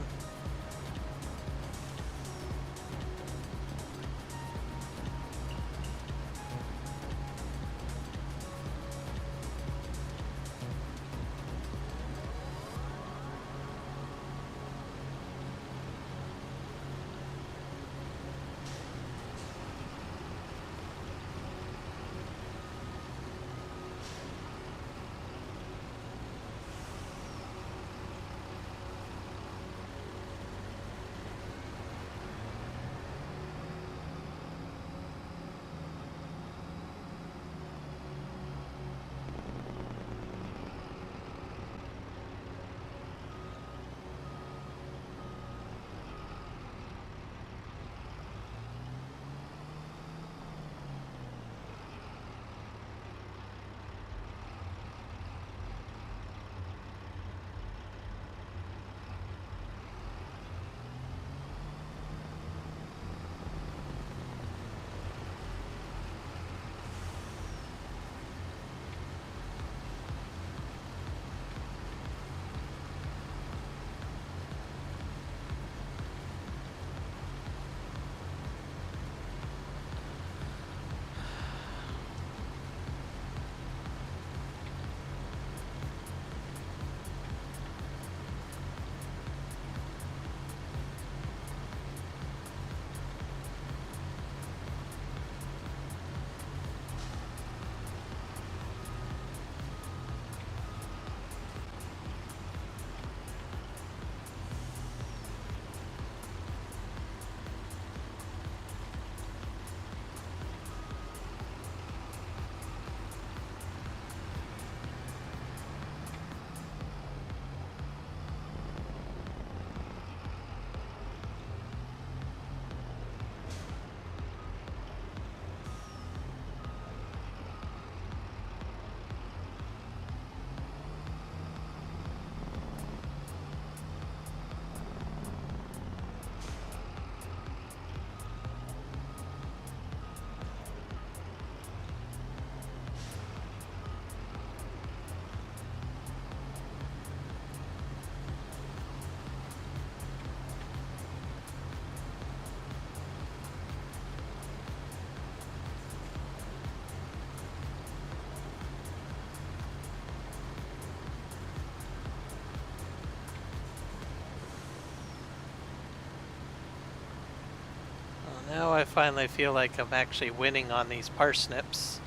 Speaker 21: Now I finally feel like I'm actually winning on these parsnips.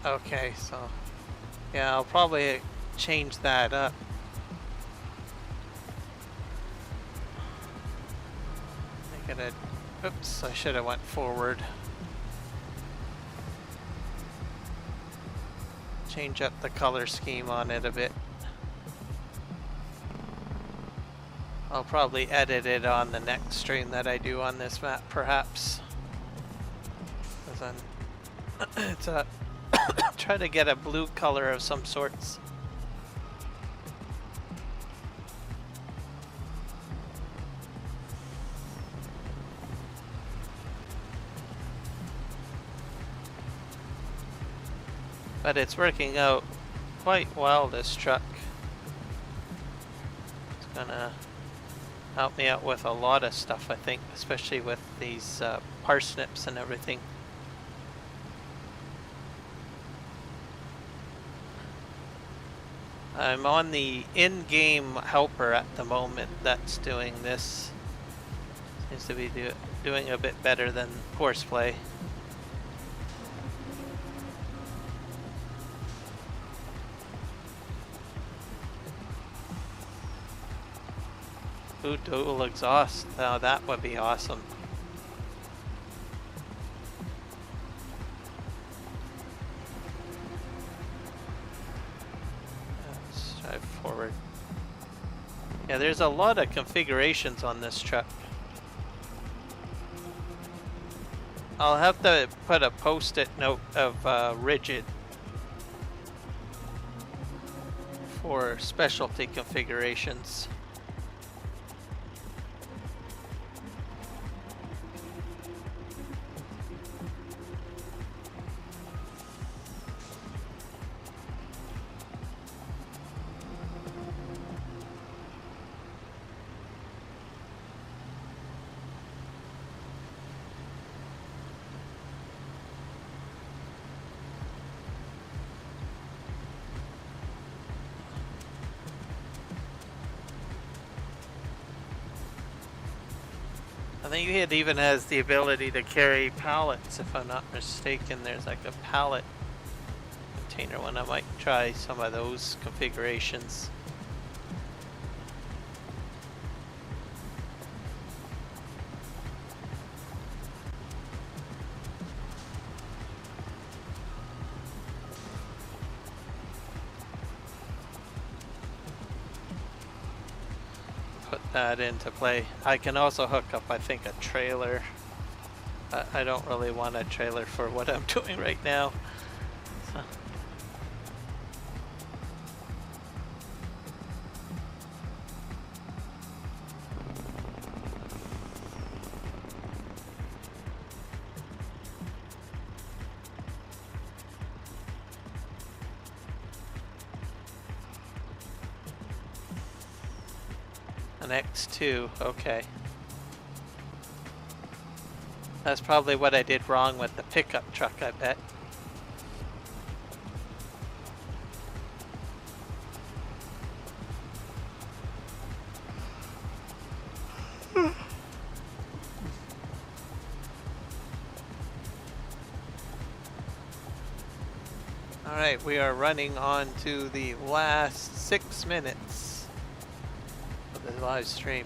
Speaker 21: Okay, so yeah, I'll probably change that up. Make it a, oops, I should have went forward. Change up the color scheme on it a bit. I'll probably edit it on the next stream that I do on this map, perhaps. 'Cause it's a try to get a blue color of some sorts. But it's working out quite well, this truck. It's gonna help me out with a lot of stuff, I think, especially with these parsnips and everything. I'm on the in-game helper at the moment that's doing this. Seems to be doing a bit better than horseplay. Ooh, dual exhaust. Now that would be awesome. Let's drive forward. Yeah, there's a lot of configurations on this truck. I'll have to put a post-it note of rigid for specialty configurations. I think it even has the ability to carry pallets, if I'm not mistaken. There's like a pallet container one. I might try some of those configurations. That into play. I can also hook up, I think, a trailer. I don't really want a trailer for what I'm doing right now. So. An X2, okay. That's probably what I did wrong with the pickup truck, I bet. Alright, we are running on to the last 6 minutes of the live stream.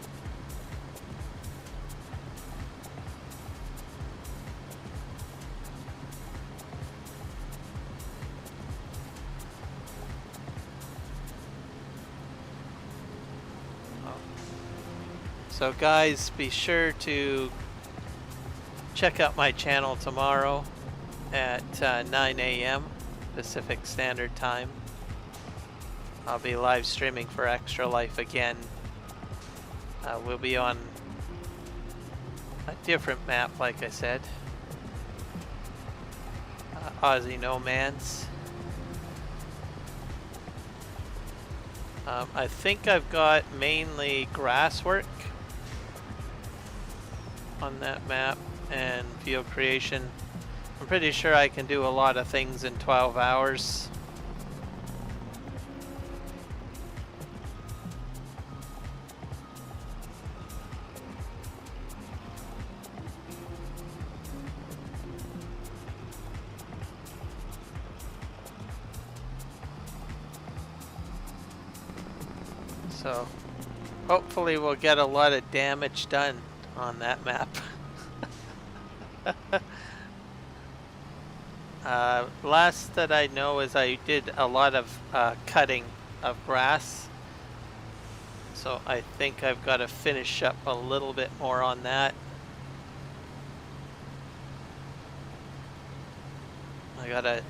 Speaker 21: So guys, be sure to check out my channel tomorrow at 9 a.m. Pacific Standard Time. I'll be live streaming for Extra Life again. We'll be on a different map, like I said. Aussie Nomads. I think I've got mainly grass work on that map and field creation. I'm pretty sure I can do a lot of things in 12 hours. So hopefully we'll get a lot of damage done on that map. Last that I know is I did a lot of cutting of grass, so I think I've got to finish up a little bit more on that. I gotta